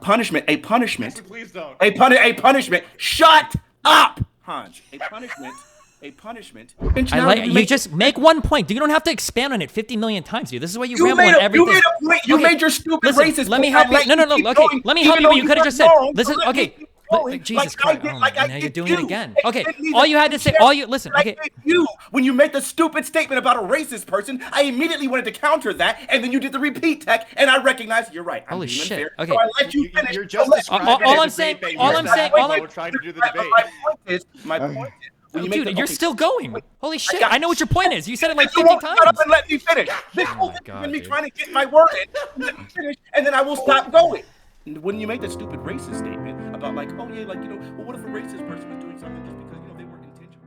punishment, a punishment, Please don't. a punishment. Shut up, Hans. A punishment. I like you. Just make one point. You don't have to expand on it 50 million times, dude. This is why you ramble on You everything. made a point. You made your stupid racist. Let me help you. No. Okay, let me help you. But you could have just said, "Listen." Okay. Jesus Christ! Now you're doing it again. Okay, all you had to say, listen. Okay, when you made the stupid statement about a racist person, I immediately wanted to counter that, and then you did the repeat tech, and I recognized you're right. Holy shit! Unfair, okay, so I let you finish. You're just describing all I'm saying, we're trying to do the debate. My point is, dude, you're still going. Holy shit! I know what your point is. You said it like 50 times. Shut up and let me finish. This whole thing has been me trying to get my word in, let me finish, and then I will stop going. When you make that stupid racist statement about like, oh yeah, like, you know, well, what if a racist person was doing something just because, you know, they weren't intentional?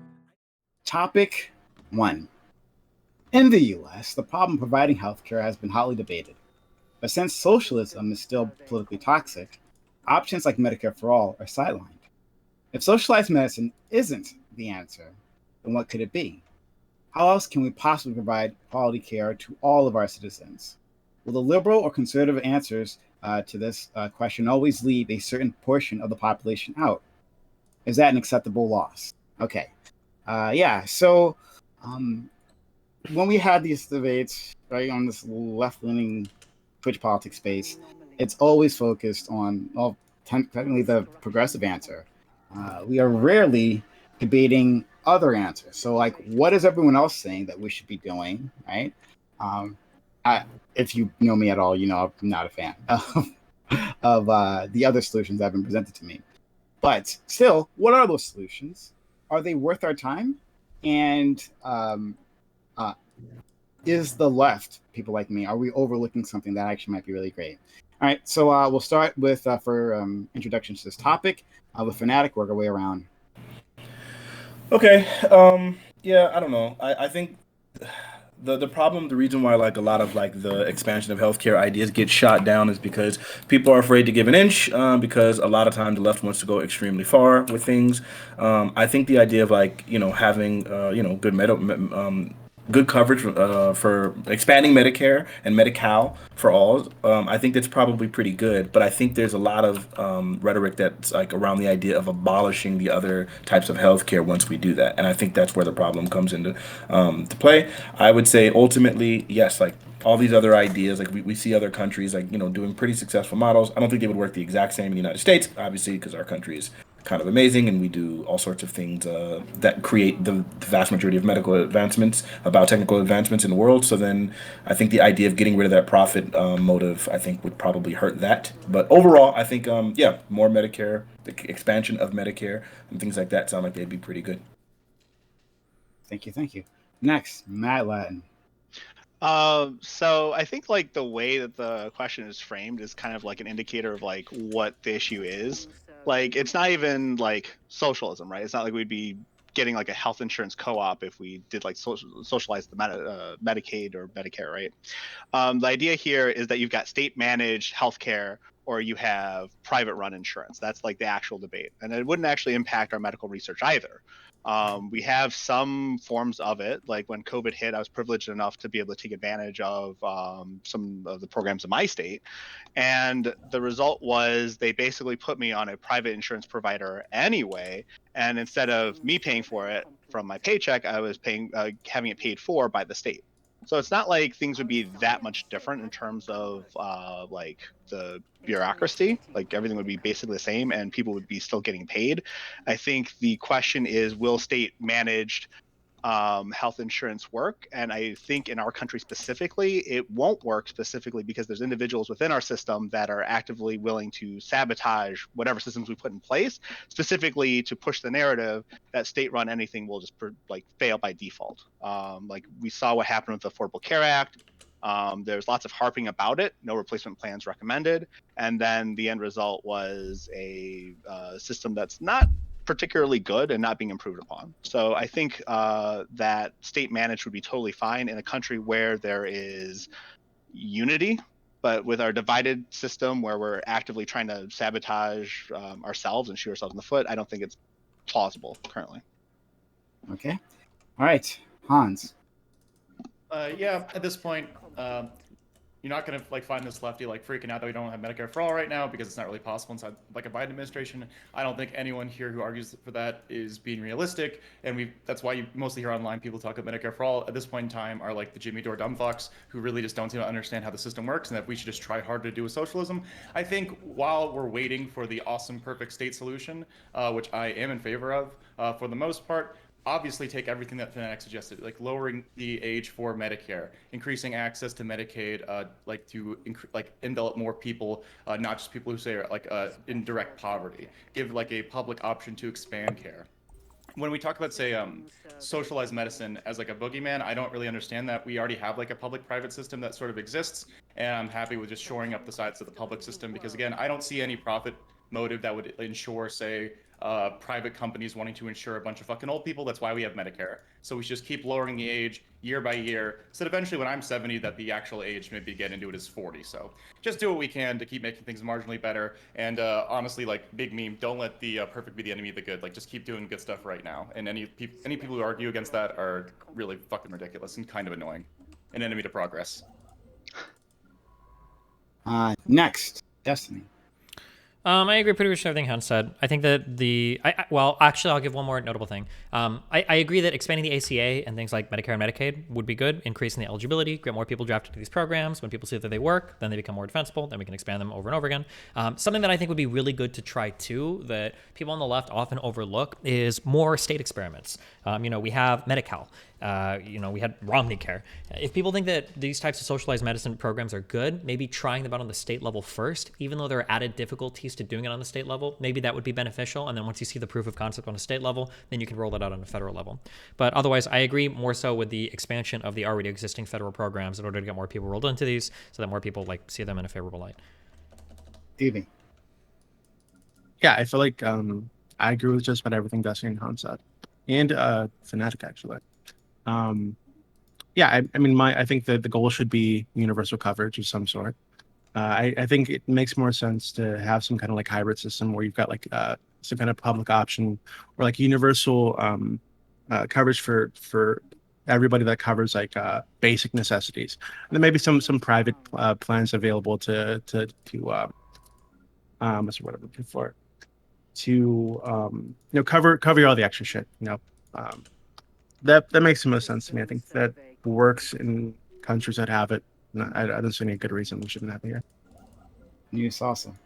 Topic 1. In the U.S., the problem providing healthcare has been hotly debated. But since socialism is still politically toxic, options like Medicare for All are sidelined. If socialized medicine isn't the answer, then what could it be? How else can we possibly provide quality care to all of our citizens? Will the liberal or conservative answers to this question always leave a certain portion of the population out? Is that an acceptable loss? Okay. So when we had these debates, right, on this left-leaning Twitch politics space, it's always focused on, well, technically the progressive answer. We are rarely debating other answers. So, like, what is everyone else saying that we should be doing, right? If you know me at all, you know I'm not a fan of the other solutions that have been presented to me. But still, what are those solutions? Are they worth our time? And is the left, people like me, are we overlooking something that actually might be really great? All right, so we'll start with, for introductions to this topic, with Fanatiq, work our way around. Okay, yeah, I don't know. I think the problem, the reason why like a lot of like the expansion of healthcare ideas get shot down is because people are afraid to give an inch, because a lot of times the left wants to go extremely far with things. I think the idea of like, you know, having good coverage for expanding Medicare and Medi-Cal for all. I think that's probably pretty good, but I think there's a lot of rhetoric that's like around the idea of abolishing the other types of healthcare once we do that, and I think that's where the problem comes into to play. I would say ultimately, yes, like all these other ideas, like we see other countries like, you know, doing pretty successful models. I don't think they would work the exact same in the United States, obviously, because our country is kind of amazing and we do all sorts of things that create the vast majority of medical advancements, biotechnical advancements in the world. So then I think the idea of getting rid of that profit motive, I think, would probably hurt that. But overall, I think, more Medicare, the expansion of Medicare and things like that sound like they'd be pretty good. Thank you. Next, Matt Latin. So I think like the way that the question is framed is kind of like an indicator of like what the issue is. Like, it's not even like socialism, right? It's not like we'd be getting like a health insurance co-op if we did like socialize the Medicaid or Medicare, right? The idea here is that you've got state managed healthcare or you have private run insurance. That's like the actual debate. And it wouldn't actually impact our medical research either. We have some forms of it. Like when COVID hit, I was privileged enough to be able to take advantage of some of the programs in my state. And the result was they basically put me on a private insurance provider anyway. And instead of me paying for it from my paycheck, I was paying, having it paid for by the state. So it's not like things would be that much different in terms of like the bureaucracy. Like everything would be basically the same and people would be still getting paid. I think the question is, will state managed health insurance work? And I think in our country specifically, it won't work specifically because there's individuals within our system that are actively willing to sabotage whatever systems we put in place, specifically to push the narrative that state-run anything will just like fail by default. Like we saw what happened with the Affordable Care Act. There's lots of harping about it, no replacement plans recommended, and then the end result was a system that's not particularly good and not being improved upon. So I think that state managed would be totally fine in a country where there is unity, but with our divided system where we're actively trying to sabotage ourselves and shoot ourselves in the foot, I don't think it's plausible currently. Okay. All right, Hans. Yeah, at this point, you're not gonna like find this lefty like freaking out that we don't have Medicare for all right now because it's not really possible inside like a Biden administration. I don't think anyone here who argues for that is being realistic, and that's why you mostly hear online people talk about Medicare for all at this point in time are like the Jimmy Dore dumbfucks who really just don't seem to understand how the system works, and that we should just try hard to do with socialism. I think while we're waiting for the awesome perfect state solution, which I am in favor of, for the most part, obviously take everything that Fanatiq suggested, like lowering the age for Medicare, increasing access to Medicaid, like to envelop more people, not just people who say are like in direct poverty, give like a public option to expand care. When we talk about, say, socialized medicine as like a boogeyman, I don't really understand that. We already have like a public-private system that sort of exists, and I'm happy with just shoring up the sides of the public system because, again, I don't see any profit motive that would ensure, say, private companies wanting to insure a bunch of fucking old people. That's why we have Medicare. So we should just keep lowering the age year by year, so that eventually when I'm 70, that the actual age maybe get into it is 40. So just do what we can to keep making things marginally better. And honestly, like big meme, don't let the perfect be the enemy of the good. Like just keep doing good stuff right now. And any people who argue against that are really fucking ridiculous and kind of annoying. An enemy to progress. Next, Destiny. I agree pretty much with everything Hans said. I think that well, actually, I'll give one more notable thing. I agree that expanding the ACA and things like Medicare and Medicaid would be good, increasing the eligibility, get more people drafted to these programs. When people see that they work, then they become more defensible, then we can expand them over and over again. Something that I think would be really good to try too, that people on the left often overlook, is more state experiments. We have Medi-Cal. We had Romney Care. If people think that these types of socialized medicine programs are good, maybe trying them out on the state level first, even though there are added difficulties to doing it on the state level, maybe that would be beneficial. And then once you see the proof of concept on a state level, then you can roll it out on a federal level. But otherwise, I agree more so with the expansion of the already existing federal programs in order to get more people rolled into these so that more people see them in a favorable light. Stevie. Yeah, I feel like I agree with just about everything Destiny and Hans said. And Fanatiq, actually. I think that the goal should be universal coverage of some sort. I think it makes more sense to have some kind of like hybrid system where you've got like some kind of public option or like universal coverage for everybody that covers like basic necessities, and then maybe some private plans available to what's the word I'm looking for, to cover all the extra shit. That makes the most sense to me. I think that works in countries that have it. I don't see any good reason we shouldn't have it here. It's awesome.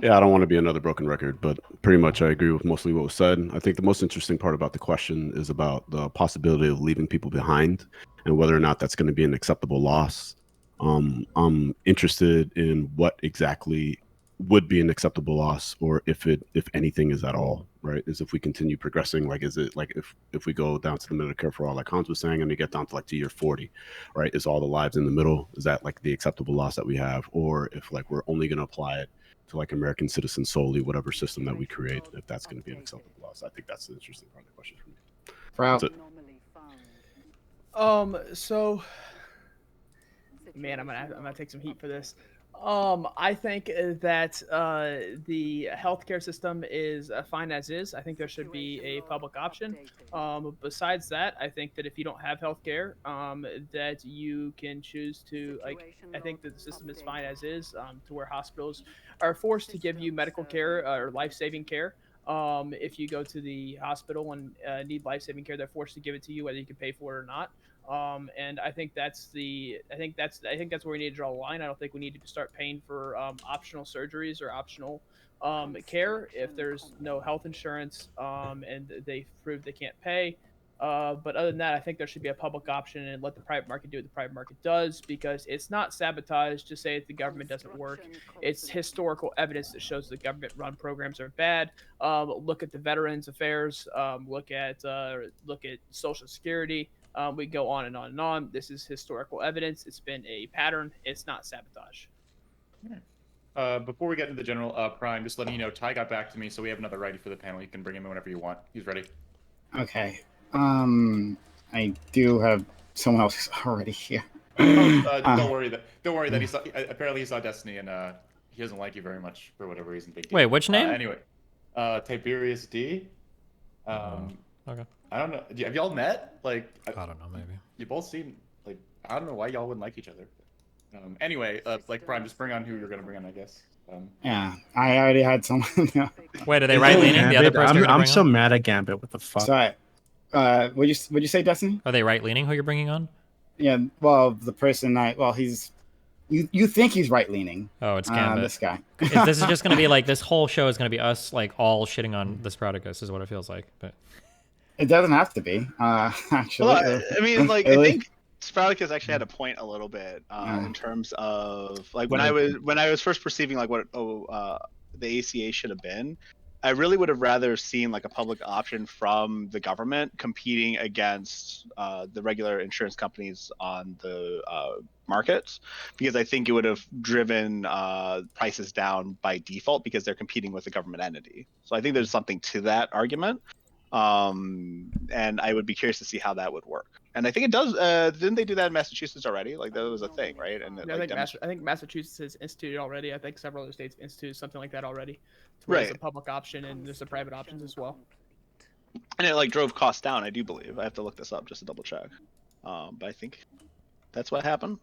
Yeah, I don't want to be another broken record, but pretty much I agree with mostly what was said. I think the most interesting part about the question is about the possibility of leaving people behind and whether or not that's going to be an acceptable loss. I'm interested in what exactly would be an acceptable loss, or if anything is at all, right? Is if we continue progressing, like, is it like if we go down to the Medicare for all, like Hans was saying, and we get down to like to year 40, right? Is all the lives in the middle, is that like the acceptable loss that we have? Or if like we're only going to apply it to like American citizens solely, whatever system that we create, if that's going to be an acceptable loss? I think that's the interesting part of the question for me. Proud. So, man, I'm gonna take some heat for this. I think that the healthcare system is fine as is. I think there should be a public option. Besides that, I think that if you don't have healthcare, that you can choose to I think that the system is fine as is, to where hospitals are forced to give you medical care or life-saving care. If you go to the hospital and need life-saving care, they're forced to give it to you whether you can pay for it or not. And I think that's where we need to draw a line. I don't think we need to start paying for optional surgeries or optional care if there's no health insurance and they prove they can't pay. But other than that, I think there should be a public option and let the private market do what the private market does, because it's not sabotage to say that the government doesn't work. It's historical evidence that shows the government-run programs are bad. Look at the Veterans Affairs. Look at Social Security. We go on and on and on. This is historical evidence. It's been a pattern. It's not sabotage. Before we get into the general Prime, just letting you know, Ty got back to me, so we have another righty for the panel. You can bring him in whenever you want. He's ready. Okay. I do have someone else already here. Don't worry that he saw. Apparently, he saw Destiny, and he doesn't like you very much for whatever reason. Wait, which name? Anyway, Tiberius D. Okay. I don't know. Have y'all met? Like, I don't know. Maybe you both seem like, I don't know why y'all wouldn't like each other. Anyway, like Brian, just bring on who you're gonna bring on, I guess. Yeah, I already had someone. Wait, are they right leaning? The other person you're gonna I'm bring so on? mad at Gambit. What the fuck? Sorry. Would you say, Destiny? Are they right leaning? Who you're bringing on? Yeah. Well, the person he's you think he's right leaning. Oh, it's Gambit. This guy. This is just gonna be like this whole show is gonna be us like all shitting on this Spartacus is what it feels like. But It doesn't have to be. Actually, Well, I mean, like, I think Spartacus actually had a point a little bit in terms of like when I was first perceiving like what the ACA should have been. I really would have rather seen like a public option from the government competing against the regular insurance companies on the markets, because I think it would have driven prices down by default because they're competing with a government entity. So I think there's something to that argument. And I would be curious to see how that would work. And I think it does. Didn't they do that in Massachusetts already? Like that was a thing, right? And Yeah, like, I think Massachusetts has instituted already. I think several other states have instituted something like that already. Where Right. There's a public option and there's the private options as well. and it like drove costs down. I do believe. I have to look this up just to double check. But I think that's what happened.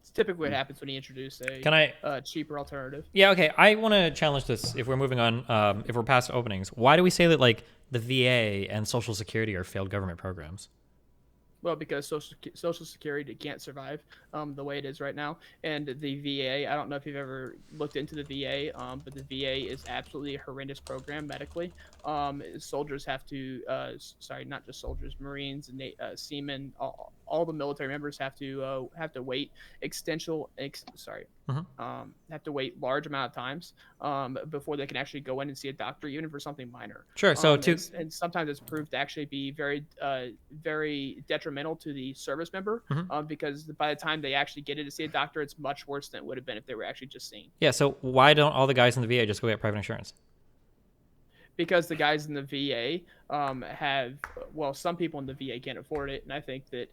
It's typically what happens when you introduce Can I? a cheaper alternative. Yeah, okay. I want to challenge this. If we're moving on, if we're past openings, why do we say that like the VA and Social Security are failed government programs? Well, because Social Security can't survive the way it is right now, and the VA. I don't know if you've ever looked into the VA, but the VA is absolutely a horrendous program medically. Soldiers have to, not just soldiers, Marines and seamen, all the military members have to wait have to wait large amount of times before they can actually go in and see a doctor, even for something minor. Sure. So and sometimes it's proved to actually be very, very detrimental to the service member because by the time they actually get in to see a doctor, it's much worse than it would have been if they were actually just seen. yeah. So why don't all the guys in the VA just go get private insurance? Because the guys in the VA some people in the VA can't afford it, and I think that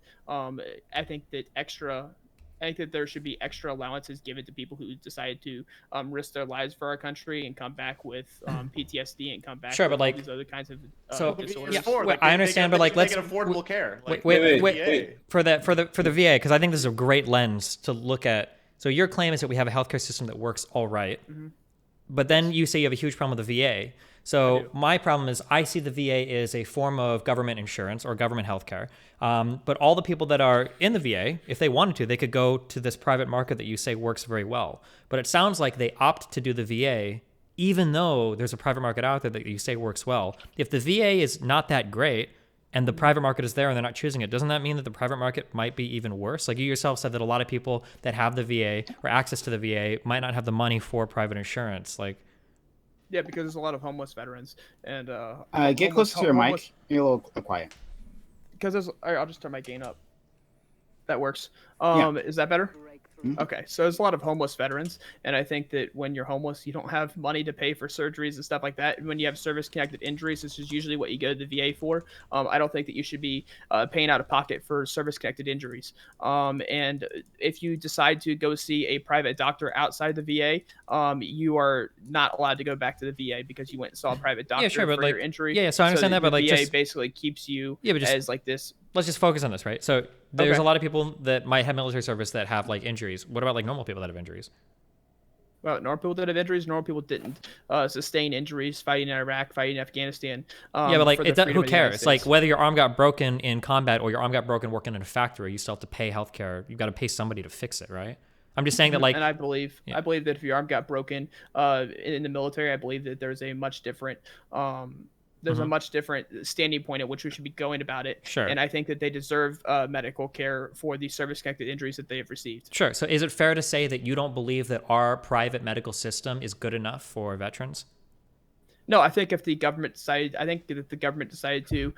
there should be extra allowances given to people who decide to risk their lives for our country and come back with PTSD and come back with all these other kinds of disorders. I understand, but like let's get affordable care. Like, wait. For the VA, because I think this is a great lens to look at. So your claim is that we have a healthcare system that works all right, but then you say you have a huge problem with the VA. So my problem is I see the VA as a form of government insurance or government healthcare. But all the people that are in the VA, if they wanted to, they could go to this private market that you say works very well. But it sounds like they opt to do the VA, even though there's a private market out there that you say works well. If the VA is not that great and the private market is there and they're not choosing it, doesn't that mean that the private market might be even worse? Like you yourself said that a lot of people that have the VA or access to the VA might not have the money for private insurance. Like, yeah, because there's a lot of homeless veterans and get closer to your mic. You're a little quiet. Because I'll just turn my gain up. That works. Yeah. Is that better? Mhm. Okay, so there's a lot of homeless veterans, and I think that when you're homeless, you don't have money to pay for surgeries and stuff like that. And when you have service-connected injuries, this is usually what you go to the VA for. I don't think that you should be paying out of pocket for service-connected injuries. And if you decide to go see a private doctor outside the VA, you are not allowed to go back to the VA because you went and saw a private doctor for your injury. Yeah, so I understand that, but like the VA just basically keeps you as like this. Let's just focus on this, right? So there's a lot of people that might have military service that have like injuries. What about like normal people that have injuries? Well, normal people that have injuries, normal people didn't sustain injuries fighting in Iraq, fighting in Afghanistan. Yeah, but like, who cares? Like, whether your arm got broken in combat or your arm got broken working in a factory, you still have to pay healthcare. You've got to pay somebody to fix it, right? I'm just saying that, like, and I believe that if your arm got broken in the military, I believe that there's a much different a much different standing point at which we should be going about it. Sure. And I think that they deserve medical care for the service-connected injuries that they have received. Sure. So is it fair to say that you don't believe that our private medical system is good enough for veterans? No, I think if the government decided, to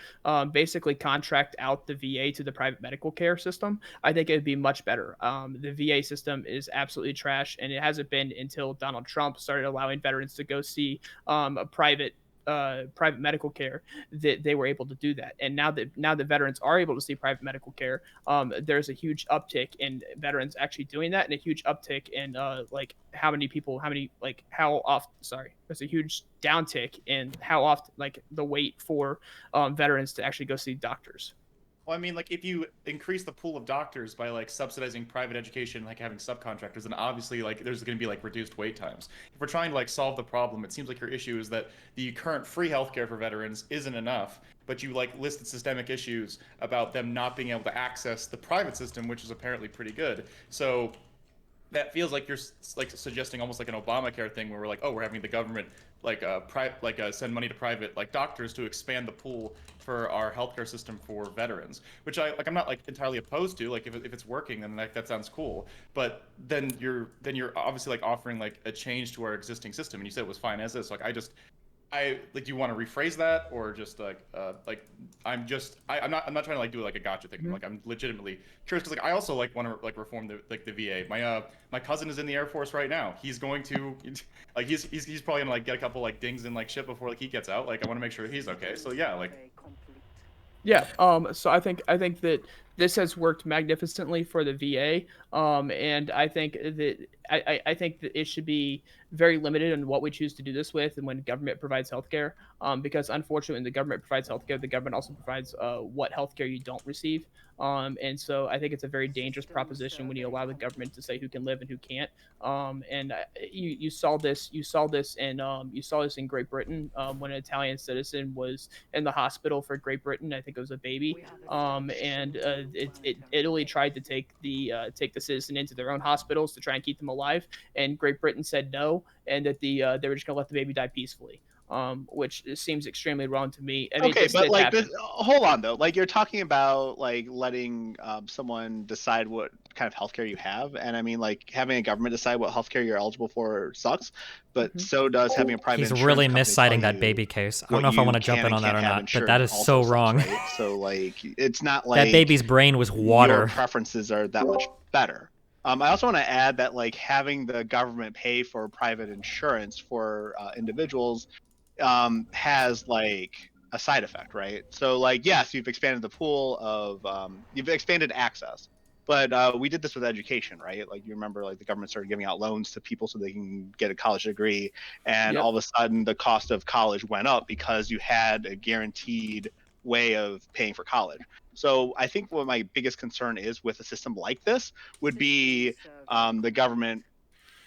basically contract out the VA to the private medical care system, I think it would be much better. The VA system is absolutely trash, and it hasn't been until Donald Trump started allowing veterans to go see a private medical care that they were able to do that. And now that veterans are able to see private medical care, there's a huge uptick in veterans actually doing that, and a huge uptick in there's a huge downtick in how often, like, the wait for veterans to actually go see doctors. Well, I mean, like, if you increase the pool of doctors by like subsidizing private education, like having subcontractors, then obviously like there's going to be like reduced wait times. If we're trying to like solve the problem, it seems like your issue is that the current free healthcare for veterans isn't enough, but you like listed systemic issues about them not being able to access the private system, which is apparently pretty good. So that feels like you're like suggesting almost like an Obamacare thing where we're like, oh, we're having the government send money to private like doctors to expand the pool for our healthcare system for veterans, which I'm not like entirely opposed to. Like if it's working, then that sounds cool. But then you're obviously like offering like a change to our existing system, and you said it was fine as is. Like I like, do you want to rephrase that, or just I'm not trying to like do like a gotcha thing. Like I'm legitimately curious because like I also like want to like reform the VA. My cousin is in the Air Force right now. He's going to like he's probably gonna like get a couple like dings in like shit before like he gets out. Like I want to make sure he's okay. So yeah, like. Yeah. So I think that this has worked magnificently for the VA. And I think that I think that it should be very limited on what we choose to do this with, and when government provides healthcare. Because unfortunately, when the government provides healthcare, the government also provides what healthcare you don't receive. And so I think it's a very dangerous proposition when you allow the government to say who can live and who can't. You saw this in Great Britain when an Italian citizen was in the hospital for Great Britain. I think it was a baby. Italy tried to take the citizen into their own hospitals to try and keep them alive, and Great Britain said no, and that they were just going to let the baby die peacefully. Which seems extremely wrong to me. I mean, okay, but like, hold on though. Like, you're talking about like letting someone decide what kind of healthcare you have, and I mean, like having a government decide what healthcare you're eligible for sucks. But so does having a private. He's really misciting that baby case. I don't know if I want to jump in on that or not, but that is so wrong. Sucks, right? So like, it's not like that baby's brain was water. Your preferences are that much better. I also want to add that like having the government pay for private insurance for individuals has like a side effect, right? So like, yes, you've expanded the pool of you've expanded access, but we did this with education, right? Like, you remember, like the government started giving out loans to people so they can get a college degree, and all of a sudden the cost of college went up because you had a guaranteed way of paying for college. So I think what my biggest concern is with a system like this would be the government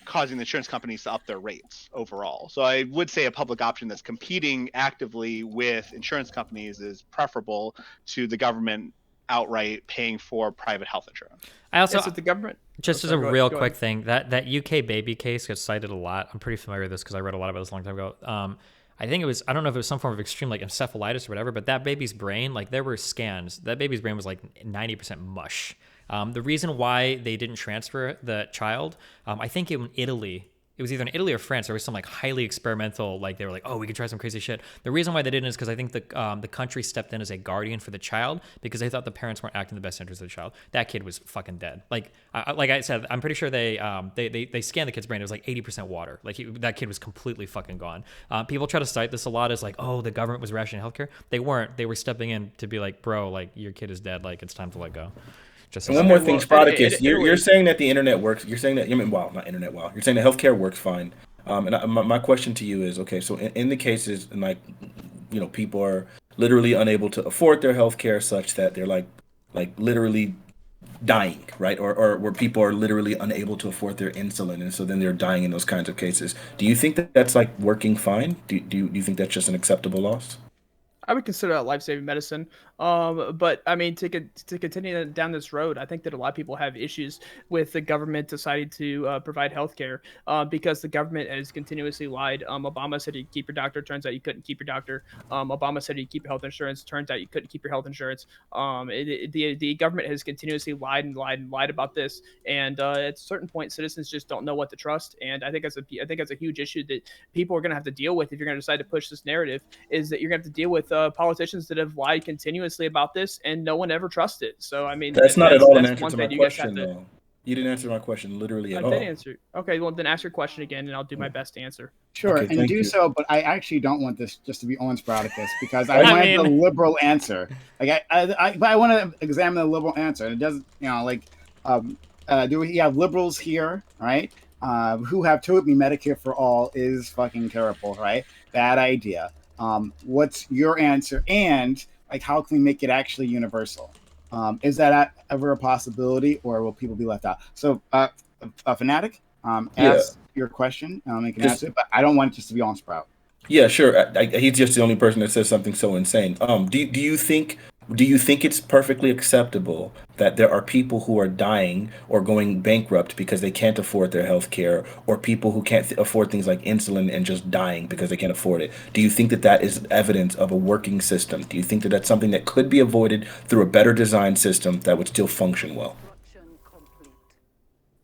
causing the insurance companies to up their rates overall. So I would say a public option that's competing actively with insurance companies is preferable to the government outright paying for private health insurance. I also, the government. Just as a real quick thing, that UK baby case gets cited a lot. I'm pretty familiar with this because I read a lot about this a long time ago. I think it was, I don't know if it was some form of extreme like encephalitis or whatever, but that baby's brain, like there were scans, that baby's brain was like 90% mush. The reason why they didn't transfer the child, I think in Italy, it was either in Italy or France, there was some like highly experimental, like they were like, oh, we could try some crazy shit. The reason why they didn't is because I think the country stepped in as a guardian for the child because they thought the parents weren't acting in the best interest of the child. That kid was fucking dead. Like I said, I'm pretty sure they scanned the kid's brain. It was like 80% water. Like that kid was completely fucking gone. People try to cite this a lot as like, oh, the government was rationing healthcare. They weren't. They were stepping in to be like, bro, like your kid is dead. Like it's time to let go. And one more thing, Spartacus, you're saying that the internet works. You're saying that, not internet. Wow, you're saying that healthcare works fine. My question to you is, okay, so in the cases, and like, people are literally unable to afford their healthcare, such that they're like literally dying, right? Or where people are literally unable to afford their insulin, and so then they're dying in those kinds of cases. Do you think that that's like working fine? Do you think that's just an acceptable loss? I would consider that life-saving medicine. But I mean, to continue down this road, I think that a lot of people have issues with the government deciding to provide healthcare because the government has continuously lied. Obama said you'd keep your doctor. Turns out you couldn't keep your doctor. Obama said you'd keep your health insurance. Turns out you couldn't keep your health insurance. The government has continuously lied and lied and lied about this. And at a certain point, citizens just don't know what to trust. And I think that's a huge issue that people are going to have to deal with if you're going to decide to push this narrative. Is that you're going to have to deal with politicians that have lied continuously about this, and no one ever trusted. So I mean, that's not at all an answer to my question, though. You didn't answer my question literally at all. I did answer. Okay, well then ask your question again, and I'll do my best to answer. Sure, okay, and do so, but I actually don't want this just to be on Spartacus because I want the liberal answer. Like but I want to examine the liberal answer. And it doesn't, do we have liberals here, right? Who have told me Medicare for all is fucking terrible, right? Bad idea. What's your answer? And like, how can we make it actually universal? Is that ever a possibility, or will people be left out? So, Fanatiq, Yeah. ask your question, and can Just- answer it, but I don't want it just to be on Sprout. Yeah, sure. He's just the only person that says something so insane. Do you think it's perfectly acceptable that there are people who are dying or going bankrupt because they can't afford their health care, or people who can't afford things like insulin and just dying because they can't afford it? Do you think that that is evidence of a working system? Do you think that that's something that could be avoided through a better designed system that would still function well?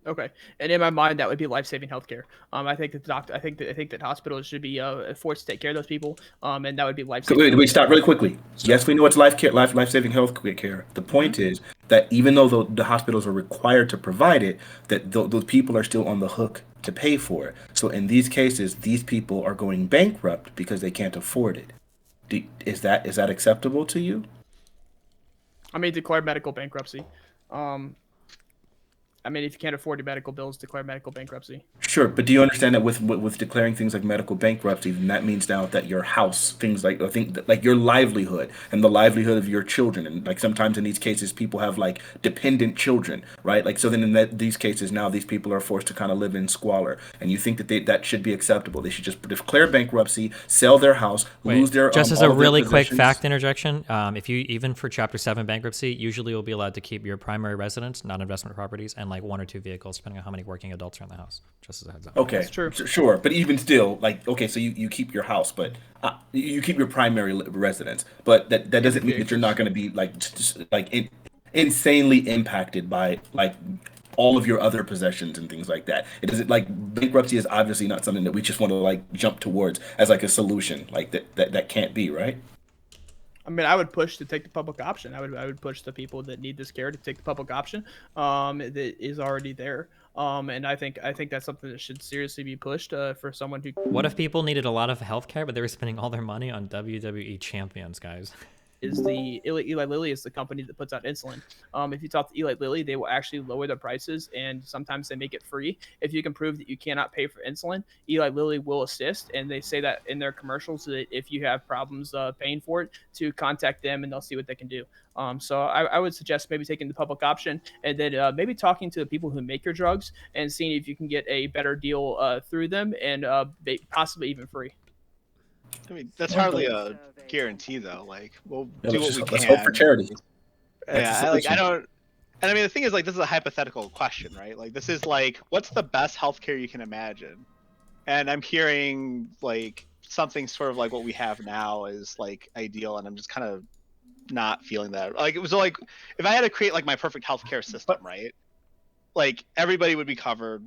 Okay, and in my mind, that would be life-saving healthcare. I think that I think that hospitals should be forced to take care of those people, and that would be life-saving. Wait, stop really quickly. Yes, we know it's life-saving health care. The point is that even though the hospitals are required to provide it, that those people are still on the hook to pay for it. So in these cases, these people are going bankrupt because they can't afford it. Is that acceptable to you? I mean, declare medical bankruptcy. I mean, if you can't afford your medical bills, declare medical bankruptcy. Sure, but do you understand that with declaring things like medical bankruptcy, then that means now that your house, things like I think like your livelihood and the livelihood of your children, and like sometimes in these cases people have like dependent children, right? Like so then in these cases now these people are forced to kind of live in squalor, and you think that that should be acceptable? They should just declare bankruptcy, sell their house, lose their just as a all of their really quick possessions. fact interjection, if you even for Chapter 7 bankruptcy, usually you'll be allowed to keep your primary residence, not investment properties, and like 1 or 2 vehicles, depending on how many working adults are in the house. Just as a heads up. Okay, That's true. Sure, but even still, like, okay, so you keep your house, but you keep your primary residence, but that doesn't mean that you're not going to be like insanely impacted by like all of your other possessions and things like that. It doesn't like bankruptcy is obviously not something that we just want to like jump towards as like a solution. Like that can't be, right? I mean, I would push to take the public option. I would push the people that need this care to take the public option that is already there. And I think that's something that should seriously be pushed for someone who. What if people needed a lot of healthcare, but they were spending all their money on WWE champions, guys? Is the Eli Lilly is the company that puts out insulin. If you talk to Eli Lilly, they will actually lower their prices, and sometimes they make it free. If you can prove that you cannot pay for insulin, Eli Lilly will assist, and they say that in their commercials that if you have problems paying for it, to contact them and they'll see what they can do. So I would suggest maybe taking the public option, and then maybe talking to the people who make your drugs and seeing if you can get a better deal through them, and possibly even free. I mean, that's hardly a guarantee, though. Like, we'll do what we can. Let's hope for charity. Yeah, I don't. And I mean, the thing is, like, this is a hypothetical question, right? Like, this is like, what's the best healthcare you can imagine? And I'm hearing like something sort of like what we have now is like ideal, and I'm just kind of not feeling that. Like, it was like if I had to create like my perfect healthcare system, right? Like, everybody would be covered.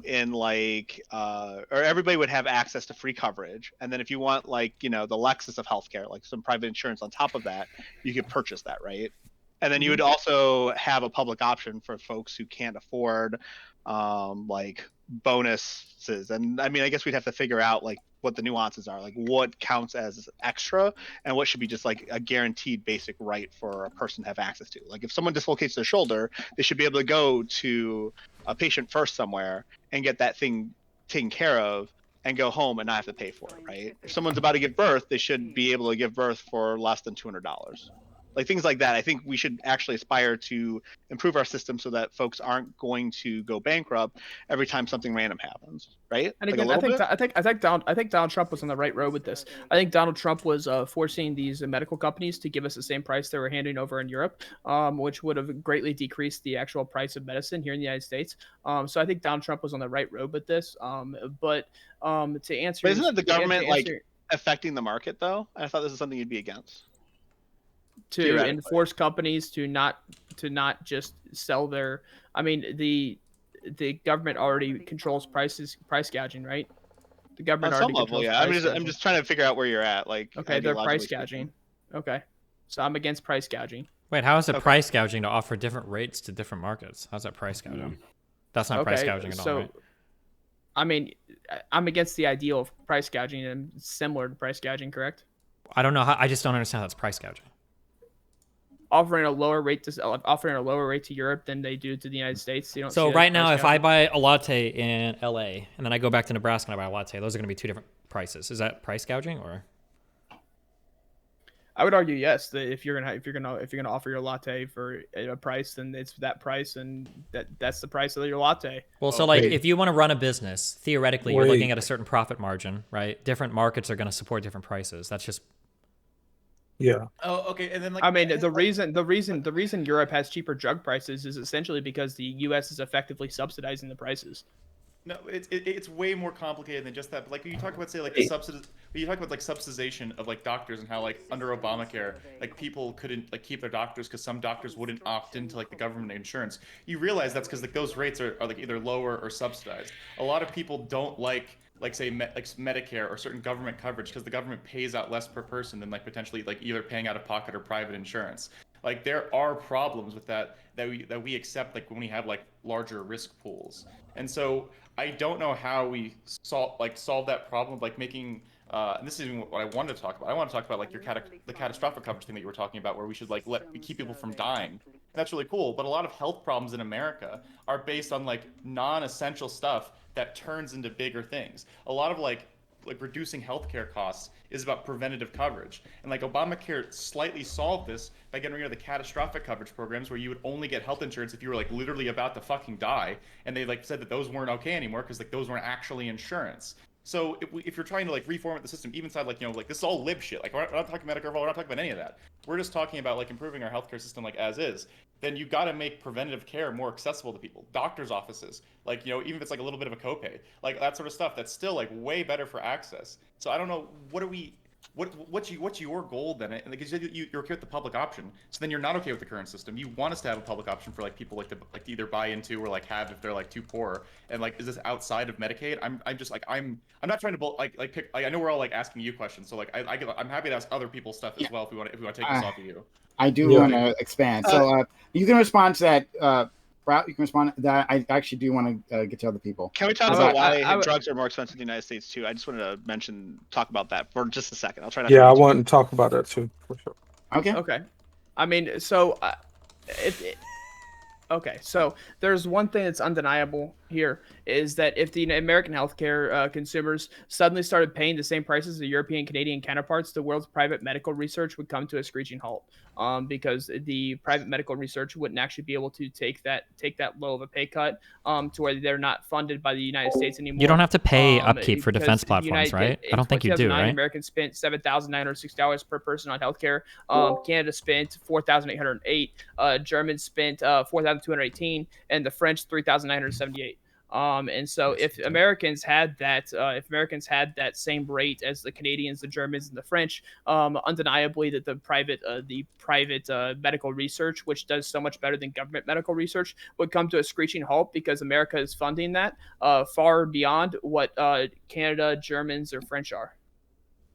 In like or everybody would have access to free coverage, and then if you want like the Lexus of healthcare, like some private insurance on top of that, you could purchase that, right? And then you would also have a public option for folks who can't afford like bonuses. And I mean, I guess we'd have to figure out like what the nuances are, like what counts as extra and what should be just like a guaranteed basic right for a person to have access to. Like if someone dislocates their shoulder, they should be able to go to a patient first somewhere and get that thing taken care of and go home and not have to pay for it, right? If someone's about to give birth, they should be able to give birth for less than $200. Like things like that. I think we should actually aspire to improve our system so that folks aren't going to go bankrupt every time something random happens, right? And Like again, I think Donald Trump was on the right road with this. I think Donald Trump was forcing these medical companies to give us the same price they were handing over in Europe, which would have greatly decreased the actual price of medicine here in the United States. So I think Donald Trump was on the right road with this. But to answer, but isn't it the government like affecting the market though? I thought this is something you'd be against. To enforce companies to not just sell their. I mean, the government already controls price gouging, right? The government on some already level, yeah. I'm just trying to figure out where you're at. Like, okay, they're price gouging. Okay, so I'm against price gouging. Wait, how is it price gouging to offer different rates to different markets? How's that price gouging? That's not price gouging at all, right? I mean, I'm against the ideal of price gouging and similar to price gouging, correct? I don't know how. I just don't understand how that's price gouging. Offering a lower rate to Europe than they do to the United States. You don't so right now, if I buy a latte in LA and then I go back to Nebraska and I buy a latte, those are going to be two different prices. Is that price gouging or? I would argue yes. That if you're gonna offer your latte for a price, then it's that price, and that's the price of your latte. Well, so like Wait. if you want to run a business, theoretically, you're looking Wait. at a certain profit margin, right? Different markets are going to support different prices. That's just Yeah. Oh, okay. And then like I mean, the reason Europe has cheaper drug prices is essentially because the U.S. is effectively subsidizing the prices. no, it's way more complicated than just that. But like when you talk about say like when you talk about like subsidization of like doctors and how like under Obamacare like people couldn't like keep their doctors because some doctors wouldn't opt into like the government insurance. You realize that's because like those rates are like either lower or subsidized. A lot of people don't like say like Medicare or certain government coverage because the government pays out less per person than like potentially like either paying out of pocket or private insurance. Like there are problems with that we accept like when we have like larger risk pools. And so I don't know how we solve that problem of like making and this is even what I wanted to talk about. I want to talk about like the catastrophic coverage thing that you were talking about, where we should like keep people from dying. That's really cool. But a lot of health problems in America are based on like non-essential stuff that turns into bigger things. A lot of like reducing healthcare costs is about preventative coverage. And like Obamacare slightly solved this by getting rid of the catastrophic coverage programs where you would only get health insurance if you were like literally about to fucking die. And they like said that those weren't okay anymore because like those weren't actually insurance. So if you're trying to like reformat the system, even inside like, you know, like this is all lib shit. Like we're not talking Medicare, we're not talking about any of that. We're just talking about like improving our healthcare system like as is. Then you got to make preventative care more accessible to people. Doctors' offices, like, you know, even if it's like a little bit of a copay, like that sort of stuff, that's still like way better for access. So I don't know, what's your goal then? Because you're okay with the public option, so then you're not okay with the current system. You want us to have a public option for like people like to either buy into or like have if they're like too poor. And like, is this outside of Medicaid? I'm just like I'm not trying to pick. I know we're all like asking you questions, so like I'm happy to ask other people's stuff as well if we want to take this off of you. I do want to expand. So you can respond to that. Route, you can respond to that. I actually do want to get to other people. Can we talk about why drugs are more expensive in the United States too? I just wanted to talk about that for just a second. I'll try not. Yeah, I want to talk about that too, for sure. Okay. Okay. I mean, so okay, so there's one thing that's undeniable here is that if the American healthcare consumers suddenly started paying the same prices as the European Canadian counterparts, the world's private medical research would come to a screeching halt. Because the private medical research wouldn't actually be able to take that low of a pay cut to where they're not funded by the United States anymore. You don't have to pay upkeep for defense platforms, right? I don't think you do, right? Americans spent $7,960 per person on healthcare. Canada spent $4,808. Germans spent $4,218, and the French $3,978. And so if Americans had that same rate as the Canadians, the Germans, and the French, undeniably that the private medical research, which does so much better than government medical research, would come to a screeching halt because America is funding that far beyond what Canada, Germans, or French are.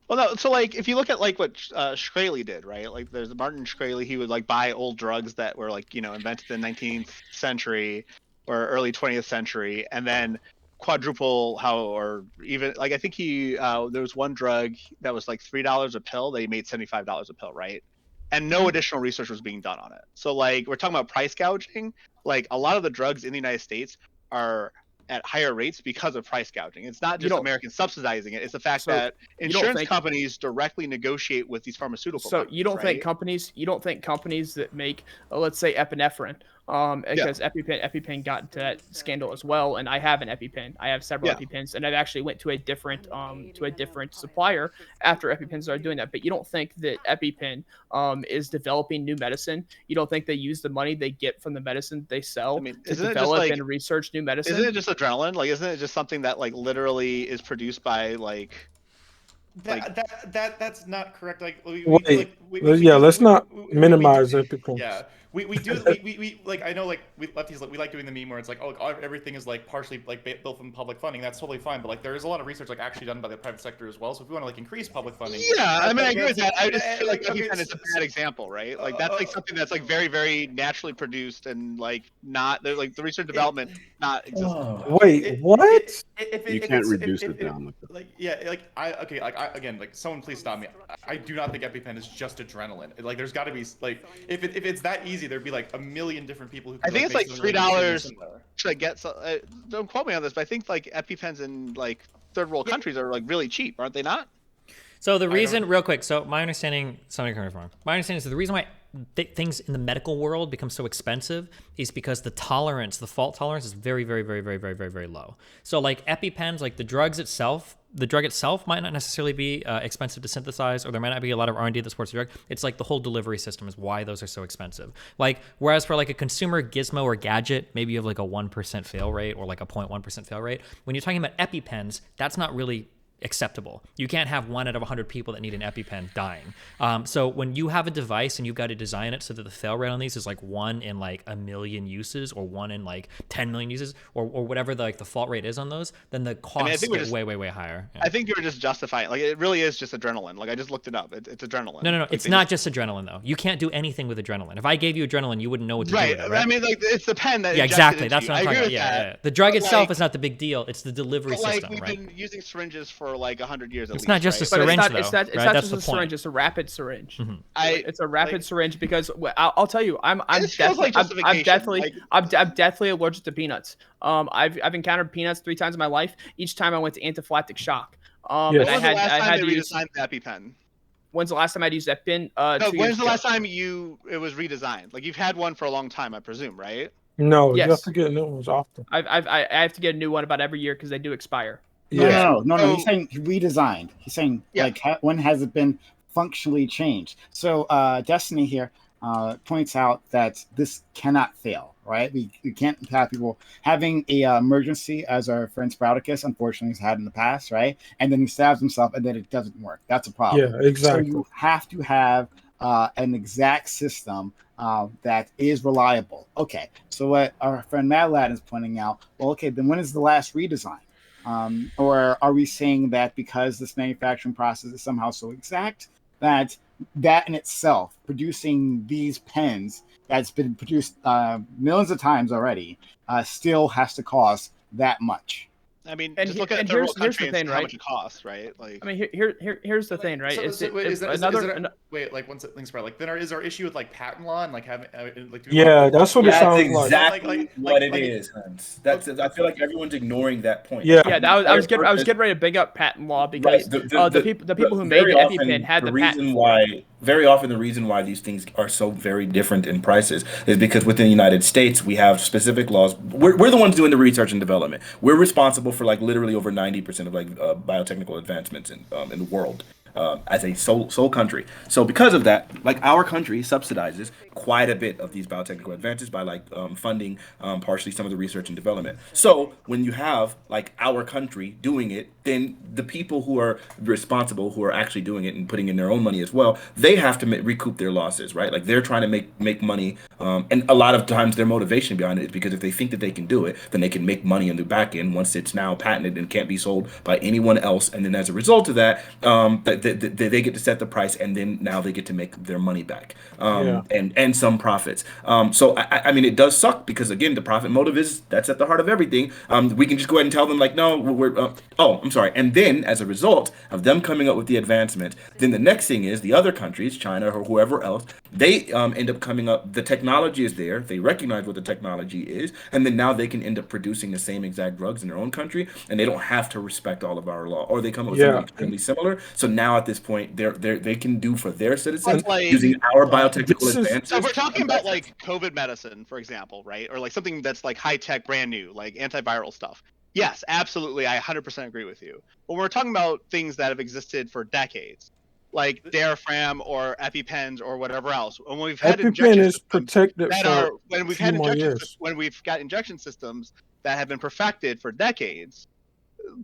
Well, no. So, like, if you look at like what Shkreli did, right? Like, there's Martin Shkreli. He would like buy old drugs that were like, you know, invented in the 19th century or early 20th century, and then quadruple or even like I think there was one drug that was like $3 a pill. They made $75 a pill, right? And no additional research was being done on it. So, like, we're talking about price gouging. Like, a lot of the drugs in the United States are at higher rates because of price gouging. It's not just Americans subsidizing it. It's the fact that insurance companies directly negotiate with these pharmaceutical companies. So you don't think companies that make, let's say, epinephrine, because Epipen got into that scandal as well, and I have an Epipen. I have several Epipens, and I've actually went to a different supplier after Epipen started doing that. But you don't think that Epipen is developing new medicine? You don't think they use the money they get from the medicine they sell to develop and research new medicine? Isn't it just adrenaline? Like, isn't it just something that like literally is produced by like? That's not correct. Like, let's not minimize Epipen. Yeah, we do. We like, I know, like, we lefties, like, we like doing the meme where it's like, oh, everything is like partially like built from public funding. That's totally fine, but like there is a lot of research like actually done by the private sector as well. So if we want to like increase public funding, I mean, I agree with that. I just feel like Epipen is a bad example, right? Like that's like something that's like very, very naturally produced and like not like the research development not existent. Wait, what? You can't reduce it down. Again, someone please stop me. I do not think Epipen is just adrenaline. Like, there's got to be like, if it's that easy, there'd be like a million different people who. I think it's like $3 to get. Don't quote me on this, but I think like Epipens in like third world countries are like really cheap, aren't they not? So the reason, real quick, so my understanding, somebody correct me if I'm wrong. My understanding is that the reason why things in the medical world become so expensive is because the fault tolerance is very, very, very, very, very, very, very low. So like EpiPens, like the drug itself might not necessarily be expensive to synthesize, or there might not be a lot of R&D that supports the drug. It's like the whole delivery system is why those are so expensive. Like, whereas for like a consumer gizmo or gadget, maybe you have like a 1% fail rate or like a 0.1% fail rate. When you're talking about EpiPens, that's not really acceptable. You can't have 1 out of 100 people that need an EpiPen dying. So when you have a device and you've got to design it so that the fail rate on these is like 1 in like 1 million uses, or 1 in like 10 million uses, or whatever the fault rate is on those, then the costs get way, way, way higher. Yeah. I think you were just justifying, like, it really is just adrenaline. Like, I just looked it up. It's adrenaline. No, like, it's not just adrenaline though. You can't do anything with adrenaline. If I gave you adrenaline, you wouldn't know what to do with it, right? I mean, like, it's the pen that. Yeah, exactly. That's what I'm talking about. Yeah. The drug itself is not the big deal. It's the delivery system, we've right? been using syringes for like 100 years. It's not just a syringe, though. It's not just a syringe. It's a rapid syringe. Mm-hmm. It's a rapid syringe because I'll tell you, I'm definitely allergic to peanuts. I've encountered peanuts 3 times in my life. Each time I went to anaphylactic shock. And I had to use the EpiPen. When's the last time I'd used EpiPen? No, when's the last time it was redesigned? Like, you've had one for a long time, I presume, right? No, yes. You have to get new ones often. I have to get a new one about every year because they do expire. No. He's saying redesigned. He's saying like when has it been functionally changed? So Destiny here points out that this cannot fail, right? We can't have people having a emergency, as our friend Sprouticus unfortunately has had in the past, right? And then he stabs himself, and then it doesn't work. That's a problem. Yeah, exactly. So you have to have an exact system that is reliable. Okay, so what our friend Mad Lad is pointing out, well, okay, then when is the last redesign? Or are we saying that because this manufacturing process is somehow so exact that in itself, producing these pens that's been produced millions of times already, still has to cost that much? I mean, just look at the country and how much it costs, right? Like, I mean, here's the thing, right? Wait, like, one thing, like, then is our issue with like patent law and like having like? Yeah, that's what it sounds like. Exactly what it is, Hans. I feel like everyone's ignoring that point. Yeah, I was getting ready to big up patent law because the people who made the EpiPen had the patent. Very often, the reason why these things are so very different in prices is because within the United States, we have specific laws. We're the ones doing the research and development. We're responsible for like literally over 90% of like biotechnical advancements in the world. As a sole country. So because of that, like, our country subsidizes quite a bit of these biotechnical advances by like funding partially some of the research and development. So when you have like our country doing it, then the people who are responsible, who are actually doing it and putting in their own money as well, they have to recoup their losses, right? Like, they're trying to make money, and a lot of times their motivation behind it is because if they think that they can do it, then they can make money on the back end once it's now patented and can't be sold by anyone else. And then as a result of that, they get to set the price, and then now they get to make their money back, and some profits. So I mean, it does suck because, again, the profit motive that's at the heart of everything. We can just go ahead and tell them like, no, I'm sorry. And then as a result of them coming up with the advancement, then the next thing is the other countries, China or whoever else, they end up coming up. The technology is there. They recognize what the technology is, and then now they can end up producing the same exact drugs in their own country, and they don't have to respect all of our law, or they come up with something extremely similar. So now at this point, they can do for their citizens using our biotechnical advances. So if we're talking about like COVID medicine, for example, right, or like something that's like high tech, brand new, like antiviral stuff. Yes, absolutely, I 100% agree with you. But we're talking about things that have existed for decades, like diaphragm or EpiPens or whatever else. And when we've had EpiPen is protected when we've got injection systems that have been perfected for decades,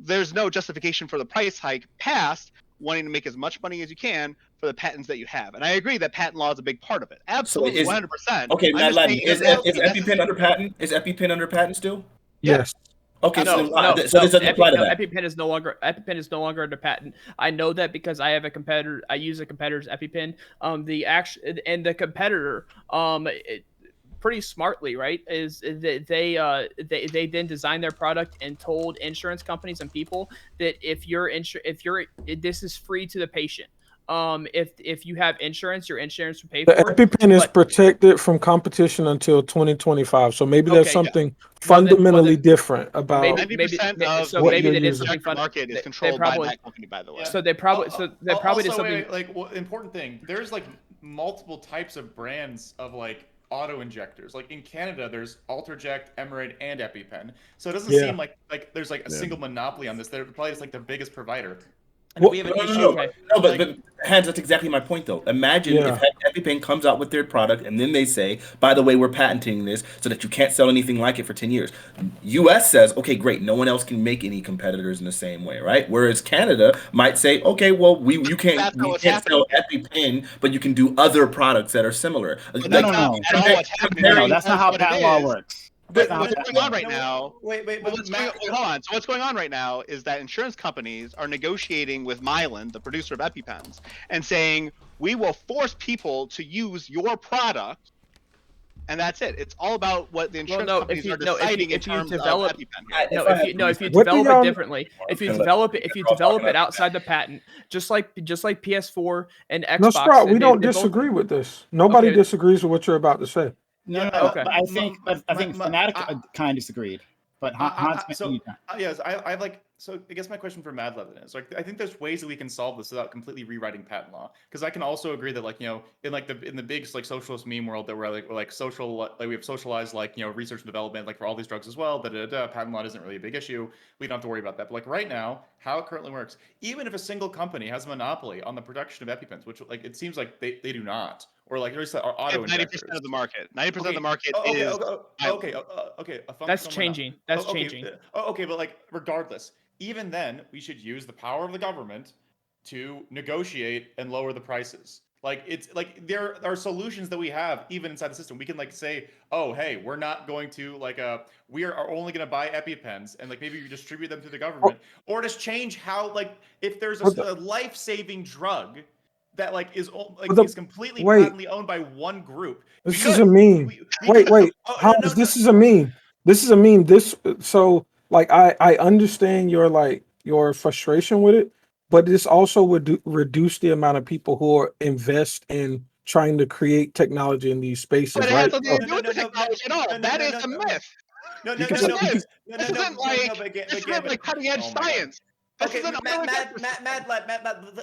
there's no justification for the price hike past wanting to make as much money as you can for the patents that you have. And I agree that patent law is a big part of it. Absolutely, 100%. Okay, Matt Latin, is EpiPen under patent? Is EpiPen under patent still? Yes. Okay, so this doesn't apply to that. EpiPen is no longer under patent. I know that because I have a competitor. I use a competitor's EpiPen. The competitor, pretty smartly, right, is they then designed their product and told insurance companies and people that if this is free to the patient. If you have insurance, your insurance will pay The for it. Epipen is But protected from competition until 2025. So maybe there's Okay, something well then, fundamentally different about maybe 90% of so what maybe you're they did using. something fun. market is They controlled by probably that company, by the way. so they probably did also, something. wait, like important thing. There's like multiple types of brands of like auto injectors. Like in Canada, there's Alterject, Emerade, and Epipen. So it doesn't Yeah. seem like there's like a single monopoly on this. They're probably just like the biggest provider. And Well, we have an No, issue. no, no. No, like, but Hans, that's exactly my point, though. Imagine Yeah. if Epipen comes out with their product and then they say, by the way, we're patenting this so that you can't sell anything like it for 10 years. US says, okay, great, no one else can make any competitors in the same way, right? Whereas Canada might say, okay, well, you can't sell Epipen, but you can do other products that are similar. But No, that's no, not no. at all what's happening. No, that's not how What it patent law is. works. But That's not what's how going patent on law right now? Wait, Well, hold on. So what's going on right now is that insurance companies are negotiating with Mylan, the producer of EpiPens, and saying we will force people to use your product, and that's it. It's all about what the insurance companies are deciding in terms of EpiPen. If you develop it differently, if you develop it outside the patent, just like PS4 and Xbox. No, Sprout, we don't disagree with this. Nobody disagrees with what you're about to say. No, Okay. but I think Fanatiq kind of disagreed. But Hans, yes, I like. So I guess my question for Mad Levin is like, I think there's ways that we can solve this without completely rewriting patent law. Because I can also agree that, like, you know, in the big like socialist meme world that we're like social, like we have socialized, like, you know, research and development, like for all these drugs as well, that patent law isn't really a big issue. We don't have to worry about that. But like right now, how it currently works, even if a single company has a monopoly on the production of EpiPens, which like it seems like they do not, or like there's auto 90% of the market. 90% of the market is okay. That's changing. That's changing. Okay, but like regardless, even then, we should use the power of the government to negotiate and lower the prices. Like it's like there are solutions that we have even inside the system. We can like say, oh hey, we're not going to like we are only going to buy EpiPens and like maybe you distribute them through the government, or just change how like if there's a life-saving drug that like is completely patently owned by one group. This is a meme. Wait. Hans, this is a meme. This is a meme. So like I understand your frustration with it, but this also would reduce the amount of people who invest in trying to create technology in these spaces, but it right? has nothing to do with the technology at all. That is a myth. This isn't like cutting edge science. Okay, Matt.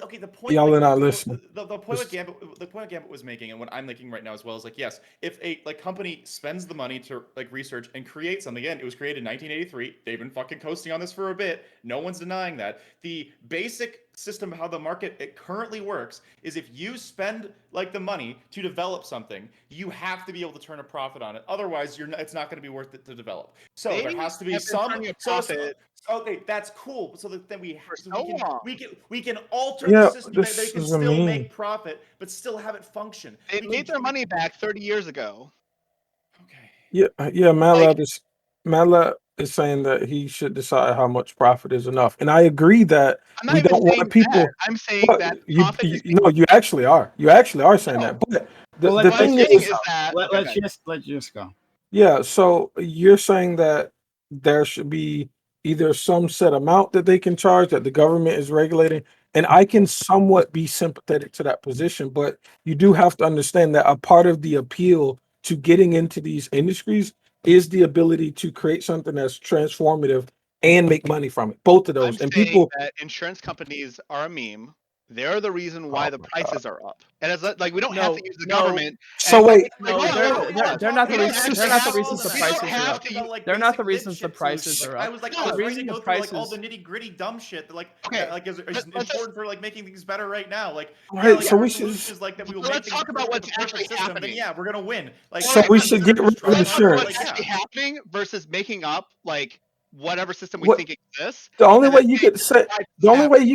Okay, the point. Y'all are not listening. The point Gambit was making, and what I'm making right now as well, is like, yes, if a company spends the money to like research and create something, again, it was created in 1983. They've been fucking coasting on this for a bit. No one's denying that. The basic system how the market currently works is if you spend like the money to develop something, you have to be able to turn a profit on it. Otherwise, it's not going to be worth it to develop. So there has to be some profit. Okay, that's cool. So that then we can alter the system that they can still make profit, but still have it function. They made their money back 30 years ago. Okay. Yeah. Matlab is saying that he should decide how much profit is enough, and I agree that we don't want people. I'm saying that you actually are. You actually are saying that. But the thing is that let's just go. Yeah, so you're saying that there should be either some set amount that they can charge that the government is regulating, and I can somewhat be sympathetic to that position, but you do have to understand that a part of the appeal to getting into these industries is the ability to create something that's transformative and make money from it. Both of those. I'm saying that insurance companies are a meme. They're the reason why the prices are up, and it's like we don't have to use the government. So wait, they're not the reasons the prices are up. They're not the reasons the prices are up. I was like, the reason go through like all the nitty gritty dumb shit that is important for like making things better right now. Like, so we should like that we will let's talk about what's actually happening. Then yeah, we're gonna win. Like, so we should get rid of insurance. What's actually happening versus making up like whatever system we think exists. The only way you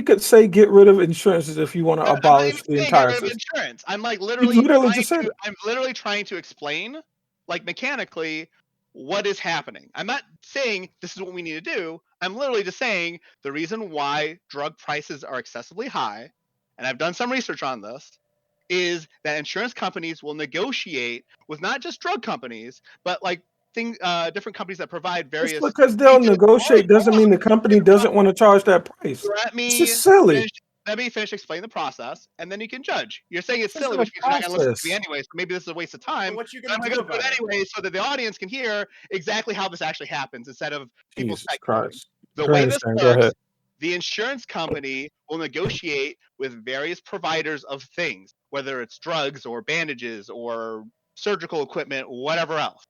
could say get rid of insurance is if you want to abolish the entire system. Insurance. I'm like literally trying to explain like mechanically what is happening. I'm not saying this is what we need to do. I'm literally just saying the reason why drug prices are excessively high, and I've done some research on this, is that insurance companies will negotiate with not just drug companies, but like different companies that provide various. Just because they'll negotiate doesn't mean the company doesn't want to charge that price. It's just silly. let me finish explaining the process, and then you can judge. You're saying it's This is silly, a which means you're not going to listen to me process. anyway. So maybe this is a waste of So time. what you But I'm gonna going do to do it about it? anyway, so that the audience can hear exactly how this actually happens instead of people Jesus speculating. Christ. The way this Grandstand, go works, ahead. the insurance company will negotiate with various providers of things, whether it's drugs or bandages or surgical equipment, whatever else,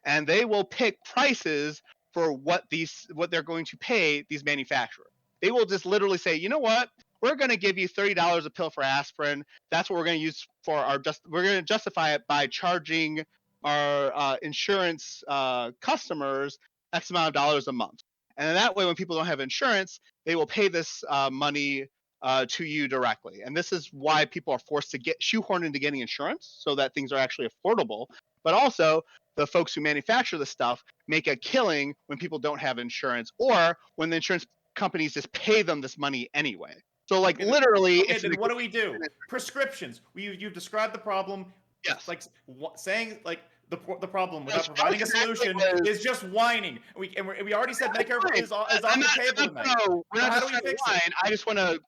and they will pick prices for what they're going to pay these manufacturers. They will just literally say, you know what, we're going to give you $30 a pill for aspirin. That's what we're going to use for we're going to justify it by charging our insurance customers X amount of dollars a month. And then that way, when people don't have insurance, they will pay this money to you directly. And this is why people are forced to get shoehorned into getting insurance so that things are actually affordable. But also, the folks who manufacture the stuff make a killing when people don't have insurance, or when the insurance companies just pay them this money anyway. So, like, literally, Okay, it's then what do we do? Prescriptions. You've described the problem. Yes. Like saying like the problem without Yes, providing a exactly solution was- is just whining. We we already said Medicare Fine. is off the table tonight. No, we're So not how just do we trying to fix whine. it? I just want to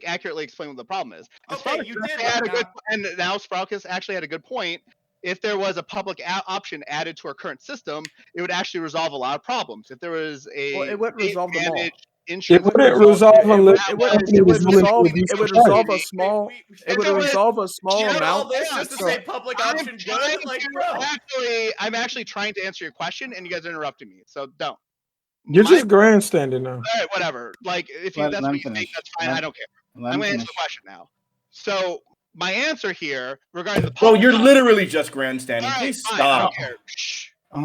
accurately explain what the problem is. And Okay, Spartacus you did, actually had a but good, now- and now Spartacus actually had a good point. If there was a public option added to our current system, it would actually resolve a lot of problems. If there was Well, a it wouldn't resolve them all. state-managed It insurance, wouldn't resolve unless It the would company was willing to reduce it the would price. resolve a Wait, small it would there was- resolve a small did all amount. this just to So- say public option good? Like, bro. I'm actually trying to answer your question, and you guys are interrupting me. So don't. You're My- just grandstanding now. All right, whatever. Like, if you Let- that's let what him you think, finish. that's fine. Let- I don't care. Let I'm him going to answer finish. the question now. So my answer here regarding the Bro, public you're option- literally just grandstanding. All right, Please fine, I stop. don't care. Shh. How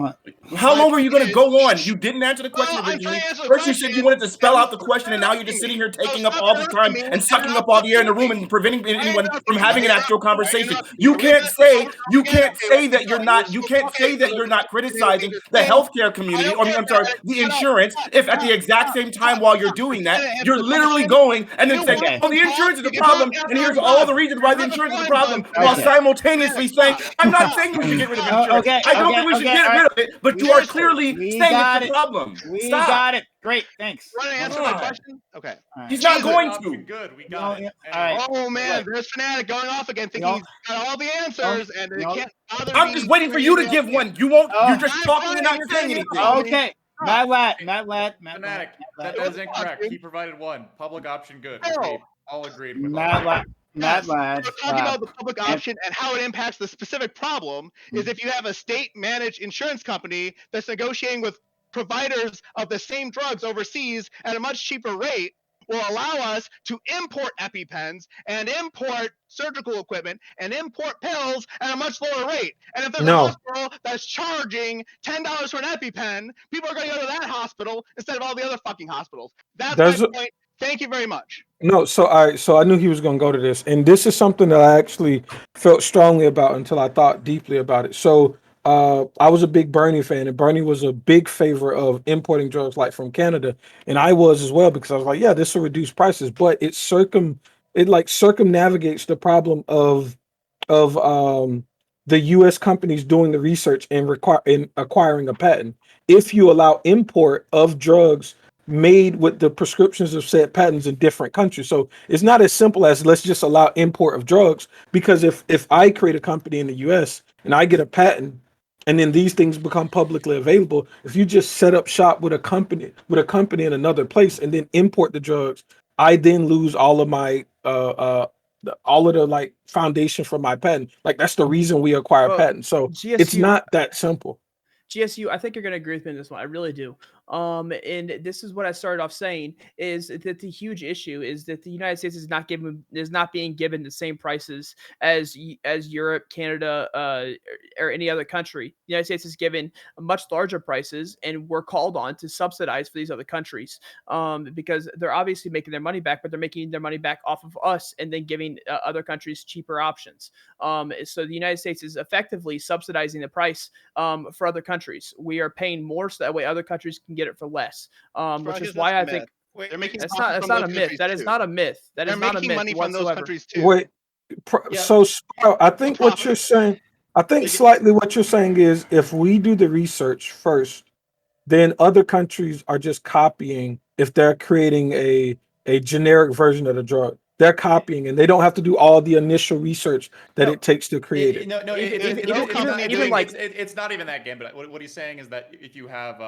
My long are you point going to is- go on? You didn't answer the question Well, I'm originally. trying to answer the First, you said question, you wanted to spell and out the question, and now you're just sitting here taking up stop all the time interrupting me, and sucking up all the air in the room and preventing anyone interrupting from you. having an Why actual interrupt me? Why conversation. interrupt me? You Are we can't gonna say talk you again? can't Okay, say let's that you're start. not you can't Okay, say that so you're not let's criticizing do the this. healthcare I community. don't I mean, care I'm sorry, about it. the Shut up. insurance. If at the exact same time while you're doing that, you're literally going and then saying, Okay. "Oh, the insurance is a You problem," talk and here's after all I'm the done. reasons why the You're the insurance is a fine problem, one. while Okay. simultaneously saying, Stop. "I'm not Stop. saying we should get rid of insurance. Okay, I don't okay, think we should okay, get all rid of it," but you are Seriously. clearly We saying got it's it. a problem. We Stop. got it. Great, thanks. You want to answer Come my on. question? Okay. All right. He's not Jesus. going Option to. good. We No, got yeah, it. all right. Oh man, Look. there's Fanatic going off again, thinking No. he's got all the answers, and they No. can't bother I'm me just waiting for you to bringing give up one. You won't. Oh. You're just I'm talking fine, and not you're saying doing it. anything. Okay. Matt Ladd. Fanatic. That Ladd. is incorrect. He provided one. Public option good. No. Agreed. All agreed with all Matt that. Ladd. Yes. Matt Ladd. We're talking about the public option and how it impacts the specific problem Hmm. is if you have a state-managed insurance company that's negotiating with providers of the same drugs overseas at a much cheaper rate, will allow us to import EpiPens and import surgical equipment and import pills at a much lower rate. And if there's No. a hospital that's charging $10 for an EpiPen, people are going to go to that hospital instead of all the other fucking hospitals. That's There's my a- point. Thank you very much. No, so I knew he was going to go to this, and this is something that I actually felt strongly about until I thought deeply about it. So I was a big Bernie fan, and Bernie was a big favor of importing drugs like from Canada, and I was as well because I was like, yeah, this will reduce prices, but it circumnavigates the problem of the U.S. companies doing the research and acquiring a patent. If you allow import of drugs made with the prescriptions of said patents in different countries. So it's not as simple as let's just allow import of drugs, because if I create a company in the US and I get a patent and then these things become publicly available, if you just set up shop with a company in another place and then import the drugs, I then lose all of my all of the like foundation for my patent. Like that's the reason we acquire Well, patents. So it's GSU not that simple. GSU, I think you're going to agree with me on this one. I really do. And this is what I started off saying is that the huge issue is that the United States is not being given the same prices as Europe, Canada, or any other country. The United States is given much larger prices, and we're called on to subsidize for these other countries because they're obviously making their money back, but they're making their money back off of us and then giving other countries cheaper options. So the United States is effectively subsidizing the price for other countries. We are paying more so that way other countries can get it for less, which is why I think they're making that's profit not from not those a myth. countries That is too. not a myth. That They're is not a making myth money from those whatsoever. countries too. Wait, Yeah. so Sprout, I think what profit. you're saying, I think slightly what you're saying is if we do the research first, then other countries are just copying if they're creating a generic version of the drug. They're copying, and they don't have to do all the initial research that it takes to create it. It's not even that game. But what he's saying is that if you have,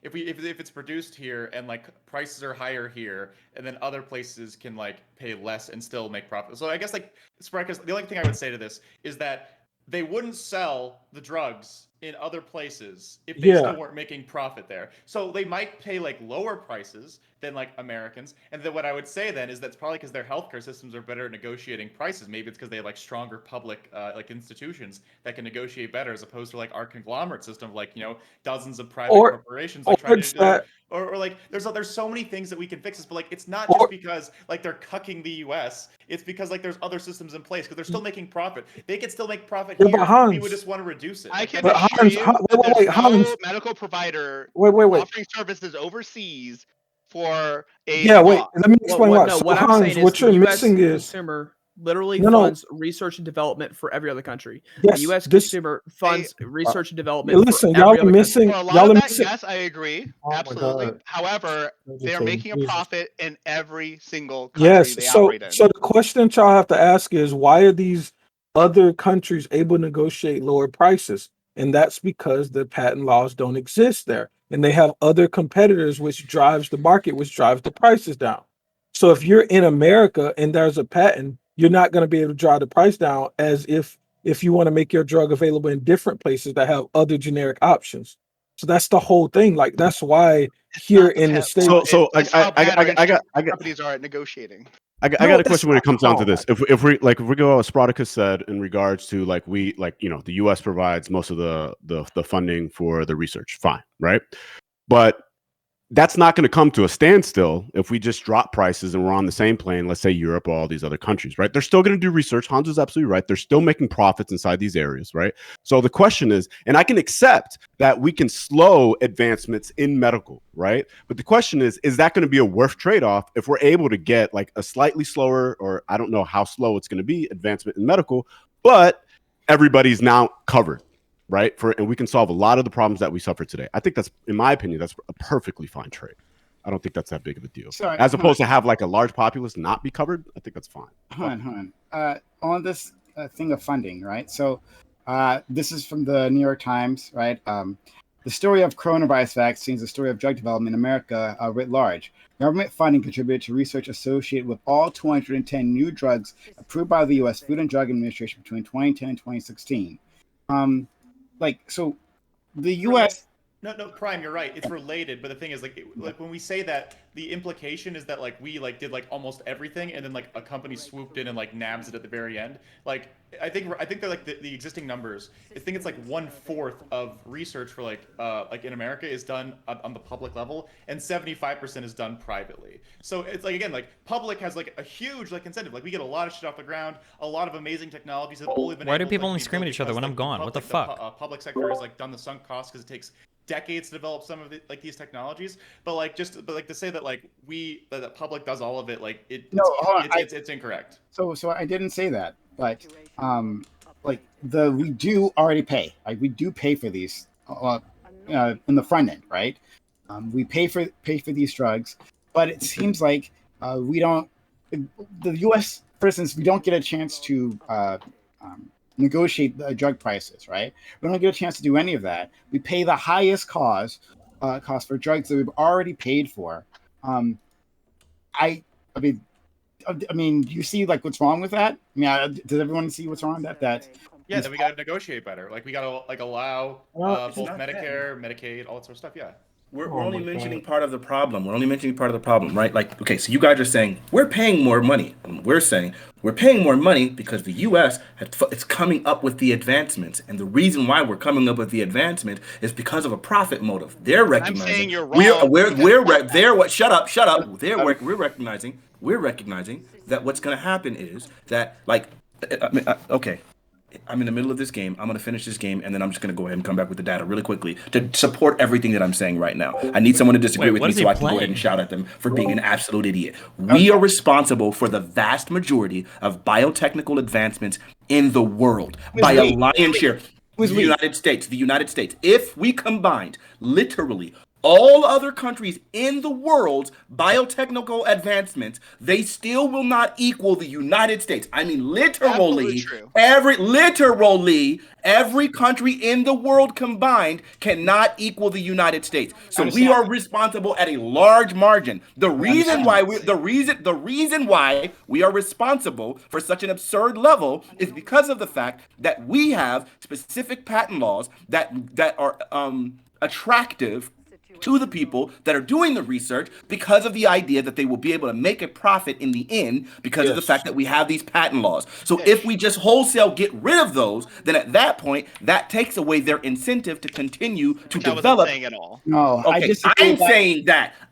if it's produced here and like prices are higher here, and then other places can like pay less and still make profit. So I guess like Sparkus, the only thing I would say to this is that they wouldn't sell the drugs in other places if they still weren't making profit there. So they might pay like lower prices than like Americans. And then what I would say then is that's probably because their healthcare systems are better at negotiating prices. Maybe it's because they have like stronger public like institutions that can negotiate better as opposed to like our conglomerate system of like, you know, dozens of private corporations like trying to do that. Or like there's so many things that we can fix this, but like it's not just because like they're cucking the US. It's because like there's other systems in place because they're still making profit. They could still make profit here. We would just want to reduce it. I can assure you there's no medical provider offering services overseas for a let me explain why. No, So, what I'm Hans, saying is what you're the US missing is consumer literally funds research and development for every other country. Yes, the U.S. consumer funds research and development. Listen, for y'all every are other missing. For a lot Y'all of are that, missing. yes, I agree, Oh my absolutely. God. However, they are making a profit in every single country Yes. they So, operate in. so the question y'all have to ask is, why are these other countries able to negotiate lower prices? And that's because the patent laws don't exist there, and they have other competitors, which drives the market, which drives the prices down. So if you're in America and there's a patent, you're not going to be able to drive the price down as if you want to make your drug available in different places that have other generic options. So that's the whole thing. Like that's why here in the States. So I got companies are negotiating. I got a question when it comes down to this. If we go as Spartacus said in regards to like the US provides most of the funding for the research, fine, right? But that's not going to come to a standstill if we just drop prices and we're on the same plane, let's say Europe or all these other countries, right? They're still going to do research. Hans is absolutely right. They're still making profits inside these areas, right? So the question is, and I can accept that we can slow advancements in medical, right? But the question is that going to be a worth trade-off if we're able to get like a slightly slower, or I don't know how slow it's going to be, advancement in medical, but everybody's now covered, right? And we can solve a lot of the problems that we suffer today. I think that's, in my opinion, that's a perfectly fine trade. I don't think that's that big of a deal. As opposed to have like a large populace not be covered, I think that's fine. Hold on. On this thing of funding, right? So this is from the New York Times, right? The story of coronavirus vaccines, the story of drug development in America writ large. Government funding contributed to research associated with all 210 new drugs approved by the U.S. Food and Drug Administration between 2010 and 2016. So the U.S. No, Prime, you're right. It's related, but the thing is, like when we say that, the implication is that like we like did like almost everything, and then like a company swooped in and like nabs it at the very end. Like I think they're like the existing numbers. I think it's like 1/4 of research for like in America is done on the public level, and 75% is done privately. So it's like again, like public has like a huge like incentive. Like we get a lot of shit off the ground. A lot of amazing technologies have only been. Why do people only scream at each other when I'm gone? What the fuck? Public sector has like done the sunk costs because it takes decades to develop some of like these technologies, but to say that like that the public does all of it, like it's incorrect. So I didn't say that, but we do already pay. Like we do pay for these in the front end, right? We pay for these drugs, but it seems like we don't. The U.S., for instance, we don't get a chance to negotiate the drug prices, right? We don't get a chance to do any of that. We pay the highest cost for drugs that we've already paid for. I mean, do you see like what's wrong with that? I mean, does everyone see what's wrong with that? Yeah, then we got to negotiate better. Like we got to like allow both Medicare, Medicaid, all that sort of stuff. Yeah. We're only mentioning part of the problem. We're only mentioning part of the problem, right? Like, okay, so you guys are saying we're paying more money. And we're saying we're paying more money because the U.S. it's coming up with the advancements, and the reason why we're coming up with the advancement is because of a profit motive. They're recognizing. I'm saying you're wrong. We're recognizing that what's going to happen is that okay. I'm in the middle of this game. I'm going to finish this game, and then I'm just going to go ahead and come back with the data really quickly to support everything that I'm saying right now. I need someone to disagree with me so I can go ahead and shout at them for being an absolute idiot. We are responsible for the vast majority of biotechnical advancements in the world by a lion's share. The United States. If we combined literally all other countries in the world's biotechnical advancements, they still will not equal the United States. I mean, Absolutely true. every country in the world combined cannot equal the United States. So we Understand. are responsible at a large margin. The reason why we are responsible for such an absurd level is because of the fact that we have specific patent laws that are attractive to the people that are doing the research because of the idea that they will be able to make a profit in the end because of the fact that we have these patent laws. So if we just wholesale get rid of those, then at that point, that takes away their incentive to continue to Which I wasn't develop. saying at all. No, I Okay, disagree.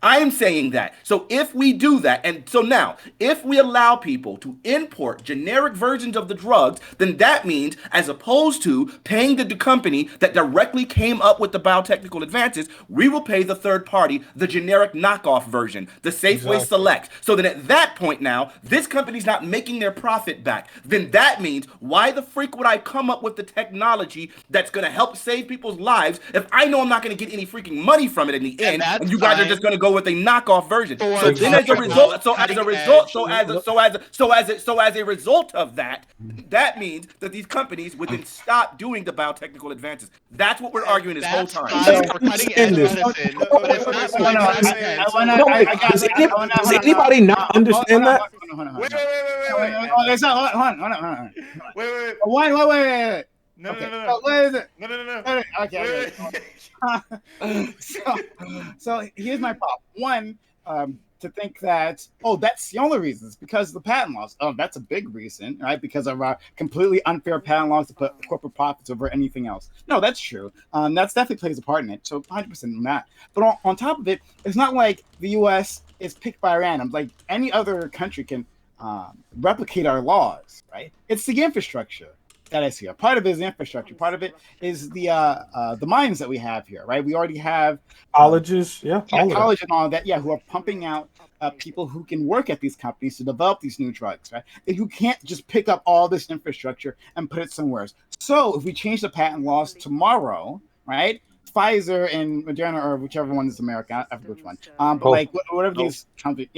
I'm saying that. So if we do that, and so now, if we allow people to import generic versions of the drugs, then that means, as opposed to paying the company that directly came up with the biotechnical advances, we will pay the third party the generic knockoff version, the Safeway Select. So then at that point now, this company's not making their profit back. Then that means, why the freak would I come up with the technology that's going to help save people's lives if I know I'm not going to get any freaking money from it in the end, and you guys are just going to go with a knockoff version? So then as a result of that, that means that these companies would then stop doing the biotechnical advances. That's what we're arguing this whole time. Fine for cutting edge medicine, but it's not Does anybody not understand that? Wait. Wait. No. What is it? No. Okay. So here's my problem. One, to think that, that's the only reason. It's because of the patent laws. That's a big reason, right? Because of our completely unfair patent laws to put corporate profits over anything else. No, that's true. That's definitely plays a part in it. So 100% in that. But on top of it, it's not like the U.S. is picked by random. Like any other country can replicate our laws, right? It's the infrastructure that is here. Part of it is the infrastructure. Part of it is the mines that we have here, right? We already have Colleges, college and all that, who are pumping out people who can work at these companies to develop these new drugs, right? If you can't just pick up all this infrastructure and put it somewhere else. So if we change the patent laws tomorrow, right? Pfizer and Moderna, or whichever one is America, I forget which one. But like whatever these companies,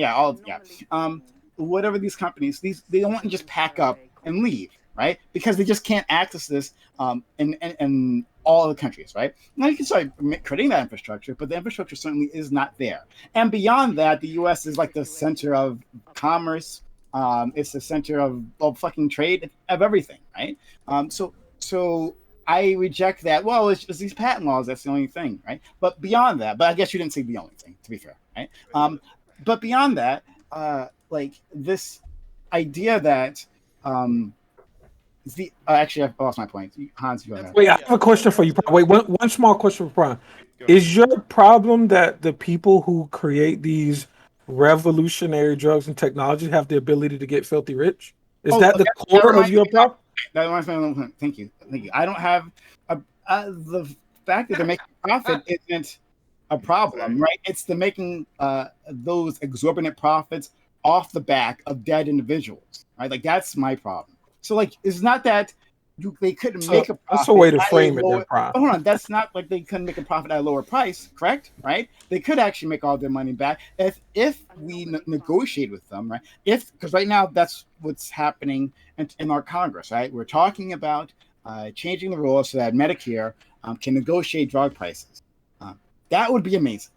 whatever these companies, they don't want to just pack up and leave, right? Because they just can't access this in all the countries, right? Now you can start creating that infrastructure, but the infrastructure certainly is not there. And beyond that, the U.S. is like the center of commerce. It's the center of fucking trade, of everything, right? So I reject that. Well, it's these patent laws. That's the only thing, right? But beyond that, but I guess you didn't say the only thing, to be fair, right? But beyond that, like this idea that actually, I've lost my point. Hans, you go ahead. Wait, I have a question for you. Wait, one small question for Brian. Is your problem that the people who create these revolutionary drugs and technologies have the ability to get filthy rich? Is that the core of your problem? Thank you. I don't have the fact that they're making profit isn't a problem, right? It's the making those exorbitant profits off the back of dead individuals, right? Like that's my problem. So like, it's not that they couldn't make a profit. That's a way to frame it, then, Brian. Hold on, that's not like they couldn't make a profit at a lower price, correct? Right? They could actually make all their money back if we negotiate with them, right? Because right now that's what's happening in our Congress, right? We're talking about changing the rules so that Medicare can negotiate drug prices. That would be amazing.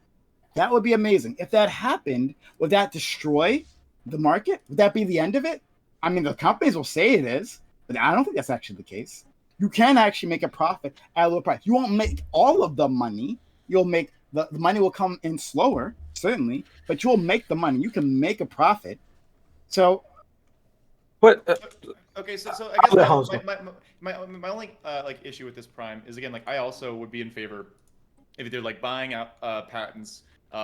That would be amazing. If that happened, would that destroy the market? Would that be the end of it? I mean, the companies will say it is, but I don't think that's actually the case. You can actually make a profit at a low price. You won't make all of the money. You'll make the money will come in slower, certainly, but you'll make the money. You can make a profit. So, but okay, so I guess my only like issue with this Prime is, again, like I also would be in favor if they're like buying out patents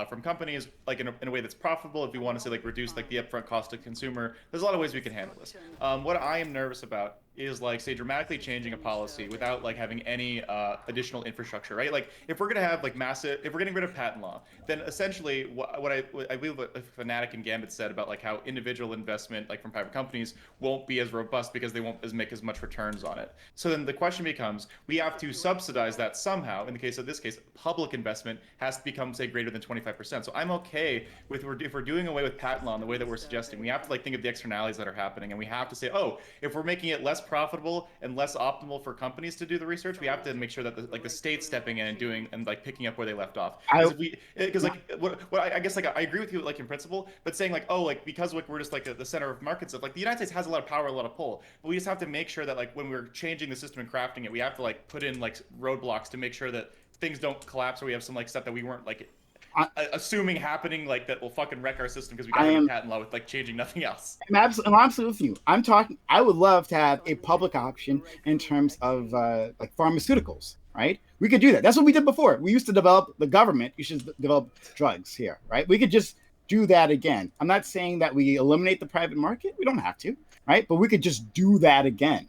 from companies, like in a way that's profitable. If we want to say like reduce like the upfront cost to consumer, there's a lot of ways we can handle this. What I am nervous about is like, say, dramatically changing a policy without like having any additional infrastructure, right? Like if we're gonna have like massive, if we're getting rid of patent law, then essentially what I believe what Fanatiq and Gambit said about like how individual investment like from private companies won't be as robust because they won't make as much returns on it. So then the question becomes, we have to subsidize that somehow. In the case of this case, public investment has to become, say, greater than 25%. So I'm okay with if we're doing away with patent law in the way that we're suggesting, we have to like think of the externalities that are happening, and we have to say, oh, if we're making it less profitable and less optimal for companies to do the research, we have to make sure that the state's stepping in and doing and like picking up where they left off. Because like what I guess like I agree with you like in principle, but saying like, oh, like because like we're just like the center of market stuff, like the United States has a lot of power, a lot of pull, but we just have to make sure that like when we're changing the system and crafting it, we have to like put in like roadblocks to make sure that things don't collapse, or we have some like stuff that we weren't like assuming happening, like that will fucking wreck our system because we got rid of patent law with like changing nothing else. I'm absolutely with you. I'm talking. I would love to have a public option in terms of like pharmaceuticals, right? We could do that. That's what we did before. We used to develop the government. You should develop drugs here, right? We could just do that again. I'm not saying that we eliminate the private market. We don't have to, right? But we could just do that again.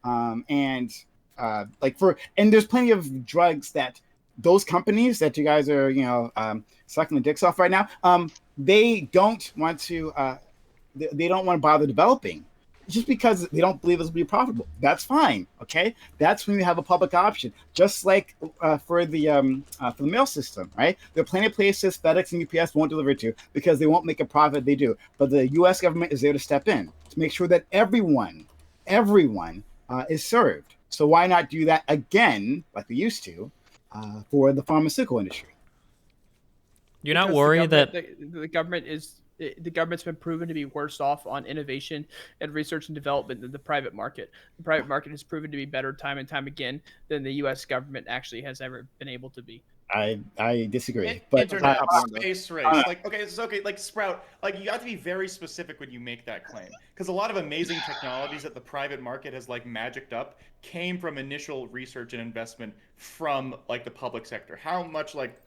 And there's plenty of drugs that those companies that you guys are, sucking the dicks off right now, they don't want to bother developing just because they don't believe it'll be profitable. That's fine. Okay. That's when you have a public option, just like for the mail system, right? There are plenty of places FedEx and UPS won't deliver to because they won't make a profit. They do. But the US government is there to step in to make sure that everyone is served. So why not do that again, like we used to, for the pharmaceutical industry? You're not worried that the government's been proven to be worse off on innovation and research and development than the private market. The private market has proven to be better time and time again than the U.S. government actually has ever been able to be. I disagree. But internet space race, like okay, it's okay. Like Sprout, like you have to be very specific when you make that claim, because a lot of amazing technologies that the private market has like magicked up came from initial research and investment from like the public sector. How much like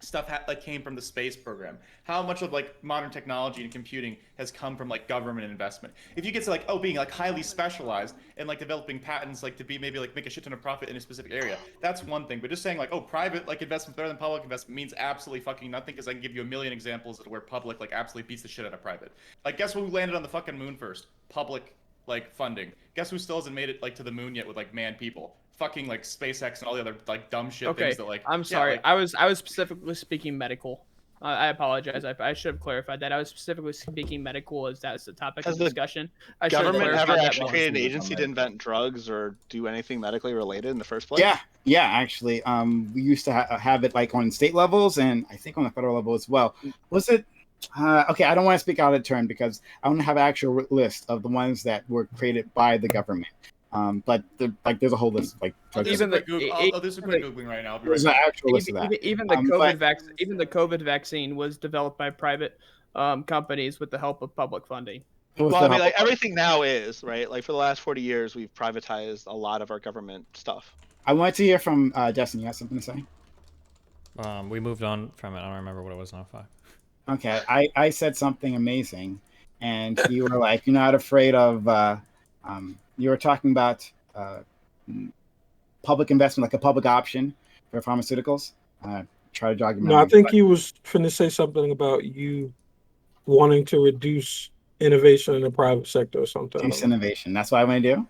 stuff came from the space program? How much of like modern technology and computing has come from like government investment? If you get to like being like highly specialized and like developing patents like to be maybe like make a shit ton of profit in a specific area, that's one thing. But just saying like private like investment's better than public investment means absolutely fucking nothing, because I can give you a million examples of where public like absolutely beats the shit out of private. Like guess who landed on the fucking moon first? Public like funding. Guess who still hasn't made it like to the moon yet with like manned people? Fucking like SpaceX and all the other like dumb shit things that like. I'm sorry. I was specifically speaking medical. I apologize. I should have clarified that. I was specifically speaking medical as that's the topic of discussion. Has the government ever actually created an agency to invent drugs or do anything medically related in the first place? Yeah, actually, we used to have it like on state levels and I think on the federal level as well. Was it? Okay, I don't want to speak out of turn because I don't have an actual list of the ones that were created by the government. But there's a whole list of, like even the googling right now. There's an actual list of that. Even the COVID vaccine was developed by private companies with the help of public funding. Well, I mean, like everything now is right. Like for the last 40 years, we've privatized a lot of our government stuff. I wanted to hear from Justin. You have something to say? We moved on from it. I don't remember what it was now. Okay, I said something amazing, and you were like, "You're not afraid of." You were talking about public investment, like a public option for pharmaceuticals. Try to jog your memory. No, I think he was trying to say something about you wanting to reduce innovation in the private sector or something. Reduce innovation. That's what I want to do.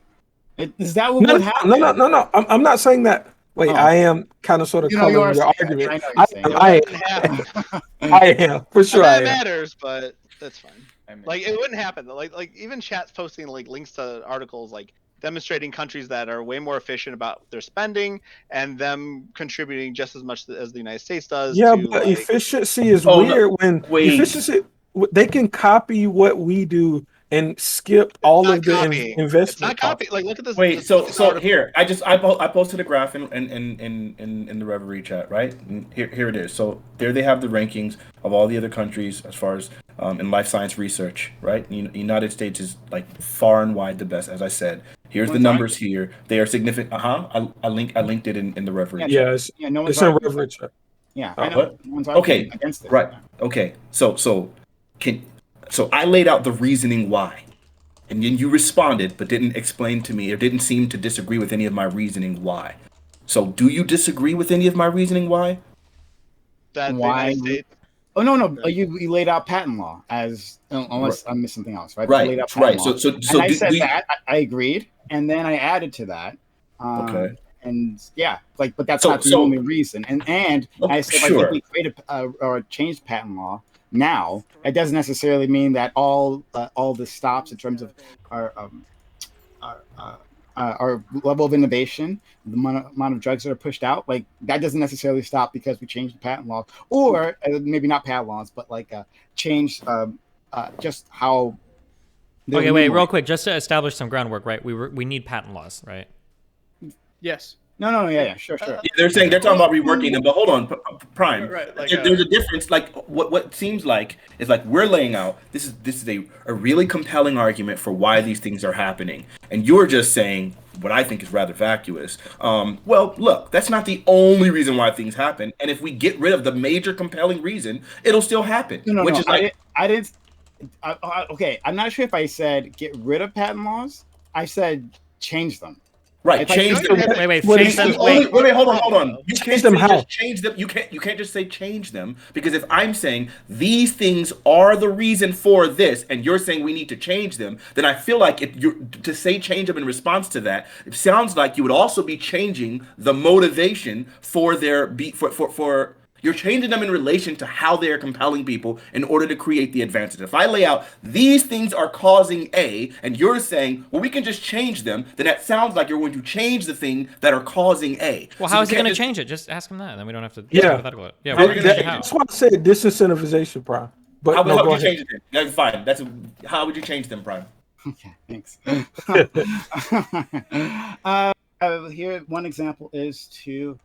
Is that what would happen? No. I'm not saying that. Wait, I am kind of sort of coloring your argument. I am for sure. That matters, but that's fine. Like it wouldn't happen. Like even chat's posting like links to articles like demonstrating countries that are way more efficient about their spending and them contributing just as much as the United States does. Yeah, but efficiency is weird efficiency. They can copy what we do and skip all of the investment. It's not copy. Like look at this. Wait, so here I posted a graph in the Reverie chat, right? And here it is. So there they have the rankings of all the other countries as far as in life science research, right? The United States is like far and wide the best, as I said. Here's the numbers here. They are significant. I linked it in the Reverie chat. Yes. Yeah, no one's in Reverie chat. Yeah. I know. Okay. Against it. Right. Okay. So I laid out the reasoning why. And then you responded, but didn't explain to me or didn't seem to disagree with any of my reasoning why. So do you disagree with any of my reasoning why? That the Why? United States. Oh no, you laid out patent law as unless I missed something else, right? You laid out Right. patent law. So and I said that I agreed, and then I added to that. Okay. And yeah, like, but that's not the only reason. And I said, like, if we create or change patent law now, it doesn't necessarily mean that all the stops in terms of our level of innovation, the amount of drugs that are pushed out, like that doesn't necessarily stop because we changed the patent laws, or maybe not patent laws, but like change just how. Okay, wait, real quick, just to establish some groundwork, right? We need patent laws, right? Yes. No, yeah, sure. Yeah, they're talking about reworking them, but hold on, Prime. Right, like, there's a difference. Like what seems like is like we're laying out. This is a really compelling argument for why these things are happening, and you're just saying what I think is rather vacuous. Well, look, that's not the only reason why things happen, and if we get rid of the major compelling reason, it'll still happen. I didn't. Okay, I'm not sure if I said get rid of patent laws. I said change them. Right, change them. Wait, change them. Wait, hold on. You can't just change them. You can't just say change them, because if I'm saying these things are the reason for this, and you're saying we need to change them, then I feel like if you to say change them in response to that, it sounds like you would also be changing the motivation for for you're changing them in relation to how they are compelling people in order to create the advantage. If I lay out these things are causing A, and you're saying, well, we can just change them, then that sounds like you're going to change the thing that are causing A. Well, how is he going to change it? Just ask him that, and then we don't have to. Yeah. Yeah. How are you going to change it? That's why I said disincentivization, Prime. But how would you change it? That's fine. How would you change them, Prime? Okay, thanks. Here, one example is to.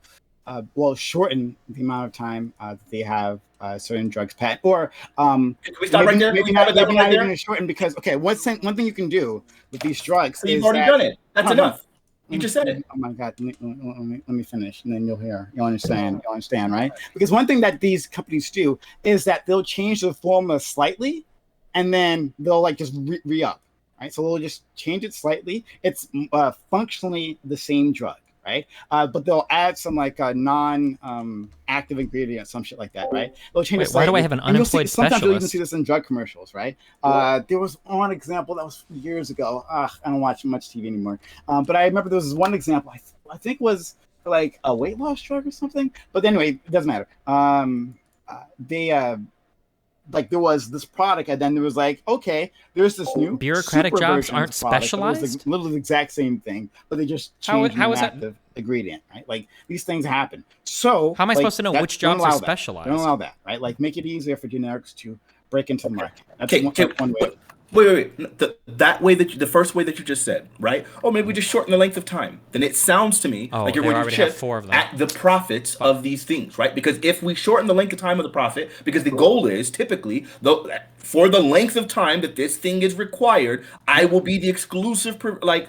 Shorten the amount of time they have certain drugs patent, or can we stop right there? Maybe not even shorten, because one thing you can do with these drugs is you've already done it. That's enough. You just said it. Oh my God! Let me finish, and then you'll understand. You'll understand, right? Because one thing that these companies do is that they'll change the formula slightly, and then they'll like just re-up, right? So they'll just change it slightly. It's functionally the same drug. Right, but they'll add some like non-active ingredient, some shit like that, right? They'll change it slightly. Why do I have an unemployed specialist? Sometimes you'll even see this in drug commercials, right? There was one example that was years ago. I don't watch much TV anymore, but I remember there was one example. I think was like a weight loss drug or something. But anyway, it doesn't matter. Like there was this product, and then there was like, okay, there's this new bureaucratic jobs aren't specialized. It was literally the exact same thing, but they just changed the active ingredient, right? Like these things happen. So how am I supposed to know which jobs are specialized? Don't allow that, right? Like make it easier for generics to break into the market. That's one way. Wait. The first way that you just said, right? Oh, maybe we just shorten the length of time. Then it sounds to me like you're going to chip at the profits of these things, right? Because if we shorten the length of time of the profit, because the goal is typically for the length of time that this thing is required, I will be the exclusive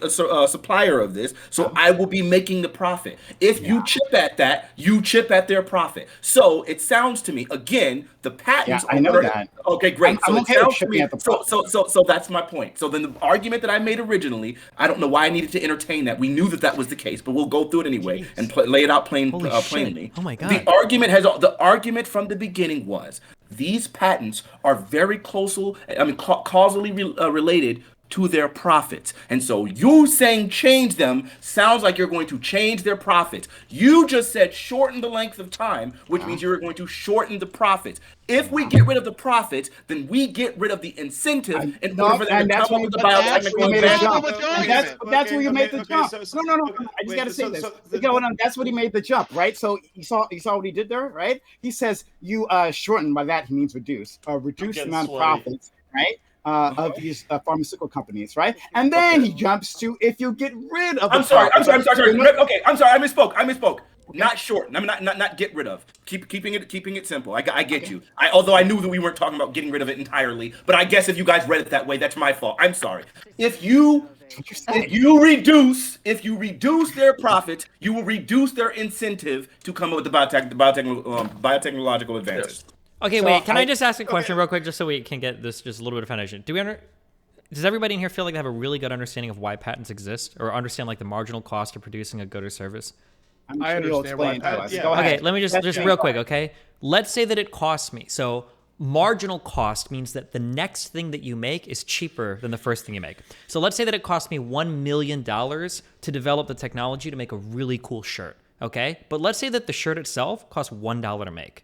supplier of this, so I will be making the profit. If you chip at that, you chip at their profit. So it sounds to me, again, the patents. Yeah, I know that. Okay, great. I'm okay with chipping at the profit. So that's my point. So then the argument that I made originally, I don't know why I needed to entertain that. We knew that was the case, but we'll go through it anyway and lay it out plainly. Oh my God. The argument from the beginning was these patents are very causally related to their profits. And so you saying change them sounds like you're going to change their profits. You just said shorten the length of time, which means you're going to shorten the profits. If we get rid of the profits, then we get rid of the incentive in order for them to come up with the biotechnical advantage. That's where you made the jump. No. I just got to say this. That's what he made the jump, right? So you saw what he did there, right? He says you shorten. By that he means reduce the amount of profits, right? Of these pharmaceutical companies, right? And then he jumps to if you get rid of. I'm sorry. Okay, I'm sorry. I misspoke. Not short. I'm not get rid of. Keeping it simple. I get you. Although I knew that we weren't talking about getting rid of it entirely, but I guess if you guys read it that way, that's my fault. I'm sorry. If you reduce their profits, you will reduce their incentive to come up with the biotechnological advantage. Okay, wait. Can I just ask a question real quick, just so we can get this just a little bit of foundation? does everybody in here feel like they have a really good understanding of why patents exist, or understand like the marginal cost of producing a good or service? I'm I sure you'll understand why explain to patents- us. yeah. Go ahead. Okay, let me just real quick, okay? Let's say that it costs me. So marginal cost means that the next thing that you make is cheaper than the first thing you make. So let's say that it cost me $1 million to develop the technology to make a really cool shirt, okay? But let's say that the shirt itself costs $1 to make.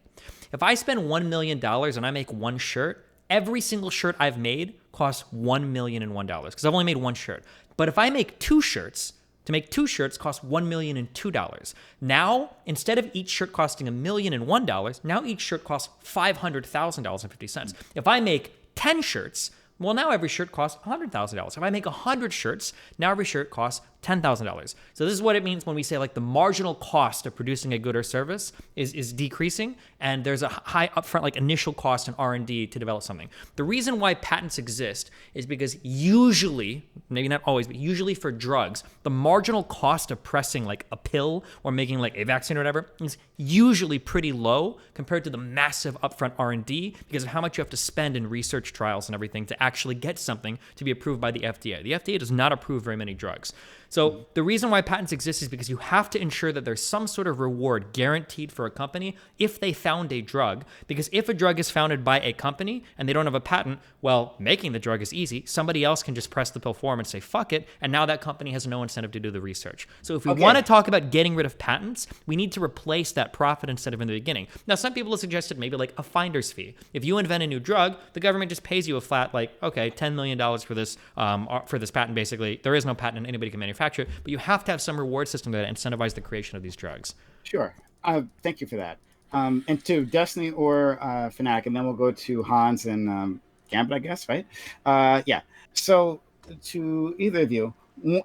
If I spend $1 million and I make one shirt, every single shirt I've made costs $1,001,001 because I've only made one shirt. But if I make two shirts, to make two shirts costs $1,002,002. Now, instead of each shirt costing $1,001, now each shirt costs $500,000.50. If I make 10 shirts, well, now every shirt costs $100,000. If I make 100 shirts, now every shirt costs $10,000. So this is what it means when we say like the marginal cost of producing a good or service is decreasing, and there's a high upfront like initial cost in R&D to develop something. The reason why patents exist is because usually, maybe not always, but usually for drugs, the marginal cost of pressing like a pill or making like a vaccine or whatever is usually pretty low compared to the massive upfront R&D because of how much you have to spend in research trials and everything to actually get something to be approved by the FDA. The FDA does not approve very many drugs. So the reason why patents exist is because you have to ensure that there's some sort of reward guaranteed for a company if they found a drug. Because if a drug is founded by a company and they don't have a patent, well, making the drug is easy. Somebody else can just press the pill for them and say, fuck it. And now that company has no incentive to do the research. So if we want to talk about getting rid of patents, we need to replace that profit incentive in the beginning. Now, some people have suggested maybe like a finder's fee. If you invent a new drug, the government just pays you a flat, like, okay, $10 million for this patent, basically. There is no patent and anybody can manufacture it, but you have to have some reward system that incentivize the creation of these drugs. Sure. Thank you for that. And to Destiny or Fanatiq, and then we'll go to Hans and Gambit, I guess, right? Yeah. So to either of you,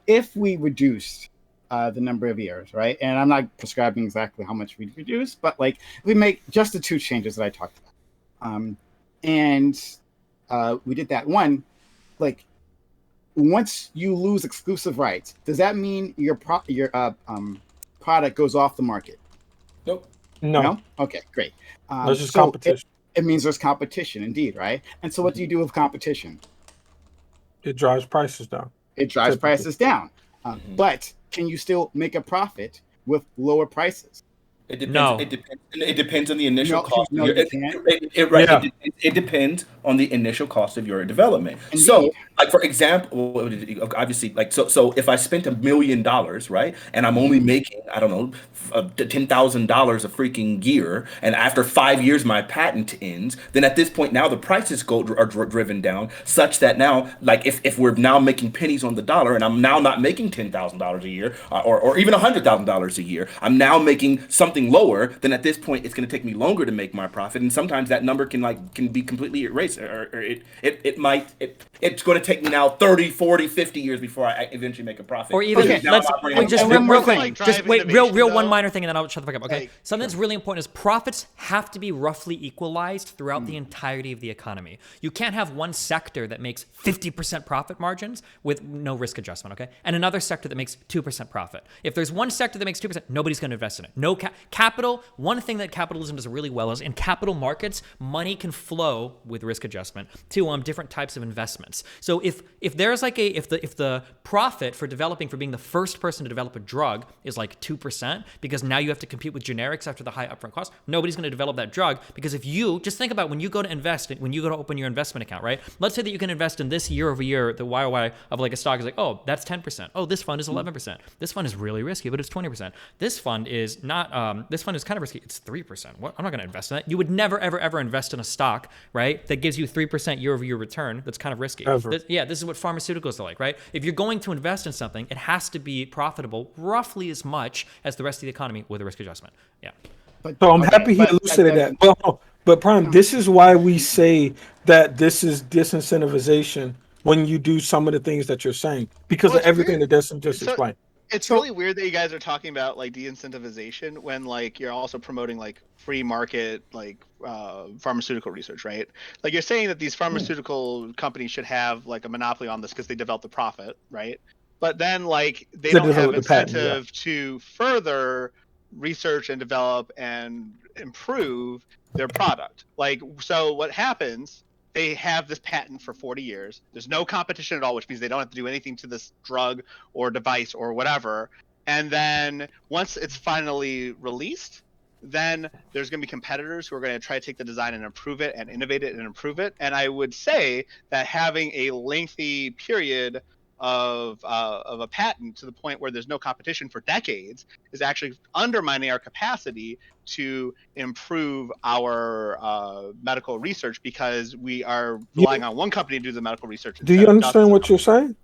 if we reduced the number of years, right? And I'm not prescribing exactly how much we reduce, but like we make just the two changes that I talked about. And we did that one, like once you lose exclusive rights, does that mean your product goes off the market? Nope. No. Okay, great. There's just competition. It means there's competition, indeed, right? And so what do you do with competition? It drives prices down. It drives prices down. But can you still make a profit with lower prices? It depends. No. It depends on the initial cost. No, you can't. It depends on the initial cost of your development. Indeed. So, like for example, obviously, like so, if I spent $1 million, right, and I'm only making $10,000 of freaking gear, and after 5 years my patent ends, then at this point now the prices are driven down such that now, like if we're now making pennies on the dollar, and I'm now not making $10,000 a year or even $100,000 a year, I'm now making something lower. Then at this point it's going to take me longer to make my profit, and sometimes that number can be completely erased, or it's going to take me now 30, 40, 50 years before I eventually make a profit. Or even real quick, just wait, real one minor thing, and then I'll shut the fuck up. Okay, something that's really important is profits have to be roughly equalized throughout the entirety of the economy. You can't have one sector that makes 50% profit margins with no risk adjustment, okay, and another sector that makes 2% profit. If there's one sector that makes 2%, nobody's going to invest in it. No capital. One thing that capitalism does really well is in capital markets, money can flow with risk adjustment to different types of investments. So if there's like if the profit for being the first person to develop a drug is like 2%, because now you have to compete with generics after the high upfront cost, nobody's going to develop that drug. Because if you just think about when you go to invest, when you go to open your investment account, right? Let's say that you can invest in this year over year, the YOY of like a stock is like, oh, that's 10%. Oh, this fund is 11%. This fund is really risky, but it's 20%. This fund is not. This fund is kind of risky. It's 3%. What? I'm not going to invest in that. You would never, ever, ever invest in a stock, right, that gives you 3% year over year return. That's kind of risky. This is what pharmaceuticals are like, right? If you're going to invest in something, it has to be profitable roughly as much as the rest of the economy with a risk adjustment. Yeah. So I'm happy he elucidated that. But Prime, this is why we say that this is disincentivization when you do some of the things that you're saying, because of everything that Destin just explained. It's really weird that you guys are talking about like de-incentivization when like you're also promoting like free market like pharmaceutical research, right? Like you're saying that these pharmaceutical companies should have like a monopoly on this because they develop the profit, right? But then like they don't have incentive to further research and develop and improve their product. Like, so what happens they have this patent for 40 years. There's no competition at all, which means they don't have to do anything to this drug or device or whatever. And then once it's finally released, then there's going to be competitors who are going to try to take the design and improve it and innovate it and improve it. And I would say that having a lengthy period of a patent to the point where there's no competition for decades is actually undermining our capacity to improve our medical research, because we are relying on one company to do the medical research. Do you understand what you're saying?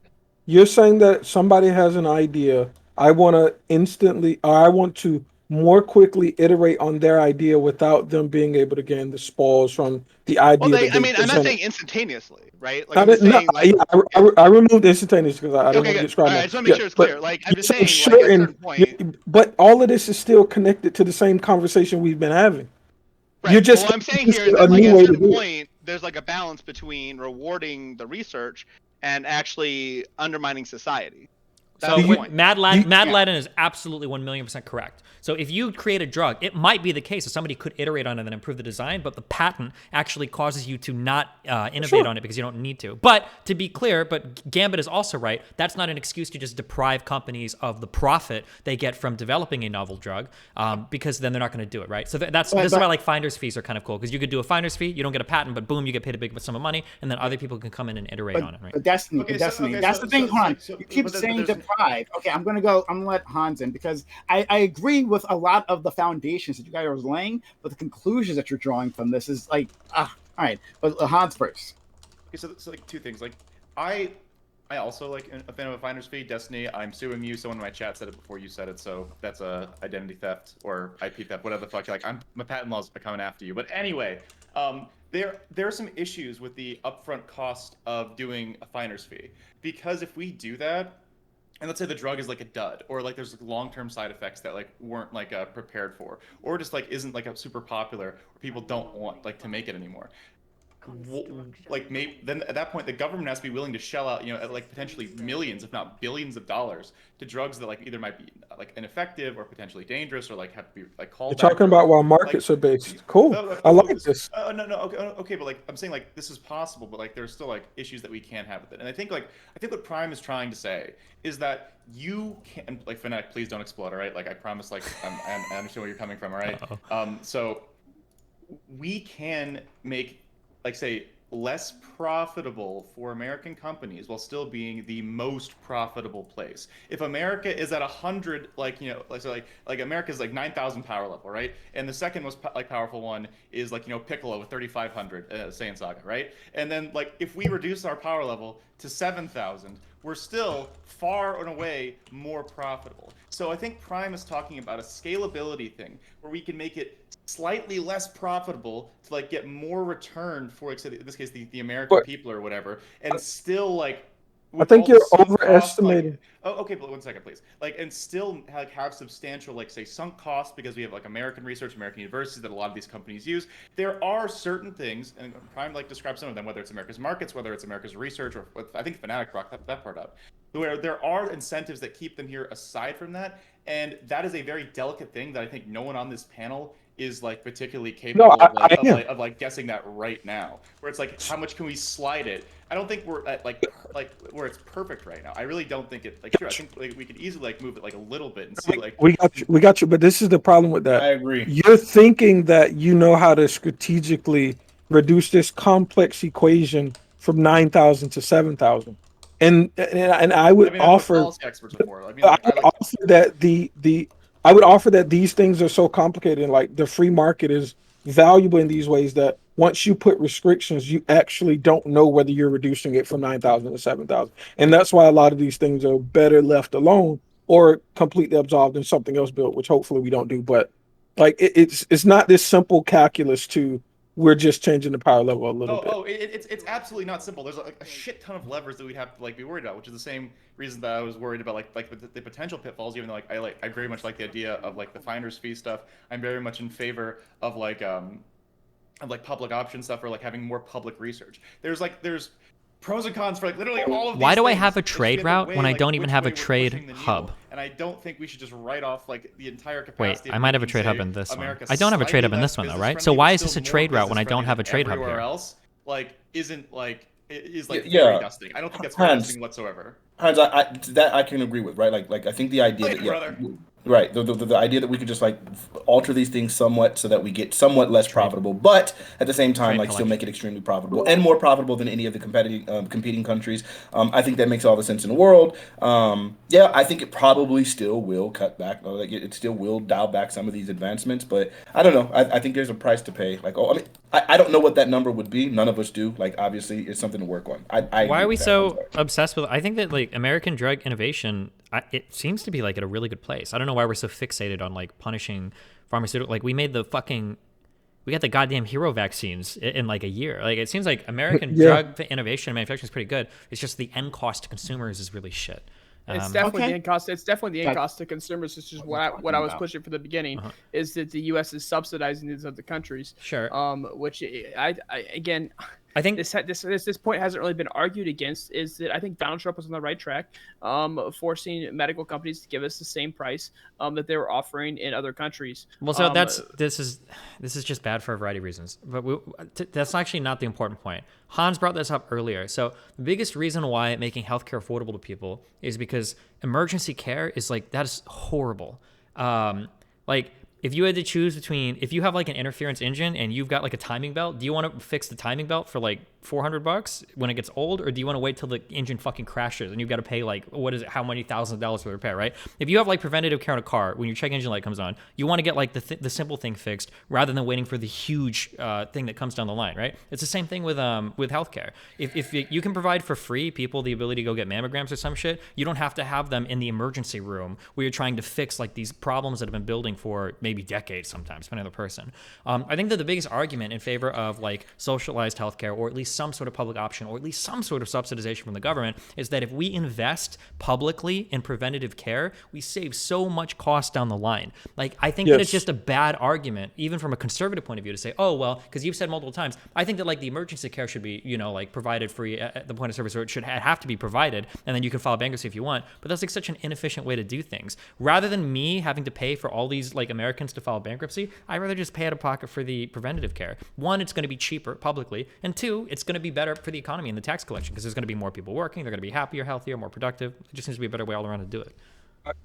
You're saying that somebody has an idea. I want to instantly, or I want to more quickly iterate on their idea without them being able to gain the spoils from the idea. Well, I'm not saying instantaneously, right? Like, I'm saying, like, I removed instantaneous because I didn't want to describe it. I just want to make sure it's clear. Like, I'm just saying, like, at a certain point. But all of this is still connected to the same conversation we've been having. Right. You're just what I'm saying here is that, like, at a certain point, there's like a balance between rewarding the research and actually undermining society. So Mad Laden is absolutely 1,000,000% correct. So if you create a drug, it might be the case that somebody could iterate on it and improve the design, but the patent actually causes you to not innovate on it because you don't need to. But to be clear, but Gambit is also right, that's not an excuse to just deprive companies of the profit they get from developing a novel drug, because then they're not going to do it, right? So this is why like finder's fees are kind of cool, because you could do a finder's fee, you don't get a patent, but boom, you get paid a big sum of money, and then other people can come in and iterate on it, right? But Destiny, that's the thing, Hans. You keep saying deprive. Okay, I'm gonna let Hans in, because I agree with a lot of the foundations that you guys are laying, but the conclusions that you're drawing from this is like, all right. But Hans first. Okay, so like two things. Like, I also like a fan of a finder's fee. Destiny, I'm suing you. Someone in my chat said it before you said it, so that's a identity theft or IP theft, whatever the fuck. You're like, my patent laws are coming after you. But anyway, there are some issues with the upfront cost of doing a finder's fee, because if we do that, and let's say the drug is like a dud, or like there's long-term side effects that like weren't like prepared for, or just like isn't like a super popular, or people don't want like to make it anymore. Like, maybe then at that point the government has to be willing to shell out, like potentially millions, if not billions of dollars to drugs that like either might be like ineffective or potentially dangerous, or like have to be like called. You're talking about while markets are based. Cool. I like this. No, okay, but like I'm saying, like, this is possible, but like there's still like issues that we can't have with it. And I think what Prime is trying to say is that you can't, like, Fanatiq, please don't explode, all right? Like, I promise, like, I understand where you're coming from, all right? So we can make, like, say, less profitable for American companies while still being the most profitable place. If America is at 100, like, like America is like 9,000 power level, right? And the second most powerful one is like, Piccolo with 3,500, Saiyan Saga, right? And then like if we reduce our power level to 7,000, we're still far and away more profitable. So I think Prime is talking about a scalability thing where we can make it slightly less profitable to like get more return for, like, in this case, the American people or whatever, and still like. I think you're overestimating. Okay, but 1 second, please. Like, and still like have substantial, like, say, sunk costs, because we have like American research, American universities that a lot of these companies use. There are certain things, and Prime like describes some of them, whether it's America's markets, whether it's America's research, or I think Fanatiq brought that part up, where there are incentives that keep them here aside from that, and that is a very delicate thing that I think no one on this panel is like particularly capable of like guessing that right now. Where it's like, how much can we slide it? I don't think we're at like where it's perfect right now. I really don't think it, like, sure, I think like we could easily like move it like a little bit and see like. We got you, but this is the problem with that. I agree. You're thinking that you know how to strategically reduce this complex equation from 9,000 to 7,000. And I would offer I would offer that these things are so complicated, and like the free market is valuable in these ways that once you put restrictions, you actually don't know whether you're reducing it from 9,000 to 7,000. And that's why a lot of these things are better left alone or completely absorbed in something else built, which hopefully we don't do. But like it's not this simple calculus to we're just changing the power level a little bit. It's absolutely not simple. There's a shit ton of levers that we'd have to like be worried about, which is the same reason that I was worried about like the potential pitfalls. Even though I very much like the idea of like the finder's fee stuff. I'm very much in favor of like public option stuff, or like having more public research. There's pros and cons for like literally all of these. Why do I things. have a trade route when I don't even have a trade hub? And I don't think we should just write off like the entire capacity. Wait, I might have a trade hub in this one. I don't have a trade hub in this one though, right? So why is this a trade route when I don't have a trade hub here? Else, like isn't like is like Yeah, fairy dusting. I don't think that's fairy Hans. dusting whatsoever. Hans, that I can agree with, right? Like I think the idea that Brother. right, the idea that we could just like alter these things somewhat so that we get somewhat less profitable, but at the same time Trade like still collection. make it extremely profitable and more profitable than any of the competing countries. I think that makes all the sense in the world. Yeah, I think it probably still will cut back, like it still will dial back some of these advancements, but I don't know. I think there's a price to pay. Like, I mean, I don't know what that number would be. None of us do. Like, obviously, it's something to work on. Why agree are we with that. so obsessed with? I think that like American drug innovation, it seems to be like at a really good place. I don't know why we're so fixated on like punishing pharmaceutical. Like we got the goddamn hero vaccines in like a year. Like it seems like American drug innovation and manufacturing is pretty good. It's just the end cost to consumers is really shit. It's definitely the end cost. It's definitely the end cost to consumers. It's just what I was pushing for the beginning is that the U.S. is subsidizing these other countries. Sure. Which I think this point hasn't really been argued against. Is that I think Donald Trump was on the right track, forcing medical companies to give us the same price that they were offering in other countries. Well, so this is just bad for a variety of reasons, but that's actually not the important point. Hans brought this up earlier. So the biggest reason why making healthcare affordable to people is because emergency care is like that is horrible. Like if you had to choose between, if you have like an interference engine and you've got like a timing belt, do you want to fix the timing belt for like $400 when it gets old, or do you want to wait till the engine fucking crashes and you've got to pay like how many $1,000s for repair, right? If you have like preventative care in a car, when your check engine light comes on, you want to get like the simple thing fixed rather than waiting for the huge thing that comes down the line, right? It's the same thing with healthcare. If you can provide for free people the ability to go get mammograms or some shit, you don't have to have them in the emergency room where you're trying to fix like these problems that have been building for maybe decades sometimes, depending on the person. I think that the biggest argument in favor of like socialized healthcare, or at least some sort of public option, or at least some sort of subsidization from the government, is that if we invest publicly in preventative care, we save so much cost down the line. Like, I think that it's just a bad argument, even from a conservative point of view, to say, oh, well, because you've said multiple times, I think that like the emergency care should be, like provided free at the point of service, or it should have to be provided, and then you can file bankruptcy if you want. But that's like such an inefficient way to do things. Rather than me having to pay for all these like Americans to file bankruptcy, I'd rather just pay out of pocket for the preventative care. One, it's going to be cheaper publicly, and two, it's going to be better for the economy and the tax collection because there's going to be more people working, they're going to be happier, healthier, more productive. It just seems to be a better way all around to do it.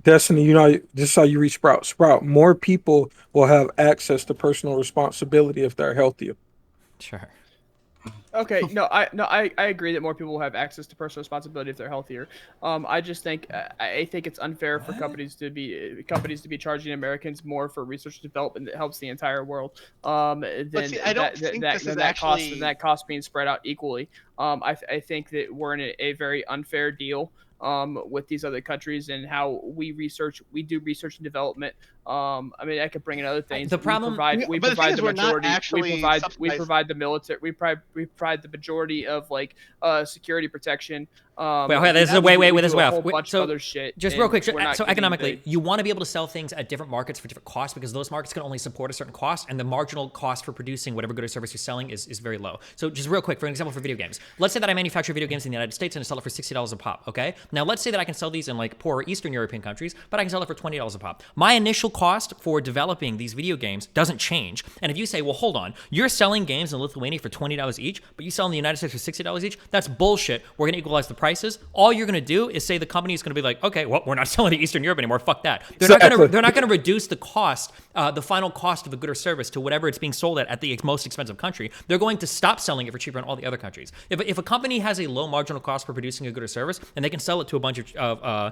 Destiny, this is how you reach Sprout. More people will have access to personal responsibility if they're healthier. Sure. Okay, I agree that more people will have access to personal responsibility if they're healthier. I just think I think it's unfair for companies to be charging Americans more for research and development that helps the entire world. That cost being spread out equally. I think that we're in a very unfair deal with these other countries and how we do research and development. I mean, I could bring in other things. The problem, we provide the majority. We provide the military. We provide the majority of like security protection. This is a whole bunch of other shit. Just real quick, so economically, you want to be able to sell things at different markets for different costs because those markets can only support a certain cost, and the marginal cost for producing whatever good or service you're selling is very low. So just real quick, for an example, for video games, let's say that I manufacture video games in the United States and I sell it for $60 a pop. Okay, now let's say that I can sell these in like poorer Eastern European countries, but I can sell it for $20 a pop. My initial cost for developing these video games doesn't change. And if you say, well, hold on, you're selling games in Lithuania for $20 each, but you sell in the United States for $60 each, that's bullshit. We're going to equalize the prices. All you're going to do is say the company is going to be like, okay, well, we're not selling to Eastern Europe anymore. Fuck that. They're not going to reduce the cost, the final cost of a good or service to whatever it's being sold at the most expensive country. They're going to stop selling it for cheaper in all the other countries. If a company has a low marginal cost for producing a good or service, and they can sell it to a bunch of I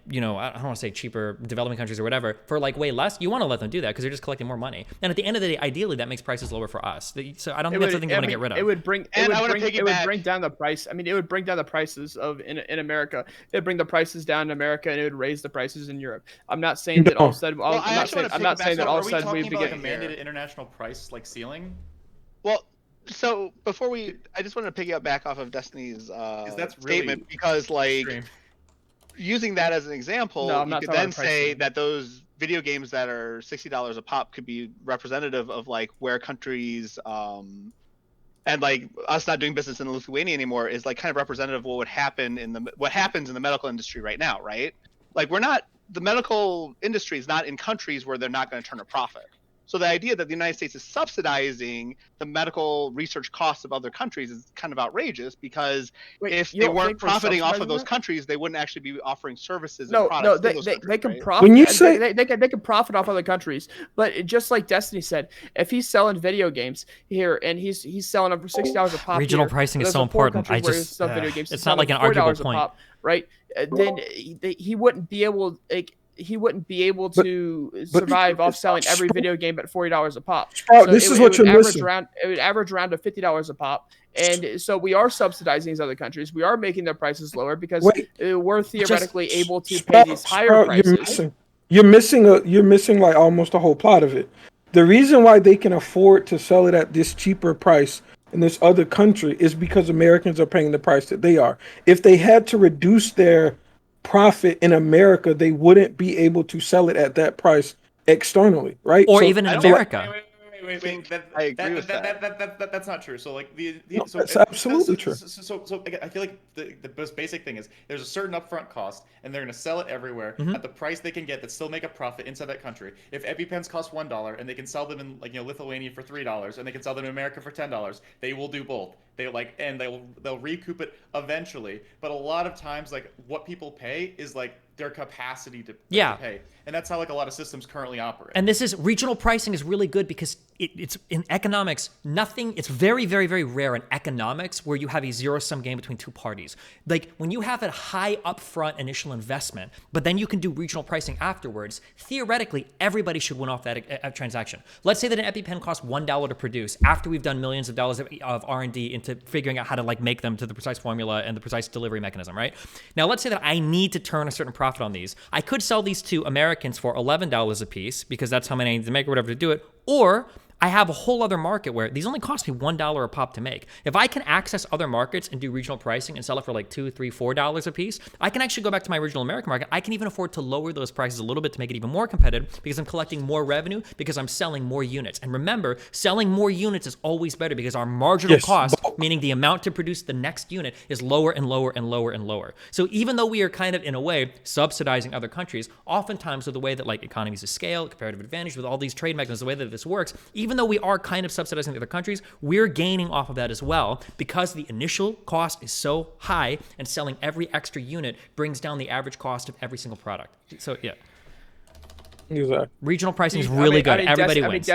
don't want to say cheaper developing countries or whatever for like way less, you want to let them do that because they're just collecting more money. And at the end of the day, ideally, that makes prices lower for us. So I don't think that's something you want to get rid of. It would bring down the price. I mean, it would bring down the prices in America. It would bring the prices down in America, and it would raise the prices in Europe. I'm not saying that all of a sudden. I'm not saying that all of a sudden we'd be getting a mandated international price like ceiling. Well, so before I just wanted to piggyback off of Destiny's statement because like. Extreme. Using that as an example, you could then say that those video games that are $60 a pop could be representative of like where countries and like us not doing business in Lithuania anymore is like kind of representative of what happens in the medical industry right now, right? Like the medical industry is not in countries where they're not going to turn a profit. So the idea that the United States is subsidizing the medical research costs of other countries is kind of outrageous, because Wait, if you they don't weren't think we're profiting off of subsidizing those that? countries, they wouldn't actually be offering services and No, products no, in those countries, they can right? profit. When you say- they can profit off other countries, but just like Destiny said, if he's selling video games here and he's selling them for $60 a pop, Regional here, pricing is there's so a poor important. country I where he's just selling video games, it's he's not selling like them an for arguable $40 a point. pop, right? Then he wouldn't be able to survive off selling every video game at $40 a pop. Sprout, So this is it what would you're average missing. around to $50 a pop. And so we are subsidizing these other countries. We are making their prices lower because Wait. we're theoretically able to pay Sprout, these higher Sprout, prices. you're missing like almost the whole plot of it. The reason why they can afford to sell it at this cheaper price in this other country is because Americans are paying the price that they are. If they had to reduce their profit in America, they wouldn't be able to sell it at that price externally, right? Or So- even in I don't- America. Wait. I agree with that. That's not true. So like No, so that's absolutely true. So I feel like the most basic thing is there's a certain upfront cost, and they're going to sell it everywhere Mm-hmm. at the price they can get that still make a profit inside that country. If Epipens cost $1 and they can sell them in Lithuania for $3 and they can sell them in America for $10, they will do both. They'll recoup it eventually. But a lot of times, like, what people pay is like their capacity to pay, and that's how like a lot of systems currently operate. And this is regional pricing is really good because it's in economics. It's very, very, very rare in economics where you have a zero-sum game between two parties. Like when you have a high upfront initial investment, but then you can do regional pricing afterwards. Theoretically, everybody should win off that transaction. Let's say that an EpiPen costs $1 to produce after we've done millions of dollars of R&D into figuring out how to like make them to the precise formula and the precise delivery mechanism, right? Now, let's say that I need to turn a certain profit on these. I could sell these to Americans for $11 a piece because that's how many I need to make or whatever to do it, or I have a whole other market where these only cost me $1 a pop to make. If I can access other markets and do regional pricing and sell it for like $2, $3, $4 a piece, I can actually go back to my original American market. I can even afford to lower those prices a little bit to make it even more competitive because I'm collecting more revenue because I'm selling more units. And remember, selling more units is always better because our marginal cost, meaning the amount to produce the next unit, is lower and lower and lower and lower. So even though we are kind of, in a way, subsidizing other countries, oftentimes with the way that like economies of scale, comparative advantage, with all these trade mechanisms, the way that this works, even though we are kind of subsidizing the other countries, we're gaining off of that as well because the initial cost is so high and selling every extra unit brings down the average cost of every single product. So yeah. Exactly. Regional pricing is really good. Everybody wins.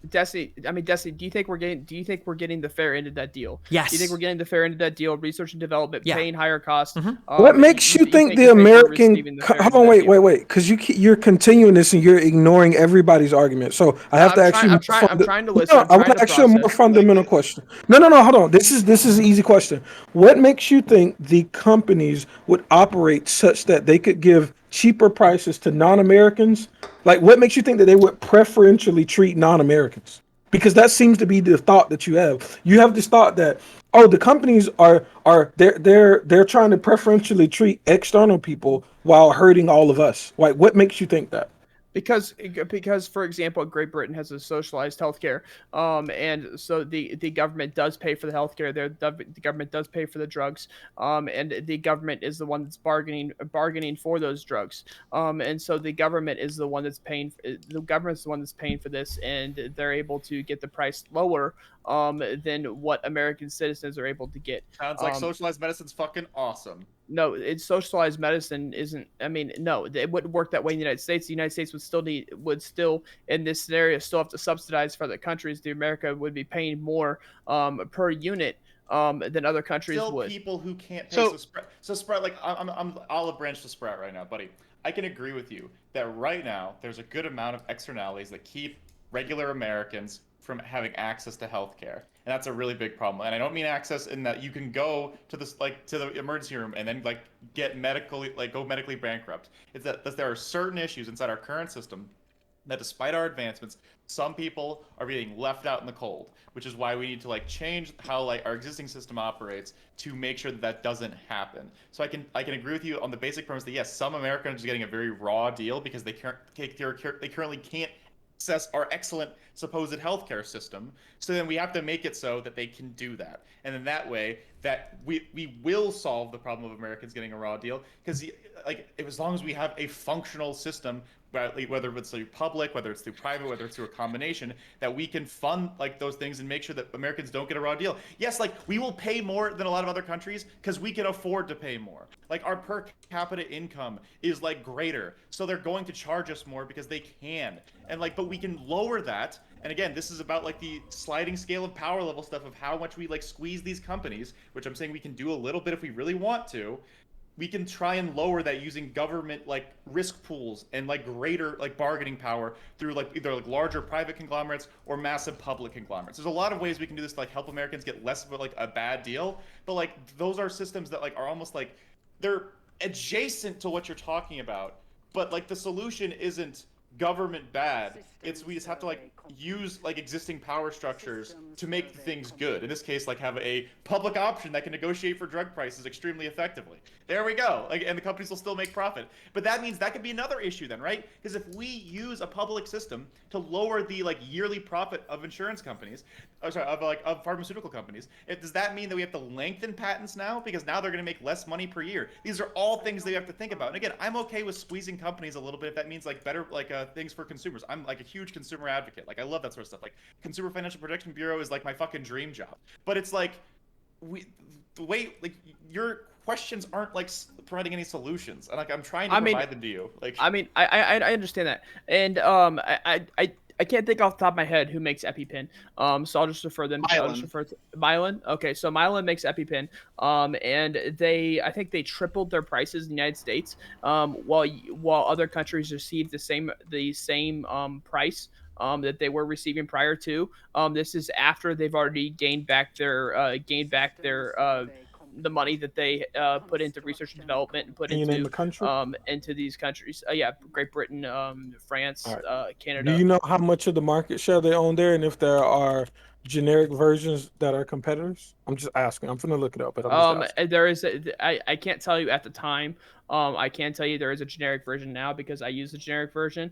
Destiny, do you think we're getting the fair end of that deal? Yes. Do you think we're getting the fair end of that deal? Research and development, paying higher costs. What makes you think the American? Hold on, wait, because you're continuing this and you're ignoring everybody's argument. So I have to ask you. I'm trying to listen. I want to ask you a more fundamental question. No, hold on. This is an easy question. What makes you think the companies would operate such that they could give cheaper prices to non-Americans? Like, what makes you think that they would preferentially treat non-Americans? Because that seems to be the thought that you have. You have this thought that, oh, the companies they're trying to preferentially treat external people while hurting all of us. Like, what makes you think that? Because, for example, Great Britain has a socialized healthcare, and so the government does pay for the healthcare. The government does pay for the drugs, and the government is the one that's bargaining for those drugs, and so the government is the one that's paying. The government's the one that's paying for this, and they're able to get the price lower than what American citizens are able to get. Sounds like socialized medicine's fucking awesome. No, it's socialized medicine isn't. I mean, no, it wouldn't work that way in the United States. The United States would still in this scenario still have to subsidize for other countries. The America would be paying more per unit than other countries would. People who can't pay. So Sprout, like I'm olive branch to Sprout right now, buddy. I can agree with you that right now there's a good amount of externalities that keep regular Americans from having access to healthcare, and that's a really big problem. And I don't mean access in that you can go to this to the emergency room and then go medically bankrupt. It's that there are certain issues inside our current system that, despite our advancements, some people are being left out in the cold, which is why we need to change how our existing system operates to make sure that doesn't happen. So I can agree with you on the basic premise that yes, some Americans are getting a very raw deal because they currently can't access our excellent supposed healthcare system. So then we have to make it so that they can do that. And in that way, that we will solve the problem of Americans getting a raw deal, because like as long as we have a functional system, whether it's through public, whether it's through private, whether it's through a combination, that we can fund like those things and make sure that Americans don't get a raw deal. Yes, like we will pay more than a lot of other countries because we can afford to pay more. Like our per capita income is like greater, so they're going to charge us more because they can. And like, but we can lower that. And again, this is about like the sliding scale of power level stuff of how much we like squeeze these companies, which I'm saying we can do a little bit if we really want to. We can try and lower that using government like risk pools and like greater like bargaining power through like either like larger private conglomerates or massive public conglomerates. There's a lot of ways we can do this to like help Americans get less of a, like a bad deal, but like those are systems that like are almost like they're adjacent to what you're talking about, but like the solution isn't government bad. It's we just have to like use like existing power structures to make things good. In this case, like have a public option that can negotiate for drug prices extremely effectively. There we go. Like, and the companies will still make profit. But that means that could be another issue then, right? Because if we use a public system to lower the like yearly profit of insurance companies, of pharmaceutical companies, does that mean that we have to lengthen patents now? Because now they're going to make less money per year. These are all things that you have to think about. And again, I'm okay with squeezing companies a little bit if that means like better like things for consumers. I'm like a huge consumer advocate. Like I love that sort of stuff. Like Consumer Financial Protection Bureau is like my fucking dream job. But it's like the way like your questions aren't like providing any solutions, and like I'm trying to provide them to you. Like I mean, I understand that, and I can't think off the top of my head who makes Epipen. So I'll just refer them. I'll just refer to Mylan. Okay, so Mylan makes Epipen. And I think they tripled their prices in the United States. While other countries received the same price that they were receiving prior to. This is after they've already gained back their the money that they put into research and development and put into these countries. Great Britain, France, Canada. Do you know how much of the market share they own there, and if there are generic versions that are competitors? I'm just asking. I'm gonna look it up, but I'm just asking. There is I can't tell you at the time. I can tell you there is a generic version now because I use the generic version.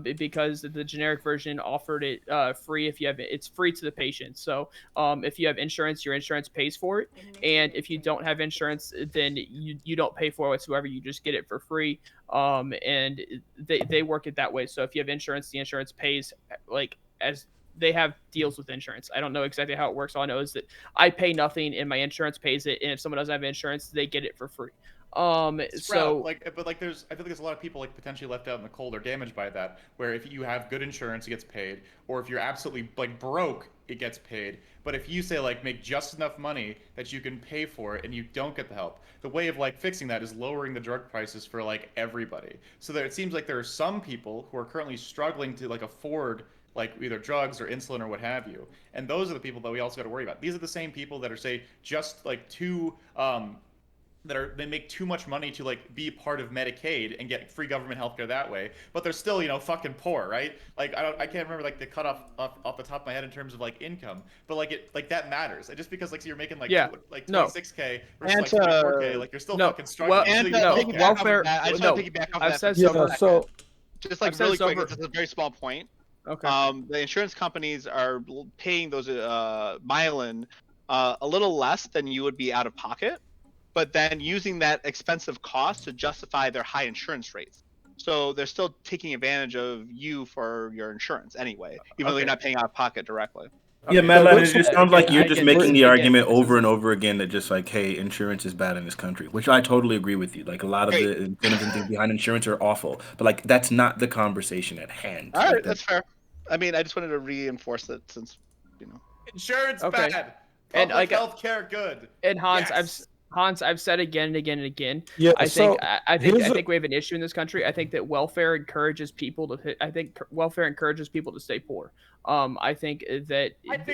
Because the generic version offered it free if you have it's free to the patient. So if you have insurance, your insurance pays for it, and if you don't have insurance, then you don't pay for it whatsoever. You just get it for free. And they work it that way. So if you have insurance, the insurance pays like as they have deals with insurance. I don't know exactly how it works. All I know is that I pay nothing and my insurance pays it. And if someone doesn't have insurance, they get it for free. So like, but like I feel like there's a lot of people like potentially left out in the cold or damaged by that, where if you have good insurance, it gets paid, or if you're absolutely like broke, it gets paid. But if you say like make just enough money that you can pay for it and you don't get the help, the way of like fixing that is lowering the drug prices for like everybody. So that it seems like there are some people who are currently struggling to like afford like either drugs or insulin or what have you. And those are the people that we also got to worry about. These are the same people that are say just like they make too much money to like be part of Medicaid and get free government healthcare that way, but they're still, fucking poor, right? Like I can't remember like the cutoff off the top of my head in terms of like income, but like that matters. And just because like so you're making like 26K versus like 24K, like you're still fucking struggling. Welfare. I just want to piggyback off that. So just like really quick, this is a very small point. Okay. The insurance companies are paying those Mylan a little less than you would be out of pocket, but then using that expensive cost to justify their high insurance rates. So they're still taking advantage of you for your insurance anyway, even though you're not paying out of pocket directly. Yeah, Madeline, it just sounds like you're just making the argument over and over again that just like, hey, insurance is bad in this country, which I totally agree with you. Like a lot of the incentives and things behind insurance are awful, but like that's not the conversation at hand. All right, that's fair. I mean, I just wanted to reinforce it since, Insurance bad, and public healthcare good. And Hans, I've said again and again and again. Yeah, I think we have an issue in this country. I think that welfare encourages people to stay poor. I think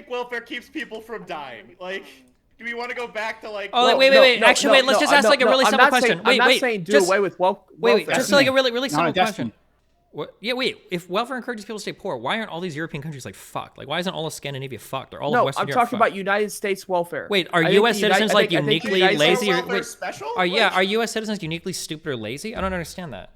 welfare keeps people from dying. Like, do we want to go back to like? Oh, wait. Actually, let's just ask like a really simple question. I'm not saying do away with welfare. Wait, just like a really simple question. What? Yeah, wait. If welfare encourages people to stay poor, why aren't all these European countries like fucked? Like, why isn't all of Scandinavia fucked? Or all of Western Europe I'm talking about United States welfare. Wait, are U.S. citizens like uniquely lazy? Special? Are U.S. citizens uniquely stupid or lazy? I don't understand that.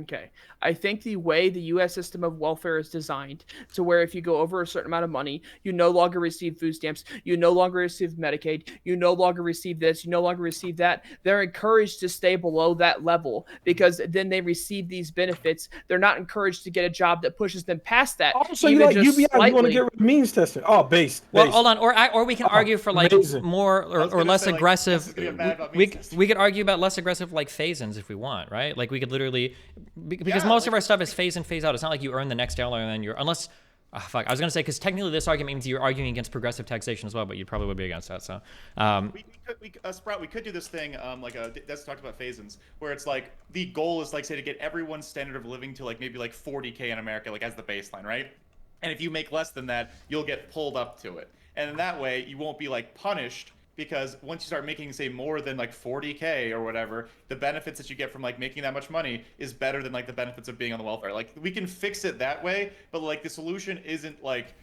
Okay. I think the way the U.S. system of welfare is designed to where if you go over a certain amount of money, you no longer receive food stamps, you no longer receive Medicaid, you no longer receive this, you no longer receive that. They're encouraged to stay below that level because then they receive these benefits. They're not encouraged to get a job that pushes them past that, Also, you even like just UBI, you want to slightly. get rid of means testing. Oh, based. Well, hold on, or we can Oh, argue for like amazing. more I was or gonna less say, like, aggressive. this is gonna get mad about We means testing. we could argue about less aggressive like phase-ins if we want, right? Like we could literally because Yeah, most like- of our stuff is phase in, phase out. It's not like you earn the next dollar and then you're unless. Oh, fuck, I was gonna say because technically this argument means you're arguing against progressive taxation as well, but you probably would be against that. So, Sprout, we could do this thing, that's talked about phase-ins, where it's like the goal is like say to get everyone's standard of living to like maybe like 40K in America, like as the baseline, right? And if you make less than that, you'll get pulled up to it, and in that way you won't be like punished because once you start making say more than like 40K or whatever, the benefits that you get from like making that much money is better than like the benefits of being on the welfare. Like we can fix it that way, but like the solution isn't like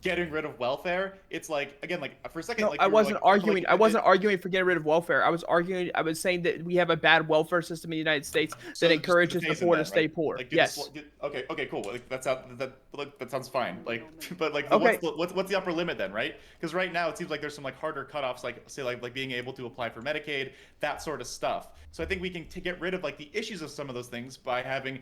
getting rid of welfare. It's like again, like for a second, No, like I you were, wasn't like, arguing. like, I wasn't arguing for getting rid of welfare. I was saying that we have a bad welfare system in the United States so that just encourages the phase in poor to that, stay right? poor. Like, do Yes. okay, cool. Like that sounds fine. Like, but like, Okay. what's the upper limit then, right? Because right now it seems like there's some like harder cutoffs, like say like being able to apply for Medicaid, that sort of stuff. So I think we can get rid of like the issues of some of those things by having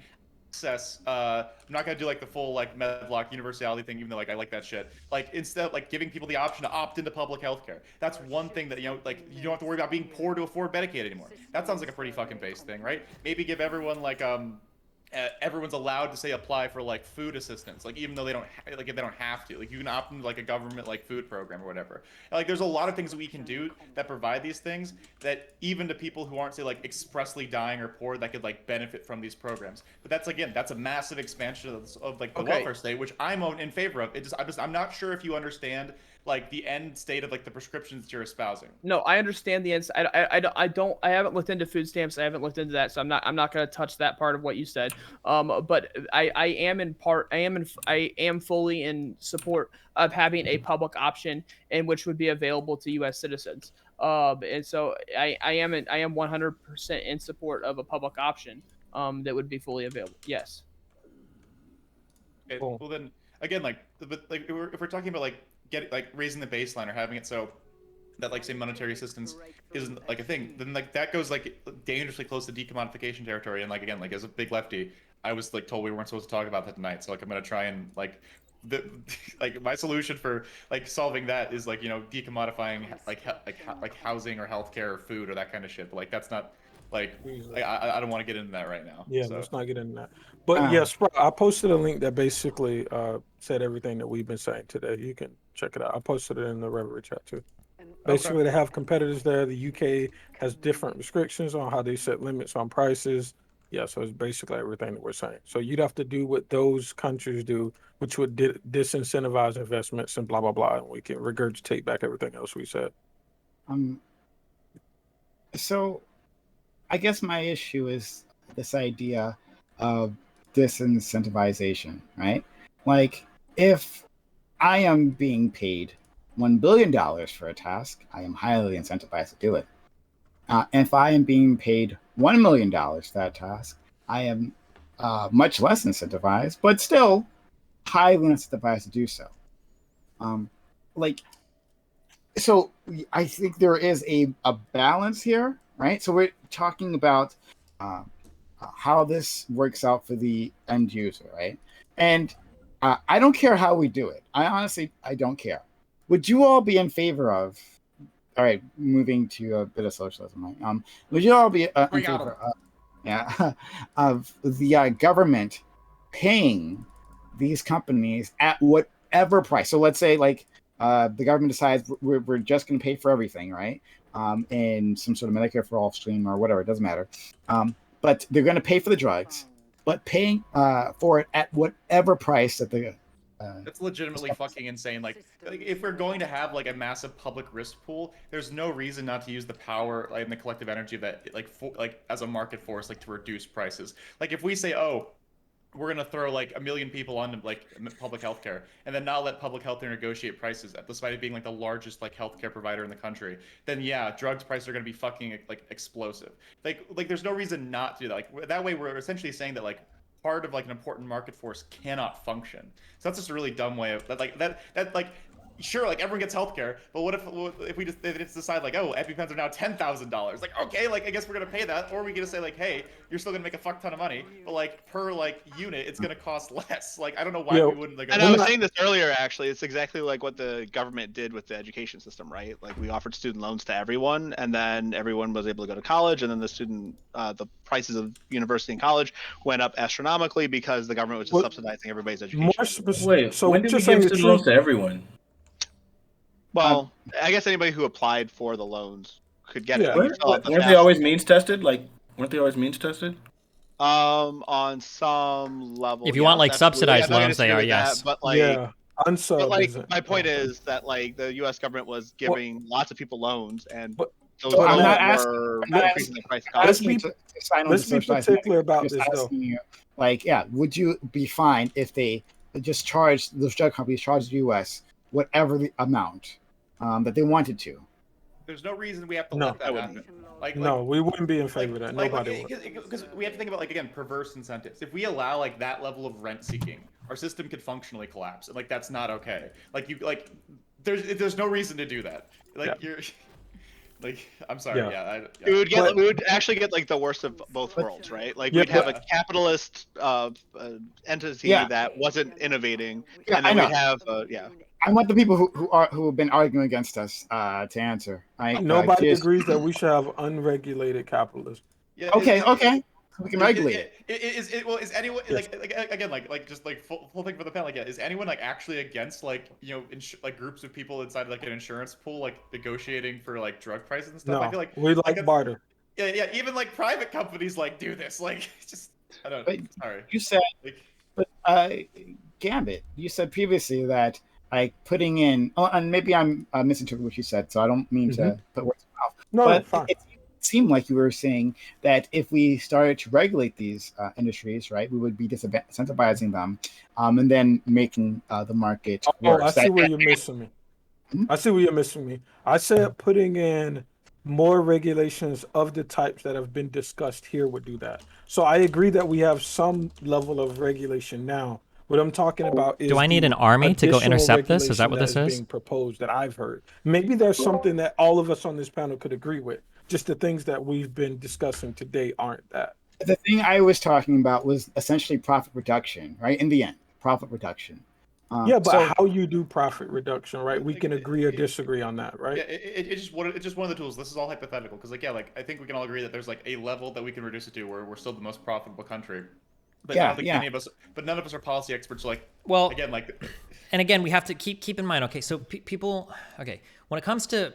access. I'm not gonna do like the full like medlock universality thing, even though like I like that shit. Like instead, like giving people the option to opt into public health care. That's one thing that like you don't have to worry about being poor to afford Medicaid anymore. That sounds like a pretty fucking base thing, right? Maybe give everyone like everyone's allowed to say apply for like food assistance, like even though they don't like if they don't have to, like you can opt into like a government like food program or whatever. And, like there's a lot of things that we can do that provide these things that even to people who aren't say like expressly dying or poor that could like benefit from these programs. But that's again, that's a massive expansion of like the welfare state, which I'm in favor of. I'm not sure if you understand like the end state of like the prescriptions that you're espousing. No, I understand the ends. I haven't looked into food stamps. I haven't looked into that, so I'm not going to touch that part of what you said. But I am fully in support of having a public option and which would be available to U.S. citizens. And so I am 100% in support of a public option. That would be fully available. Yes. Okay, Cool. well then again, like but like if we're talking about like raising the baseline or having it so that like say monetary assistance isn't like a thing, then like that goes like dangerously close to decommodification territory. And like again, like as a big lefty, I was like told we weren't supposed to talk about that tonight. So like I'm gonna try and like like my solution for like solving that is like decommodifying like housing or healthcare or food or that kind of shit. But like that's not like I don't want to get into that right now. Yeah, so. let's not get into that. But yeah, Sprout, I posted a link that basically said everything that we've been saying today. You can check it out. I posted it in the Reverie chat too. Basically, they have competitors there. The UK has different restrictions on how they set limits on prices. Yeah, so it's basically everything that we're saying. So you'd have to do what those countries do, which would disincentivize investments and blah, blah, blah. And we can regurgitate back everything else we said. So I guess my issue is this idea of disincentivization, right? Like, if I am being paid $1 billion for a task, I am highly incentivized to do it. And if I am being paid $1 million for that task, I am much less incentivized, but still highly incentivized to do so. So I think there is a balance here, right? So we're talking about how this works out for the end user, right? And I don't care how we do it. I don't care. Would you all be in favor of? All right, moving to a bit of socialism, right? Would you all be in favor of the government paying these companies at whatever price? So let's say like the government decides we're just going to pay for everything, right? In some sort of Medicare for all stream or whatever, it doesn't matter. But they're going to pay for the drugs, but paying for it at whatever price that the that's legitimately fucking insane. Like, if we're going to have like a massive public risk pool, there's no reason not to use the power and the collective energy of that, like as a market force, like to reduce prices. Like if we say, oh, we're gonna throw like 1 million people on like public healthcare, and then not let public healthcare negotiate prices, despite it being like the largest like healthcare provider in the country. Then yeah, drugs prices are gonna be fucking like explosive. Like there's no reason not to do that. Like that way, we're essentially saying that like part of like an important market force cannot function. So that's just a really dumb way of that like. Sure, like everyone gets healthcare, but what if we just decide like, oh, EpiPens are now $10,000? Like, okay, like I guess we're gonna pay that, or we gonna say like, hey, you're still gonna make a fuck ton of money, but like per like unit, it's gonna cost less. Like I don't know why we wouldn't like. And I was saying this earlier, actually, it's exactly like what the government did with the education system, right? Like we offered student loans to everyone, and then everyone was able to go to college, and then the prices of university and college went up astronomically because the government was just subsidizing everybody's education. Wait, so when did we give student loans to everyone? Well, I guess anybody who applied for the loans could get it. Weren't they always means tested? Like, weren't they always means tested? On some level. If you want like subsidized loans, they are, yes. But like, unsub. But my point is that like the U.S. government was giving lots of people loans, and those I'm loans not were increasing the price. Let's be particular about this, though. Like, yeah, would you be fine if they just charged those drug companies charged the U.S. whatever the amount that they wanted to? There's no reason we have to let that happen. No, we wouldn't be in favor of that. Nobody would. Because we have to think about, like, again, perverse incentives. If we allow like that level of rent seeking, our system could functionally collapse, and like that's not okay. Like there's no reason to do that. Like you're. Like, I'm sorry, We would actually get like the worst of both worlds, right? Like we'd have a capitalist entity that wasn't innovating, and then we'd have I want the people who have been arguing against us to answer. Nobody agrees that we should have unregulated capitalism. Yeah, okay, we can regulate it. Is anyone like again like just like full thing for the panel? Like, is anyone like actually against like like groups of people inside like an insurance pool like negotiating for like drug prices and stuff? No, I feel like we like barter. Yeah. Even like private companies like do this. Like, just I don't know. Sorry. You said, Gambit. You said previously that like putting in. Oh, and maybe I'm misinterpreting what you said, so I don't mean to put words in my mouth. No, fine. It seemed like you were saying that if we started to regulate these industries, right, we would be disincentivizing them, and then making the market worse. I see where you're missing me. I see where you're missing me. I said putting in more regulations of the types that have been discussed here would do that. So I agree that we have some level of regulation now. What I'm talking about is, do I need an army to go intercept this? Is that what this is? Being proposed that I've heard. Maybe there's something that all of us on this panel could agree with. Just the things that we've been discussing today aren't that. The thing I was talking about was essentially profit reduction, right? In the end, profit reduction. How you do profit reduction, right? We can agree or disagree on that, right? Yeah, it's just one of the tools. This is all hypothetical because I think we can all agree that there's like a level that we can reduce it to where we're still the most profitable country. But I don't think any of us, but none of us are policy experts. Like, well, again, like, and again, we have to keep in mind. Okay, so people. Okay, when it comes to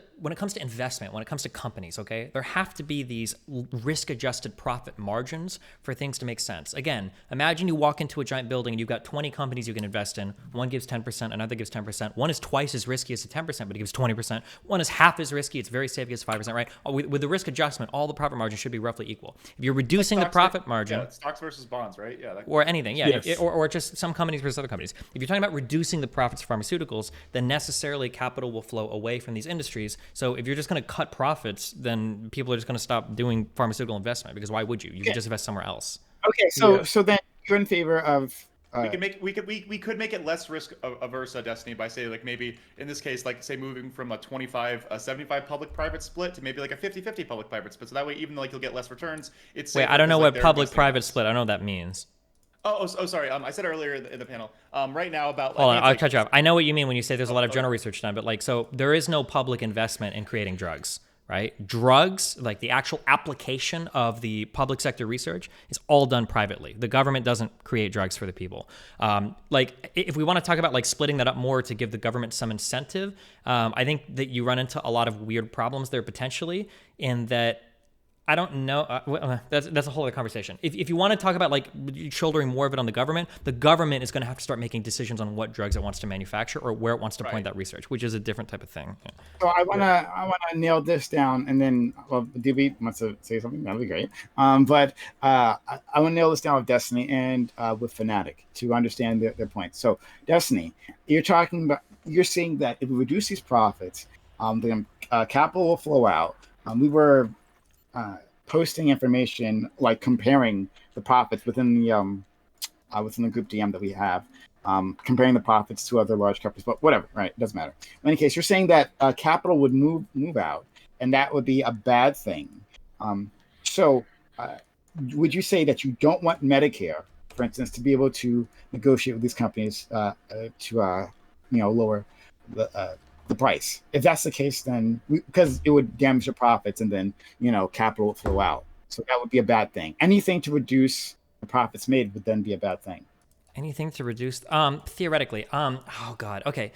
investment, when it comes to companies, okay, there have to be these risk-adjusted profit margins for things to make sense. Again, imagine you walk into a giant building and you've got 20 companies you can invest in. One gives 10%, another gives 10%. One is twice as risky as the 10%, but it gives 20%. One is half as risky, it's very safe, it gives 5%, right? With the risk adjustment, all the profit margin should be roughly equal. If you're reducing the profit margin, stocks versus bonds, right? Yeah, or anything, or just some companies versus other companies. If you're talking about reducing the profits of pharmaceuticals, then necessarily capital will flow away from these industries. So if you're just going to cut profits, then people are just going to stop doing pharmaceutical investment, because why would you? You could just invest somewhere else. Okay, so then you're in favor of we could make it less risk averse, Destiny, by say like maybe in this case like say moving from a 75 public private split to maybe like a 50-50 public private split. So that way even though like you'll get less returns, it's wait, I don't know what public private split. I don't know what that means. Oh, sorry. I said earlier in the panel. Right now about. Hold on, I'll cut you off. I know what you mean when you say there's a lot of general research done, but like, so there is no public investment in creating drugs, right? Drugs, like the actual application of the public sector research, is all done privately. The government doesn't create drugs for the people. Like, if we want to talk about like splitting that up more to give the government some incentive, I think that you run into a lot of weird problems there potentially, in that I don't know. That's a whole other conversation. If you want to talk about like shouldering more of it on the government is going to have to start making decisions on what drugs it wants to manufacture or where it wants to point that research, which is a different type of thing. Yeah. So I wanna nail this down, and then DB wants to say something. That'd be great. But I want to nail this down with Destiny and with Fanatiq to understand their point. So Destiny, you're saying that if we reduce these profits, the capital will flow out. We were posting information like comparing the profits within the group DM that we have, comparing the profits to other large companies, but whatever, right? It doesn't matter. In any case, you're saying that capital would move out, and that would be a bad thing. So would you say that you don't want Medicare, for instance, to be able to negotiate with these companies to lower the price? If that's the case, then because it would damage your profits, and then capital would flow out, so that would be a bad thing. Anything to reduce the profits made would then be a bad thing. Anything to reduce theoretically. Oh God. Okay.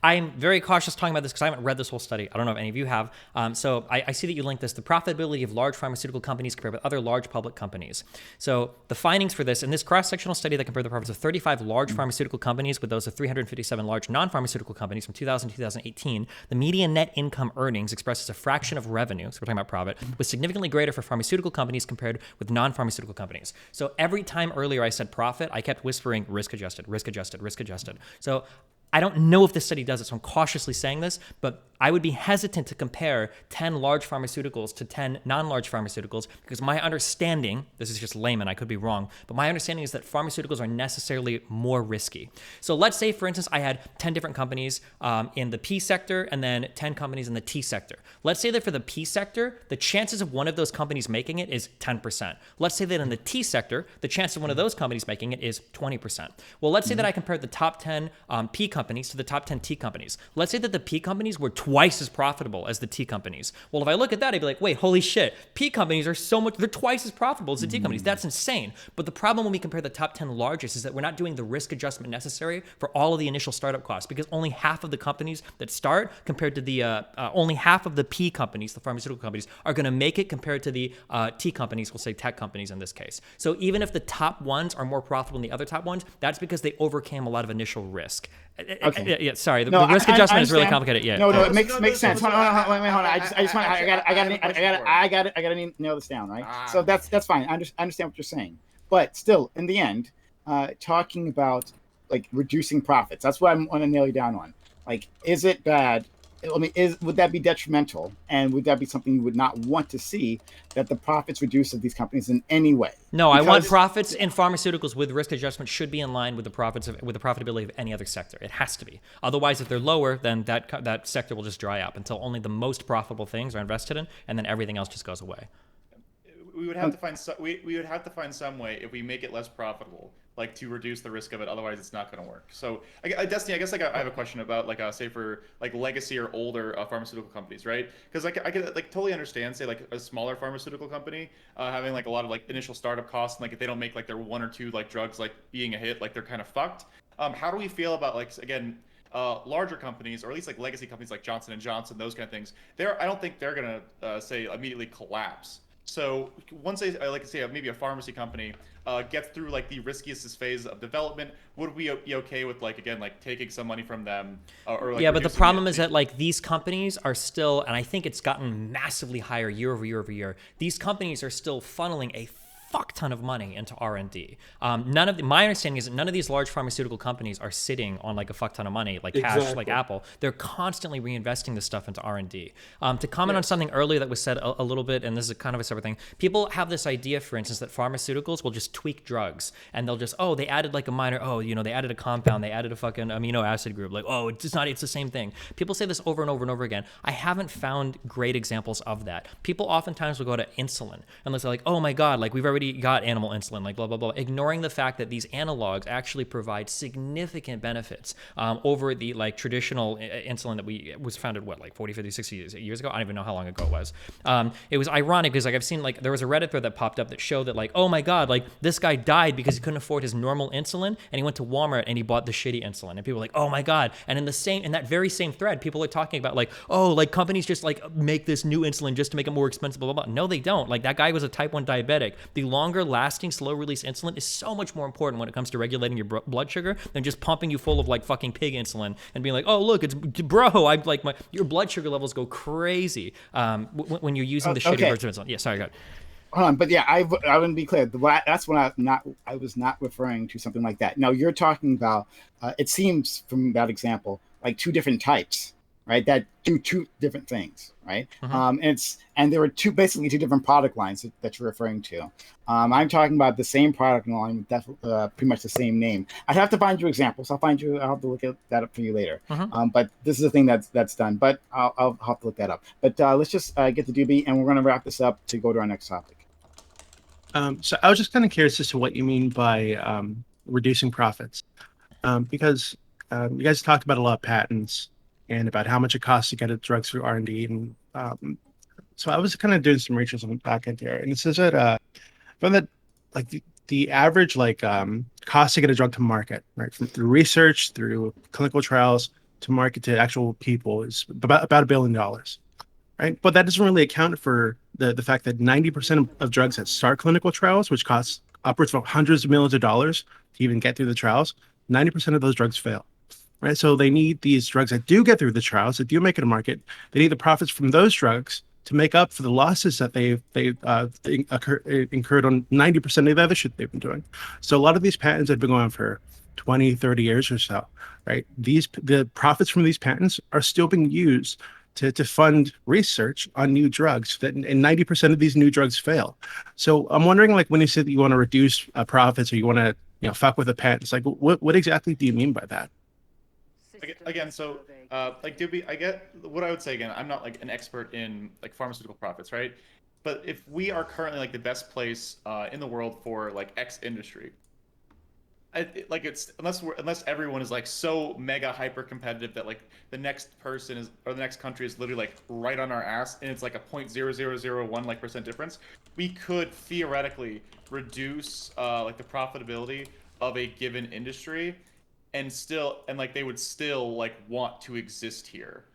I'm very cautious talking about this because I haven't read this whole study. I don't know if any of you have. So I see that you linked this, the profitability of large pharmaceutical companies compared with other large public companies. So the findings for this, in this cross-sectional study that compared the profits of 35 large pharmaceutical companies with those of 357 large non-pharmaceutical companies from 2000 to 2018, the median net income earnings expressed as a fraction of revenue, so we're talking about profit, was significantly greater for pharmaceutical companies compared with non-pharmaceutical companies. So every time earlier I said profit, I kept whispering risk-adjusted, risk-adjusted, risk-adjusted. So I don't know if this study does it, so I'm cautiously saying this, but I would be hesitant to compare 10 large pharmaceuticals to 10 non-large pharmaceuticals because my understanding, this is just layman, I could be wrong, but my understanding is that pharmaceuticals are necessarily more risky. So let's say, for instance, I had 10 different companies in the P sector and then 10 companies in the T sector. Let's say that for the P sector, the chances of one of those companies making it is 10%. Let's say that in the T sector, the chance of one of those companies making it is 20%. Well, let's say that I compared the top 10 P companies to the top 10 T companies. Let's say that the P companies were twice as profitable as the T companies. Well, if I look at that, I'd be like, wait, holy shit, P companies are they're twice as profitable as the T companies. That's insane. But the problem when we compare the top 10 largest is that we're not doing the risk adjustment necessary for all of the initial startup costs because only half of the companies that start compared to the, only half of the P companies, the pharmaceutical companies, are going to make it compared to the T companies, we'll say tech companies in this case. So even if the top ones are more profitable than the other top ones, that's because they overcame a lot of initial risk. Okay. Yeah, sorry. The risk adjustment is really complicated. Yeah. No, it makes sense. Hold on. I gotta nail this down, right? So that's fine. I understand what you're saying, but still, in the end, talking about like reducing profits, that's what I want to nail you down on. Like, is it bad? I mean, would that be detrimental, and would that be something you would not want to see, that the profits reduce of these companies in any way? No, I want profits in pharmaceuticals with risk adjustment should be in line with the profitability of any other sector. It has to be. Otherwise, if they're lower, then that sector will just dry up until only the most profitable things are invested in, and then everything else just goes away. We would have to find we would have to find some way if we make it less profitable, like to reduce the risk of it. Otherwise, it's not going to work. So, Destiny, I guess like I have a question about like say for like legacy or older pharmaceutical companies, right? Because like I could like totally understand say like a smaller pharmaceutical company having like a lot of like initial startup costs, and like if they don't make like their one or two like drugs like being a hit, like they're kind of fucked. How do we feel about like again? Larger companies, or at least like legacy companies like Johnson & Johnson, those kind of things, I don't think they're going to say immediately collapse. So once they, like say maybe a pharmacy company gets through like the riskiest phase of development, would we be okay with like again like taking some money from them? Or like yeah, but the problem is that like these companies are still, and I think it's gotten massively higher year over year over year. These companies are still funneling a fuck ton of money into R&D. My understanding is that none of these large pharmaceutical companies are sitting on like a fuck ton of money, like cash, like Apple. They're constantly reinvesting this stuff into R&D. To comment on something earlier that was said a little bit, and this is kind of a separate thing, people have this idea, for instance, that pharmaceuticals will just tweak drugs, and they'll just, they added like a minor, they added a compound, they added a fucking amino acid group, like, it's the same thing. People say this over and over and over again. I haven't found great examples of that. People oftentimes will go to insulin, and they'll say like, oh my God, like we've already already got animal insulin, like blah, blah, blah, ignoring the fact that these analogs actually provide significant benefits over the like traditional insulin that was founded, what, like 40, 50, 60 years ago? I don't even know how long ago it was. It was ironic because like I've seen, like, there was a Reddit thread that popped up that showed that, like, oh my God, like this guy died because he couldn't afford his normal insulin, and he went to Walmart and he bought the shitty insulin. And people were like, oh my God. And in that very same thread, people are talking about like, oh, like companies just like make this new insulin just to make it more expensive, blah, blah, blah. No, they don't. Like, that guy was a type 1 diabetic. The longer lasting, slow release insulin is so much more important when it comes to regulating your blood sugar than just pumping you full of like fucking pig insulin and being like, oh, look, it's bro, I like your blood sugar levels go crazy when you're using the shitty version of insulin. Yeah, sorry, go ahead. Hold on, but yeah, I wouldn't be clear. That's when I was not referring to something like that. Now you're talking about. It seems from that example like two different types, right? That do two different things, right? And there were basically two different product lines that you're referring to. I'm talking about the same product line, pretty much the same name. I'd have to find you examples. I'll have to look that up for you later. But this is the thing that's done. But I'll have to look that up. But let's just get the doobie, and we're going to wrap this up to go to our next topic. So I was just kind of curious as to what you mean by reducing profits, because you guys talked about a lot of patents and about how much it costs to get drugs through R&D, and so I was kind of doing some research on the back end here, and it says that found that like the average cost to get a drug to market, right, through research, through clinical trials to market to actual people is about $1 billion. Right? But that doesn't really account for the fact that 90% of drugs that start clinical trials, which costs upwards of hundreds of millions of dollars to even get through the trials, 90% of those drugs fail. Right? So they need these drugs that do get through the trials, that do make it a market. They need the profits from those drugs to make up for the losses that they incurred on 90% of the other shit they've been doing. So a lot of these patents have been going on for 20, 30 years or so. Right? The profits from these patents are still being used to fund research on new drugs, and 90% of these new drugs fail. So I'm wondering, like, when you say that you want to reduce profits or you want to, fuck with the patents, like, what exactly do you mean by that? Again, so like, Doobie, I get what I would say. Again, I'm not like an expert in like pharmaceutical profits, right? But if we are currently like the best place in the world for like X industry, it's unless everyone is like so mega hyper competitive that like the next person is, or the next country is literally like right on our ass, and it's like a 0.0001 like percent difference, we could theoretically reduce like the profitability of a given industry, and like they would still like want to exist here.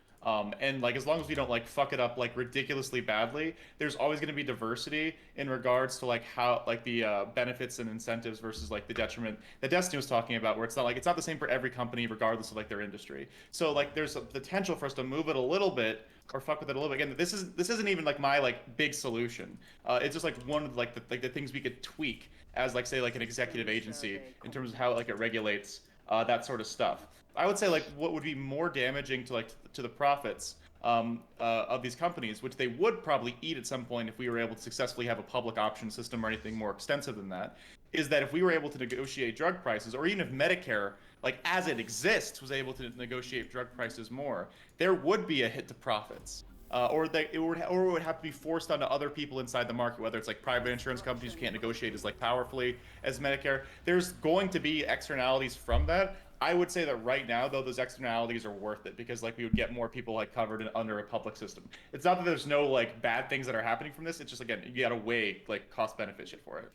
And like, as long as we don't like fuck it up like ridiculously badly, there's always going to be diversity in regards to like how like the benefits and incentives versus like the detriment that Destiny was talking about, where it's not the same for every company regardless of like their industry. So like there's a potential for us to move it a little bit or fuck with it a little bit. Again, this isn't even like my like big solution. It's just like one of like the things we could tweak as like, say, like an executive agency in terms of how like it regulates that sort of stuff. I would say like what would be more damaging to the profits of these companies, which they would probably eat at some point if we were able to successfully have a public option system or anything more extensive than that, is that if we were able to negotiate drug prices, or even if Medicare, like as it exists, was able to negotiate drug prices more, there would be a hit to profits. Or it would have to be forced onto other people inside the market, whether it's like private insurance companies who can't negotiate as like powerfully as Medicare. There's going to be externalities from that. I would say that right now, though, those externalities are worth it, because like we would get more people like covered under a public system. It's not that there's no like bad things that are happening from this. It's just, again, you got to weigh like cost benefit shit for it.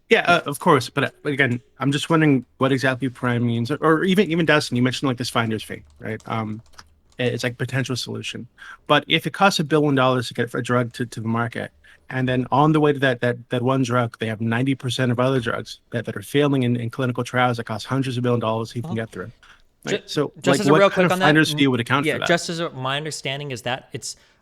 Yeah, of course. But again, I'm just wondering what exactly Prime means, or even Dustin, you mentioned like this finder's fee, right? It's like potential solution. But if it costs $1 billion to get a drug to the market, and then on the way to that one drug, they have 90% of other drugs that are failing in clinical trials that cost hundreds of $1 billions he can get through. Right? So, just like, as a what real kind quick of on that, finder's fee would account for that? Just as my understanding is that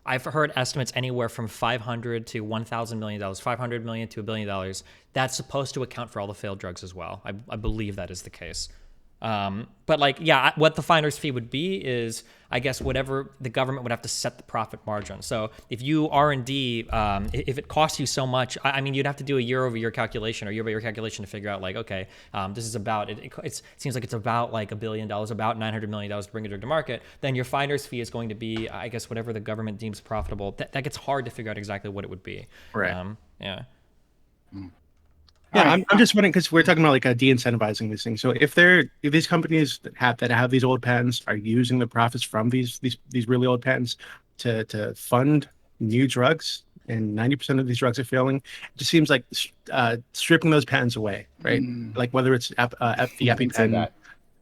I've heard estimates anywhere from $500 to $1,000 million, $500 million to $1 billion. That's supposed to account for all the failed drugs as well. I believe that is the case. But like, yeah, what the finder's fee would be is, I guess, whatever the government would have to set the profit margin. So if you R&D, if it costs you so much, I mean, you'd have to do a year-over-year calculation or year-by-year calculation to figure out like, okay, this is about, it seems like it's about like $1 billion, about $900 million to bring it to market. Then your finder's fee is going to be, I guess, whatever the government deems profitable. That gets hard to figure out exactly what it would be. Right. Yeah. Yeah, Alright, I'm just wondering because we're talking about like de-incentivizing these things. So if these companies that have these old patents are using the profits from these really old patents to fund new drugs, and 90% of these drugs are failing, it just seems like stripping those patents away, right? Like whether it's the I didn't say Epipen that.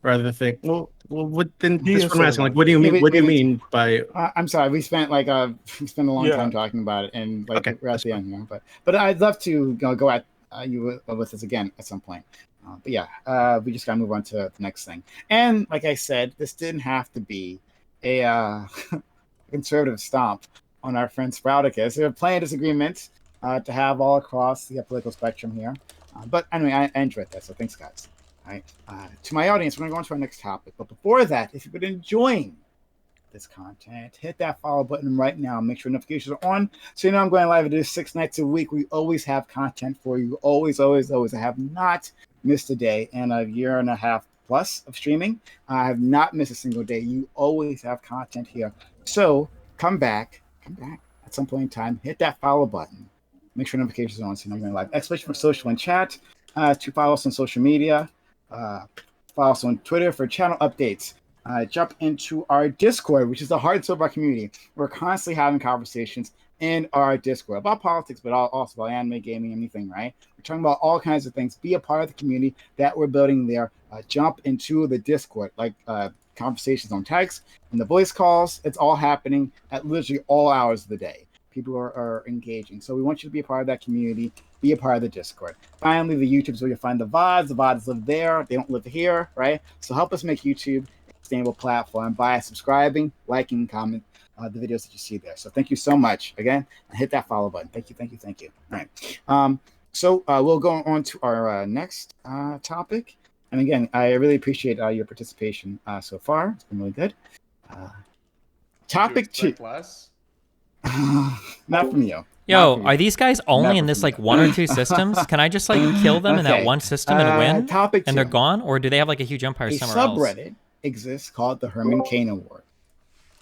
or other thing. What then? He That's didn't what I'm say asking. that. Like, what do you Yeah, mean? What do you mean by? I'm sorry. We spent we spent a long Yeah. time talking about it, and like Okay, we're at that's the fine. end here. But I'd love to go at you with this again at some point. But yeah, we just gotta move on to the next thing. And like I said, this didn't have to be a conservative stomp on our friend Sprouticus. There are plenty of disagreements to have all across the political spectrum here. But anyway, I enjoyed that. So thanks, guys. All right. To my audience, we're going to go on to our next topic. But before that, if you've been enjoying this content, hit that follow button right now. Make sure notifications are on so you know I'm going live. I do 6 nights a week. We always have content for you. Always, always, always. I have not missed a day in a year and a half plus of streaming. I have not missed a single day. You always have content here. So come back at some point in time. Hit that follow button. Make sure notifications are on so you know I'm going live. Especially for social and chat. To follow us on social media. Follow us on Twitter for channel updates. Jump into our Discord, which is the heart and soul of our community. We're constantly having conversations in our Discord about politics, but also about anime, gaming, anything, right? We're talking about all kinds of things. Be a part of the community that we're building there. Jump into the Discord, like conversations on text and the voice calls. It's all happening at literally all hours of the day. People are engaging. So we want you to be a part of that community. Be a part of the Discord. Finally, the YouTube's where you'll find the VODs. The VODs live there. They don't live here, right? So help us make YouTube sustainable platform by subscribing, liking, comment the videos that you see there. So thank you so much again, and hit that follow button. Thank you. All right. So we'll go on to our next topic. And again, I really appreciate your participation so far. It's been really good. Topic two. Less? Not from you. Yo, are these guys only Never in this from like you. 1 or 2 systems? Can I just like kill them in that Okay. one system and win? Topic And they're two. gone? Or do they have like a huge empire A somewhere else? subreddit exists called the Herman Cain Award.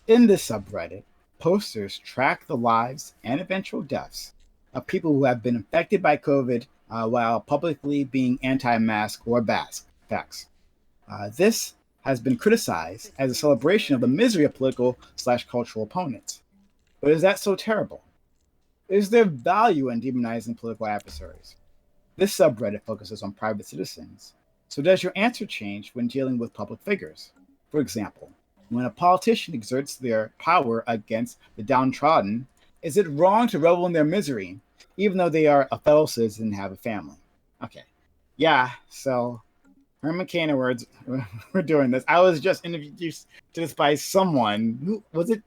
In this subreddit, posters track the lives and eventual deaths of people who have been infected by COVID while publicly being anti-mask or vax. This has been criticized as a celebration of the misery of political/cultural opponents. But is that so terrible? Is there value in demonizing political adversaries? This subreddit focuses on private citizens. So does your answer change when dealing with public figures? For example, when a politician exerts their power against the downtrodden, is it wrong to revel in their misery, even though they are a fellow citizen and have a family? Okay. Yeah, so Herman Cain Awards, we're doing this. I was just introduced to this by someone. Who was it?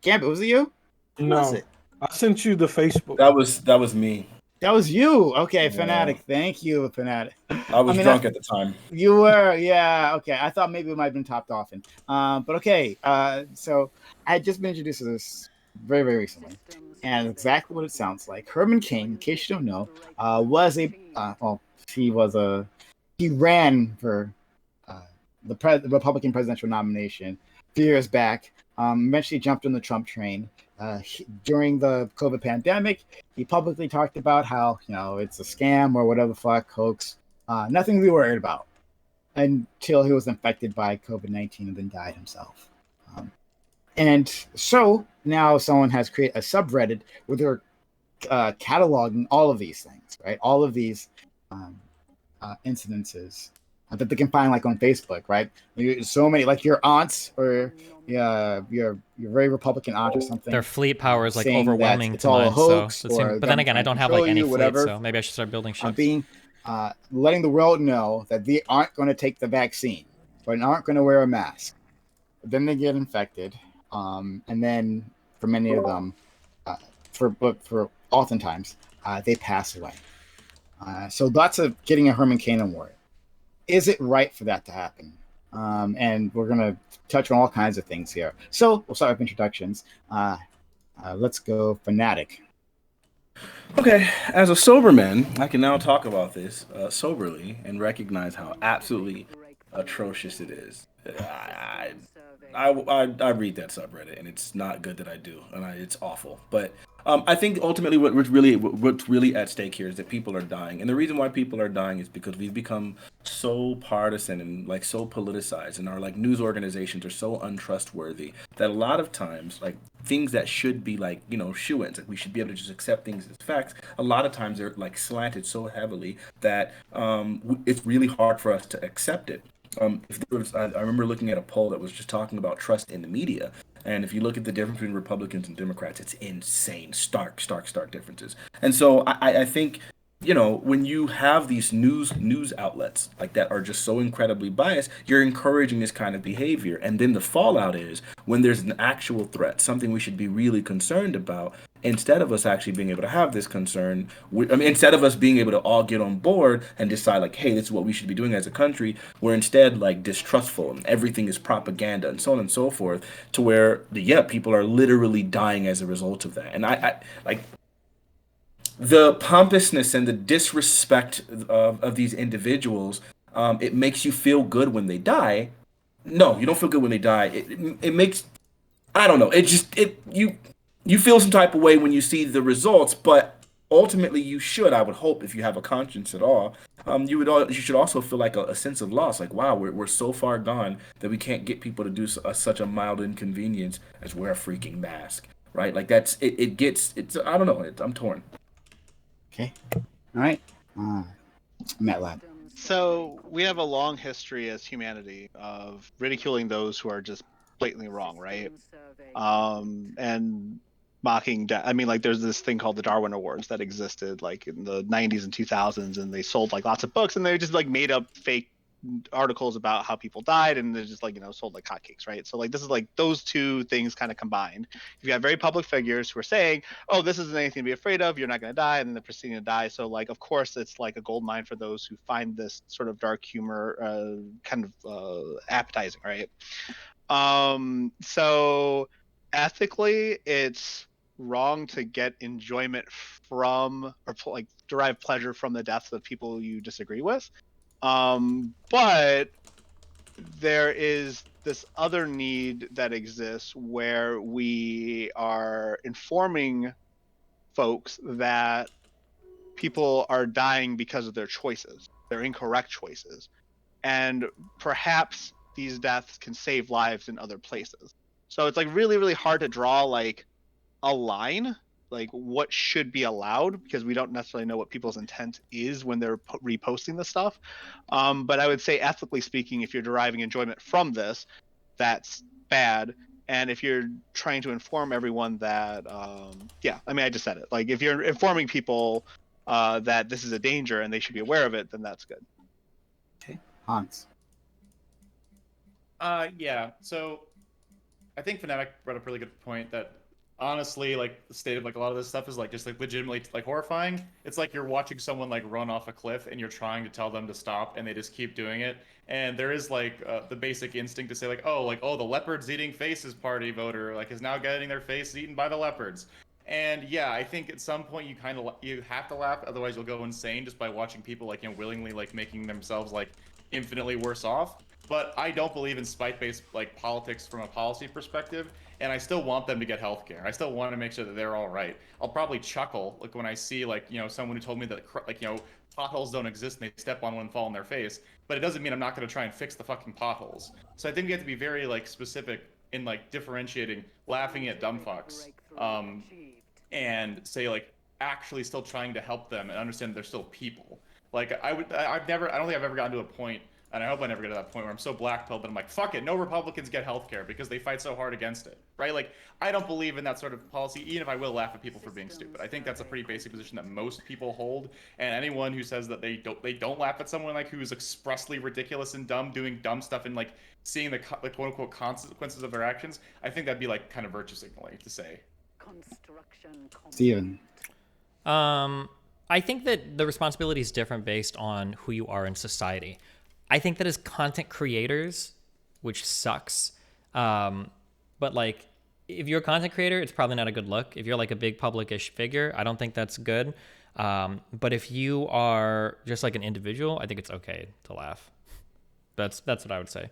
Gambit, was it you? Who was No, it? I sent you the Facebook. That was me. That was you. Okay, Yeah. Fanatiq. Thank you, Fanatiq. I was mean, drunk at the time. You were, yeah. Okay, I thought maybe it might have been topped off in. But okay. So I had just been introduced to this very, very recently, and exactly what it sounds like. Herman Cain, in case you don't know, was he ran for the Republican presidential nomination a few years back. Eventually jumped on the Trump train. During the COVID pandemic, he publicly talked about how it's a scam or whatever the fuck, hoax. Nothing to be worried about until he was infected by COVID-19 and then died himself. And so now someone has created a subreddit where they're cataloging all of these things, right? All of these incidences that they can find like on Facebook, right? So many, like your aunts or your very Republican aunt or something. Their fleet power is like saying that overwhelming it's to all a mine. hoax, So it seems, or but then again, I don't have like any fleet, whatever. so maybe I should start building ships. Letting the world know that they aren't going to take the vaccine or aren't going to wear a mask. Then they get infected, and then for many of them, for oftentimes, they pass away. So lots of getting a Herman Cain Award. Is it right for that to happen? And we're going to touch on all kinds of things here. So we'll start with introductions. Let's go Fanatiq. Okay, as a sober man, I can now talk about this soberly and recognize how absolutely atrocious it is. I, I read that subreddit, and it's not good that I do, and it's awful. But I think ultimately what's really at stake here is that people are dying, and the reason why people are dying is because we've become so partisan and like so politicized, and our like news organizations are so untrustworthy that a lot of times like things that should be like shoo-ins, like we should be able to just accept things as facts. A lot of times they're like slanted so heavily that it's really hard for us to accept it. If there was, I remember looking at a poll that was just talking about trust in the media, and if you look at the difference between Republicans and Democrats, it's insane, stark differences. And so I think when you have these news outlets like that are just so incredibly biased, you're encouraging this kind of behavior, and then the fallout is when there's an actual threat, something we should be really concerned about. Instead of us actually being able to have this concern, instead of us being able to all get on board and decide like, hey, this is what we should be doing as a country, we're instead like distrustful and everything is propaganda and so on and so forth, to where people are literally dying as a result of that. And I like the pompousness and the disrespect of these individuals. It makes you feel good when they die. No, you don't feel good when they die. It makes, I don't know. You feel some type of way when you see the results, but ultimately you should, I would hope, if you have a conscience at all, you should also feel like a sense of loss. Like, wow, we're so far gone that we can't get people to do such a mild inconvenience as wear a freaking mask, right? Like that's it. It's I don't know. I'm torn. Okay. All right. MATLAB. So we have a long history as humanity of ridiculing those who are just blatantly wrong, right? And mocking I mean, like, there's this thing called the Darwin Awards that existed like in the 90s and 2000s, and they sold like lots of books, and they just like made up fake articles about how people died, and they're just like sold like hotcakes, right? So like this is like those two things kind of combined. You've got very public figures who are saying, oh, this isn't anything to be afraid of, you're not going to die, and then they're proceeding to die. So like, of course, it's like a gold mine for those who find this sort of dark humor kind of appetizing, right? So ethically, it's wrong to get enjoyment from or like derive pleasure from the deaths of people you disagree with. But there is this other need that exists where we are informing folks that people are dying because of their choices, their incorrect choices. And perhaps these deaths can save lives in other places. So it's like really, really hard to draw like a line, like what should be allowed, because we don't necessarily know what people's intent is when they're reposting this stuff. But I would say, ethically speaking, if you're deriving enjoyment from this, that's bad. And if you're trying to inform everyone that, I mean, I just said it. Like, if you're informing people that this is a danger and they should be aware of it, then that's good. Okay, Hans. Yeah. So I think Fanatiq brought up a really good point that honestly, like the state of like a lot of this stuff is like just like legitimately like horrifying. It's like you're watching someone like run off a cliff and you're trying to tell them to stop and they just keep doing it. And there is like the basic instinct to say like, oh, the leopards eating faces party voter like is now getting their face eaten by the leopards. And yeah, I think at some point you have to laugh, otherwise you'll go insane just by watching people like willingly like making themselves like infinitely worse off. But I don't believe in spite-based like politics from a policy perspective, and I still want them to get healthcare. I still want to make sure that they're all right. I'll probably chuckle like when I see like someone who told me that like potholes don't exist and they step on one and fall on their face, but it doesn't mean I'm not going to try and fix the fucking potholes. So I think we have to be very like specific in like differentiating laughing at dumb fucks, and say like actually still trying to help them and understand they're still people. Like I don't think I've ever gotten to a point, and I hope I never get to that point where I'm so blackpilled that I'm like, fuck it, no Republicans get healthcare because they fight so hard against it, right? Like, I don't believe in that sort of policy, even if I will laugh at people for being stupid. I think that's a pretty basic position that most people hold, and anyone who says that they don't laugh at someone like who is expressly ridiculous and dumb, doing dumb stuff and like seeing the quote-unquote consequences of their actions, I think that'd be like kind of virtue signaling to say. Steven. I think that the responsibility is different based on who you are in society. I think that as content creators, which sucks, but like if you're a content creator, it's probably not a good look. If you're like a big public-ish figure, I don't think that's good. But if you are just like an individual, I think it's okay to laugh. That's what I would say.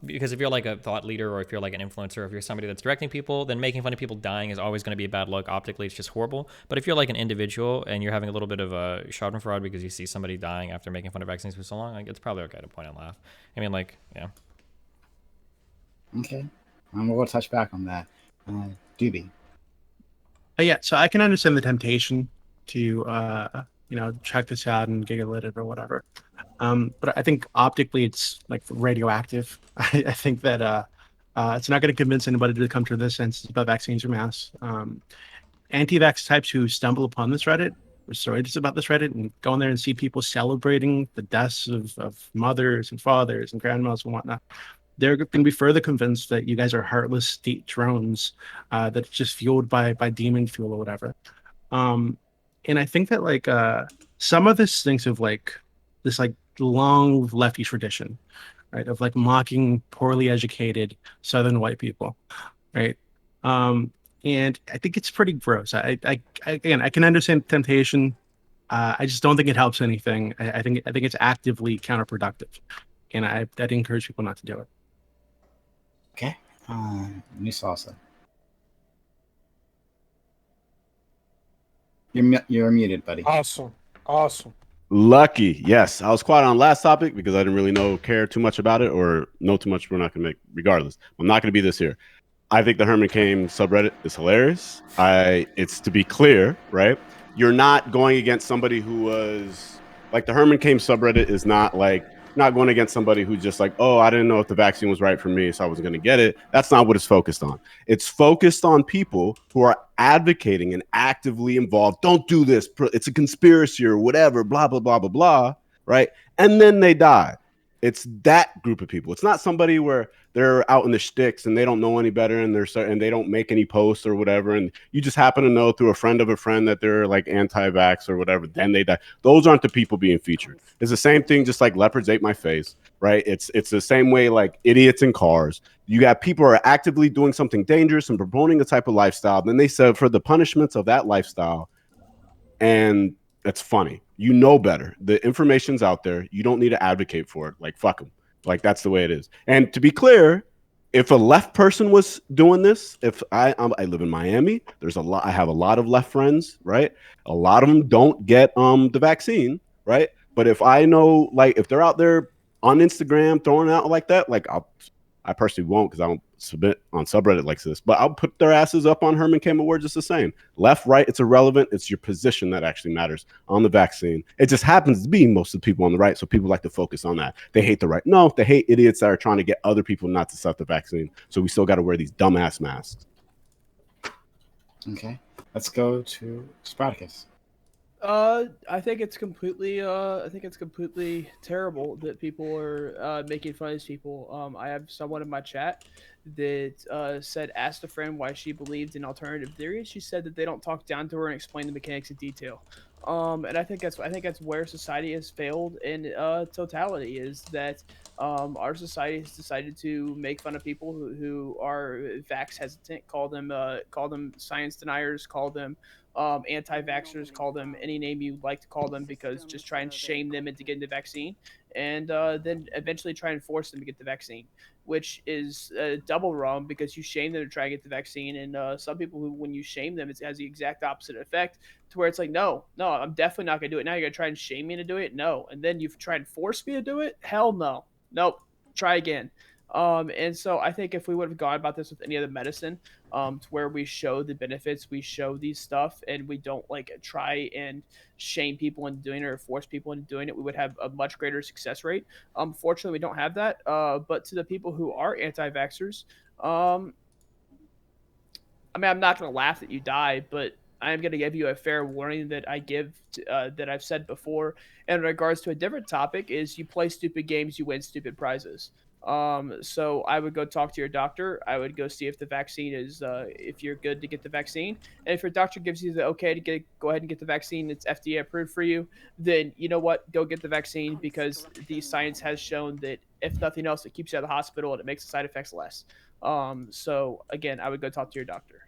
Because if you're like a thought leader, or if you're like an influencer, or if you're somebody that's directing people, then making fun of people dying is always going to be a bad look. Optically, it's just horrible. But if you're like an individual and you're having a little bit of a schadenfreude because you see somebody dying after making fun of vaccines for so long, like, it's probably okay to point and laugh. I mean, like, yeah. Okay. We'll touch back on that. Doobie. Yeah, so I can understand the temptation to check this out and giggle at it or whatever. But I think optically it's like radioactive. I think that it's not going to convince anybody to come to this sense about vaccines or masks. Anti-vax types who stumble upon this Reddit, or stories about this Reddit, and go in there and see people celebrating the deaths of mothers and fathers and grandmas and whatnot, they're going to be further convinced that you guys are heartless state drones that's just fueled by demon fuel or whatever. And I think that like some of this thinks of like this like long lefty tradition, right, of like mocking poorly educated Southern white people, right? And I think it's pretty gross. Again, I can understand temptation. I just don't think it helps anything. I think it's actively counterproductive, and I'd encourage people not to do it. Okay. New salsa. You're muted, buddy. Awesome. Lucky, yes. I was quiet on last topic because I didn't really care too much about it or know too much. We're not going to make, regardless. I'm not going to be this here. I think the Herman Cain subreddit is hilarious. It's to be clear, right? You're not going against somebody who was like the Herman Cain subreddit is not like not going against somebody who's just like, oh, I didn't know if the vaccine was right for me, so I wasn't going to get it. That's not what it's focused on. It's focused on people who are advocating and actively involved. Don't do this. It's a conspiracy or whatever, blah, blah, blah, blah, blah, right? And then they die. It's that group of people. It's not somebody where they're out in the sticks and they don't know any better and they don't make any posts or whatever. And you just happen to know through a friend of a friend that they're like anti-vax or whatever. Then they die. Those aren't the people being featured. It's the same thing. Just like leopards ate my face, right? It's the same way like idiots in cars. You got people who are actively doing something dangerous and promoting a type of lifestyle. Then they said for the punishments of that lifestyle. And that's funny. You know better. The information's out there. You don't need to advocate for it. Like, fuck them. Like, that's the way it is. And to be clear, if a left person was doing this, if I live in Miami, I have a lot of left friends, right? A lot of them don't get the vaccine, right? But if I know, like, if they're out there on Instagram throwing it out like that, like, I personally won't because I don't submit on subreddit like this, but I'll put their asses up on Herman Cain Award just the same. Left, right, it's irrelevant. It's your position that actually matters on the vaccine. It just happens to be most of the people on the right, so people like to focus on that. They hate the right. No, they hate idiots that are trying to get other people not to accept the vaccine, so we still got to wear these dumbass masks. Okay, let's go to Spartacus. I think it's completely terrible that people are making fun of these people. I have someone in my chat that said, asked a friend why she believed in alternative theories. She said that they don't talk down to her and explain the mechanics in detail. And I think that's where society has failed in totality, is that our society has decided to make fun of people who are vax hesitant, call them science deniers, call them anti-vaxxers, call them any name you like to call them, because just try and shame them into getting the vaccine, and then eventually try and force them to get the vaccine, which is double wrong, because you shame them to try and get the vaccine, and some people who, when you shame them, it has the exact opposite effect, to where it's like, no, I'm definitely not gonna do it. Now you're gonna try and shame me to do it? No. And then you try and force me to do it? Hell no. Nope. Try again. And so I think if we would have gone about this with any other medicine, to where we show the benefits, we show these stuff, and we don't like try and shame people into doing it or force people into doing it, we would have a much greater success rate. Fortunately, we don't have that. But to the people who are anti-vaxxers, I mean, I'm not going to laugh that you die, but I am going to give you a fair warning that that I've said before in regards to a different topic: is you play stupid games, you win stupid prizes. So I would go talk to your doctor. I would go see if the vaccine is, if you're good to get the vaccine. And if your doctor gives you the okay to go ahead and get the vaccine, it's FDA approved for you, then you know what? Go get the vaccine, because the science has shown that if nothing else, it keeps you out of the hospital and it makes the side effects less. So again, I would go talk to your doctor.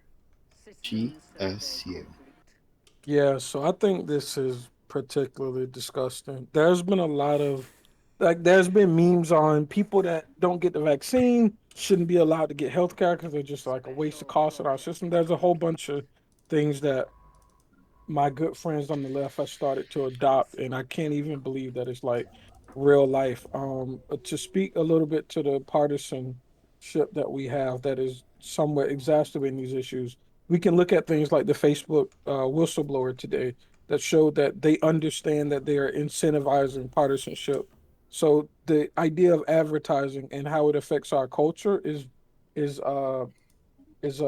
GSU. Yeah, so I think this is particularly disgusting. There's been a lot of like there's been memes on people that don't get the vaccine shouldn't be allowed to get healthcare because they're just like a waste of cost in our system. There's a whole bunch of things that my good friends on the left have started to adopt, and I can't even believe that it's like real life. To speak a little bit to the partisanship that we have that is somewhat exacerbating these issues, we can look at things like the Facebook whistleblower today that showed that they understand that they are incentivizing partisanship. So the idea of advertising and how it affects our culture is uh is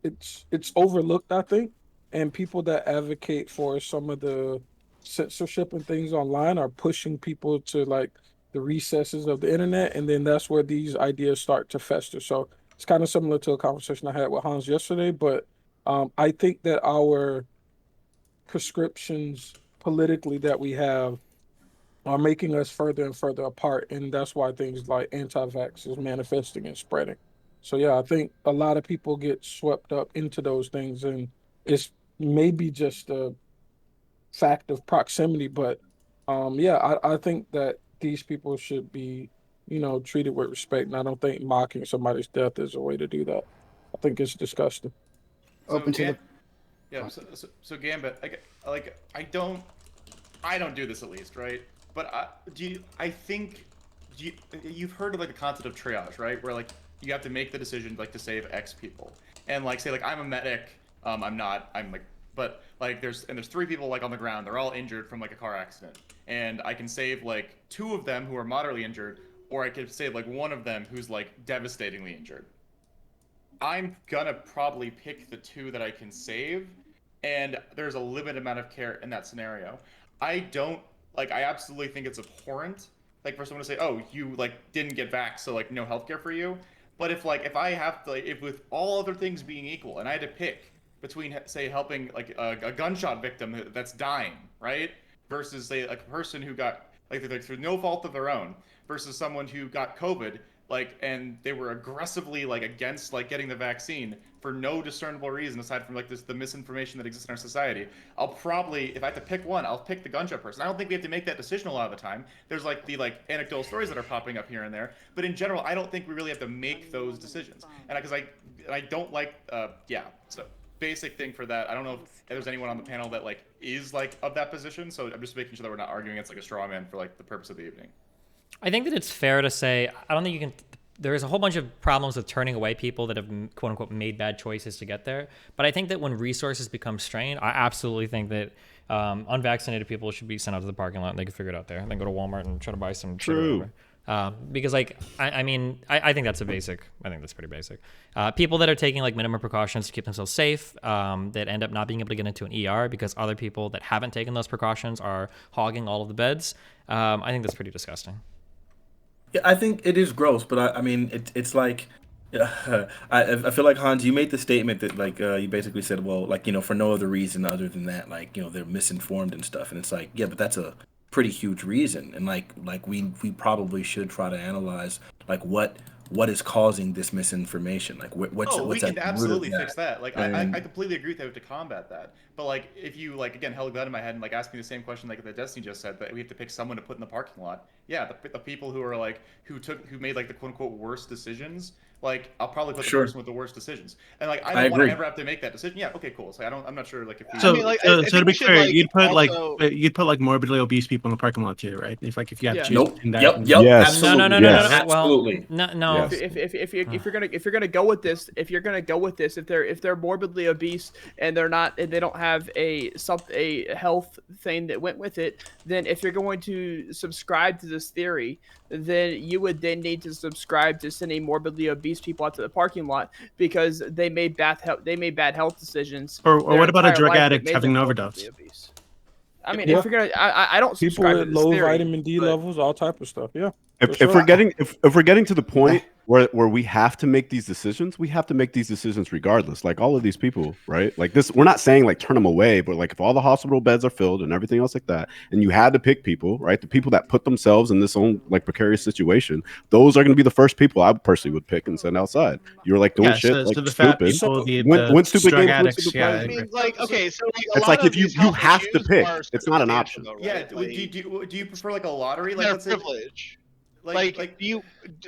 it's overlooked, I think, and people that advocate for some of the censorship and things online are pushing people to like the recesses of the internet, and then that's where these ideas start to fester. So it's kind of similar to a conversation I had with Hans yesterday, but I think that our prescriptions politically that we have are making us further and further apart, and that's why things like anti-vax is manifesting and spreading. So yeah, I think a lot of people get swept up into those things, and it's maybe just a fact of proximity, but yeah, I think that these people should be, treated with respect, and I don't think mocking somebody's death is a way to do that. I think it's disgusting. Open to the Yeah, so Gambit, I don't do this at least, right? But you've heard of like the concept of triage, right? Where like you have to make the decision like to save X people, and like say like I'm a medic, but like there's 3 people like on the ground, they're all injured from like a car accident, and I can save like 2 of them who are moderately injured, or I could save like 1 of them who's like devastatingly injured. I'm gonna probably pick the 2 that I can save, and there's a limited amount of care in that scenario. I absolutely think it's abhorrent, like for someone to say, "Oh, you like didn't get vaxxed, so like no healthcare for you." But if I have to, if with all other things being equal, and I had to pick between say helping like a gunshot victim that's dying, right, versus say like a person who got like through no fault of their own, versus someone who got COVID, like, and they were aggressively like against like getting the vaccine for no discernible reason aside from like the misinformation that exists in our society, I'll probably, if I have to pick one, I'll pick the gunshot person. I don't think we have to make that decision a lot of the time. There's like the like anecdotal stories that are popping up here and there, but in general, I don't think we really have to make those decisions. And because I don't like so basic thing for that. I don't know if there's anyone on the panel that like is like of that position, so I'm just making sure that we're not arguing against like a straw man for like the purpose of the evening. I think that it's fair to say, I don't think you can, there's a whole bunch of problems with turning away people that have quote unquote made bad choices to get there. But I think that when resources become strained, I absolutely think that unvaccinated people should be sent out to the parking lot and they can figure it out there. Then go to Walmart and try to buy some True. because like, I think that's I think that's pretty basic. People that are taking like minimum precautions to keep themselves safe, that end up not being able to get into an ER because other people that haven't taken those precautions are hogging all of the beds. I think that's pretty disgusting. Yeah, I think it is gross, but I mean, it's like, I feel like Hans, you made the statement that like you basically said, well, like for no other reason other than that, like they're misinformed and stuff, and it's like, yeah, but that's a pretty huge reason, and like we probably should try to analyze like what is causing this misinformation, like what's we at can the root of absolutely that. fix that. Like And I completely agree that we have to combat that. But like if you like again held that in my head and like asked me the same question like that Destiny just said, that we have to pick someone to put in the parking lot. Yeah, the people who are like who made like the quote unquote worst decisions. Like I'll probably put the Sure. person with the worst decisions, and like I I don't want agree. to ever have to make that decision. Yeah, okay, cool. So I'm not sure like if we, So, I mean, like, I so think to we be should, clear, like, also- you'd put like morbidly obese people in the parking lot too, right? If you had Yeah. to choose Nope. between that Yep. and- Yep. Yes. Absolutely. No. Yes. Absolutely. Well, no. Yes. If you're gonna go with this, if they're morbidly obese and they don't have a health thing that went with it, then if you're going to subscribe to this theory, then you would then need to subscribe to sending morbidly obese people out to the parking lot because they made bad health decisions. Or their what about a entire drug life that addict made having them an overdose? morbidly obese. I mean, Yeah. if you're gonna, I don't People subscribe to with this low theory, vitamin D but- levels, all type of stuff. Yeah. If for we're sure. getting to the point where we have to make these decisions, we have to make these decisions regardless. Like all of these people, right? Like this, we're not saying like turn them away, but like if all the hospital beds are filled and everything else like that, and you had to pick people, right? The people that put themselves in this own like precarious situation, those are going to be the first people I personally would pick and send outside. You're like doing shit like so the fat stupid. people, When stupid drug games win addicts, Super yeah, Prizes. I mean, like, okay, so like, It's like if you have to pick, it's not an option. Though, right? Yeah. Like, Do you prefer like a lottery? Like they're let's say, privilege. Like you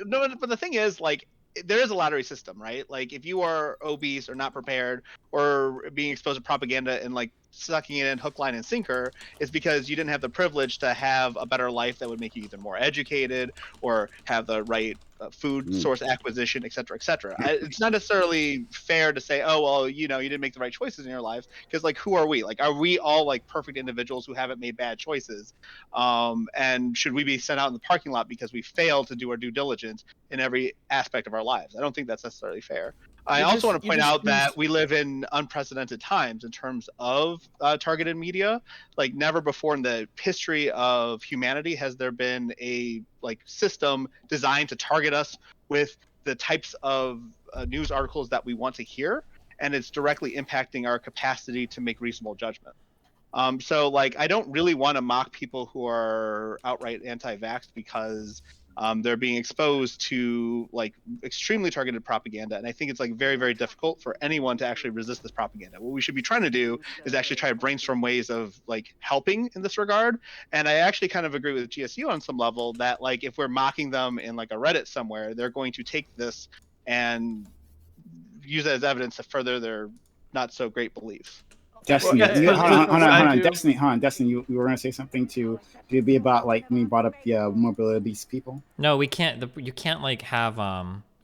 no, but the thing is, like, there is a lottery system, right? Like if you are obese or not prepared or being exposed to propaganda and like sucking it in hook, line, and sinker, it's because you didn't have the privilege to have a better life that would make you either more educated or have the right food source acquisition, et cetera, et cetera. It's not necessarily fair to say, oh, well, you know, you didn't make the right choices in your life, because like, who are we? Like, are we all like perfect individuals who haven't made bad choices? And should we be sent out in the parking lot because we failed to do our due diligence in every aspect of our lives? I don't think that's necessarily fair. I also want to point out that we live in unprecedented times in terms of targeted media. Like never before in the history of humanity has there been a like system designed to target us with the types of news articles that we want to hear, and it's directly impacting our capacity to make reasonable judgment. So like, I don't really want to mock people who are outright anti-vax because they're being exposed to like extremely targeted propaganda, and I think it's like very, very difficult for anyone to actually resist this propaganda. What we should be trying to do is actually try to brainstorm ways of like helping in this regard. And I actually kind of agree with GSU on some level that like if we're mocking them in like a Reddit somewhere, they're going to take this and use it as evidence to further their not so great beliefs. Destiny, Well, yeah, hold on. do- Destiny, you were going to say something to be about like when you brought up the morbidly obese people. No, we can't. You can't like have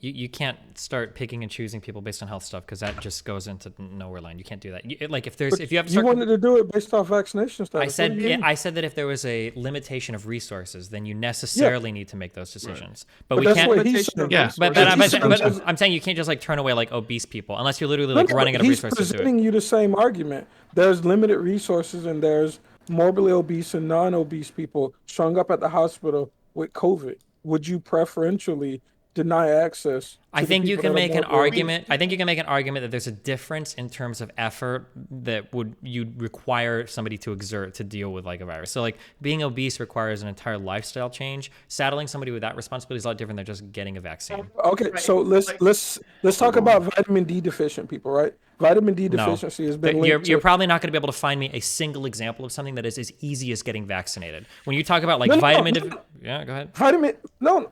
you can't start picking and choosing people based on health stuff, because that just goes into nowhere land. You can't do that. Like if you have to you wanted to do it based off vaccination status. I said that if there was a limitation of resources, then you necessarily need to make those decisions. But we that's can't. what he's saying. Yeah. But I'm saying you can't just like turn away like obese people unless you're literally like running out of he's resources to do presenting it. you the same argument. There's limited resources, and there's morbidly obese and non-obese people strung up at the hospital with COVID. Would you preferentially deny access? I think you can make an argument. I think you can make an argument that there's a difference in terms of effort that you'd require somebody to exert to deal with like a virus. So like being obese requires an entire lifestyle change. Saddling somebody with that responsibility is a lot different than just getting a vaccine. Okay, so let's talk about vitamin D deficient people, right? Vitamin D deficiency has been linked You're probably not going to be able to find me a single example of something that is as easy as getting vaccinated. When you talk about like yeah, go ahead.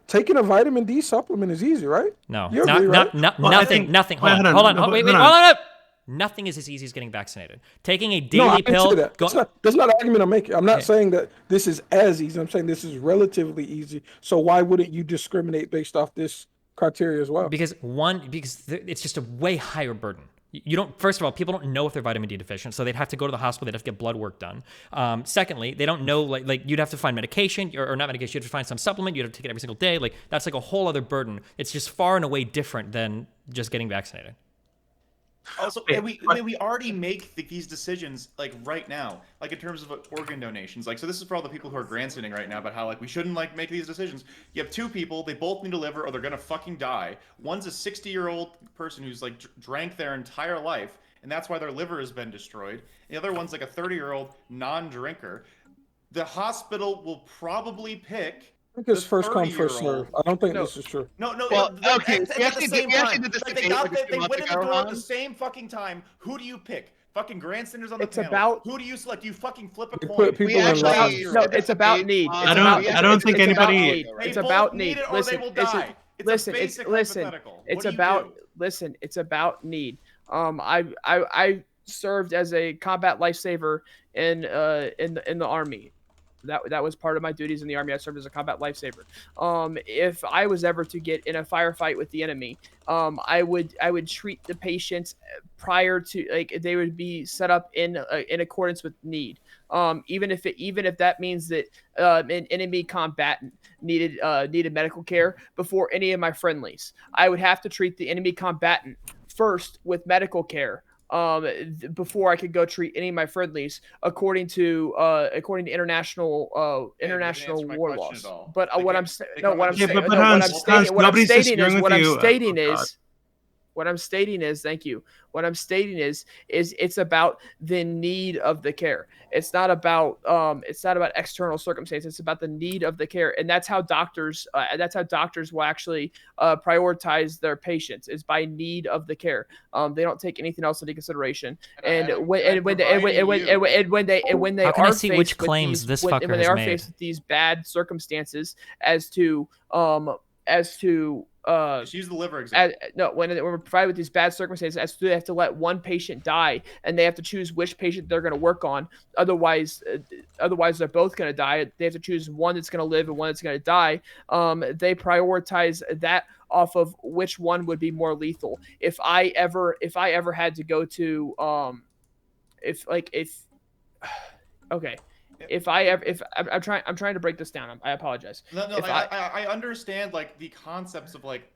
Taking a vitamin D supplement is easy, right? No, You agree, right? nothing. Hold on. Wait, hold on. Nothing is as easy as getting vaccinated. Taking a daily pill. That's not the argument I'm making. I'm not saying that this is as easy. I'm saying this is relatively easy. So why wouldn't you discriminate based off this criteria as well? Because it's just a way higher burden. You don't. First of all, people don't know if they're vitamin D deficient, so they'd have to go to the hospital. They'd have to get blood work done. Secondly, they don't know like you'd have to find medication or not medication. You'd have to find some supplement. You'd have to take it every single day. Like that's like a whole other burden. It's just far and away different than just getting vaccinated. Also, we already make these decisions like right now, like in terms of organ donations. Like, so this is for all the people who are grandstanding right now about how like we shouldn't like make these decisions. You have two people, they both need to live or they're gonna fucking die. One's a 60-year-old person who's like drank their entire life, and that's why their liver has been destroyed. And the other one's like a 30-year-old non-drinker. The hospital will probably pick. I think it's first come, first serve. I don't think this is true. No. Well, okay. At the same time, they went in the door at the same fucking time. Who do you pick? Fucking grandstanders on the panel. Who do you select? You fucking flip a coin. It's about need. I don't think anybody. It's about need. Listen, it's about need. I served as a combat lifesaver in the Army. That was part of my duties in the Army. I served as a combat lifesaver. If I was ever to get in a firefight with the enemy, I would treat the patients prior to, like, they would be set up in accordance with need. Even if that means that an enemy combatant needed medical care before any of my friendlies, I would have to treat the enemy combatant first with medical care before I could go treat any of my friendlies, according to international war laws. But what I'm saying thank you. What I'm stating is it's about the need of the care. It's not about external circumstances. It's about the need of the care, and that's how doctors will actually prioritize their patients, is by need of the care. They don't take anything else into consideration. And when they How can I see which claims this fucker has made? Faced with these bad circumstances as to just use the liver example. When we're provided with these bad circumstances, as to they have to let one patient die, and they have to choose which patient they're going to work on. Otherwise they're both going to die. They have to choose one that's going to live and one that's going to die. They prioritize that off of which one would be more lethal. If I ever had to go to I'm trying to break this down. I apologize. I understand like the concepts of like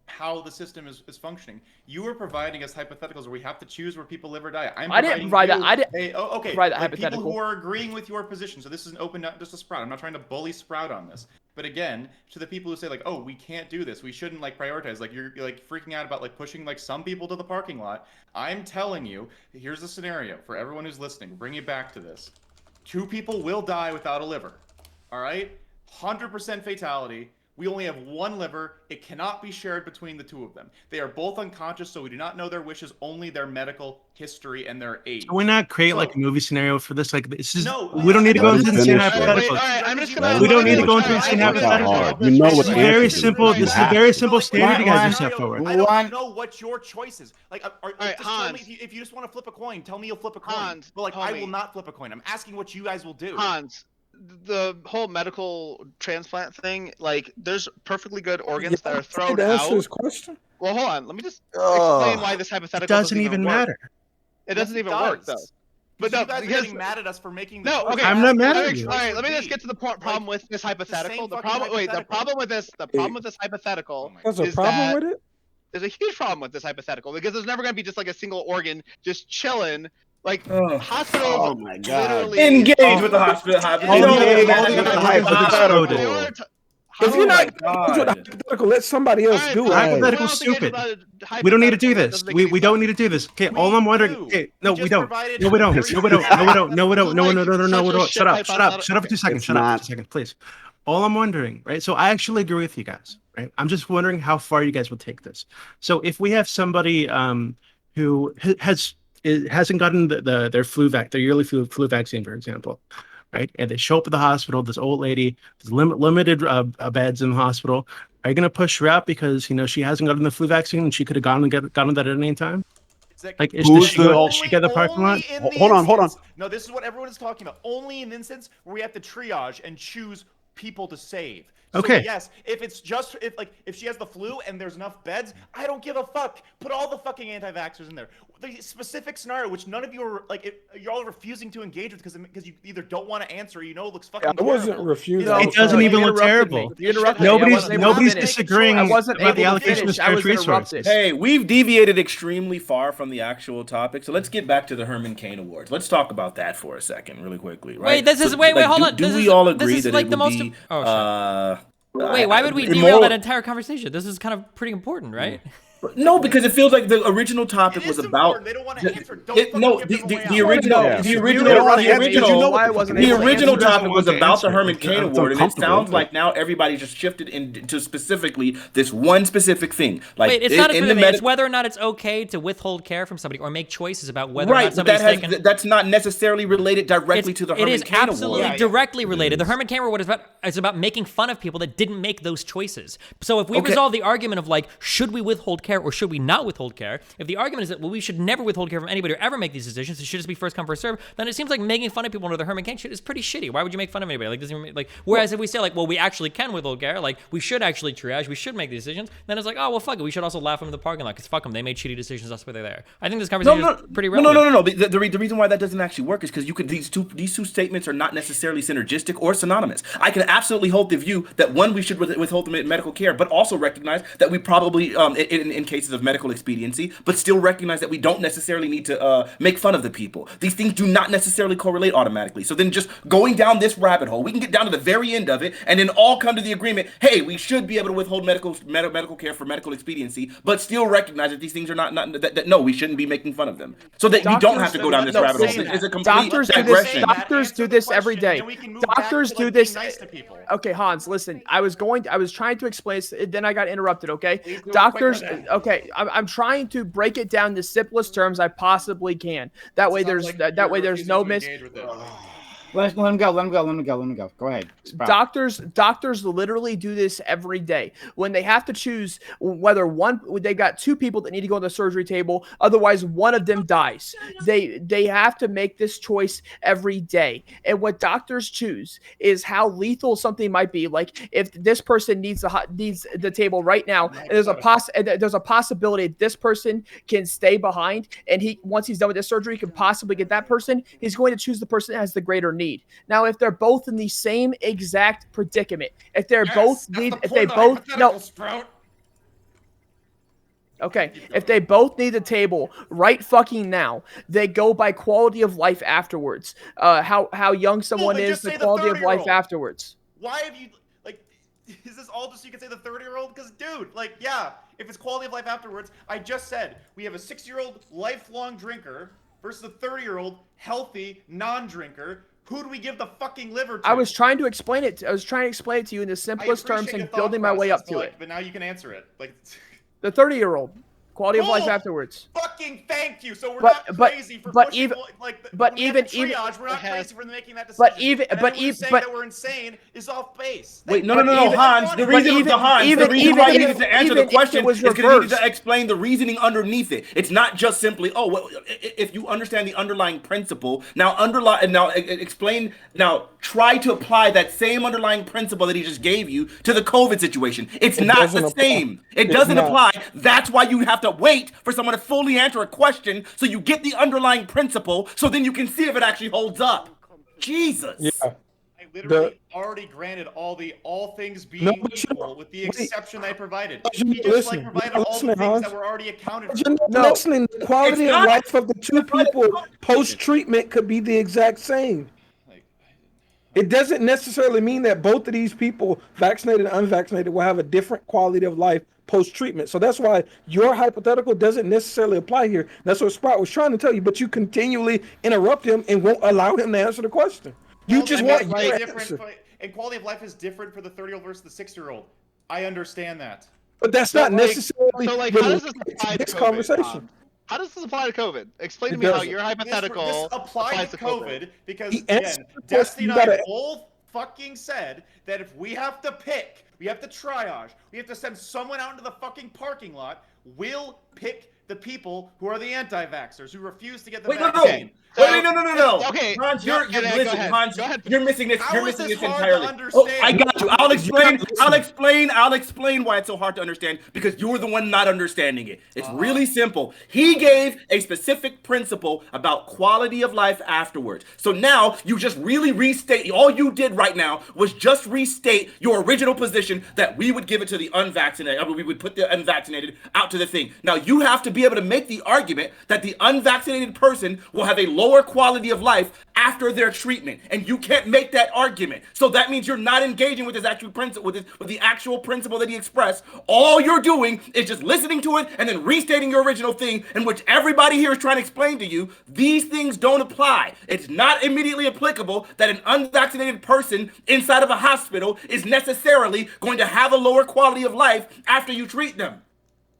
how the system is functioning. You were providing us hypotheticals where we have to choose where people live or die. I didn't provide that. I didn't provide that like hypothetical. People who are agreeing with your position. So this is an open, not just a Sprout. I'm not trying to bully Sprout on this. But again, to the people who say like, oh, we can't do this, we shouldn't like prioritize, like you're like freaking out about like pushing like some people to the parking lot. I'm telling you, here's the scenario for everyone who's listening. Bring it back to this. 2 people will die without a liver. All right? 100% fatality. We only have 1 liver. It cannot be shared between the 2 of them. They are both unconscious, so we do not know their wishes, only their medical history and their age. Can we not create like a movie scenario for this? Like, this is no. We don't need to go into insane hypotheticals. We don't need to go into insane hypotheticals. You know what? Very simple. This is a very simple standard you guys just set forward. I don't know what your choice is. Like, right, just tell me if you just want to flip a coin, tell me you'll flip a coin. Hans, but like, I will not flip a coin. I'm asking what you guys will do. Hans, the whole medical transplant thing, like, there's perfectly good organs that are thrown out. His question? Well, hold on. Let me just explain why this hypothetical doesn't even matter. It doesn't even work, though. But no, you guys are getting mad at us for making this. No, okay. I'm not mad at you. All right, let me just get to the problem with this hypothetical. The problem with this hypothetical. There's a problem with it? There's a huge problem with this hypothetical because there's never going to be just like a single organ just chilling. Like, hospitals. Oh my God. Engage with the hospital. If you're not hypothetical, let somebody else do it. Hypothetical stupid. We don't need to do this. We don't need to do this. Okay, all I'm wondering. Okay, no, we don't. No, we don't. No, we don't. No, we don't. No, we don't. No, we don't. Shut up. Shut up for 2 seconds. Shut up for 2 seconds, please. All I'm wondering, right? So I actually agree with you guys, right? I'm just wondering how far you guys will take this. So if we have somebody who hasn't gotten their their yearly flu vaccine, for example, right? And they show up at the hospital, this old lady, there's limited beds in the hospital. Are you going to push her out because, she hasn't gotten the flu vaccine and she could have gotten that at any time? Like, does she get the parking lot? Hold on. No, this is what everyone is talking about. Only in the instance where we have to triage and choose people to save. So okay. Yes, if she has the flu and there's enough beds, I don't give a fuck. Put all the fucking anti-vaxxers in there. The specific scenario, which none of you are you're all refusing to even because you either don't want to answer or it looks fucking terrible. I wasn't refusing. It doesn't even look terrible. Nobody's disagreeing about the allocation of scarce resources. Hey, we've deviated extremely far from the actual topic, so let's get back to the Herman Cain Awards. Let's talk about that for a second, really quickly. Right? Wait, hold on. Do we all agree that it would be? Wait, why would we derail that entire conversation? This is kind of pretty important, right? No, because it feels like the original topic was about. They don't want to answer. The original topic was about the Herman Cain Award, and it sounds like now everybody just shifted into specifically this one specific thing. Like, wait, it's not a specific thing. It's whether or not it's okay to withhold care from somebody or make choices about whether or not somebody's taken. That's not necessarily related directly to the Herman Cain Award. It is absolutely directly related. The Herman Cain Award is about making fun of people that didn't make those choices. So if we resolve the argument of like, should we withhold care or should we not withhold care? If the argument is that, well, we should never withhold care from anybody or ever make these decisions, it should just be first come, first serve, then it seems like making fun of people under the Herman Cain shit is pretty shitty. Why would you make fun of anybody? Whereas if we say like, well, we actually can withhold care, like we should actually triage, we should make these decisions, then it's like, oh, well, fuck it. We should also laugh them in the parking lot because fuck them. They made shitty decisions. That's why they're there. I think this conversation is pretty relevant. No. The reason why that doesn't actually work is because these two statements are not necessarily synergistic or synonymous. I can absolutely hold the view that one, we should withhold medical care, but also recognize that we probably, in in cases of medical expediency, but still recognize that we don't necessarily need to make fun of the people. These things do not necessarily correlate automatically. So then just going down this rabbit hole, we can get down to the very end of it and then all come to the agreement, hey, we should be able to withhold medical care for medical expediency, but still recognize that these things are not no, we shouldn't be making fun of them. So that we don't have to go down this rabbit hole. It's a complete digression. Doctors do this every day. Doctors do this. Okay, Hans, listen. I was trying to explain. Then I got interrupted. Okay, doctors. Okay, I'm trying to break it down the simplest terms I possibly can. That way, there's no miss. Let him go. Go ahead. Doctors literally do this every day when they have to choose whether they got two people that need to go on the surgery table. Otherwise, one of them dies. They have to make this choice every day. And what doctors choose is how lethal something might be. Like if this person needs the table right now, and there's a possibility this person can stay behind, and once he's done with this surgery, can possibly get that person. He's going to choose the person that has the greater need. Now, if they're both in the same exact predicament, if they both need the table right fucking now, they go by quality of life afterwards. How young someone is, the quality of life afterwards. Why have you is this all just so you can say the 30-year-old? Because dude, like, yeah, if it's quality of life afterwards, I just said we have a 60-year-old lifelong drinker versus a 30-year-old healthy non-drinker. Who do we give the fucking liver to? I was trying to explain it to you in the simplest terms and building my way up to it. But now you can answer it. Like the 30-year-old. Quality of life afterwards. Fucking thank you. So we're not crazy for pushing, triage. We're not crazy for making that decision. That we're insane is off base. Wait, no, Hans. The reason why you needed to answer the question is because you needed to explain the reasoning underneath it. It's not just simply, if you understand the underlying principle, explain. Now try to apply that same underlying principle that he just gave you to the COVID situation. It's not the same. It doesn't apply. That's why you have to wait for someone to fully answer a question so you get the underlying principle so then you can see if it actually holds up. Jesus. Yeah. I literally already granted all things being equal with the exception I provided. He just provided all the things that were already accounted for. Listening, the quality of life of the two people post-treatment could be the exact same. It doesn't necessarily mean that both of these people, vaccinated and unvaccinated, will have a different quality of life post-treatment. So that's why your hypothetical doesn't necessarily apply here. That's what Sprout was trying to tell you, but you continually interrupt him and won't allow him to answer the question. You just want your answer. And quality of life is different for the 30-year-old versus the 60-year-old. I understand that. But that's not necessarily how does this apply to this conversation. How does this apply to COVID? Explain to me how your hypothetical this applies to COVID because, again, Destiny and I both fucking said that if we have to pick, we have to triage, we have to send someone out into the fucking parking lot, we'll pick the people who are the anti-vaxxers, who refuse to get the vaccine. No. Okay, Hans, you're missing this. You're missing this entirely. I got you. I'll explain why it's so hard to understand, because you're the one not understanding it. It's really simple. He gave a specific principle about quality of life afterwards. So now you just really restate. All you did right now was just restate your original position that we would give it to the unvaccinated. We would put the unvaccinated out to the thing. Now you have to be able to make the argument that the unvaccinated person will have a lower quality of life after their treatment, and you can't make that argument. So that means you're not engaging with his actual principle, with the actual principle that he expressed. All you're doing is just listening to it and then restating your original thing, in which everybody here is trying to explain to you these things don't apply. It's not immediately applicable that an unvaccinated person inside of a hospital is necessarily going to have a lower quality of life after you treat them.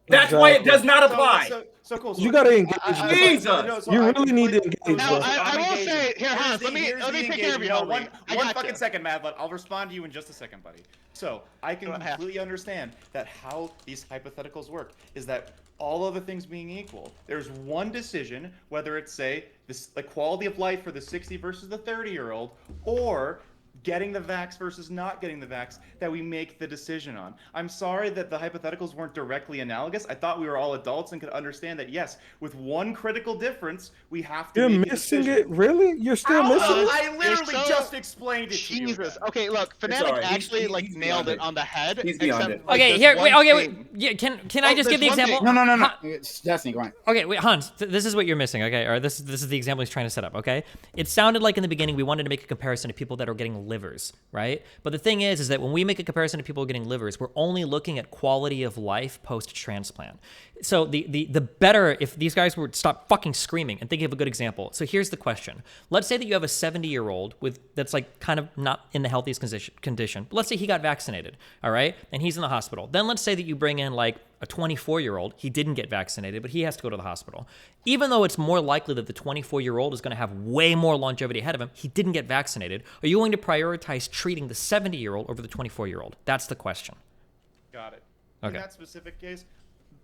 That's why it does not apply. So cool. You gotta engage. Jesus. You really need to engage. Now, I will say, here, Hans, let me take care of you. One fucking second, Madlet. I'll respond to you in just a second, buddy. So I can completely understand that how these hypotheticals work is that all other things being equal, there's one decision, whether it's, say, the quality of life for the 60 versus the 30-year-old, or getting the vax versus not getting the vax that we make the decision on. I'm sorry that the hypotheticals weren't directly analogous. I thought we were all adults and could understand that, yes, with one critical difference, we have to You're make a missing decision. it? Really? You're still missing it? I literally just explained it to you. Jesus. Okay, look, Fanatic alright. actually He's nailed beyond it it. on the head. He's beyond except, it. like, Okay, there's here, one wait, okay, wait. thing- Yeah, can I just give the there's one example? thing- No. Ha- It's Destiny, go on. Okay, wait, Hans, this is what you're missing, okay? Or this is the example he's trying to set up, okay? It sounded like in the beginning we wanted to make a comparison to people that are getting livers, right? But the thing is that when we make a comparison to people getting livers, we're only looking at quality of life post-transplant. So the better if these guys would stop fucking screaming and think of a good example. So here's the question. Let's say that you have a 70-year-old that's like kind of not in the healthiest condition. But let's say he got vaccinated, all right? And he's in the hospital. Then let's say that you bring in like a 24-year-old. He didn't get vaccinated, but he has to go to the hospital. Even though it's more likely that the 24-year-old is going to have way more longevity ahead of him, he didn't get vaccinated. Are you going to prioritize treating the 70-year-old over the 24-year-old? That's the question. Got it. Okay. In that specific case,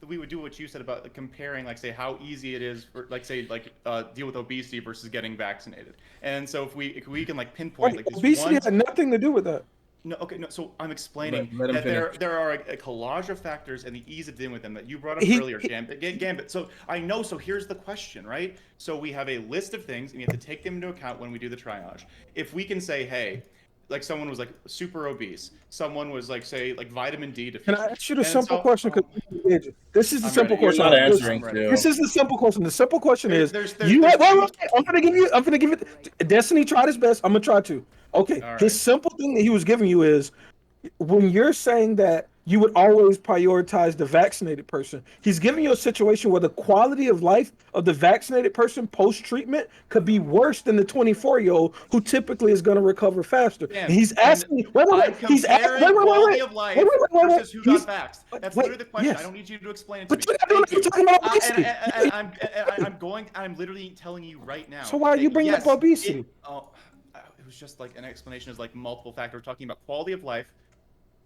we would do what you said about comparing, like, say, how easy it is for, like, say, like, deal with obesity versus getting vaccinated. And so if we can, like, pinpoint, like, this Obesity one... had nothing to do with that. No, okay, no. So I'm explaining Let him that finish. there are a collage of factors and the ease of dealing with them that you brought up earlier, Gambit. So I know. So here's the question, right? So we have a list of things, and you have to take them into account when we do the triage. If we can say, hey, like someone was like super obese, someone was like, say, like vitamin D deficient. Can I ask you the And simple so- question? Because this is the I'm simple ready. You're question. not This- answering, Phil. This is the simple question. The simple question is, There's you have, two- wait, I'm gonna give it. Destiny tried his best. I'm gonna try to. Okay, All right. his simple thing that he was giving you is, when you're saying that you would always prioritize the vaccinated person, he's giving you a situation where the quality of life of the vaccinated person post-treatment could be worse than the 24-year-old who typically is going to recover faster. Damn. And he's asking, I'm comparing quality of life versus who got vaxxed. That's literally the question. yes. I don't need you to explain it to But me. you're not doing Thank it. You're talking about obesity. I'm literally telling you right now. So why are you that bringing up yes, obesity? It was just like an explanation is like multiple factors. We're talking about quality of life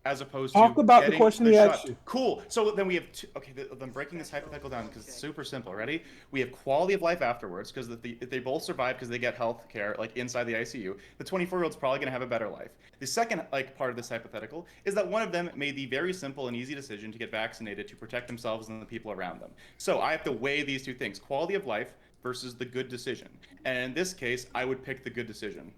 as opposed Talk to about the getting question he shot. asked you. Cool. So then we have two, okay. I'm breaking this hypothetical down because it's super simple. Ready? We have quality of life afterwards because if they both survive because they get health care like inside the ICU, the 24-year-old's probably going to have a better life. The second like part of this hypothetical is that one of them made the very simple and easy decision to get vaccinated to protect themselves and the people around them. So I have to weigh these two things: quality of life versus the good decision. And in this case, I would pick the good decision.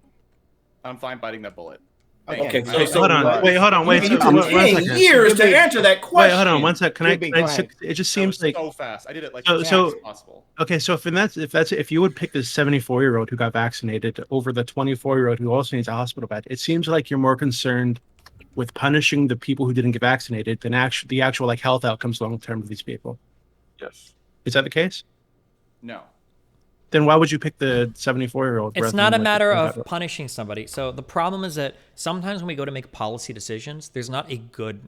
I'm fine biting that bullet. Okay, Hold on. Wait. You One took 10 second. years to answer that question. Wait, hold on. One sec. Can I? Go Can I ahead. it just That seems was like so fast. I did it like So- as so- fast as possible. okay. So if you would pick the 74-year-old who got vaccinated over the 24-year-old who also needs a hospital bed, it seems like you're more concerned with punishing the people who didn't get vaccinated than the actual like health outcomes long term of these people. Yes. Is that the case? No. Then why would you pick the 74-year-old? It's not a matter of punishing somebody. So the problem is that sometimes when we go to make policy decisions, there's not a good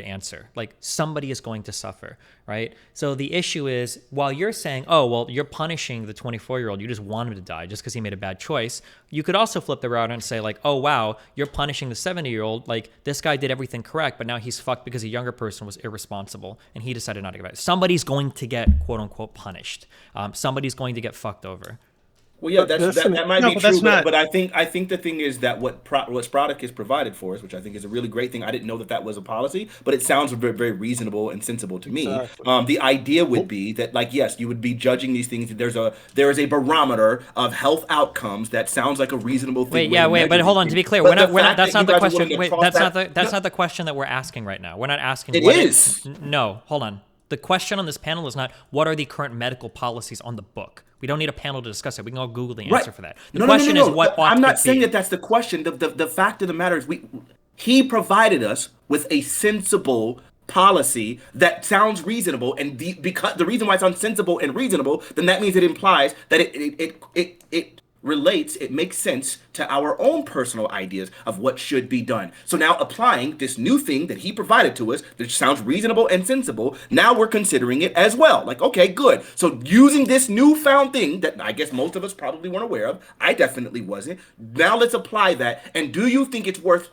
answer. Like somebody is going to suffer, right? So the issue is, while you're saying, oh, well, you're punishing the 24-year-old, you just want him to die just because he made a bad choice. You could also flip the route and say like, oh, wow, you're punishing the 70-year-old. Like this guy did everything correct, but now he's fucked because a younger person was irresponsible and he decided not to get back. Somebody's going to get quote unquote punished. Somebody's going to get fucked over. Well, yeah, But that might no, be but true, that's not- but I think the thing is that what Sprodic is provided for us, which I think is a really great thing. I didn't know that was a policy, but it sounds very, very reasonable and sensible to me. Exactly. The idea would be that, like, yes, you would be judging these things. There is a barometer of health outcomes that sounds like a reasonable thing. But hold on. To be clear, But we're not. the That's fact not that the you guys are question. willing to Wait, cross that's not the question that we're asking right now. We're not asking. It what is. No, hold on. The question on this panel is not what are the current medical policies on the book. We don't need a panel to discuss it. We can all Google the answer for that. The question is what ought I'm to not be. saying that that's the question. The fact of the matter is he provided us with a sensible policy that sounds reasonable, and because the reason why it sounds sensible and reasonable, then that means it implies that it relates, it makes sense to our own personal ideas of what should be done. So now applying this new thing that he provided to us that sounds reasonable and sensible, now we're considering it as well. Like, okay, good. So using this newfound thing that I guess most of us probably weren't aware of, I definitely wasn't. Now let's apply that. And do you think it's worth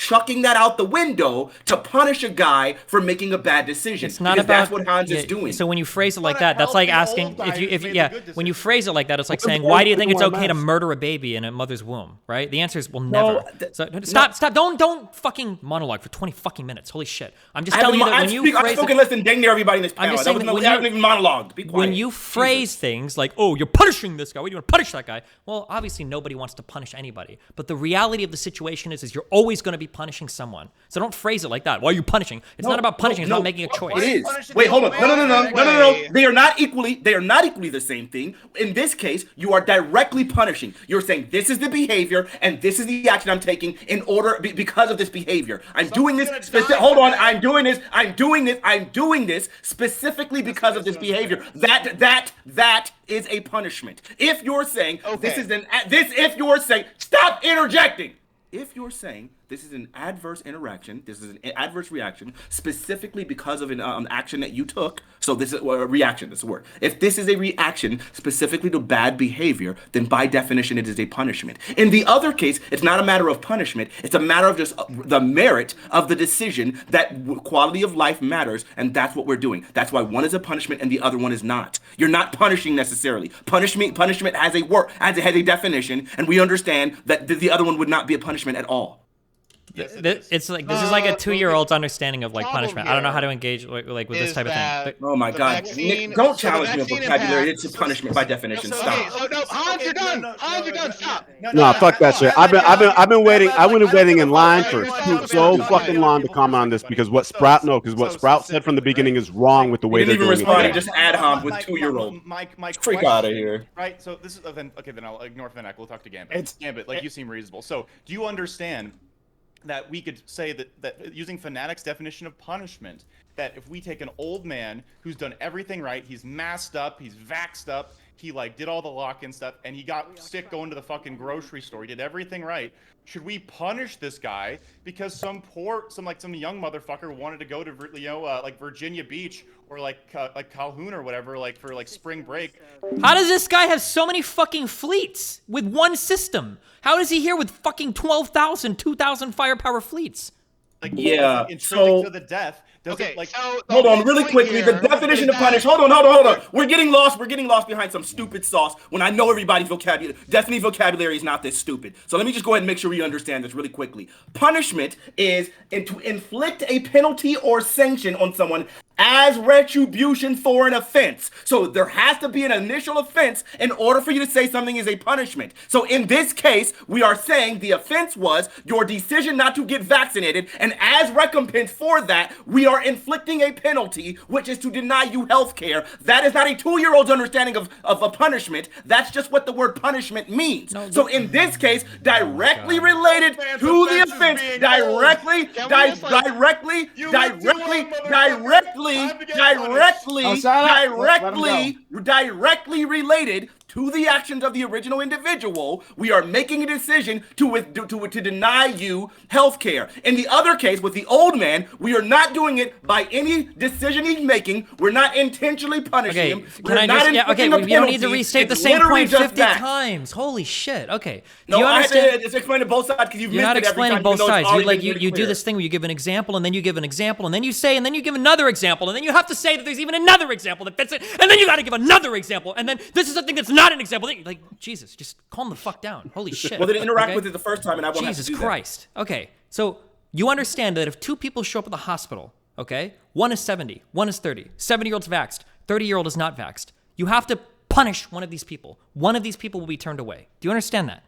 chucking that out the window to punish a guy for making a bad decision. It's not because about that's what Hans is doing. So when you phrase it like But that, that's like healthy asking old guy if who's you made the good when you decision. phrase it like that, it's like saying, Or why do you think it's wear a okay to mask. murder a baby in a mother's womb, right? The answer is, well, No, never. So stop, don't fucking monologue for 20 fucking minutes. Holy shit! I'm just I telling you haven't- that I've when you speak- I've phrase spoken it, less than dang near everybody in this panel. just That saying was that no, when I haven't even monologued. Be quiet. when you phrase things like, oh, you're punishing this guy, why do you want to punish that guy? Well, obviously nobody wants to punish anybody, but the reality of the situation is you're always going to be punishing someone. So don't phrase it like that. Why are you punishing? It's not about punishing. It's about making a choice. It is. punishing Wait, the hold on. old No. man. They are not equally. They are not equally the same thing. In this case, you are directly punishing. You're saying this is the behavior and this is the action I'm taking in order because of this behavior. I'm doing this. Hold on. I'm doing this specifically because of this behavior. That is a punishment. If you're saying if you're saying, stop interjecting. If you're saying this is an adverse interaction, this is an adverse reaction, specifically because of an action that you took, so this is a reaction, that's the word. If this is a reaction specifically to bad behavior, then by definition it is a punishment. In the other case, it's not a matter of punishment, it's a matter of just the merit of the decision that quality of life matters, and that's what we're doing. That's why one is a punishment and the other one is not. You're not punishing necessarily. Punishment has a definition, and we understand that the other one would not be a punishment at all. Yes, It's like this is like a The 2-year-old's understanding of like problem punishment. I don't know how to here engage with this is type of thing. that- But Oh my The God! vaccine- Nick, don't so the challenge me with vaccine vocabulary. impact- It's a punishment by definition. so- Stop. Okay, so no, Hans, you're done. Hans, you're done. Stop. No, fuck that shit. I've been waiting. I've been waiting in line for so fucking long to comment on this because what Sprout said from the beginning is wrong with the He way didn't they're even doing respond. He it. just ad homed with 2-year-old. My Freak question- outta here. Right. So this is then I'll ignore Fanatiq. We'll talk to Gambit. It's- Gambit, like you seem reasonable. So do you understand that we could say that using Fanatiq's definition of punishment, that if we take an old man who's done everything right, he's masked up, he's vaxxed up, he like did all the lock-in stuff, and he got sick going to the fucking grocery store, he did everything right, should we punish this guy because some young motherfucker wanted to go to like Virginia Beach or like Calhoun or whatever, like for like spring break? how does this guy have so many fucking fleets with one system? How is he here with fucking 12,000, 2,000 firepower fleets? Like Yeah, intrinsic so- to the death. Does Okay, it like so the Hold on, whole really point quickly. The here definition is of punish. that- Hold on. We're getting lost behind some stupid sauce when I know everybody's vocabulary. Definitely vocabulary is not this stupid. So let me just go ahead and make sure we understand this really quickly. Punishment is to inflict a penalty or sanction on someone as retribution for an offense. So there has to be an initial offense in order for you to say something is a punishment. So in this case, we are saying the offense was your decision not to get vaccinated, and as recompense for that, we are inflicting a penalty, which is to deny you health care. That is not a 2-year-old's understanding of a punishment. That's just what the word punishment means. So in this case, directly related Man's to the offense is offense, being directly, old. Can we just, like, directly, you went too long, motherfucker. Time to get Oh, shut up. Let him directly related to the actions of the original individual. We are making a decision to deny you health care. In the other case, with the old man, we are not doing it by any decision he's making. We're not intentionally punishing Okay, him. can We're I not just inflicting a you don't need to penalty. restate the It's same literally point just 50 that. times. Holy shit. Okay. Do No, you I had understand? to just explain to both sides because you've You're missed not it every explaining time, both even though it's sides. already You like been you, pretty you do clear. this thing where you give an example and then you give an example and then you say and then you give another example and then you have to say that there's even another example that fits it and then you got to give another example and then this is something that's not an example. Then, like Jesus, just calm the fuck down. Holy shit. Well, they didn't interact okay? with it the first time, and I won't Jesus have to do Christ. Okay, so you understand that if two people show up at the hospital, okay, one is 70, one is 30, 70-year-old's vaxxed, 30-year-old is not vaxxed. You have to punish one of these people. One of these people will be turned away. Do you understand that?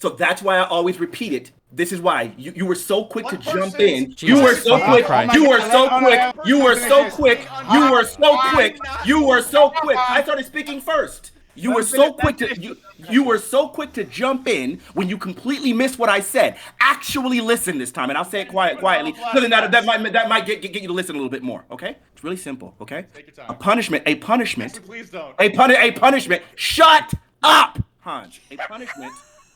So that's why I always repeat it. This is why you were so quick to What jump person- in. Jesus You were so fucking quick. Christ. You were so quick. You were so quick. You were so quick. You were so quick. I started speaking first. You were so quick to you were so quick to jump in when you completely missed what I said. Actually listen this time, and I'll say it quietly. So then that might get you to listen a little bit more. Okay? It's really simple. Okay? Take your time. A punishment. Please don't. A punishment. Shut up, Hans.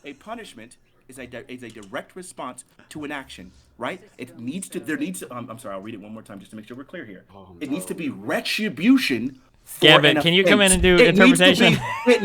A punishment is a direct response to an action, right? I'm sorry, I'll read it one more time just to make sure we're clear here. It needs to be retribution for Gambit, an can you come in offense. and do interpretation? It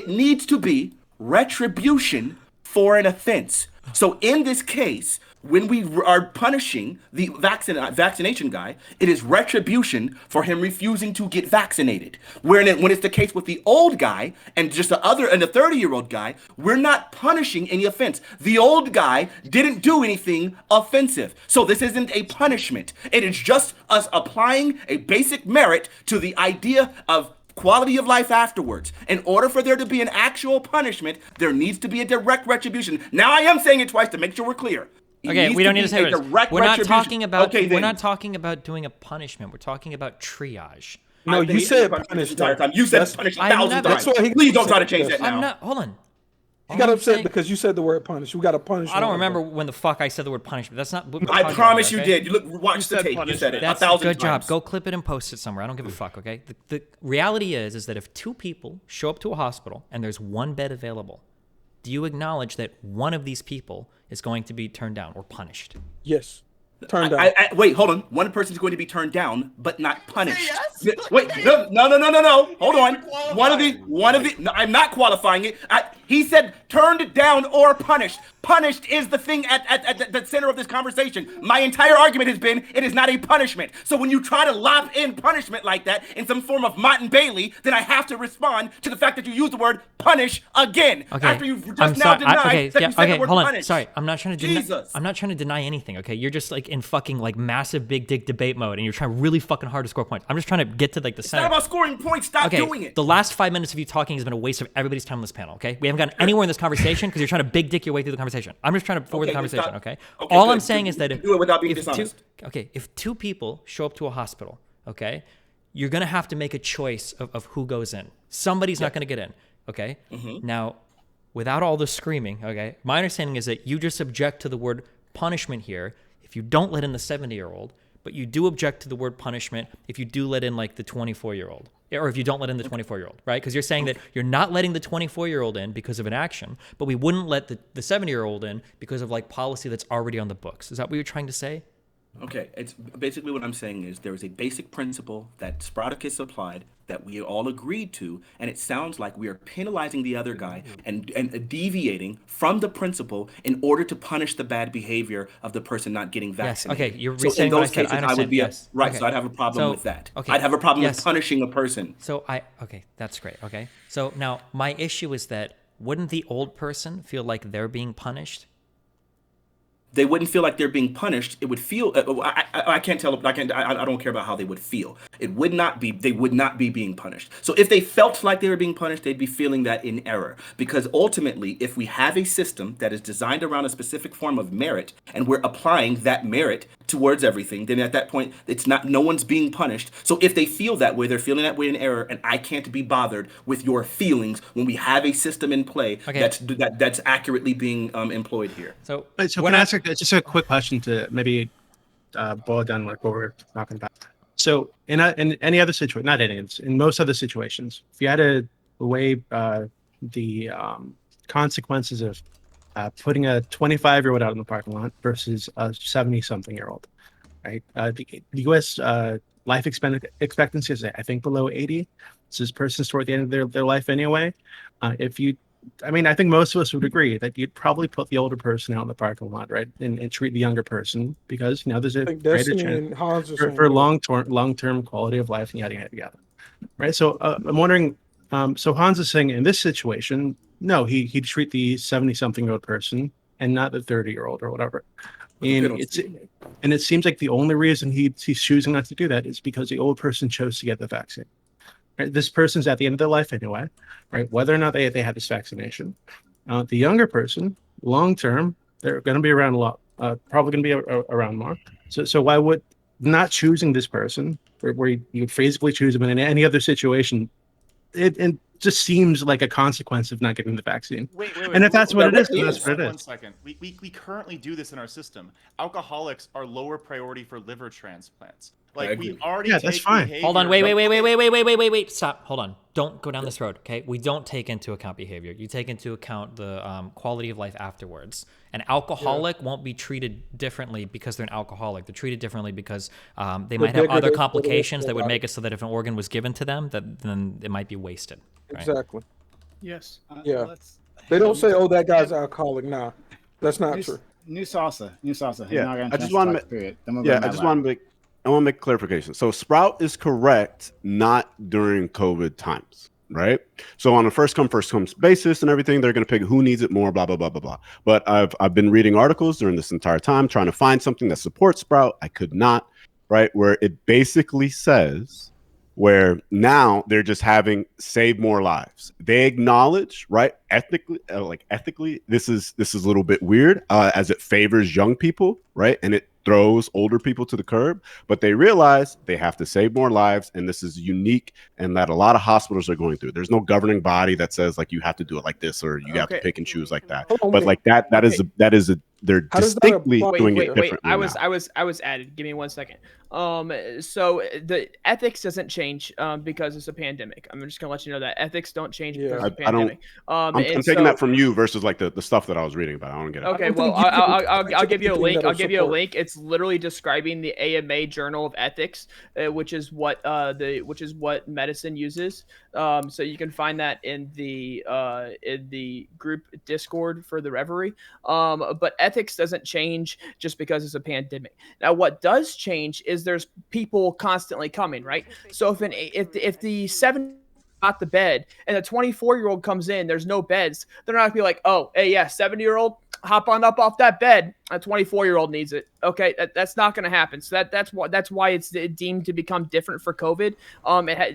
needs to be retribution for an offense. So in this case, when we are punishing the vaccination guy, it is retribution for him refusing to get vaccinated. When it's the case with the old guy and just the 30-year-old guy, we're not punishing any offense. The old guy didn't do anything offensive. So this isn't a punishment. It is just us applying a basic merit to the idea of quality of life afterwards. In order for there to be an actual punishment, there needs to be a direct retribution. Now I am saying it twice to make sure we're clear. Okay, we don't need to say it. We're not talking about. Okay, we're not talking about doing a punishment. We're talking about triage. No, you said punish. You said punish 1,000 times. Please don't try to change that now. I'm not. Hold on. He got upset because you said the word punish. We got to punish. I don't remember when the fuck I said the word punishment. That's not. I promise you did. You watch the tape. You said it 1,000 times. Good job. Go clip it and post it somewhere. I don't give a fuck. Okay. The reality is that if two people show up to a hospital and there's one bed available, do you acknowledge that one of these people is going to be turned down or punished? Yes. Turned down. Wait, hold on. One person is going to be turned down, but not punished. Wait, no. Hold on. One of the. No, I'm not qualifying it. He said turned down or punished. Punished is the thing at the center of this conversation. My entire argument has been it is not a punishment. So when you try to lob in punishment like that in some form of Mott and Bailey, then I have to respond to the fact that you use the word punish again. Okay. After you've just now denied that you said the word hold punish. on. Sorry, I'm not trying to deny anything. Okay, you're just like in fucking like massive big dick debate mode, and you're trying really fucking hard to score points. I'm just trying to get to like the center. It's not about scoring points. Stop doing it. The last 5 minutes of you talking has been a waste of everybody's time on this panel. Okay, we haven't gotten anywhere in this conversation because you're trying to big dick your way through the conversation. I'm just trying to forward the conversation. Okay. All I'm saying is that do it without being dishonest. If two people show up to a hospital, okay, you're gonna have to make a choice of who goes in. Somebody's not gonna get in. Okay. Now, without all the screaming, okay, my understanding is that you just object to the word punishment here if you don't let in the 70-year-old, but you do object to the word punishment if you do let in like the 24-year-old, or if you don't let in the 24-year-old, right? Because you're saying that you're not letting the 24-year-old in because of an action, but we wouldn't let the 70-year-old in because of like policy that's already on the books. Is that what you're trying to say? Okay, it's basically what I'm saying is there is a basic principle that Spartacus applied that we all agreed to, and it sounds like we are penalizing the other guy and deviating from the principle in order to punish the bad behavior of the person not getting vaccinated. Yes, okay, you're so restating in those what I said. cases, I understand. would be yes. right. Okay. So I'd have a problem with that. Okay. I'd have a problem with punishing a person. So okay, that's great. Okay, so now my issue is that wouldn't the old person feel like they're being punished? They wouldn't feel like they're being punished. It would feel. I can't tell. I don't care about how they would feel. It would not be. They would not be being punished. So if they felt like they were being punished, they'd be feeling that in error. Because ultimately, if we have a system that is designed around a specific form of merit, and we're applying that merit towards everything, then at that point, it's not. No one's being punished. So if they feel that way, they're feeling that way in error, and I can't be bothered with your feelings when we have a system in play that's accurately being employed here. So can I ask just a quick question to maybe boil down like what we're talking about? So in any other situation, not any, in most other situations, if you had to weigh the consequences of putting a 25-year-old out in the parking lot versus a 70-something-year-old, right? The U.S. Life expectancy is, I think, below 80. So this person's toward the end of their life anyway. I think most of us would agree that you'd probably put the older person out in the parking lot, right, and treat the younger person because there's a greater chance for long-term quality of life and yada yada yada, right? So I'm wondering, so Hans is saying in this situation, no, he'd treat the 70-something-year-old person and not the 30-year-old or whatever. And it seems like the only reason he's choosing not to do that is because the old person chose to get the vaccine. Right? This person's at the end of their life anyway, right? Whether or not they had this vaccination. The younger person, long term, they're going to be around a lot, probably going to be around more. So why would not choosing this person, where you physically choose them in any other situation, it just seems like a consequence of not getting the vaccine. Wait, and if that's what it is, that's what it is. 1 second. We currently do this in our system. Alcoholics are lower priority for liver transplants. Like we already that's fine. Hold on, wait. Stop. Hold on. Don't go down this road, okay? We don't take into account behavior. You take into account the quality of life afterwards. An alcoholic won't be treated differently because they're an alcoholic. They're treated differently because they might have other complications that would make it so that if an organ was given to them, then it might be wasted. Right? Exactly. Yes. Yeah. They don't say, "Oh, that guy's alcoholic." Nah. That's not New, true. new salsa. Yeah, Now I got a I chance just to want talk, to period. Then we'll go Yeah, to I Mad just Lab. want to make clarification. So Sprout is correct, not during COVID times, right? So on a first come basis and everything, they're going to pick who needs it more, blah blah blah blah blah. But I've been reading articles during this entire time trying to find something that supports Sprout. I could not, right? Where it basically says where now they're just having save more lives. They acknowledge, right? Ethically, this is a little bit weird as it favors young people, right? And it throws older people to the curb, but they realize they have to save more lives, and this is unique and that a lot of hospitals are going through. There's no governing body that says like you have to do it like this or you have to Okay. pick and choose like that. Hold on, But wait. like that is a they're How does that distinctly apply doing here? it differently I now. was added. Give me 1 second. So the ethics doesn't change because it's a pandemic. I'm just gonna let you know that ethics don't change because Yeah. it's a I don't. pandemic. I'm And taking so that from you versus like the stuff that I was reading about. I don't get it. okay, don't well, think you can I'll give you a anything link. that'll I'll give you a support. link. It's literally describing the AMA Journal of Ethics, which is what medicine uses. So you can find that in the group Discord for the Reverie. But ethics doesn't change just because it's a pandemic. Now, what does change is there's people constantly coming, right? So if the 7 got the bed and a 24-year-old comes in, there's no beds, they're not gonna be like, oh, hey, yeah, 70-year-old, hop on up off that bed. A 24-year-old needs it. Okay, that's not going to happen. So that's why it's deemed to become different for COVID.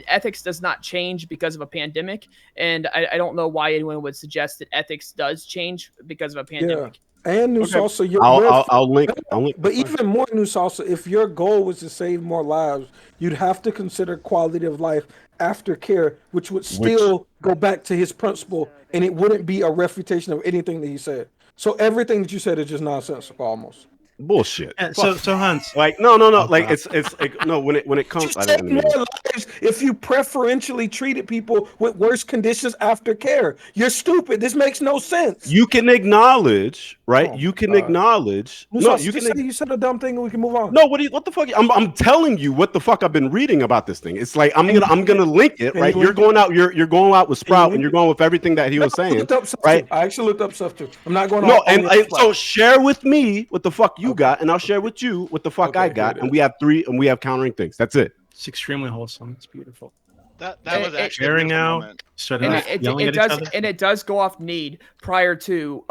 Ethics does not change because of a pandemic, and I don't know why anyone would suggest that ethics does change because of a pandemic. And new Okay. salsa, I'll link. but even more new salsa, if your goal was to save more lives, you'd have to consider quality of life aftercare, which would still go back to his principle, and it wouldn't be a refutation of anything that he said. So everything that you said is just nonsensical, almost. Bullshit. So Hans, Like no, like it's like no when it comes. You I save didn't more mean. lives if you preferentially treated people with worse conditions after care. You're stupid. This makes no sense. You can acknowledge, right? Oh you my can God. acknowledge. No, No, you said a dumb thing and we can move on. No, what the fuck? I'm telling you what the fuck I've been reading about this thing. It's like I'm gonna link it, Can right? you You're link going out, you're going out with Sprout, and link you're it? going with everything that he was I saying, looked up stuff right? too. I actually looked up stuff too. I'm not going No, all and over the so spot. share with me what the fuck you Okay. got, and I'll share with you what the fuck Okay, I here got, it and is. we have countering things. That's it. it's extremely wholesome. It's beautiful. That was actually a Sharing beautiful out, moment. instead And of yelling at each other. it does go off need prior to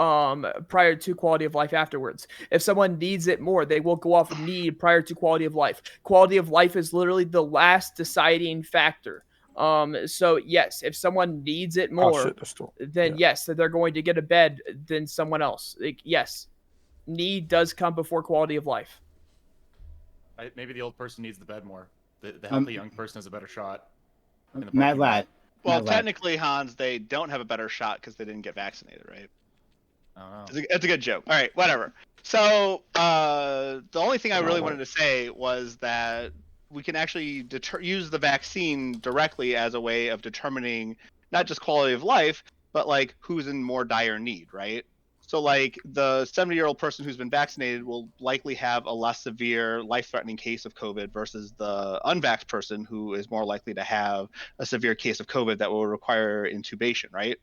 quality of life afterwards. If someone needs it more, they will go off of need prior to quality of life. Quality of life is literally the last deciding factor. So yes, if someone needs it Oh, more, shit, that's true. then Yeah. yes, that they're going to get a bed than someone else. Like, yes, need does come before quality of life. Maybe the old person needs the bed more. The healthy young person has a better shot. in the Mad Pokemon. Lad. Well, Mad Lad. technically, Hans, they don't have a better shot because they didn't get vaccinated, right? I don't know. It's a good joke. All right, whatever. So the only thing I really wanted to say was that we can actually use the vaccine directly as a way of determining not just quality of life, but like who's in more dire need, right? So like the 70-year-old person who's been vaccinated will likely have a less severe life-threatening case of COVID versus the unvaxxed person who is more likely to have a severe case of COVID that will require intubation, right?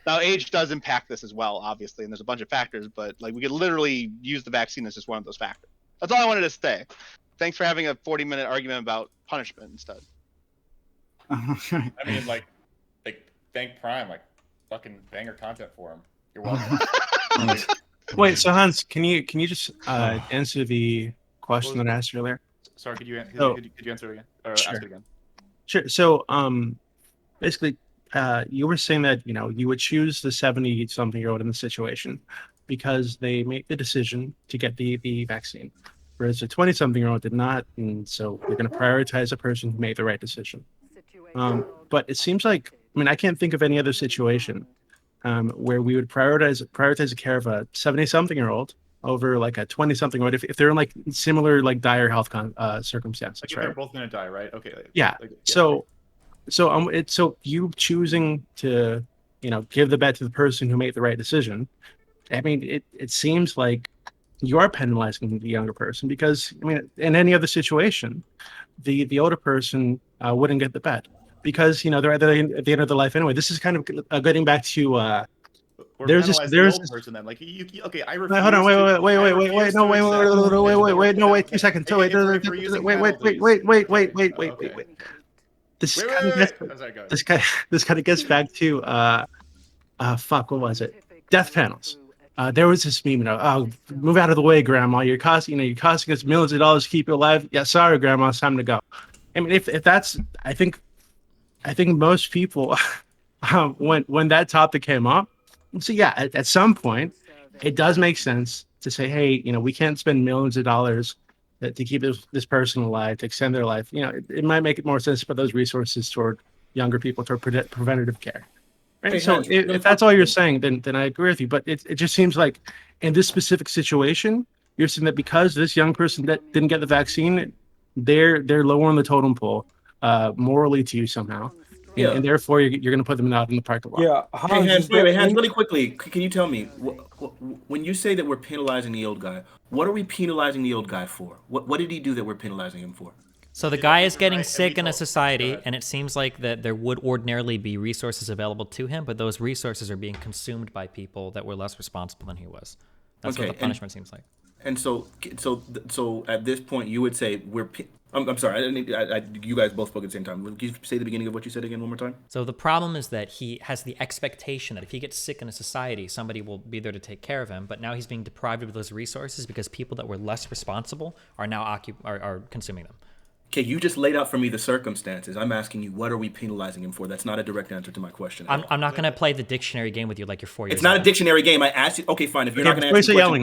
Now, age does impact this as well, obviously, and there's a bunch of factors, but like we could literally use the vaccine as just one of those factors. That's all I wanted to say. Thanks for having a 40-minute argument about punishment instead. I mean, like thank Prime, like fucking banger content for him. You're welcome. Wait, so Hans, can you just answer the question that I asked earlier? Sorry, could you answer it again or Sure. ask it again? Sure. So, basically, you were saying that you would choose the 70-something-year-old in the situation because they made the decision to get the vaccine, whereas the 20-something-year-old did not, and so you're going to prioritize a person who made the right decision. But it seems like, I mean, I can't think of any other situation where we would prioritize the care of a 70-something-year-old over like a 20-something-year-old if they're in like similar like dire health circumstances, Like if right? they're both gonna die, right? Okay. Yeah. So you choosing to give the bet to the person who made the right decision. I mean, it seems like you are penalizing the younger person because I mean, in any other situation, the older person wouldn't get the bet because they're at the end of their life anyway. This is kind of getting back to Or There's penalize the there's old person then. Like okay, I Wait, refuse. hold on, to, I wait, refuse no, to accept wait, no, wait, 2 okay. seconds. Hey, Wait, if we're using penalties. Okay. wait. This Wait, kind of wait, gets, wait. I'm sorry, go ahead. this kind of gets back to fuck, what was it? Death panels. There was this meme, oh, move out of the way, grandma. You're costing us millions of dollars to keep you alive. Yeah, sorry, grandma, it's time to go. I mean, if that's, I think most people, when that topic came up, so yeah, at some point, it does make sense to say, hey, we can't spend millions of dollars to keep this person alive, to extend their life. It might make it more sense to put those resources toward younger people, toward preventative care. Right. Hey, So Hans, if that's all you're saying, then I agree with you. But it just seems like in this specific situation, you're saying that because this young person that didn't get the vaccine, they're lower on the totem pole, morally to you somehow, Yeah. and therefore you're going to put them out in the parking lot. Yeah, Hey, Hans, Hans, is there Hans, any- really quickly, can you tell me, when you say that we're penalizing the old guy, what are we penalizing the old guy for? What did he do that we're penalizing him for? So the guy is getting sick in a society, and it seems like that there would ordinarily be resources available to him, but those resources are being consumed by people that were less responsible than he was. That's Okay, what the punishment seems like. And so at this point, you would say I'm sorry, you guys both spoke at the same time. Can you say the beginning of what you said again one more time? So the problem is that he has the expectation that if he gets sick in a society, somebody will be there to take care of him. But now he's being deprived of those resources because people that were less responsible are now are consuming them. Okay, you just laid out for me the circumstances. I'm asking you, what are we penalizing him for? That's not a direct answer to my question. I'm not going to play the dictionary game with you like you're 4 years It's not old. a dictionary game. I asked you. Okay, fine. If you're not going to before answer you the start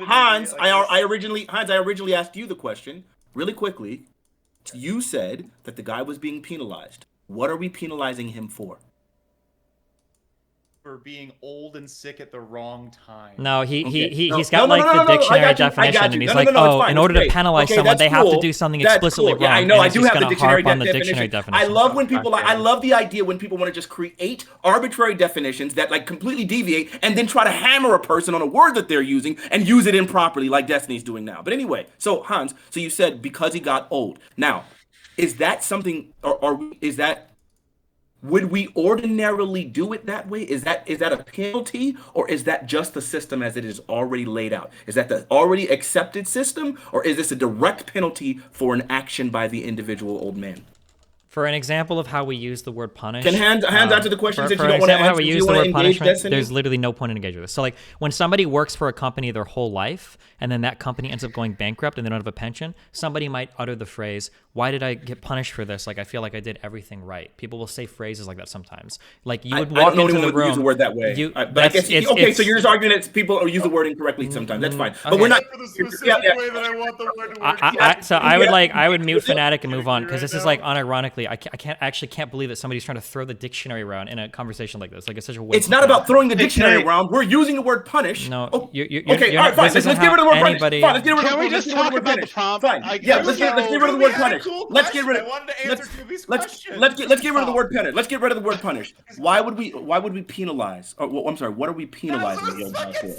question, I originally asked you the question really quickly. You said that the guy was being penalized. What are we penalizing him for? For being old and sick at the wrong time. No, Okay. he's got the dictionary definition, and he's like, it's fine, in it's order to great. penalize Okay, someone, that's they have to cool. do something That's explicitly cool. wrong. Yeah, I know. and I he's do just have the gonna dictionary harp on the definition. dictionary definition. I love when people I love the idea when people want to just create arbitrary definitions that like completely deviate and then try to hammer a person on a word that they're using and use it improperly like Destiny's doing now. But anyway, so Hans, so you said because he got old. Now, is that something would we ordinarily do it that way? Is that a penalty, or is that just the system as it is already laid out? Is that the already accepted system, or is this a direct penalty for an action by the individual old man? For an example of how we use the word punish, Can Hans answer the questions that you don't want to how answer? we Do you use the want to word engage punishment, Destiny? there's literally no point in engaging with this. So like when somebody works for a company their whole life and then that company ends up going bankrupt and they don't have a pension, somebody might utter the phrase, "Why did I get punished for this? Like I feel like I did everything right." People will say phrases like that sometimes. Like you would walk into the room. Use the word that way. But I guess okay. So you're just arguing that people use the word incorrectly sometimes. That's fine. But okay. we're not. For the specific way that I want the word to work. So I would mute Fanatiq and move on because this is like unironically. I can't believe that somebody's trying to throw the dictionary around in a conversation like this. Like it's such a waste. It's not about throwing the dictionary around. We're using the word punish. No. Okay. All right. Fine. Let's get rid of the word punish. Fine. Let's get rid of the word punish. Can we just talk about the prompt? Fine. Yeah. Let's get rid of the word punish. Let's get rid of. I wanted to answer Tubi's Let's question. get rid of the word punish. Let's get rid of the word punish. Why would we penalize? Oh, I'm sorry. What are we penalizing the old guy for?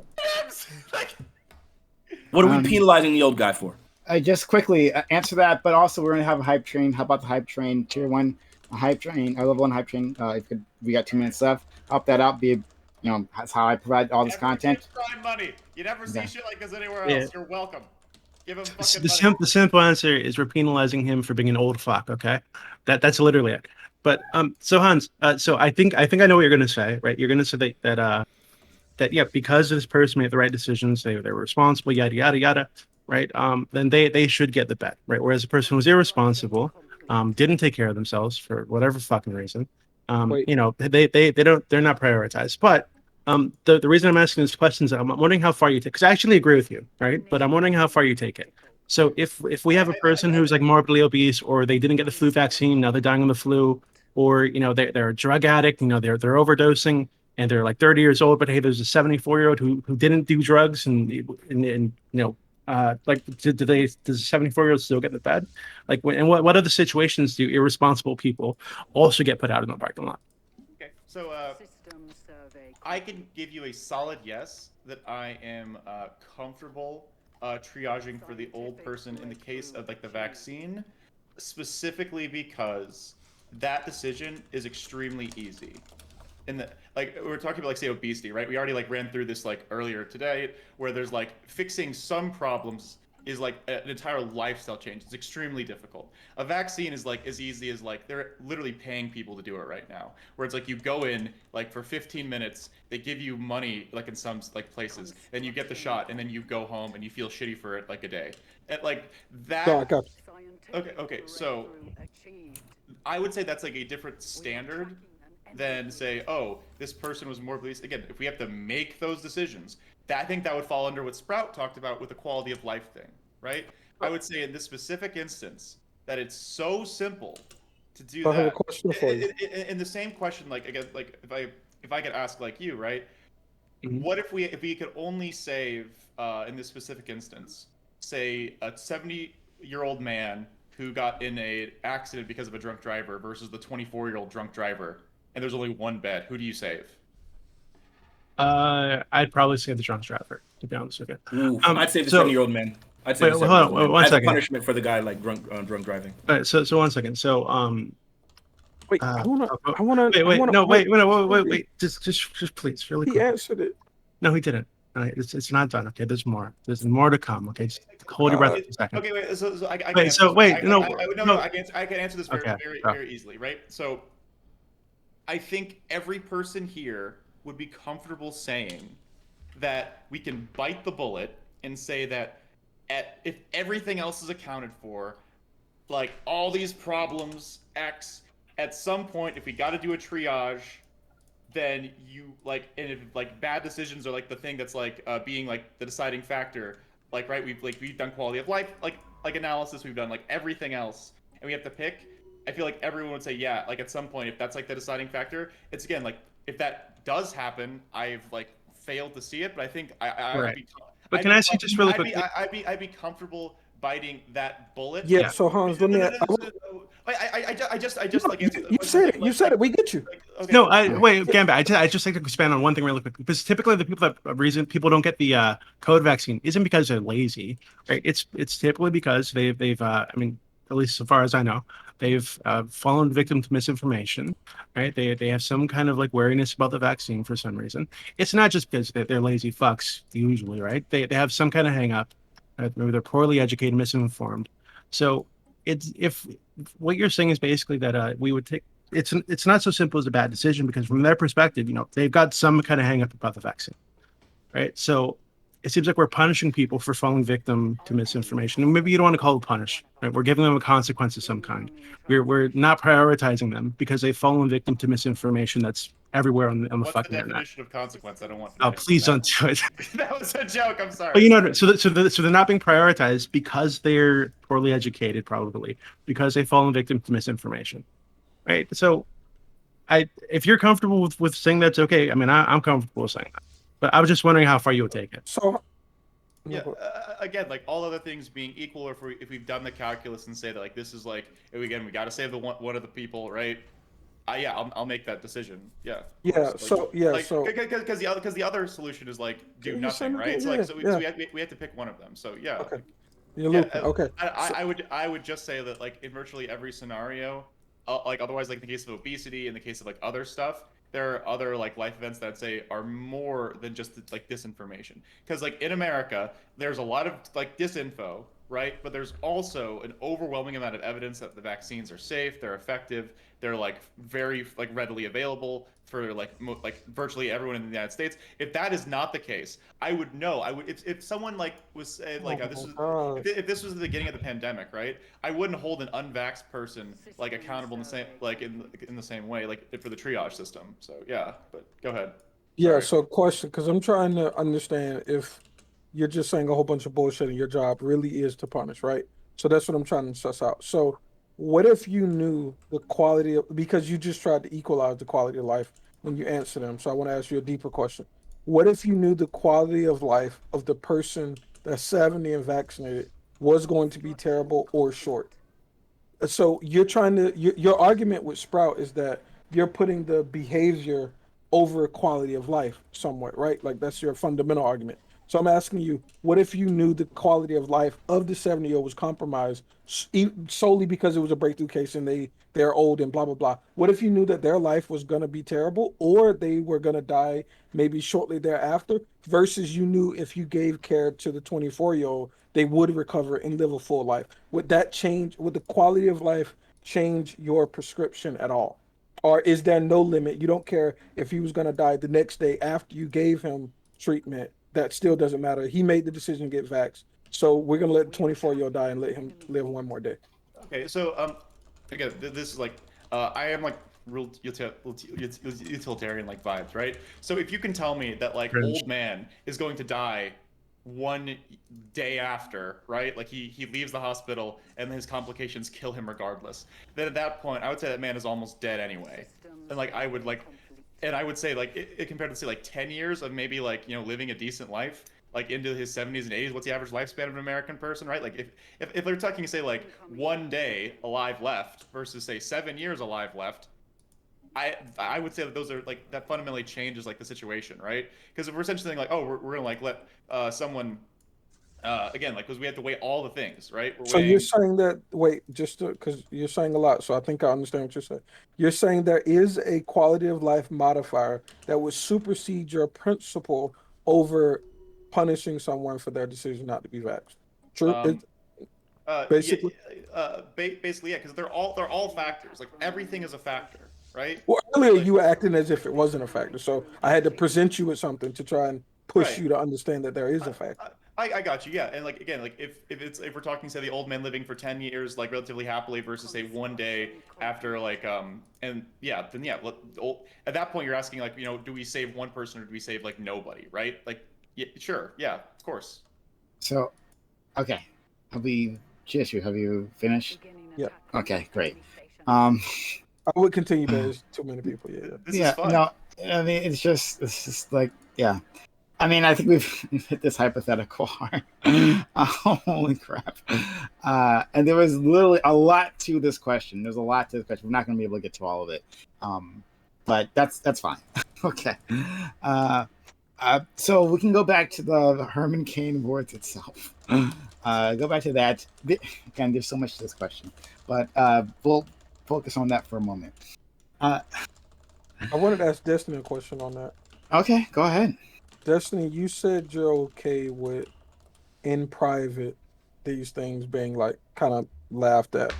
What are we penalizing the old guy for? I just quickly answer that, but also we're going to have a hype train. How about the hype train tier 1? A hype train, a level 1 hype train. We got 2 minutes left. Help that out. That's how I provide all this content. Money. You never see shit like this anywhere Yeah. else. You're welcome. Give him fucking The simple answer is we're penalizing him for being an old fuck. Okay, that's literally it. But so Hans, so I think I know what you're gonna say, right? You're gonna say that yeah, because this person made the right decisions, they were responsible, yada yada yada, right? Then they should get the bet, right? Whereas a person who's irresponsible, didn't take care of themselves for whatever fucking reason, they're not prioritized. But the reason I'm asking these questions, I'm wondering how far you take, because I actually agree with you, right? But I'm wondering how far you take it. So if we have a person who's like morbidly obese, or they didn't get the flu vaccine, now they're dying of the flu, or they're a drug addict, they're overdosing, and they're like 30 years old, but hey, there's a 74-year-old who didn't do drugs, and like does a 74-year-old still get the bed? Like, what other situations do irresponsible people also get put out in the parking lot? Okay, so I can give you a solid yes that I am comfortable triaging for the old person in the case of like the vaccine, specifically because that decision is extremely easy. And like we were talking about, like, say, obesity, right? We already like ran through this like earlier today, where there's like fixing some problems is like an entire lifestyle change. It's extremely difficult. A vaccine is like as easy as like they're literally paying people to do it right now, where it's like you go in like for 15 minutes, they give you money like in some like places, then you get the shot, and then you go home and you feel shitty for it like a day. And like that. So I got Okay, so I would say that's like a different standard than say, oh, this person was more obese. Again, if we have to make those decisions, I think that would fall under what Sprout talked about with the quality of life thing, right? I would say in this specific instance that it's so simple to do I have a that. question for you. In the same question, like again, like if I could ask like you, right? Mhm. What if we could only save in this specific instance, say a 70-year-old man who got in a accident because of a drunk driver versus the 24-year-old drunk driver, and there's only one bed, who do you save? I'd probably say the drunk driver, to be honest with you. Ooh, I'd say the so- 70-year-old man. I'd say Wait, the hold 70-year-old on, man. one As second. a punishment for the guy like drunk driving. All right, so 1 second. So Wait, I wanna. wait. Just please, really He quick. answered it. No, he didn't. All right, it's not done. Okay, there's more. There's more to come. Okay, just hold your breath for a second. Okay, wait. So I can Wait, answer so this. wait, no, I can answer this very, Okay, very, go. very easily, right? So I think every person here would be comfortable saying that we can bite the bullet and say that if everything else is accounted for, like all these problems X, at some point, if we got to do a triage, then you like, and if like bad decisions are like the thing that's like being like the deciding factor, like, right, we've done quality of life like analysis, we've done like everything else, and we have to pick. I feel like everyone would say, yeah, like at some point, if that's like the deciding factor, it's again like if that does happen, I've like failed to see it, but I think Right. But can I ask you just really quickly? I'd be comfortable biting that bullet. Yeah. So Hans, let me. I just No, like you answered. said it. You said it. We get you. Okay. No, wait, Gambit. I just like to expand on one thing really quick, because typically the reason people don't get the COVID vaccine isn't because they're lazy, right? It's typically because they've I mean, at least so far as I know, they've fallen victim to misinformation, right? They have some kind of like wariness about the vaccine for some reason. It's not just because they're lazy fucks usually, right? They have some kind of hang up. Maybe they're poorly educated, misinformed. So if what you're saying is basically that we would take. It's not so simple as a bad decision, because from their perspective, they've got some kind of hang up about the vaccine, right? So it seems like we're punishing people for falling victim to misinformation. And maybe you don't want to call it punish, right? We're giving them a consequence of some kind. We're not prioritizing them because they've fallen victim to misinformation that's everywhere on the What's the fucking internet. definition of consequence? I don't want. Oh, please don't do it. That was a joke. I'm sorry. But so they're not being prioritized because they're poorly educated, probably because they've fallen victim to misinformation, right? So, if you're comfortable with saying that's okay, I mean, I'm comfortable with saying that. But I was just wondering how far you would take it. So. Yeah. Again, like all other things being equal, or if we've done the calculus and say that like this is like, again, we got to save the one of the people, right? Yeah, I'll make that decision. Yeah. Yeah. Like, So yeah. like, So. because the other solution is like do You nothing, said- right? So yeah, like so yeah. we have to pick one of them. So yeah. Okay. You're Yeah, looping. Okay. I would just say that like in virtually every scenario, like otherwise, like in the case of obesity, in the case of like other stuff, there are other like life events that I'd say are more than just like disinformation. Because like in America, there's a lot of like disinfo, right? But there's also an overwhelming amount of evidence that the vaccines are safe, they're effective, they're like very like readily available for like virtually everyone in the United States. If that is not the case, I would know. I would if someone like was saying like if this was the beginning of the pandemic, right? I wouldn't hold an unvaxxed person like accountable in the same like in the same way like for the triage system. So yeah, but go ahead. Yeah. Sorry. So question, because I'm trying to understand if you're just saying a whole bunch of bullshit and your job really is to punish, right? So that's what I'm trying to suss out. So what if you knew the quality of, because you just tried to equalize the quality of life when you answer them. So I want to ask you a deeper question. What if you knew the quality of life of the person that's 70 and vaccinated was going to be terrible or short? So you're trying to, your argument with Sprout is that you're putting the behavior over quality of life somewhat, right? Like that's your fundamental argument. So I'm asking you, what if you knew the quality of life of the 70-year-old was compromised solely because it was a breakthrough case and they're old and blah blah blah? What if you knew that their life was gonna be terrible or they were gonna die maybe shortly thereafter? Versus you knew if you gave care to the 24-year-old, they would recover and live a full life. Would that change? Would the quality of life change your prescription at all? Or is there no limit? You don't care if he was gonna die the next day after you gave him treatment. That still doesn't matter. He made the decision to get vaxxed. So we're gonna let the 24-year-old die and let him live one more day. Okay, so again, this is like I am like real utilitarian like vibes, right? So if you can tell me that like old man is going to die one day after, right? Like he leaves the hospital and his complications kill him regardless. Then at that point, I would say that man is almost dead anyway. And like I would like, and I would say like it compared to say like 10 years of maybe like living a decent life, like into his 70s and 80s. What's the average lifespan of an American person, right? Like if they're talking say like one day alive left versus say 7 years alive left, I would say that those are like that fundamentally changes like the situation, right? Because if we're essentially saying like, oh, we're gonna like let someone again like because we have to weigh all the things, right? So you're saying that just because you're saying a lot, so I think I understand what you're saying. You're saying there is a quality of life modifier that would supersede your principle over punishing someone for their decision not to be vaxxed. True. Basically. Basically, yeah, because they're all factors. Like everything is a factor, right? Well, earlier Like, you were acting as if it wasn't a factor, so I had to present you with something to try and push Right. you to understand that there is a factor. I got you, yeah, and like again, like if we're talking say the old man living for 10 years like relatively happily versus say one day after like and yeah, then yeah, at that point you're asking like do we save one person or do we save like nobody, right? Like yeah, sure, yeah, of course. So, okay, have you finished? Yeah. Okay, great. I would continue, but there's too many people. Yeah. This is fun. No, I mean it's just like yeah. I mean, I think we've hit this hypothetical hard. Holy crap! And there was literally a lot to this question. There's a lot to the question. We're not going to be able to get to all of it, but that's fine. Okay. So we can go back to the Herman Cain words itself. Go back to that. Again, there's so much to this question, but we'll focus on that for a moment. I wanted to ask Destiny a question on that. Okay, go ahead. Destiny, you said you're okay with in private these things being like kind of laughed at,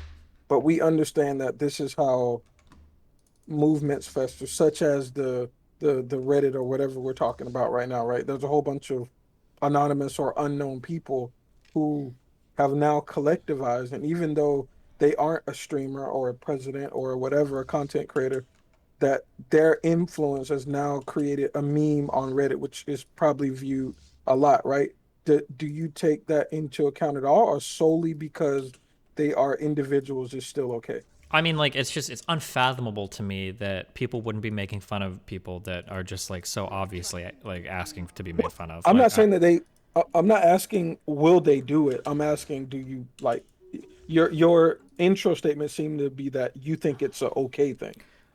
but we understand that this is how movements fester, such as the Reddit or whatever we're talking about right now, right? There's a whole bunch of anonymous or unknown people who have now collectivized, and even though they aren't a streamer or a president or whatever, a content creator, that their influence has now created a meme on Reddit, which is probably viewed a lot, right? Do you take that into account at all, or solely because they are individuals is still okay? I mean, like, it's unfathomable to me that people wouldn't be making fun of people that are just like so obviously like asking to be made fun of. I'm like, not saying that I'm not asking will they do it. I'm asking do you like your intro statement seemed to be that you think it's an okay thing.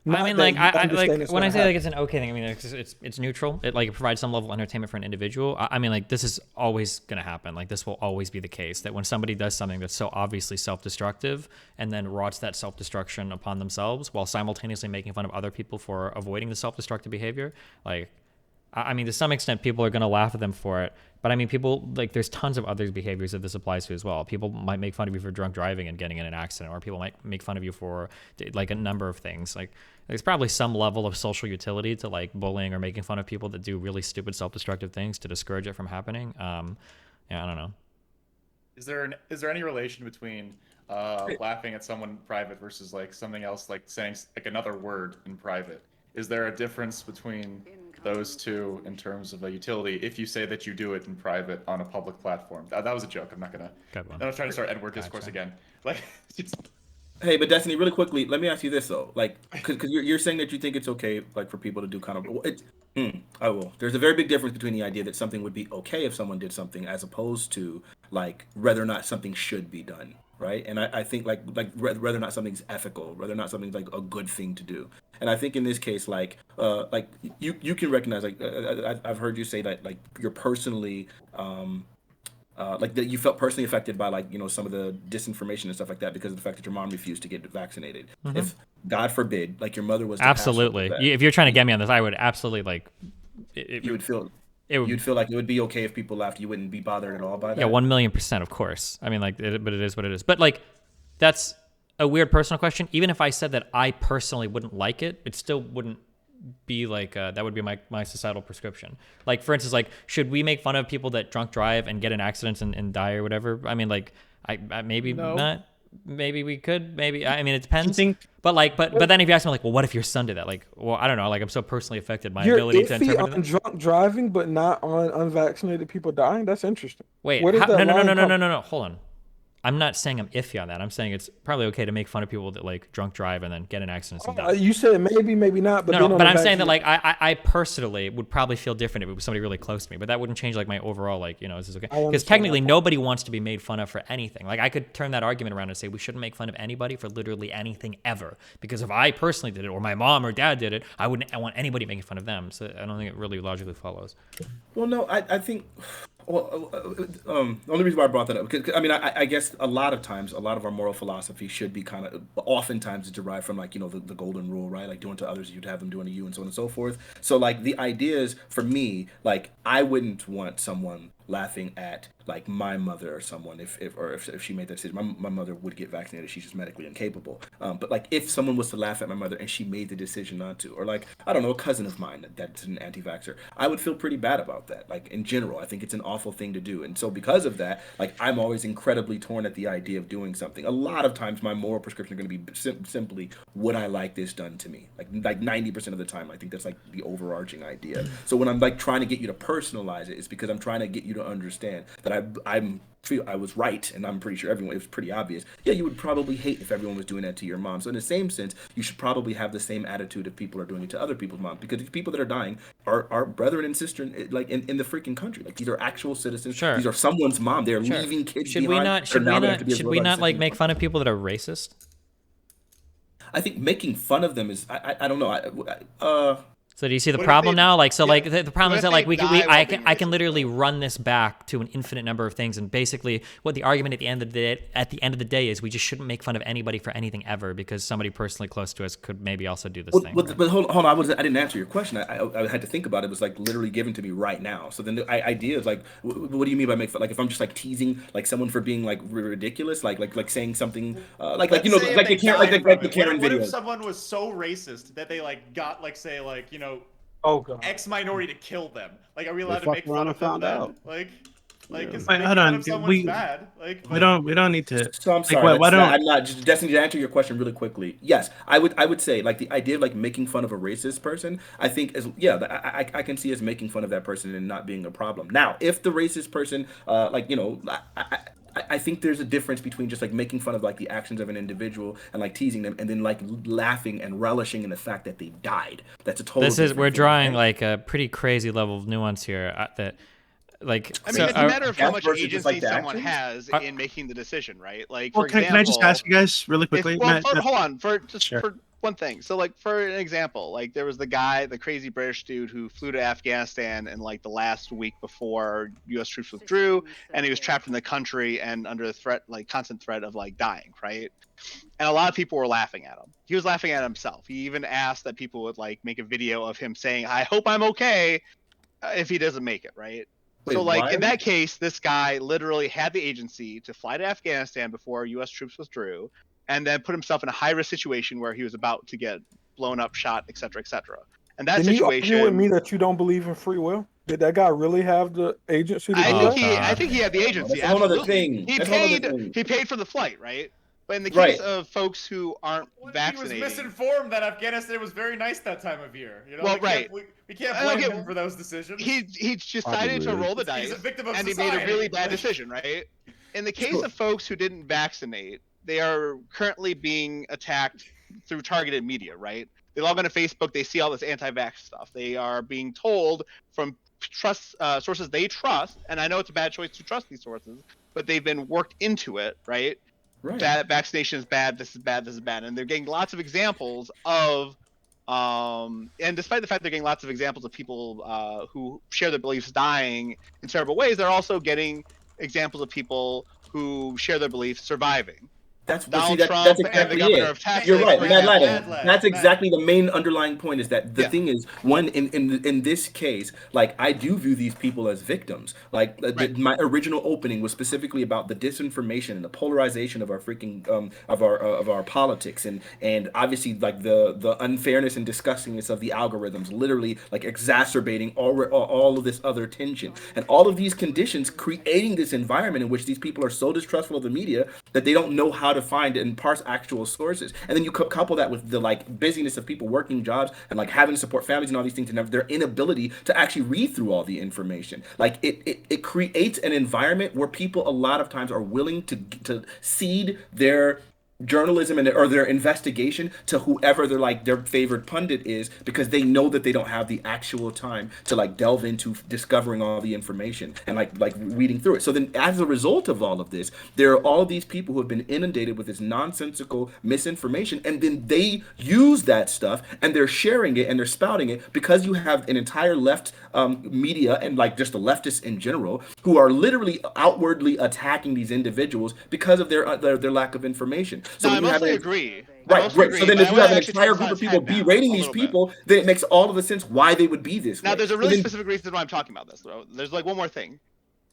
I mean, like, I like when I say like it's an okay thing. I mean, it's neutral. It like provides some level of entertainment for an individual. I mean, like this is always gonna happen. Like this will always be the case that when somebody does something that's so obviously self-destructive and then wrought that self-destruction upon themselves while simultaneously making fun of other people for avoiding the self-destructive behavior, like. I mean, to some extent, people are going to laugh at them for it. But I mean, people, like, there's tons of other behaviors that this applies to as well. People might make fun of you for drunk driving and getting in an accident, or people might make fun of you for, like, a number of things. Like, there's probably some level of social utility to, like, bullying or making fun of people that do really stupid self-destructive things to discourage it from happening. Yeah, I don't know. Is there any relation between laughing at someone in private versus, like, something else, like saying, like, another word in private? Is there a difference between those two in terms of a utility if you say that you do it in private on a public platform? That was a joke. I'm not trying to start Edward discourse again. Like, Hey, but Destiny, really quickly, let me ask you this though, like, because you're saying that you think it's okay, like, for people to do kind of, I will. There's a very big difference between the idea that something would be okay if someone did something, as opposed to like whether or not something should be done, right? And I think like whether or not something's ethical, whether or not something's like a good thing to do. And I think in this case, like you can recognize, like I've heard you say that like you're personally like that you felt personally affected by like some of the disinformation and stuff like that because of the fact that your mom refused to get vaccinated. If God forbid, like your mother was to pass over Absolutely. that, If you're trying to get me on this, I would absolutely like. you would feel It would, you'd feel like it would be okay if people left. You wouldn't be bothered at all by that. yeah, 1,000,000%, of course. I mean, like, but it is what it is. But like, that's a weird personal question. Even if I said that I personally wouldn't like it, it still wouldn't be like that would be my societal prescription. Like, for instance, like, should we make fun of people that drunk drive and get in accidents and die or whatever? I mean, like, I maybe not. Maybe we could. Maybe I mean, it depends. But like, but then if you ask me, like, well, what if your son did that? Like, well, I don't know. Like, I'm so personally affected. My You're ability to iffy interpret on it. drunk driving, but not on unvaccinated people dying. That's interesting. Wait, Where does that line come- no. Hold on. I'm not saying I'm iffy on that. I'm saying it's probably okay to make fun of people that like drunk drive and then get in accidents and die. You said maybe, maybe not. But No, but I'm saying that like I personally would probably feel different if it was somebody really close to me, but that wouldn't change like my overall like is this okay? Because technically nobody wants to be made fun of for anything. Like I could turn that argument around and say we shouldn't make fun of anybody for literally anything ever. Because if I personally did it or my mom or dad did it, I wouldn't want anybody making fun of them. So I don't think it really logically follows. Well, no, I think. Well, the only reason why I brought that up, because I mean, I guess a lot of times, a lot of our moral philosophy should be kind of, oftentimes derived from like, the golden rule, right? Like doing to others, you'd have them doing to you and so on and so forth. So like the idea is for me, like I wouldn't want someone laughing at like my mother or someone if she made that decision. My mother would get vaccinated. She's just medically incapable. But like if someone was to laugh at my mother and she made the decision not to, or like, I don't know, a cousin of mine that's an anti-vaxxer, I would feel pretty bad about that. Like in general, I think it's an awful thing to do. And so because of that, like I'm always incredibly torn at the idea of doing something. A lot of times my moral prescription is going to be simply, would I like this done to me? Like 90% of the time, I think that's like the overarching idea. So when I'm like trying to get you to personalize it, it's because I'm trying to get you to understand that I was right, and I'm pretty sure it was pretty obvious. Yeah, you would probably hate if everyone was doing that to your mom. So in the same sense, you should probably have the same attitude if people are doing it to other people's moms, because the people that are dying are brethren and sisters, like in the freaking country. Like these are actual citizens. Sure. These are someone's mom. They're leaving kids Should behind. Should we not like make fun of people that are racist? I think making fun of them is I don't know. So do you see the What if problem they- now? Like, so yeah, like the problem what is if that like they die while I being can racist, literally though? run this back to an infinite number of things, and basically what the argument at the end of the day is we just shouldn't make fun of anybody for anything ever because somebody personally close to us could maybe also do this thing. But hold on, I didn't answer your question. I had to think about it. It was like literally given to me right now. So then the idea is like, what do you mean by make fun? Like if I'm just like teasing like someone for being like ridiculous, like saying something like Let's say if like they the Karen died from it. the Karen What videos. if someone was so racist that they like got like say like Oh god. X minority to kill them? Like, are we allowed to fucked make around fun and of them found then? out. Like, is Wait, making hold fun on. of someone's We bad? Like, don't need to. So I'm like, sorry. why don't I'm not just Destiny, to answer your question really quickly. Yes, I would say like the idea of like making fun of a racist person, I think is I can see as making fun of that person and not being a problem. Now, if the racist person I think there's a difference between just like making fun of like the actions of an individual and like teasing them, and then like laughing and relishing in the fact that they died. That's a total. We're drawing like a pretty crazy level of nuance here. Like, I mean, it's a matter of how much versus just, agency like, the someone actions? has in making the decision, right? Like, Well, for can I just example, ask you guys really quickly? hold on, Sure. for one thing. So, like, for an example, like there was the crazy British dude who flew to Afghanistan in like the last week before U.S. troops withdrew, and he was trapped in the country and under threat, like constant threat of like dying, right? And a lot of people were laughing at him. He was laughing at himself. He even asked that people would like make a video of him saying, "I hope I'm okay," if he doesn't make it, right? Wait, So, like, why? in that case, this guy literally had the agency to fly to Afghanistan before U.S. troops withdrew, and then put himself in a high-risk situation where he was about to get blown up, shot, etc., etc. And that Can you argue with situation, me that you don't believe in free will? Did that guy really have the agency to do I that? think he had the agency. That's a whole other Absolutely. thing. That's a whole other thing. He paid for the flight, right? But in the Right. case of folks who aren't He was vaccinated, misinformed that Afghanistan was very nice that time of year. Well, We can't blame Okay, him for those decisions. he decided to Probably. roll the dice, He's a victim of and he society. made a really bad Like- decision, right? In the case of folks who didn't vaccinate, they are currently being attacked through targeted media, right? They log onto Facebook, they see all this anti-vax stuff. They are being told from sources they trust, and I know it's a bad choice to trust these sources, but they've been worked into it, right? Right. That vaccination is bad, this is bad, this is bad. And they're getting lots of examples of And despite the fact they're getting lots of examples of people who share their beliefs dying in terrible ways, they're also getting examples of people who share their beliefs surviving. That's Donald that's Trump and exactly the governor it. of Texas. You're right, for Mad example. Latin. That's exactly the main underlying point. Is that the thing is, one in this case, like I do view these people as victims. Like my original opening was specifically about the disinformation and the polarization of our freaking of our politics, and obviously like the unfairness and disgustingness of the algorithms, literally like exacerbating all of this other tension and all of these conditions, creating this environment in which these people are so distrustful of the media that they don't know how to find and parse actual sources. And then you couple that with the like busyness of people working jobs and like having to support families and all these things, and their inability to actually read through all the information. Like it creates an environment where people a lot of times are willing to cede their journalism or their investigation to whoever their favorite pundit is, because they know that they don't have the actual time to like delve into discovering all the information and like reading through it. So then as a result of all of this, there are all these people who have been inundated with this nonsensical misinformation, and then they use that stuff and they're sharing it and they're spouting it, because you have an entire left media and like just the leftists in general who are literally outwardly attacking these individuals because of their lack of information. So I mostly agree. Right, great. So then if you have an entire group of people berating these people, then it makes all of the sense why they would be this way. Now, there's a really specific reason why I'm talking about this, though. There's like one more thing.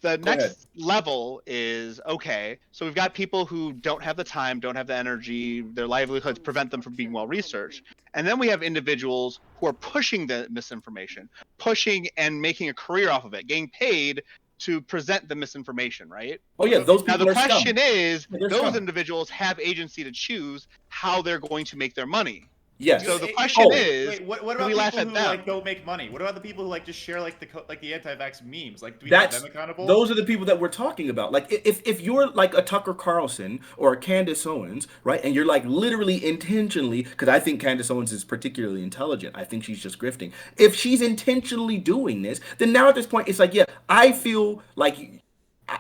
The next level is, okay, so we've got people who don't have the time, don't have the energy, their livelihoods prevent them from being well researched. And then we have individuals who are pushing the misinformation, pushing and making a career off of it, getting paid to present the misinformation, right? Oh yeah, those people. Now the are question scum. is, They're those scum. individuals have agency to choose how they're going to make their money. Yes. So the question is, wait, what about do we laugh people at who them? like don't make money? What about the people who like just share like the anti-vax memes? Like, do we hold them accountable? Those are the people that we're talking about. Like, if you're like a Tucker Carlson or a Candace Owens, right, and you're like literally intentionally, because I think Candace Owens is particularly intelligent. I think she's just grifting. If she's intentionally doing this, then now at this point, it's like, yeah, I feel like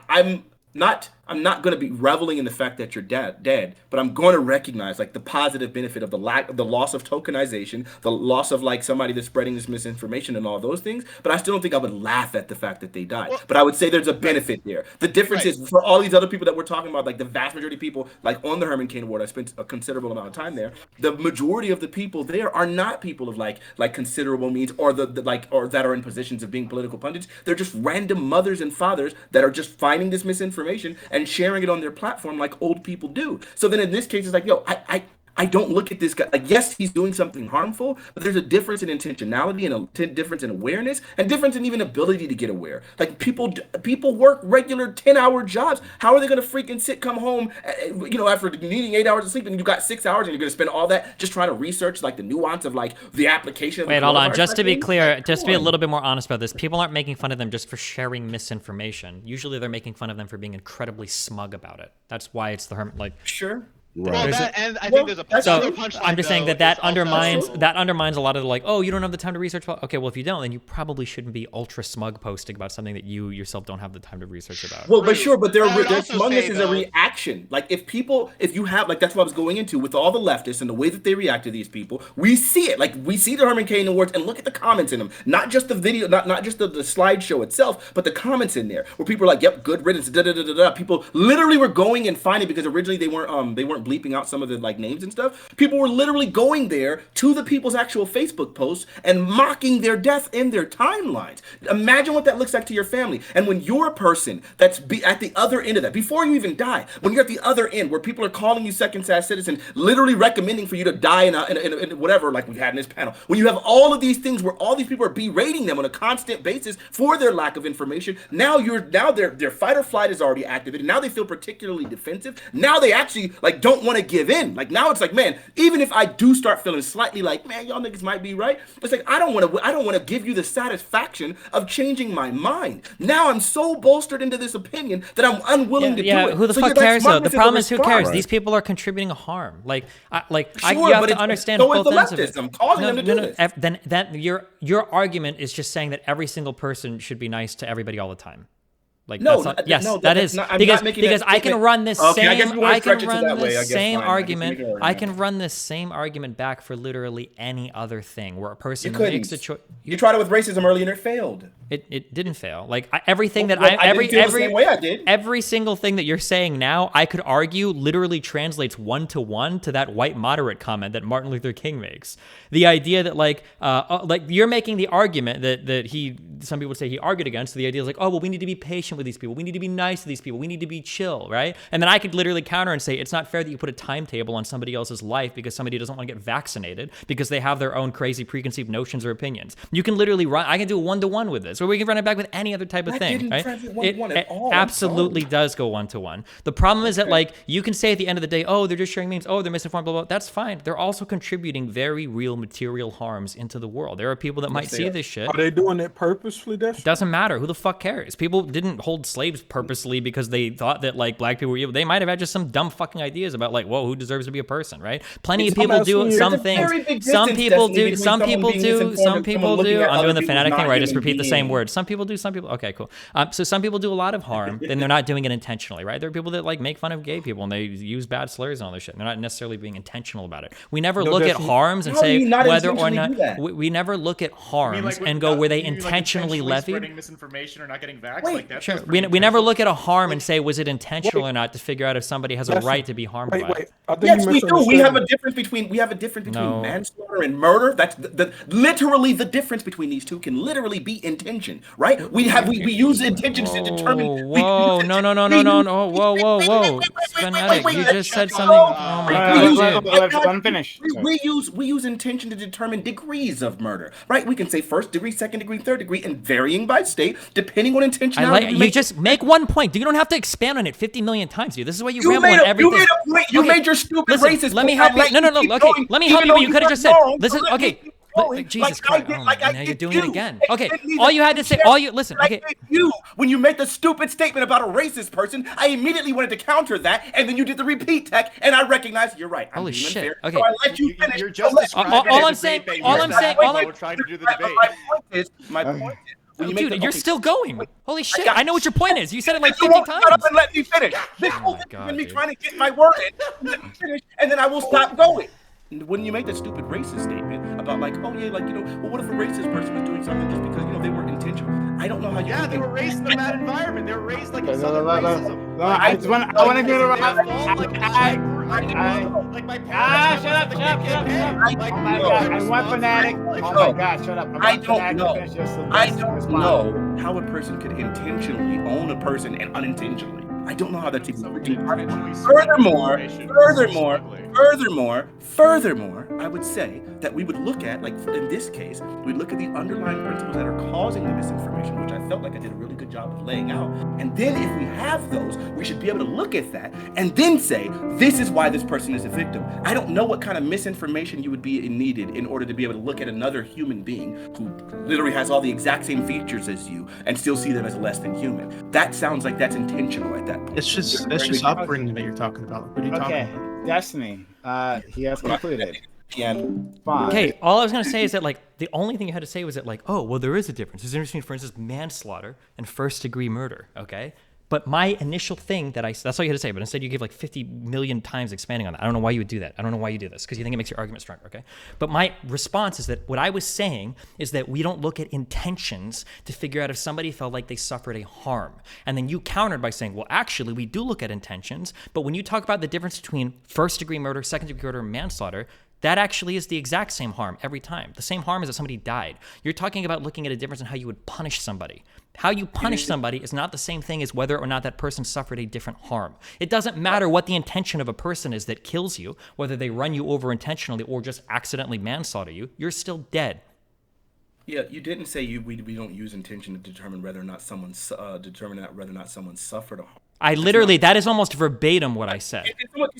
I'm not going to be reveling in the fact that you're dead, but I'm going to recognize like the positive benefit of the loss of tokenization, the loss of like somebody that's spreading this misinformation and all those things. But I still don't think I would laugh at the fact that they died. But I would say there's a benefit there. The difference is for all these other people that we're talking about, like the vast majority of people, like on the Herman Cain Award, I spent a considerable amount of time there. The majority of the people there are not people of like considerable means or or that are in positions of being political pundits. They're just random mothers and fathers that are just finding this misinformation and sharing it on their platform like old people do. So then in this case, it's like, yo, I don't look at this guy like, yes, he's doing something harmful, but there's a difference in intentionality and a difference in awareness and difference in even ability to get aware. Like people work regular 10-hour jobs. How are they going to freaking come home, after needing 8 hours of sleep, and you got 6 hours and you're going to spend all that just trying to research like the nuance of like the application of Wait, hold on. Just to be clear, just to be a little bit more honest about this, people aren't making fun of them just for sharing misinformation. Usually they're making fun of them for being incredibly smug about it. That's why it's the hermit, like, sure. Well, and I think there's a other punchline. I'm just saying though, that is undermines also- that undermines a lot of the like, oh, you don't have the time to research. Well, okay, well, if you don't, then you probably shouldn't be ultra smug posting about something that you yourself don't have the time to research about. Well, but sure, but their I would also smugness say, is a though- reaction. Like if you have like, that's what I was going into with all the leftists and the way that they react to these people. We see it. Like we see the Herman Cain Awards and look at the comments in them. Not just the video, not just the slideshow itself, but the comments in there where people are like, yep, good riddance. Da da da da da. People literally were going and finding, because originally they weren't bleeping out some of the like names and stuff. People were literally going there to the people's actual Facebook posts and mocking their death in their timelines. Imagine what that looks like to your family. And when you're a person that's at the other end of that, before you even die, when you're at the other end where people are calling you second-class citizen, literally recommending for you to die in whatever, like we've had in this panel, when you have all of these things where all these people are berating them on a constant basis for their lack of information, now their fight or flight is already activated. Now they feel particularly defensive. Now they actually like don't want to give in. Like now it's like, man, even if I do start feeling slightly like, man, y'all niggas might be right, it's like I don't want to give you the satisfaction of changing my mind. Now I'm so bolstered into this opinion that I'm unwilling to do it. Who the fuck cares though? The problem is who cares? These people are contributing a harm. You have to understand both ends of it. I'm causing them to do this. Then your argument is just saying that every single person should be nice to everybody all the time. Like No, that's not, th- yes, no, that that's is not- I'm because not making because that I can statement. run this Okay, I guess same you wanna I can stretch it to run that way, this I guess same fine. I guess you argument. make an I argument. can run this same argument back for literally any other thing where a person You makes couldn't. a choice. You tried it with racism earlier and it failed. It didn't fail. Like everything that Well, I I every didn't feel the every same way I did. every single thing that you're saying now, I could argue literally translates 1-to-1 to that white moderate comment that Martin Luther King makes. The idea that like you're making the argument that some people would say he argued against. The idea is like, oh well, we need to be patient with these people. We need to be nice to these people. We need to be chill, right? And then I could literally counter and say it's not fair that you put a timetable on somebody else's life because somebody doesn't want to get vaccinated because they have their own crazy preconceived notions or opinions. You can literally run. I can do a 1-to-1 with this, or we can run it back with any other type of That thing, didn't right? translate 1-to-1 at It all. I'm absolutely sorry. does go 1-to-1. The problem is that like you can say at the end of the day, oh, they're just sharing memes, oh, they're misinformed, blah, blah. That's fine. They're also contributing very real material harms into the world. There are people that might they see are. this shit. Are they doing it purposefully? That's It doesn't matter. Who the fuck cares? People didn't hold slaves purposely because they thought that like black people were evil. They might have had just some dumb fucking ideas about like, whoa, who deserves to be a person, right? Plenty of I'm people do asking you- some There's a things. very big Some distance, people Destiny, do. between Some someone people being do. misinformed Some and people someone looking do. at I'm other doing the people's Fanatiq thing where I just non-human repeat the same beings. word. Some people do. Some people. Okay, cool. So some people do a lot of harm, then they're not doing it intentionally, right? There are people that like make fun of gay people and they use bad slurs and all this shit. They're not necessarily being intentional about it. We never No, look at Destiny- harms and How do say you not whether or intentionally not do that? we never look at I harms mean, like, and go were they you mean, like, intentionally levied. spreading misinformation or not getting vaxxed? Wait, Like, that Sure. feels We pretty never intentional. look at a harm and say, was it intentional or not to figure out if somebody has a Listen, right to be harmed by wait. it. I think Yes, you we do. We misunderstood have me. a difference between No. manslaughter and murder. That's literally the difference between these two can literally be intention, right? We use intentions to determine. Whoa, no. Whoa. Fanatiq, you just said something. Oh my god. Let him finish. We use intention to determine degrees of murder, right? We can say first degree, second degree, third degree, and varying by state, depending on intentionality. I like you just make one point. You don't have to expand on it 50 million times, dude. This is why you You ramble made on a everything. point. You Okay, made your stupid listen, racist let me point. help I you. let No. you keep Okay, going, let me even help you. though But you could have got just said, wrong, listen. so let me Okay. keep going. Jesus Like I Christ. did- Oh, like I now you're did doing it you. again. It Okay. didn't All even you had to say, check. listen. Like Okay. you, when you made the stupid statement about a racist person, I immediately wanted to counter that, and then you did the repeat tech, and I recognized you're right. I'm Holy being shit. unfair. Okay. So I let you finish. You're just So let- describing all the I'm debate saying- that you all were I'm having saying- while we're trying to do the debate. My point is, when you make Dude, the, you're okay, still going. Holy shit. got- I know what your point is. You said it like you 50 won't times. shut up and let me finish. This Oh whole my thing God, has been me dude. trying to get my word in. Let me finish, and then I will stop going. When you make that stupid racist statement about like, oh yeah, like well, what if a racist person was doing something just because they weren't intentional? I don't know how you. Yeah, can they think- were raised in a bad environment. They were raised like in No, Southern no, no, no. racism. No, I just want to get It's around. their fault. Like, I grew up, like my parents. Shut up. Oh my god, I want Fanatic. Oh my god, shut up. I don't know. Finish your I don't know how a person could intentionally own a person and unintentionally. I don't know how that's even. Furthermore, I would say that we would look at, like in this case, we'd look at the underlying principles that are causing the misinformation, which I felt like I did a really good job of laying out. And then if we have those, we should be able to look at that and then say, this is why this person is a victim. I don't know what kind of misinformation you would be needed in order to be able to look at another human being who literally has all the exact same features as you and still see them as less than human. That sounds like that's intentional at that point. It's just upbringing that you're talking about. What are you talking Okay, about? Destiny. He has concluded. And Fine. Okay, all I was gonna say is that like the only thing you had to say was that like, oh well, there is a difference. There's a difference between, for instance, manslaughter and first-degree murder. Okay, but my initial thing that's all you had to say. But instead, you gave like 50 million times expanding on that. I don't know why you would do that. I don't know why you do this because you think it makes your argument stronger. Okay, but my response is that what I was saying is that we don't look at intentions to figure out if somebody felt like they suffered a harm, and then you countered by saying, well, actually, we do look at intentions. But when you talk about the difference between first-degree murder, second-degree murder, and manslaughter, that actually is the exact same harm every time. The same harm is that somebody died. You're talking about looking at a difference in how you would punish somebody. How you punish somebody is not the same thing as whether or not that person suffered a different harm. It doesn't matter what the intention of a person is that kills you, whether they run you over intentionally or just accidentally manslaughter you, you're still dead. yeah, you didn't say we don't use intention to determine whether or not someone suffered a harm. I literally, that is almost verbatim what I said.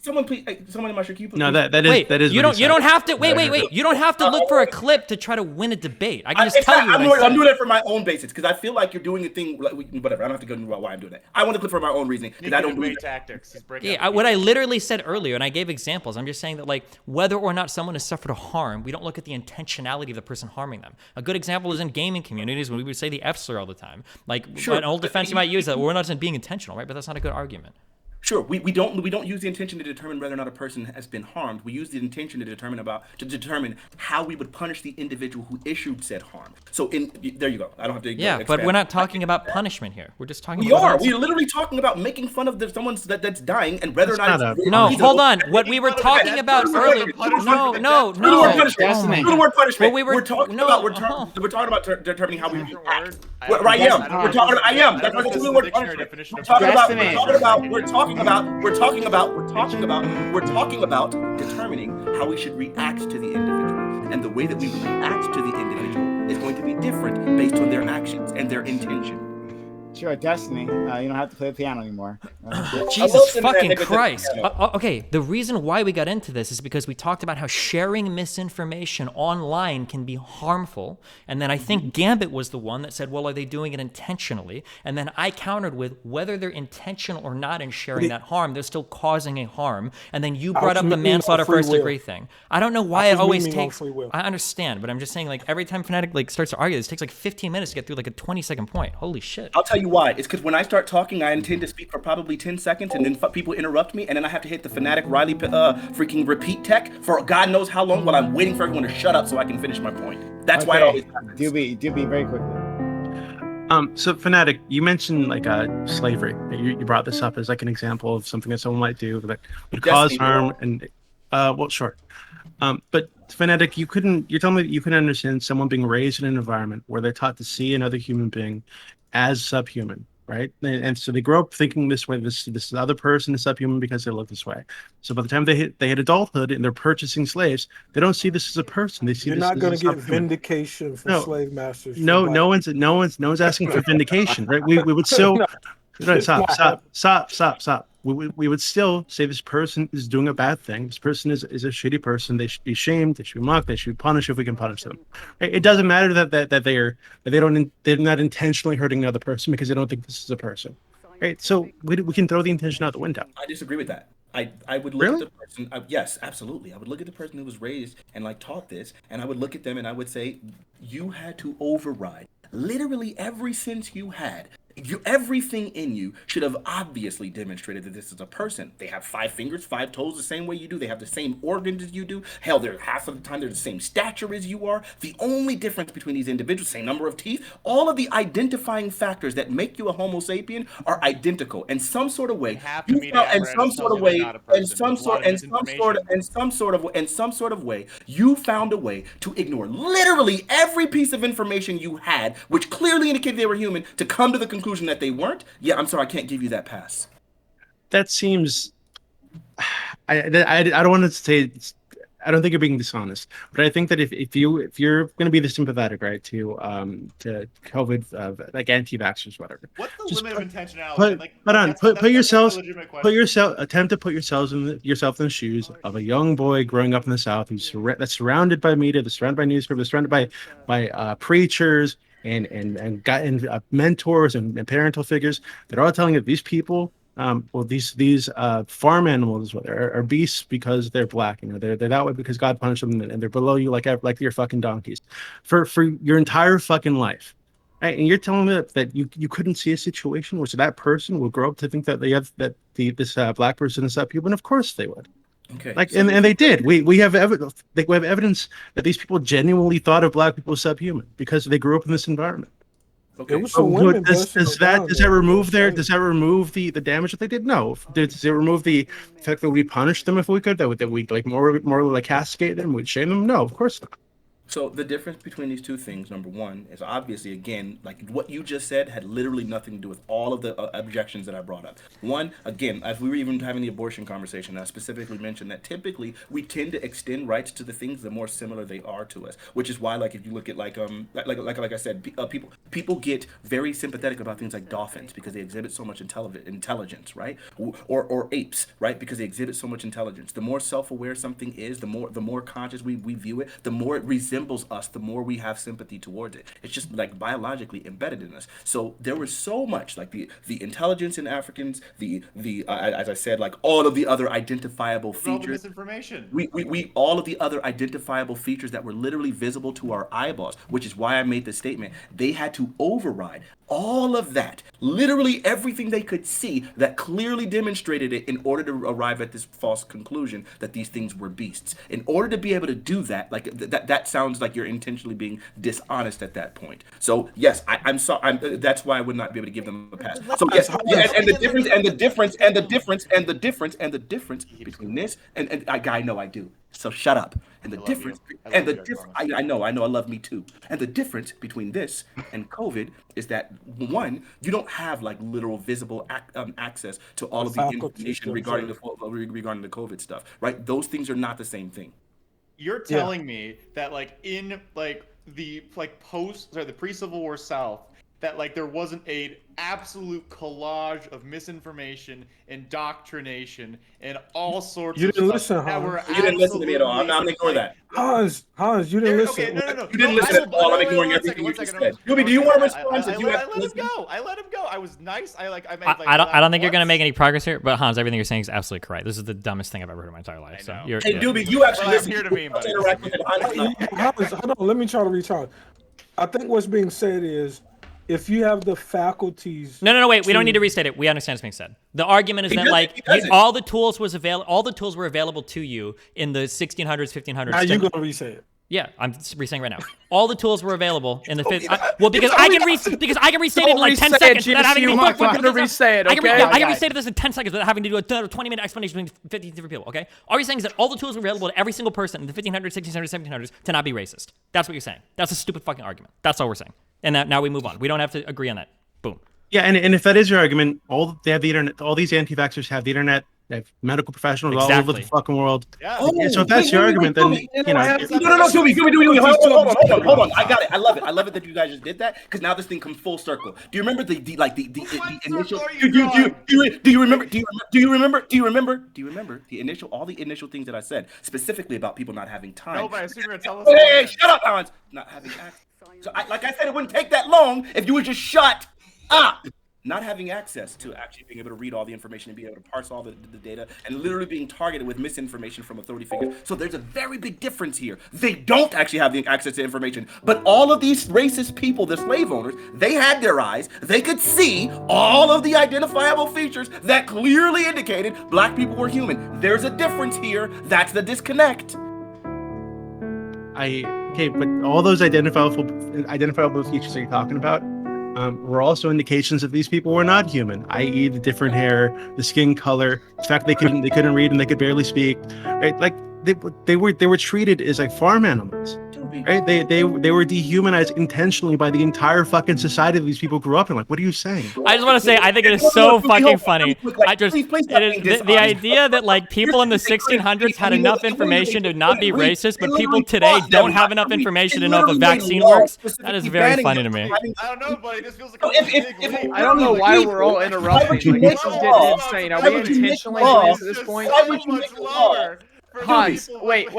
Someone please, someone in my show, can you No, please- that is. You don't have to wait. You don't have to look for a clip to try to win a debate. I can just tell you. I'm doing it for my own basis because I feel like you're doing a thing. Like, whatever. I don't have to go into why I'm doing that. I want to clip for my own reasoning because I don't believe tactics. He's breaking. Yeah, what I literally said earlier, and I gave examples. I'm just saying that, like, whether or not someone has suffered a harm, we don't look at the intentionality of the person harming them. A good example is in gaming communities when we would say the F slur all the time. Like, an old defense you might use that we're not being intentional, right? But that's not a good argument. Sure, we don't use the intention to determine whether or not a person has been harmed. We use the intention to determine how we would punish the individual who issued said harm. So there you go. I don't have to. Yeah, but we're not talking about punishment here. We're just talking. We're literally talking about making fun of someone that's dying and whether or not. No, hold on. What we were talking about earlier. No. Do the word punishment. Do the word punishment. We're talking about determining how we act. I am. We're talking. I am. That's why I said the word punishment. We're talking about determining how we should react to the individual, and the way that we react to the individual is going to be different based on their actions and their intention. Sure, Destiny. You don't have to play the piano anymore. Jesus fucking Christ. Okay, the reason why we got into this is because we talked about how sharing misinformation online can be harmful. And then I think Gambit was the one that said, well, are they doing it intentionally? And then I countered with whether they're intentional or not in sharing that harm, they're still causing a harm. And then you brought up the manslaughter first degree thing. I don't know why it always takes. I understand, but I'm just saying, like, every time Fanatiq starts to argue, this takes like 15 minutes to get through like a 20-second point. Holy shit. I'll tell you why. It's because when I start talking, I intend to speak for probably 10 seconds, and then people interrupt me, and then I have to hit the Fanatiq Riley freaking repeat tech for God knows how long while I'm waiting for everyone to shut up so I can finish my point. That's why it always happens. Do be very quickly. So Fanatiq, you mentioned like slavery. You brought this up as like an example of something that someone might do that would cause harm, and well, sure. But Fanatiq, you're telling me that you couldn't understand someone being raised in an environment where they're taught to see another human being as subhuman, right? And so they grow up thinking this way, this other person is subhuman because they look this way. So by the time they hit adulthood and they're purchasing slaves, they don't see this as a person. They see you're this not going as to get vindication from slave masters. No one's asking for vindication, right? We would still stop. We would still say this person is doing a bad thing. This person is a shitty person. They should be shamed. They should be mocked. They should be punished if we can punish them. Right? It doesn't matter that they're not intentionally hurting another person because they don't think this is a person. Right? So we can throw the intention out the window. I disagree with that. I would look at the person. Yes, absolutely. I would look at the person who was raised and like taught this, and I would look at them and I would say, you had to override literally every sense you had. Everything in you should have obviously demonstrated that this is a person. They have 5 fingers, 5 toes, the same way you do. They have the same organs as you do. Hell, they're half of the time they're the same stature as you are. The only difference between these individuals, same number of teeth, all of the identifying factors that make you a Homo sapien are identical in some sort of way. You found a way to ignore literally every piece of information you had, which clearly indicated they were human, to come to the conclusion that they weren't. Yeah, I'm sorry, I can't give you that pass. That seems. I don't want to say. I don't think you're being dishonest, but I think that if you're going to be this sympathetic, right, to COVID, like anti-vaxxers, whatever. What's the limit of intentionality? Attempt to put yourself in the shoes of a young boy growing up in the South that's surrounded by media, that's surrounded by newspapers, that's surrounded by preachers and mentors and parental figures that are all telling you these people, these farm animals are beasts because they're black. You know, they're that way because God punished them, and they're below you like your fucking donkeys for your entire fucking life. Right? And you're telling me that you couldn't see a situation where that person will grow up to think that this black person is subhuman? Of course they would. Okay. And they did. We have evidence. We have evidence that these people genuinely thought of black people as subhuman because they grew up in this environment. Okay. Does that remove the damage that they did? No. Does it remove the fact that we punish them if we could? That we like more like castigate them, we'd shame them? No, of course not. So the difference between these two things, number one, is obviously, again, like what you just said had literally nothing to do with all of the objections that I brought up. One, again, as we were even having the abortion conversation, I specifically mentioned that typically we tend to extend rights to the things the more similar they are to us, which is why, like, if you look at like I said, people get very sympathetic about things like dolphins because they exhibit so much intelligence, right? Or apes, right? Because they exhibit so much intelligence. The more self-aware something is, the more conscious we view it, the more it resembles us, the more we have sympathy towards it. It's just like biologically embedded in us. So there was so much like the intelligence in Africans, the as I said, like all of the other identifiable features. All the misinformation. We all of the other identifiable features that were literally visible to our eyeballs, which is why I made the statement. They had to override all of that, literally everything they could see that clearly demonstrated it in order to arrive at this false conclusion that these things were beasts. In order to be able to do that, like that sounds like you're intentionally being dishonest at that point. So yes, I'm sorry. That's why I would not be able to give them a pass. So yes, and the difference between this and I know I do. So shut up. And the difference, and the difference, I know, I love me too. And the difference between this and COVID is that one, you don't have like literal visible access to all of the information regarding the COVID stuff, right? Those things are not the same thing. You're telling me that like in like the pre-Civil War South, that like there wasn't a absolute collage of misinformation, indoctrination, and all sorts you of didn't stuff listen, that were You didn't listen to me at all. I'm not ignoring that. Hans, you didn't listen. Okay, no. You didn't listen at all. I'm ignoring everything you just said. Yubi, do you want to respond? I let him go. I let him go. I was nice. I don't think you're gonna make any progress here. But Hans, everything you're saying is absolutely correct. This is the dumbest thing I've ever heard in my entire life. So hey, Doobie, you actually listen. Here to me, buddy. Hans, hold on. Let me try to reach out. I think what's being said is, if you have the faculties. No, wait. We don't need to restate it. We understand what's being said. The argument is that like all the tools were available to you in the 1600s, 1500s. Now you're gonna resay it. Yeah, I'm re-saying right now. All the tools were available in the because I can restate it in like 10 seconds without having to do I'm gonna resay it. Okay, I can restate this in 10 seconds without having to do a 20-minute explanation between 50 different people. Okay, all you're saying is that all the tools were available to every single person in the 1500s, 1600s, 1700s to not be racist. That's what you're saying. That's a stupid fucking argument. That's all we're saying. And now we move on. We don't have to agree on that. Boom. Yeah, and if that is your argument, they have the internet. All these anti-vaxxers have the internet. They have medical professionals all over the fucking world. Yeah. So if that's your argument, then you know. No, hold on. I got it. I love it. I love it that you guys just did that because now this thing comes full circle. Do you remember the initial? Do you remember the initial? All the initial things that I said specifically about people not having time. No, but I assume you're gonna tell us. Hey, shut up, Hans. Not having access. So, like I said, it wouldn't take that long if you would just shut up. Not having access to actually being able to read all the information and be able to parse all the data and literally being targeted with misinformation from authority figures. So there's a very big difference here. They don't actually have the access to information, but all of these racist people, the slave owners, they had their eyes. They could see all of the identifiable features that clearly indicated black people were human. There's a difference here. That's the disconnect. Okay, but all those identifiable features that you're talking about were also indications that these people were not human, i.e. the different hair, the skin color, the fact they couldn't read and they could barely speak, right? Like they were treated as like farm animals, right? They were dehumanized intentionally by the entire fucking society that these people grew up in. Like, what are you saying? I just want to say, I think it is so fucking funny. The idea that like people in the 1600s had enough information to not be racist, but people today don't have enough information to know if a vaccine works. That is very funny to me. I don't know, buddy. This feels like a big leap. I don't know why we're all interrupting. Like, this is getting insane. Are we intentionally doing this at this point? Hans, wait,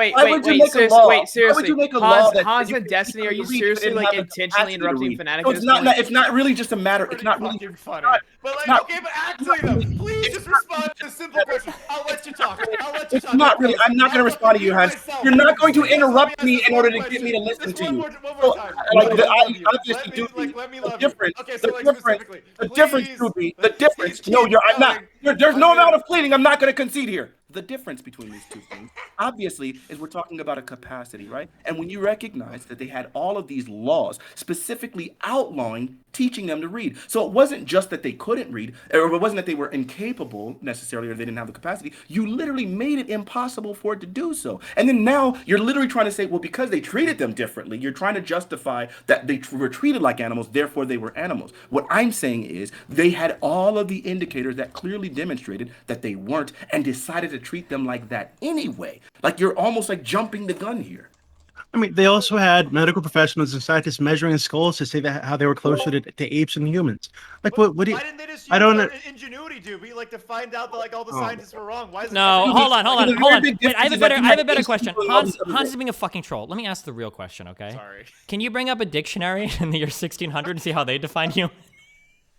seriously. Hans and Destiny, are you seriously like intentionally interrupting Fanatiq? It's not really just a matter. It's not really funny. But like, okay, but actually though, please just respond to a simple question. I'll let you talk. It's not really. I'm not going to respond to you, Hans. You're not going to interrupt me in order to get me to listen to you. Obviously, the difference. The difference would be the difference. No, I'm not. There's no amount of pleading. I'm not going to concede here. The difference between these two things, obviously, is we're talking about a capacity, right? And when you recognize that they had all of these laws specifically outlawing teaching them to read. So it wasn't just that they couldn't read, or it wasn't that they were incapable necessarily, or they didn't have the capacity. You literally made it impossible for it to do so. And then now you're literally trying to say, well, because they treated them differently, you're trying to justify that they were treated like animals, therefore they were animals. What I'm saying is they had all of the indicators that clearly demonstrated that they weren't, and decided to treat them like that anyway. Like, you're almost like jumping the gun here. I mean, they also had medical professionals and scientists measuring skulls to say that how they were closer to apes and humans. Like, what do you? Why didn't they just use I don't their know. ingenuity, dude? We like to find out that like all the scientists were wrong. Why is it No, hold on. Wait, I have a better question. Hans Hans is being a fucking troll. Let me ask the real question, okay? Sorry. Can you bring up a dictionary in the year 1600 and see how they define human?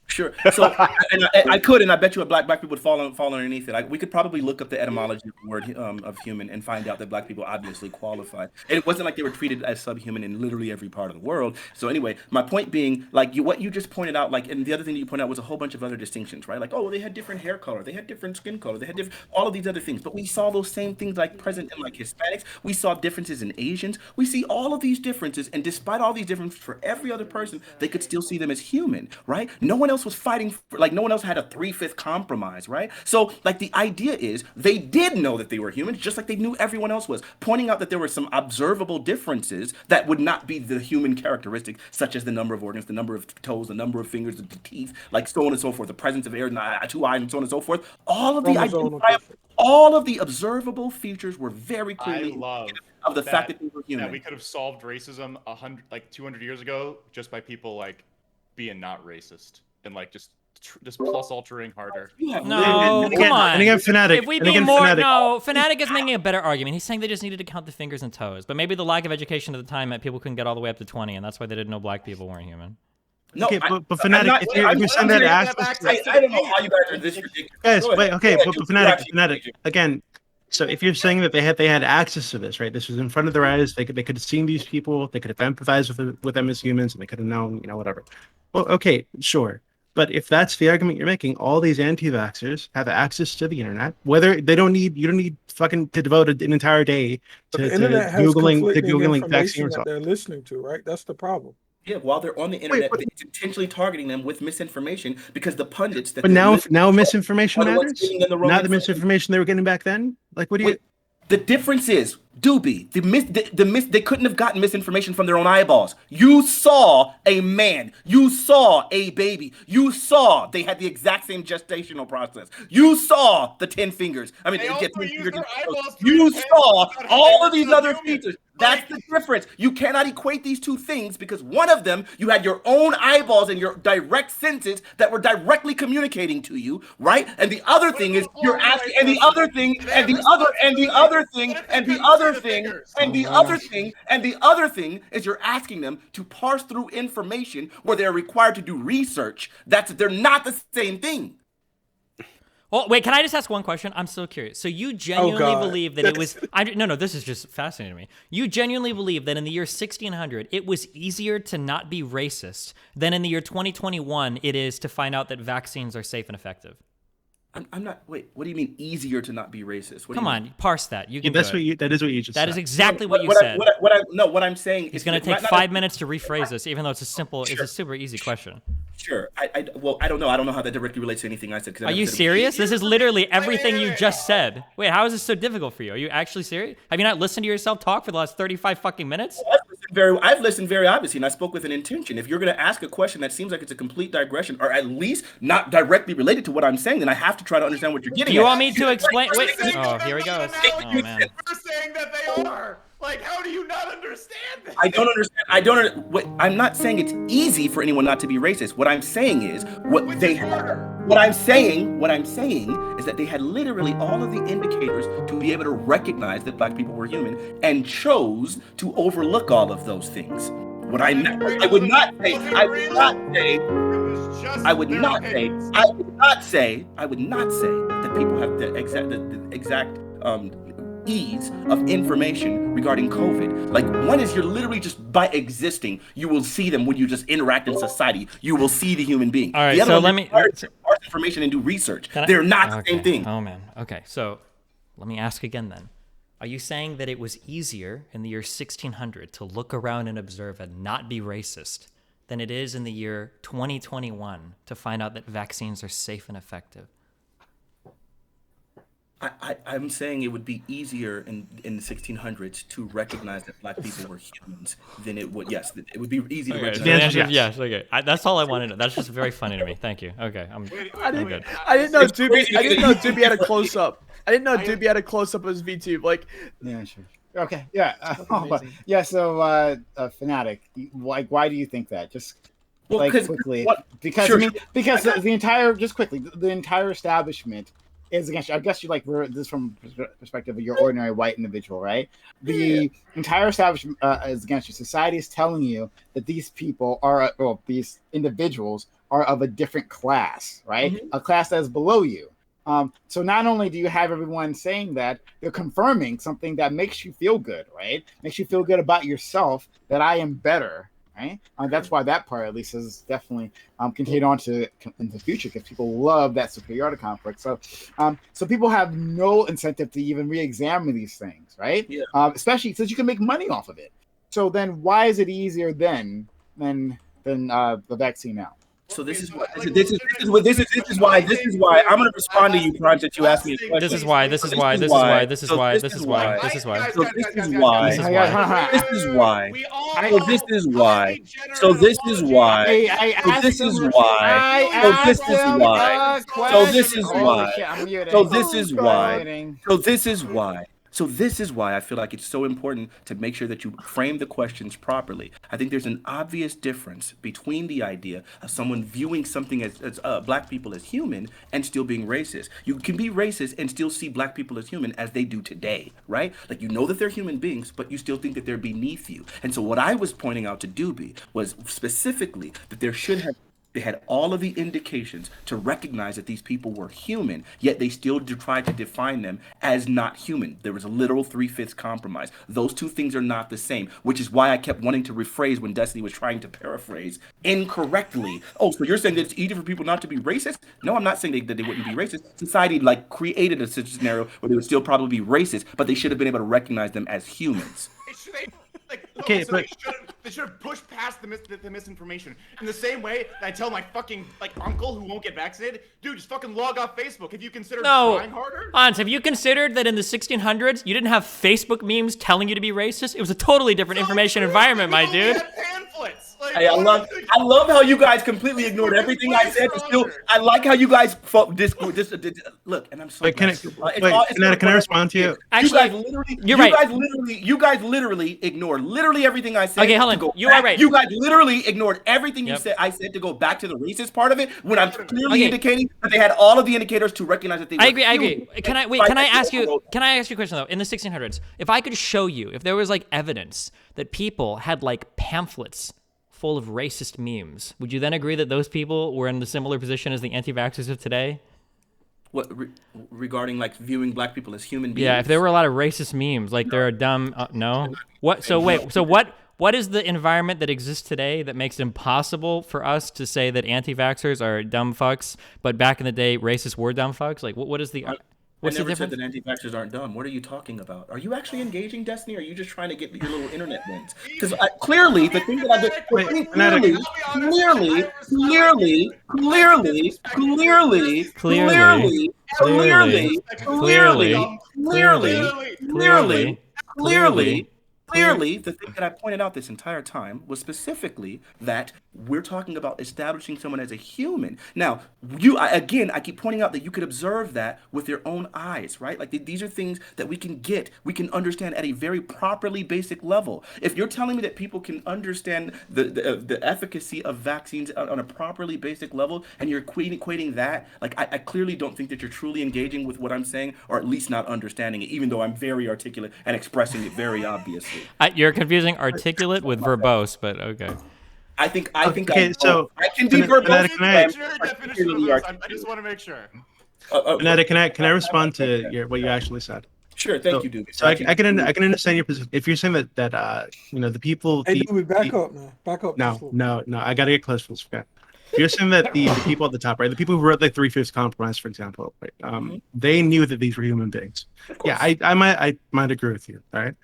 Sure. So I could, and I bet you black people would fall underneath it. We could probably look up the etymology of the word of human and find out that black people obviously qualify. And it wasn't like they were treated as subhuman in literally every part of the world. So anyway, my point being, like, what you just pointed out, like, and the other thing that you pointed out was a whole bunch of other distinctions, right? Like, oh, well, they had different hair color, they had different skin color, they had different, all of these other things. But we saw those same things like present in like Hispanics. We saw differences in Asians. We see all of these differences, and despite all these differences for every other person, they could still see them as human, right? No one else was fighting for, like, no one else had a 3/5 compromise, right? So, like, the idea is they did know that they were humans, just like they knew everyone else was, pointing out that there were some observable differences that would not be the human characteristic, such as the number of organs, the number of toes, the number of fingers, the teeth, like so on and so forth, the presence of air, two eyes, and so on and so forth. All of the observable features were very clearly indicative of the fact that they were human. That we could have solved racism 200 years ago just by people like being not racist and like just plus altering harder. No, come on. And again, Fanatiq. If we be more, Fanatiq is making a better argument. He's saying they just needed to count the fingers and toes, but maybe the lack of education at the time meant people couldn't get all the way up to 20, and that's why they didn't know black people weren't human. No, okay, but Fanatiq, if you're saying that access, I don't know how you guys are this ridiculous. Guys, wait, okay, but Fanatiq, again. So if you're saying that they had access to this, right? This was in front of their eyes. They could have seen these people. They could have empathized with them as humans, and they could have known, whatever. Well, okay, sure. But if that's the argument you're making, all these anti-vaxxers have access to the internet. Whether you don't need fucking to devote an entire day to googling vaccines that they're listening to, right? That's the problem. Yeah, while they're on the internet, it's intentionally targeting them with misinformation because the pundits that. But now misinformation matters. Not the misinformation they were getting back then. Like, what do you? The difference is, Doobie, they couldn't have gotten misinformation from their own eyeballs. You saw a man. You saw a baby. You saw they had the exact same gestational process. You saw the 10 fingers. I mean, you saw all of these other features. That's the difference. You cannot equate these two things because one of them, you had your own eyeballs and your direct senses that were directly communicating to you, right? And the other thing is you're asking, and the other thing, and the other thing is you're asking them to parse through information where they're required to do research. They're not the same thing. Well, wait, can I just ask one question? I'm so curious. So you genuinely believe that it was... No, this is just fascinating to me. You genuinely believe that in the year 1600, it was easier to not be racist than in the year 2021 it is to find out that vaccines are safe and effective? I'm not... Wait, what do you mean easier to not be racist? Come on, parse that. You can that is what you just said. That is exactly what you said. What I'm saying is... It's going to take 5 minutes to rephrase this, even though it's a super easy question. Sure. I don't know. I don't know how that directly relates to anything I said. Are you serious? This is literally everything you just said. Wait, how is this so difficult for you? Are you actually serious? Have you not listened to yourself talk for the last 35 fucking minutes? I've listened very obviously, and I spoke with an intention. If you're going to ask a question that seems like it's a complete digression, or at least not directly related to what I'm saying, then I have to try to understand what you're getting at. Do you want me to explain? Wait. Oh, here he goes. Oh, man. We're saying that they are. Like, how do you not understand this? I don't understand. I'm not saying it's easy for anyone not to be racist. What I'm saying is what I'm saying is that they had literally all of the indicators to be able to recognize that black people were human and chose to overlook all of those things. I would not say that people have the exact ease of information regarding COVID. Like, one is you're literally just by existing, you will see them when you just interact in society. You will see the human being. All right, so let me. parse information and do research. Can I- They're not the okay. same thing. Oh man. Okay, so let me ask again then. Are you saying that it was easier in the year 1600 to look around and observe and not be racist than it is in the year 2021 to find out that vaccines are safe and effective? I'm saying it would be easier in the 1600s to recognize that black people were humans than it would. Yes, it would be easy to Okay, so recognize. the answer is yes. Okay, that's all I wanted to know. That's just very funny to me. Thank you. Okay, I'm good. I didn't know It's Doobie. crazy I didn't because- know Doobie had a close up. I didn't know Doobie had a close up of his VTube. Like, Yeah, sure. Okay, yeah. amazing. Yeah, so Fanatiq, like, why do you think that? Just Well, like 'cause quickly, what- because sure, I mean, sure. because the entire, just quickly, the entire establishment is against you. I guess you like this is from perspective of your ordinary white individual, right? The entire establishment is against you. Society is telling you that these people are, well, these individuals are of a different class, right? A class that is below you. So not only do you have everyone saying that, they're confirming something that makes you feel good, right? Makes you feel good about yourself, that I am better, right? That's why that part, at least, is definitely continued on to in the future, because people love that superiority complex. So, so people have no incentive to even re-examine these things, right? Yeah. Especially since you can make money off of it. So then, why is it easier then than the vaccine now? So this is why this is why I'm gonna respond to you, Prime, that you asked me a question. This is why. So this is why. So this is why. This is why. So this is why. This is So why. this is why. We all So this is why. So this is why. So this is why. So this is why. So this is why. So this is why. So this is why. So this is why I feel like it's so important to make sure that you frame the questions properly. I think there's an obvious difference between the idea of someone viewing something as black people as human and still being racist. You can be racist and still see black people as human, as they do today, right? Like, you know that they're human beings, but you still think that they're beneath you. And so what I was pointing out to Doobie was specifically that they had all of the indications to recognize that these people were human, yet they still tried to define them as not human. There was a literal 3/5 compromise. Those two things are not the same, which is why I kept wanting to rephrase when Destiny was trying to paraphrase incorrectly. Oh, so you're saying that it's easy for people not to be racist? No, I'm not saying that they wouldn't be racist. Society created a scenario where they would still probably be racist, but they should have been able to recognize them as humans. Okay, so they should have pushed past the misinformation. In the same way that I tell my fucking uncle who won't get vaccinated, dude, just fucking log off Facebook. Have you considered trying harder? Hans, have you considered that in the 1600s you didn't have Facebook memes telling you to be racist? It was a totally different information environment, my dude. Pamphlets. Hey, I love how you guys completely ignored everything I said. I like how you guys look, and I'm so. Wait, can I respond to you? Actually, You guys literally ignored everything I said. Okay, hold on. You are right. You guys literally ignored everything Yep. you said. I said to go back to the racist part of it when I'm clearly indicating that they had all of the indicators to recognize that they. I agree. Can I ask you a question though? In the 1600s, if I could show you, if there was evidence that people had pamphlets full of racist memes, would you then agree that those people were in the similar position as the anti-vaxxers of today? What regarding viewing black people as human beings? Yeah, if there were a lot of racist memes, they're a dumb. No. What? So wait. So what is the environment that exists today that makes it impossible for us to say that anti-vaxxers are dumb fucks, but back in the day, racists were dumb fucks? What is the? What's I the never said difference? that anti-vaxxers aren't dumb. What are you talking about? Are you actually engaging, Destiny, or are you just trying to get your little internet wins? Because clearly, the thing that I did, clearly, the thing that I pointed out this entire time was specifically that we're talking about establishing someone as a human. Now, I keep pointing out that you could observe that with your own eyes, right? These are things that we can understand at a very properly basic level. If you're telling me that people can understand the efficacy of vaccines on a properly basic level, and you're equating that, I clearly don't think that you're truly engaging with what I'm saying, or at least not understanding it, even though I'm very articulate and expressing it very obviously. You're confusing articulate with verbose, but okay. I think so I can be verbose. I just want to make sure. Can I respond to what you actually said? Sure, thank you, Doobie. So I can understand your position. If you're saying that the people. Hey, Doobie, back up, man. Back up. No. I gotta get close for this. Okay. you're saying that the people at the top, right, the people who wrote the Three-Fifths Compromise, for example, right, they knew that these were human beings. Yeah, I might agree with you, right?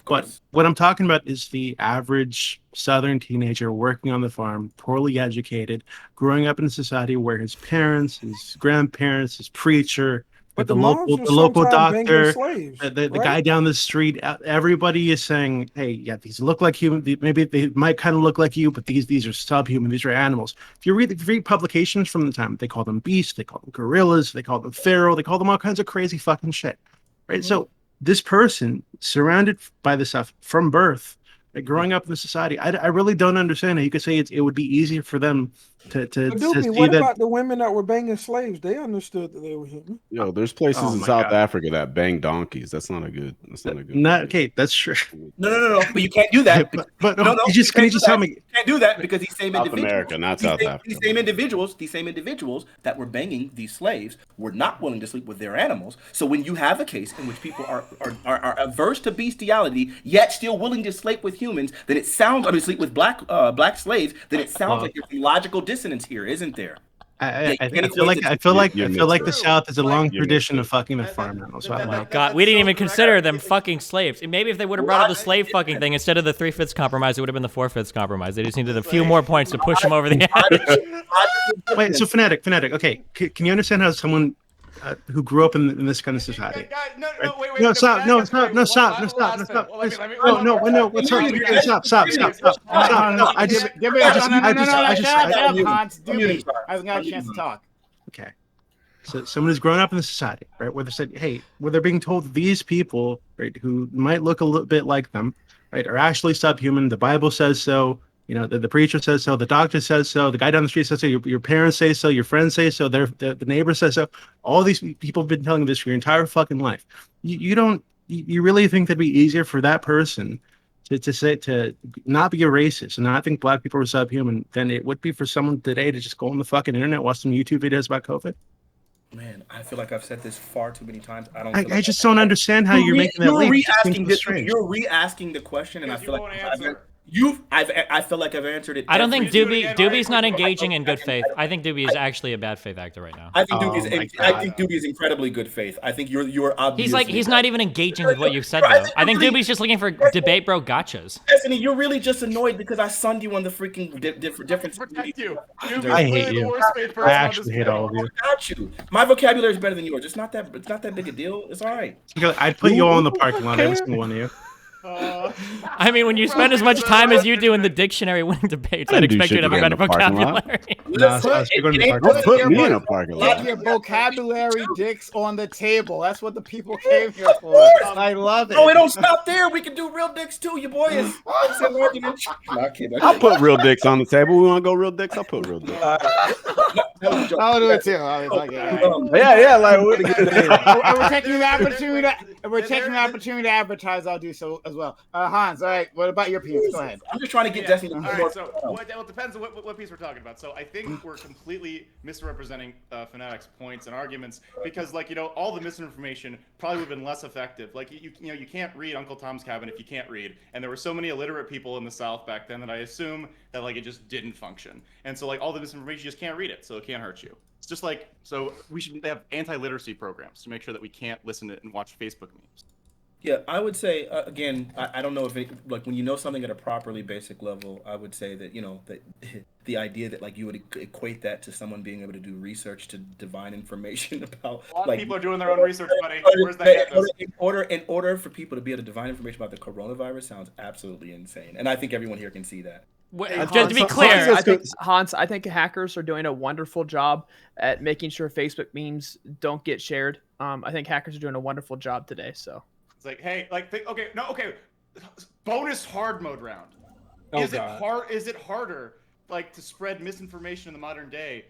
But what I'm talking about is the average Southern teenager working on the farm, poorly educated, growing up in a society where his parents, his grandparents, his preacher, But the moms local were the local sometimes banging doctor, slaves, the right? guy down the street, everybody is saying, hey, yeah, these look like human. Maybe they might kind of look like you, but these are subhuman. These are animals. If you read publications from the time, they call them beasts, they call them gorillas, they call them feral, they call them all kinds of crazy fucking shit, right? So this person surrounded by this stuff from birth, like, growing up in the society, I really don't understand how you could say it would be easier for them to But see Doopy, what that. about the women that were banging slaves? They understood that they were human. Yo, there's places Oh in my South God. Africa that bang donkeys. That's not a good. That's not a good. Not okay. That's true. No. But you can't do that. But No. you just, can you just tell me? You can't do that because these same South individuals, America, not South Africa. these same individuals that were banging these slaves were not willing to sleep with their animals. So when you have a case in which people are averse to bestiality yet still willing to sleep with humans, then it sounds. I mean, sleep with black slaves. Then it sounds like there's logical dissonance here, isn't there? I feel like the South has a long tradition of fucking with farm animals. So I don't know. God, we didn't even consider them fucking slaves. And maybe if they would have brought up the slave fucking thing instead of the 3/5 compromise, it would have been the 4/5 compromise. They just needed a few more points to push them over the edge. Wait, so Fanatiq, okay, can you understand how someone who grew up in this kind of society? Wait. Stop. Stop. Stop. No, stop. I was got a chance to talk. Okay. So someone who's grown up in the society, right, where they said, hey, where they're being told these people, right, who might look a little bit like them, right, are actually subhuman. The Bible says so. You know, the preacher says so. The doctor says so. The guy down the street says so. Your parents say so. Your friends say so. The neighbor says so. All these people have been telling you this for your entire fucking life. You really think that'd be easier for that person to not be a racist and not think black people are subhuman than it would be for someone today to just go on the fucking internet, watch some YouTube videos about COVID? Man, I feel like I've said this far too many times. I just don't understand how you're making that leap. You're re-asking the question, and I feel like I feel like I've answered it. I don't think Doobie's not engaging in good faith. I think Doobie is actually a bad faith actor right now. I think Doobie is incredibly good faith. I think you're obviously. He's not even engaging with what you said though. I think Doobie's just looking for debate, bro. Gotchas. Destiny, you're really just annoyed because I sunned you on the freaking different. Protect you. I hate you. I actually hate all of you. I got you. My vocabulary is better than yours. It's not that big a deal. It's all right. I'd put you all in the parking lot, every single one of you. I mean, when you spend as much time as you do in the dictionary winning debates, I'd expect you to have a better vocabulary. Don't put me in a parking lot. Get your vocabulary dicks on the table. That's what the people came here for. I love it. Oh, it don't stop there. We can do real dicks too. Your boy is. I'll put real dicks on the table. We want to go real dicks? I'll put real dicks. I'll do it too. Yeah, like we're taking the opportunity. We're taking the opportunity to advertise. I'll do so as well. Hans, all right. What about your piece? Go ahead. I'm just trying to get Destiny. All right. So it depends on what piece we're talking about. So I think we're completely misrepresenting Fanatiq's points and arguments because, like, all the misinformation probably would have been less effective. Like, you can't read Uncle Tom's Cabin if you can't read, and there were so many illiterate people in the South back then that I assume that, like, it just didn't function. And so, like, all the misinformation, you just can't read it, so it can't hurt you. It's just like, so we should have anti-literacy programs to make sure that we can't listen to and watch Facebook memes. Yeah, I would say again, I don't know if like when you know something at a properly basic level, I would say that that the idea that like you would equate that to someone being able to do research to divine information about a lot like of people are doing their own research, buddy. Where's that? In order for people to be able to divine information about the coronavirus sounds absolutely insane, and I think everyone here can see that. Just to be clear, I think hackers are doing a wonderful job at making sure Facebook memes don't get shared. I think hackers are doing a wonderful job today. So. It's like, hey, okay. Bonus hard mode round. Is it harder, like, to spread misinformation in the modern day,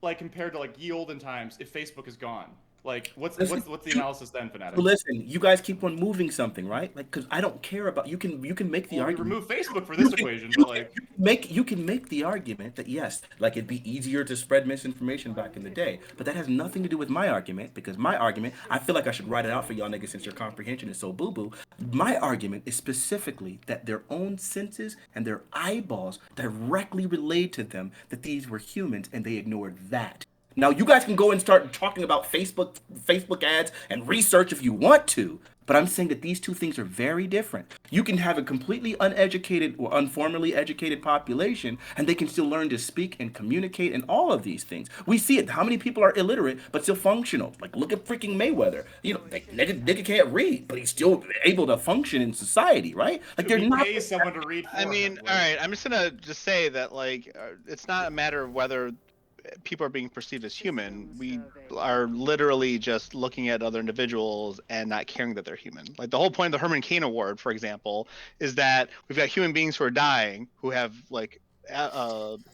like compared to like ye olden times if Facebook is gone? Like, what's Listen, the analysis then, So Fanatiq? listen, you guys keep on moving something, right? Like, because I don't care about you can make the Well, we argument. remove Facebook for this equation, but like, You can make the argument that yes, like it'd be easier to spread misinformation back in the day, but that has nothing to do with my argument because my argument, I feel like I should write it out for y'all niggas since your comprehension is so boo boo. My argument is specifically that their own senses and their eyeballs directly relayed to them that these were humans, and they ignored that. Now you guys can go and start talking about Facebook ads and research if you want to, but I'm saying that these two things are very different. You can have a completely uneducated or unformally educated population and they can still learn to speak and communicate and all of these things. We see it. How many people are illiterate but still functional? Like look at freaking Mayweather. You know, like, nigga can't read, but he's still able to function in society, right? Like they're not pay someone to read. I mean, him, all right. I'm just gonna just say that like it's not a matter of whether people are being perceived as human. We are literally just looking at other individuals and not caring that they're human. Like the whole point of the Herman Cain Award, for example, is that we've got human beings who are dying, who have like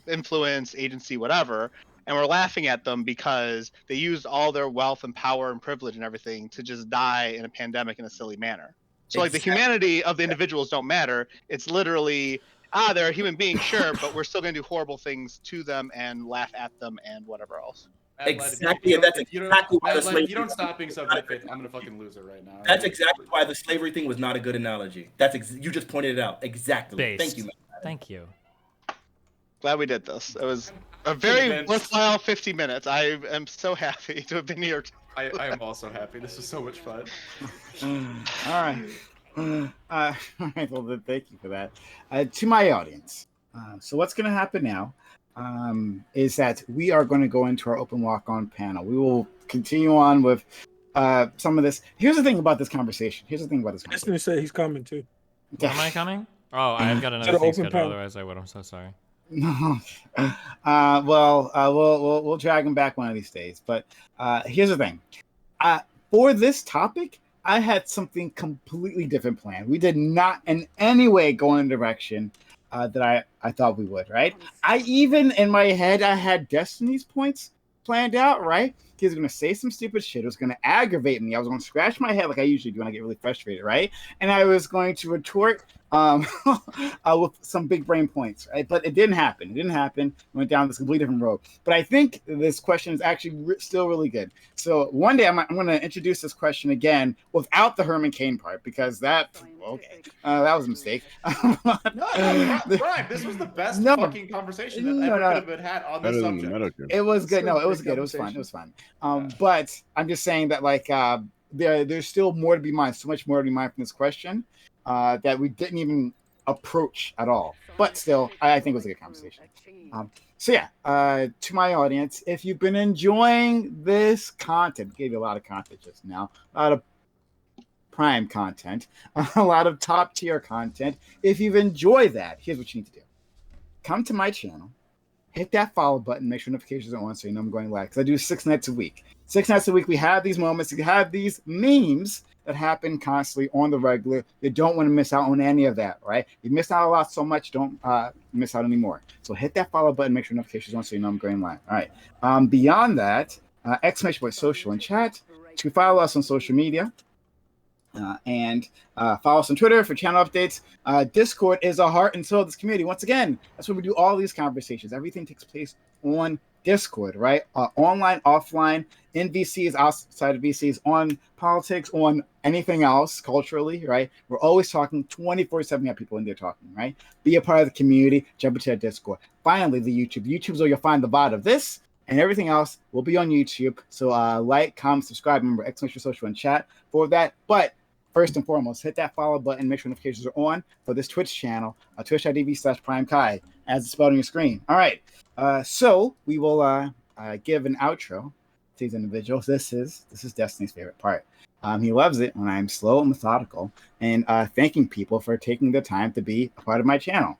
influence, agency, whatever, and we're laughing at them because they used all their wealth and power and privilege and everything to just die in a pandemic in a silly manner. So like the humanity of the individuals don't matter. It's literally they're a human being, sure, but we're still going to do horrible things to them and laugh at them and whatever else. Exactly, and that's exactly why the slavery. If you don't stop being so good, Faith, I'm gonna fucking lose it right now. That's exactly why the slavery thing was not a good analogy. You just pointed it out exactly. Based. Thank you, man. Thank you. Glad we did this. It was a very worthwhile 50 minutes. I am so happy to have been here. I am also happy. This was so much fun. All right. All right, well, then, thank you for that. To my audience, so what's going to happen now is that we are going to go into our open walk-on panel. We will continue on with some of this. Here's the thing about this conversation. Destiny said he's coming too. Am I coming? Oh, I've got another thing scheduled. Otherwise, I would. I'm so sorry. No. We'll drag him back one of these days. But here's the thing. For this topic, I had something completely different planned. We did not in any way go in a direction that I thought we would, right? I even, in my head, I had Destiny's points planned out, right? He was going to say some stupid shit. It was going to aggravate me. I was going to scratch my head like I usually do when I get really frustrated, right? And I was going to retort with some big brain points, right? But it didn't happen. It went down this completely different road. But I think this question is actually still really good. So one day I'm going to introduce this question again without the Herman Cain part because that was a mistake. Brian, this was the best fucking conversation that ever could have been had on this subject. It was good. No, it was good. It was fun. But I'm just saying that like there's still more to be mined. So much more to be mined from this question. That we didn't even approach at all. But still, I think it was a good conversation. To my audience, if you've been enjoying this content, gave you a lot of content just now, a lot of prime content, a lot of top tier content. If you've enjoyed that, here's what you need to do. Come to my channel, hit that follow button, make sure notifications are on so you know I'm going live. Because I do 6 nights a week. 6 nights a week, we have these moments, we have these memes that happen constantly on the regular. You don't want to miss out on any of that, right? You missed out a lot so much, don't miss out anymore. So hit that follow button, make sure notifications are on so you know I'm going live. All right. Beyond that, !social in chat to follow us on social media. And follow us on Twitter for channel updates. Discord is the heart and soul of this community. Once again, that's where we do all these conversations. Everything takes place on Discord, right? Online, offline, in VCs, outside of VCs, on politics, on anything else culturally, right? We're always talking 24/7. We have people in there talking, right? Be a part of the community. Jump into our Discord. Finally, the YouTube. YouTube's where you'll find the VOD of this. And everything else will be on YouTube. So like, comment, subscribe. Remember, !social in chat for that. But first and foremost, hit that follow button. Make sure notifications are on for this Twitch channel, twitch.tv/Primecayes, as it's spelled on your screen. All right. So we will give an outro to these individuals. This is Destiny's favorite part. He loves it when I'm slow and methodical and thanking people for taking the time to be a part of my channel.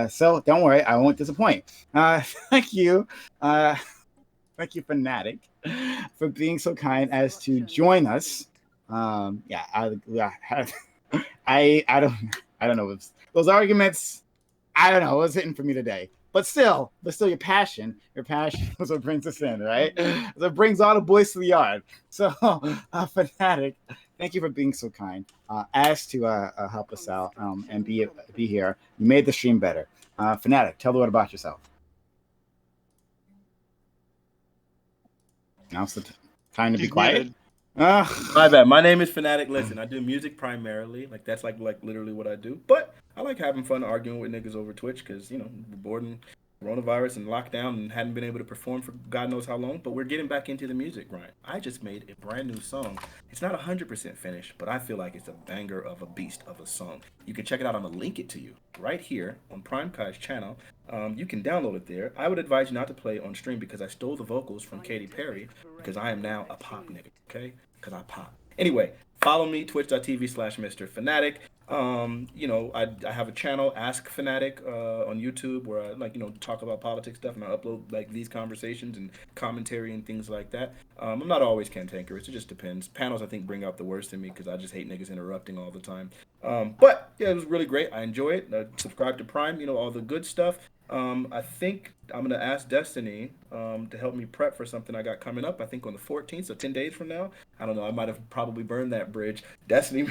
So don't worry, I won't disappoint. Thank you. Thank you, Fanatiq, for being so kind as to join us. I don't know. Those arguments, I don't know. It was hitting for me today. but still your passion is what brings us in, right? So it brings all the boys to the yard. So, Fanatiq, thank you for being so kind. As to help us out and be here, you made the stream better. Fanatiq, tell the world about yourself. Now's the time to be quiet. My bad. My name is Fanatiq. Listen, I do music primarily. Like that's like literally what I do. But I like having fun arguing with niggas over Twitch because we're bored in coronavirus and lockdown and hadn't been able to perform for God knows how long. But we're getting back into the music grind. I just made a brand new song. It's not 100% finished, but I feel like it's a banger of a beast of a song. You can check it out. I'm gonna link it to you right here on Primecayes channel. You can download it there. I would advise you not to play on stream because I stole the vocals from Katy Perry because I am now a pop nigga. Okay. Because I pop. Anyway, follow me, twitch.tv/Mr. Fanatiq. I have a channel, Ask Fanatiq, on YouTube where I talk about politics stuff and I upload like these conversations and commentary and things like that. I'm not always cantankerous. It just depends. Panels, I think, bring out the worst in me because I just hate niggas interrupting all the time. But yeah, it was really great. I enjoy it. Subscribe to Prime, all the good stuff. I think I'm gonna ask Destiny to help me prep for something I got coming up. I think on the 14th, so 10 days from now. I don't know. I might have probably burned that bridge. Destiny,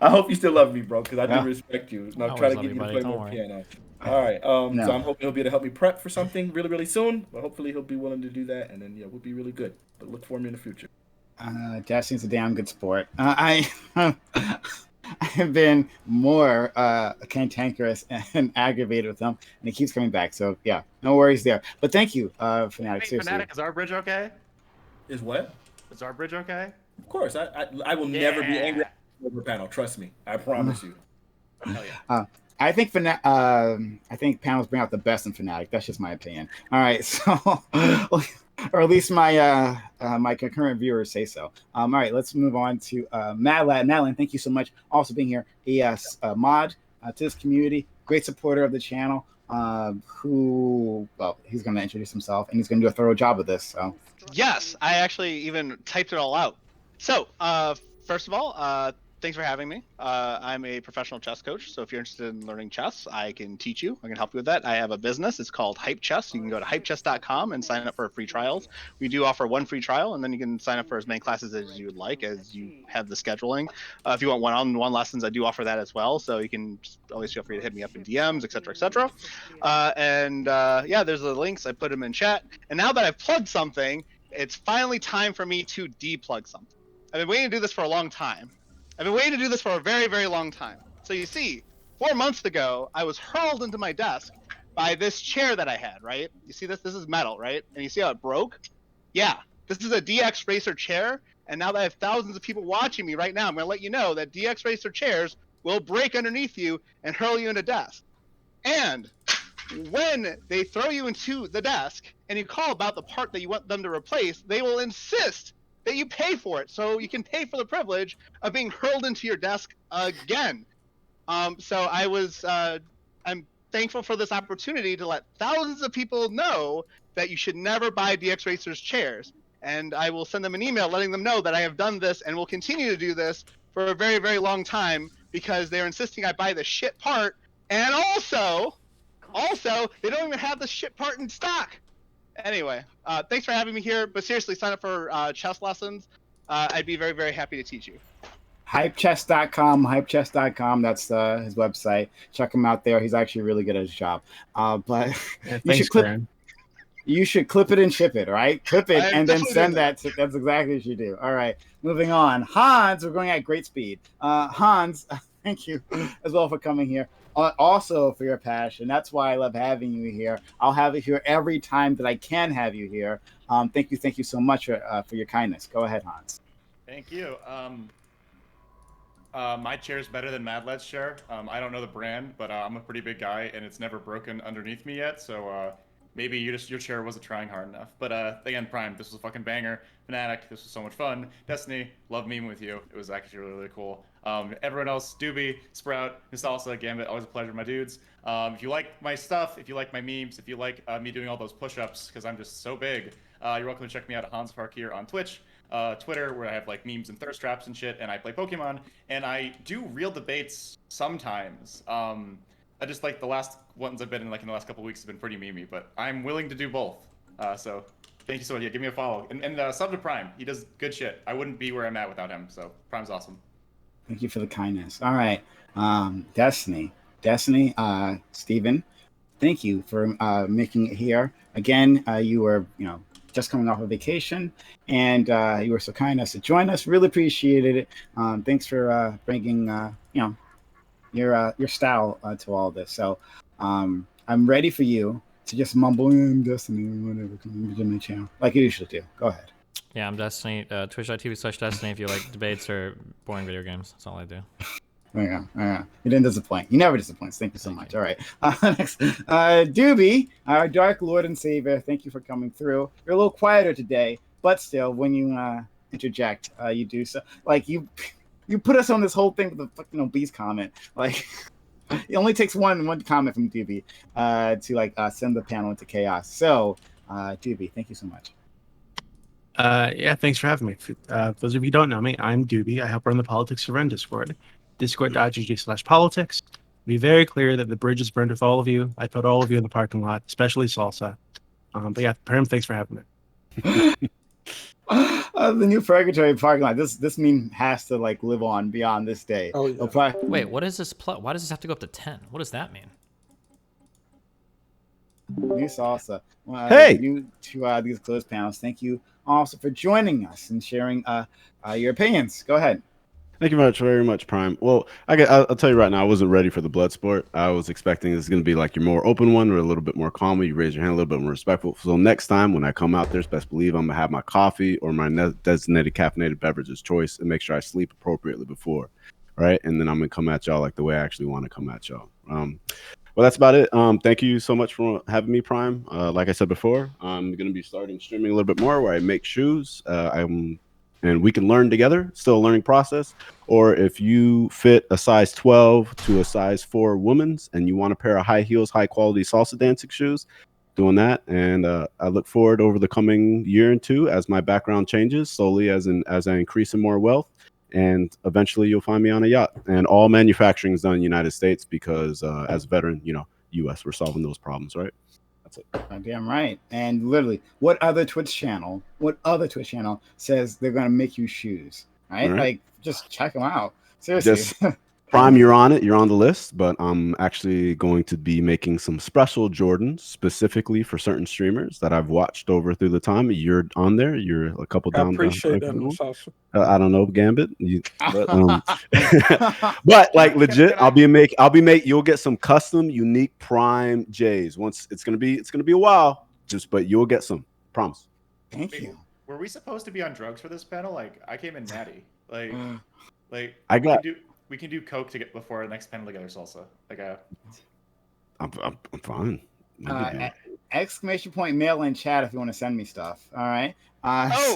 I hope you still love me, bro, because I do respect you. And I'll try to get you to play more piano. All right. So I'm hoping he'll be able to help me prep for something really, really soon. But hopefully he'll be willing to do that, and then we'll be really good. But look for me in the future. Destiny's a damn good sport. I have been more cantankerous and aggravated with them, and it keeps coming back. So yeah, no worries there. But thank you, Fanatiq. Hey, Fanatiq, is our bridge okay? Is what? Is our bridge okay? Of course. I will never be angry at the panel. Trust me. I promise you. Hell yeah. I think panels bring out the best in Fanatiq. That's just my opinion. All right, so or at least my my concurrent viewers say so. All right, let's move on to Madeline. Madeline, thank you so much also being here. Yes, mod to this community, great supporter of the channel. He's going to introduce himself and he's going to do a thorough job of this. So yes, I actually even typed it all out. So first of all, thanks for having me. I'm a professional chess coach, so if you're interested in learning chess, I can teach you. I can help you with that. I have a business. It's called Hype Chess. You can go to hypechess.com and sign up for free trials. We do offer one free trial, and then you can sign up for as many classes as you would like as you have the scheduling. If you want one-on-one lessons, I do offer that as well, so you can always feel free to hit me up in DMs, etc., etc. Yeah, there's the links. I put them in chat. And now that I've plugged something, it's finally time for me to deplug something. I've been waiting to do this for a long time. I've been waiting to do this for a very, very long time. So you see, 4 months ago, I was hurled into my desk by this chair that I had, right? You see this? This is metal, right? And you see how it broke? Yeah, this is a DX Racer chair. And now that I have thousands of people watching me right now, I'm going to let you know that DX Racer chairs will break underneath you and hurl you into desk. And when they throw you into the desk and you call about the part that you want them to replace, they will insist that you pay for it, so you can pay for the privilege of being hurled into your desk again. So I'm thankful for this opportunity to let thousands of people know that you should never buy DX Racers chairs. And I will send them an email letting them know that I have done this and will continue to do this for a very, very long time because they're insisting I buy the shit part. And also, they don't even have the shit part in stock. Anyway, thanks for having me here. But seriously, sign up for chess lessons. I'd be very, very happy to teach you. Hypechess.com, hypechess.com. That's his website. Check him out there. He's actually really good at his job. But you should clip it and ship it, right? Clip it and then send that. That's exactly what you do. All right, moving on. Hans, we're going at great speed. Hans, thank you as well for coming here. Also for your passion. That's why I love having you here. I'll have it here every time that I can have you here. Thank you so much for your kindness. Go ahead, Hans. Thank you. My chair is better than Madlad's chair. I don't know the brand, but I'm a pretty big guy, and it's never broken underneath me yet. So maybe your chair wasn't trying hard enough. But again, Prime, this was a fucking banger. Fanatiq, this was so much fun. Destiny, love memeing with you. It was actually really, really cool. Everyone else, Doobie, Sprout, Nostalgia, Gambit, always a pleasure, my dudes. If you like my stuff, if you like my memes, if you like me doing all those push-ups, because I'm just so big, you're welcome to check me out at Hans Park here on Twitch, Twitter, where I have like memes and thirst traps and shit, and I play Pokemon, and I do real debates sometimes. I just like the last ones I've been in, like in the last couple of weeks, have been pretty memey, but I'm willing to do both. So thank you so much. Yeah, give me a follow and sub to Prime. He does good shit. I wouldn't be where I'm at without him. So Prime's awesome. Thank you for the kindness. All right, Destiny, Stephen, thank you for making it here again. You were, just coming off a vacation, and you were so kind as to join us. Really appreciated it. Thanks for bringing, your style to all this. So I'm ready for you to just mumble in Destiny or whatever, come to my channel like you usually do. Go ahead. Yeah, I'm Destiny. Twitch.tv/Destiny if you like debates or boring video games. That's all I do. Yeah. You didn't disappoint. You never disappoint. Thank you so much. All right. Next, Doobie, our Dark Lord and Savior. Thank you for coming through. You're a little quieter today, but still, when you interject, you do so. Like you put us on this whole thing with the fucking obese comment. Like it only takes one comment from Doobie to send the panel into chaos. So, Doobie, thank you so much. Yeah, thanks for having me. For those of you who don't know me, I'm Doobie. I help run the Politics to Run Discord. Discord.gg/politics. Be very clear that the bridge is burned with all of you. I put all of you in the parking lot, especially Salsa. But yeah, Prim, thanks for having me. The new purgatory parking lot. This meme has to live on beyond this day. Oh yeah. Wait, what is this? Why does this have to go up to 10? What does that mean? New Salsa. Hey! New to these closed panels. Thank you also for joining us and sharing your opinions. Go ahead. Thank you very much, Prime. Well, I'll tell you right now, I wasn't ready for the blood sport. I was expecting this is going to be like your more open one or a little bit more calm. You raise your hand a little bit more respectful. So next time when I come out there, best believe I'm going to have my coffee or my designated caffeinated beverages choice and make sure I sleep appropriately before. Right. And then I'm going to come at y'all like the way I actually want to come at y'all. Well, that's about it. Thank you so much for having me, Prime. Like I said before, I'm going to be starting streaming a little bit more where I make shoes. And we can learn together, still a learning process. Or if you fit a size 12 to a size 4 woman's and you want a pair of high heels, high quality salsa dancing shoes, doing that. And I look forward over the coming year and two as my background changes slowly as I increase in more wealth. And eventually you'll find me on a yacht. And all manufacturing is done in the United States because as a veteran, US, we're solving those problems, right? That's it. Damn right. And literally, what other Twitch channel says they're going to make you shoes? Right? Like, just check them out. Seriously. Just, Prime, you're on it. You're on the list. But I'm actually going to be making some special Jordans specifically for certain streamers that I've watched over through the time. You're on there. You're a couple down. I appreciate that. I don't know, Gambit. But like legit, you'll get some custom unique Prime J's. Once it's gonna be a while, but you'll get some. Promise. Thank you. Were we supposed to be on drugs for this panel? Like I came in natty. We can do coke to get before our next panel together, Salsa. I'm fine. Exclamation point mail in chat if you want to send me stuff. All right.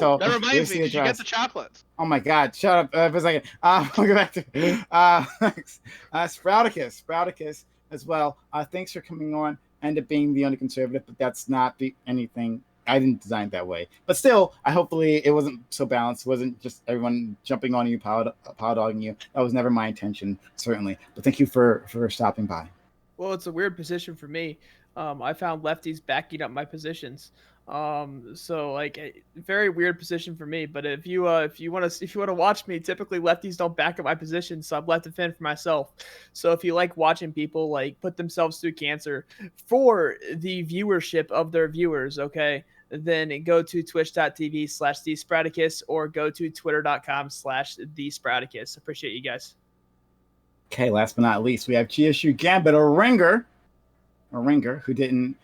So that reminds me. Did you get the chocolates? Oh my God! Shut up for a second. We'll go back to Sprouticus as well. Thanks for coming on. End up being the only conservative, but that's not anything. I didn't design it that way. But still, hopefully it wasn't so balanced. It wasn't just everyone jumping on you, power dogging you. That was never my intention, certainly. But thank you for stopping by. Well, it's a weird position for me. I found lefties backing up my positions. So a very weird position for me. But if you want to watch me, typically lefties don't back up my position, so I'm left to fend for myself. So if you like watching people put themselves through cancer for the viewership of their viewers, okay, then go to twitch.tv/thespraticus or go to twitter.com/thespraticus. Appreciate you guys. Okay, last but not least, we have GSU Gambit, a ringer who didn't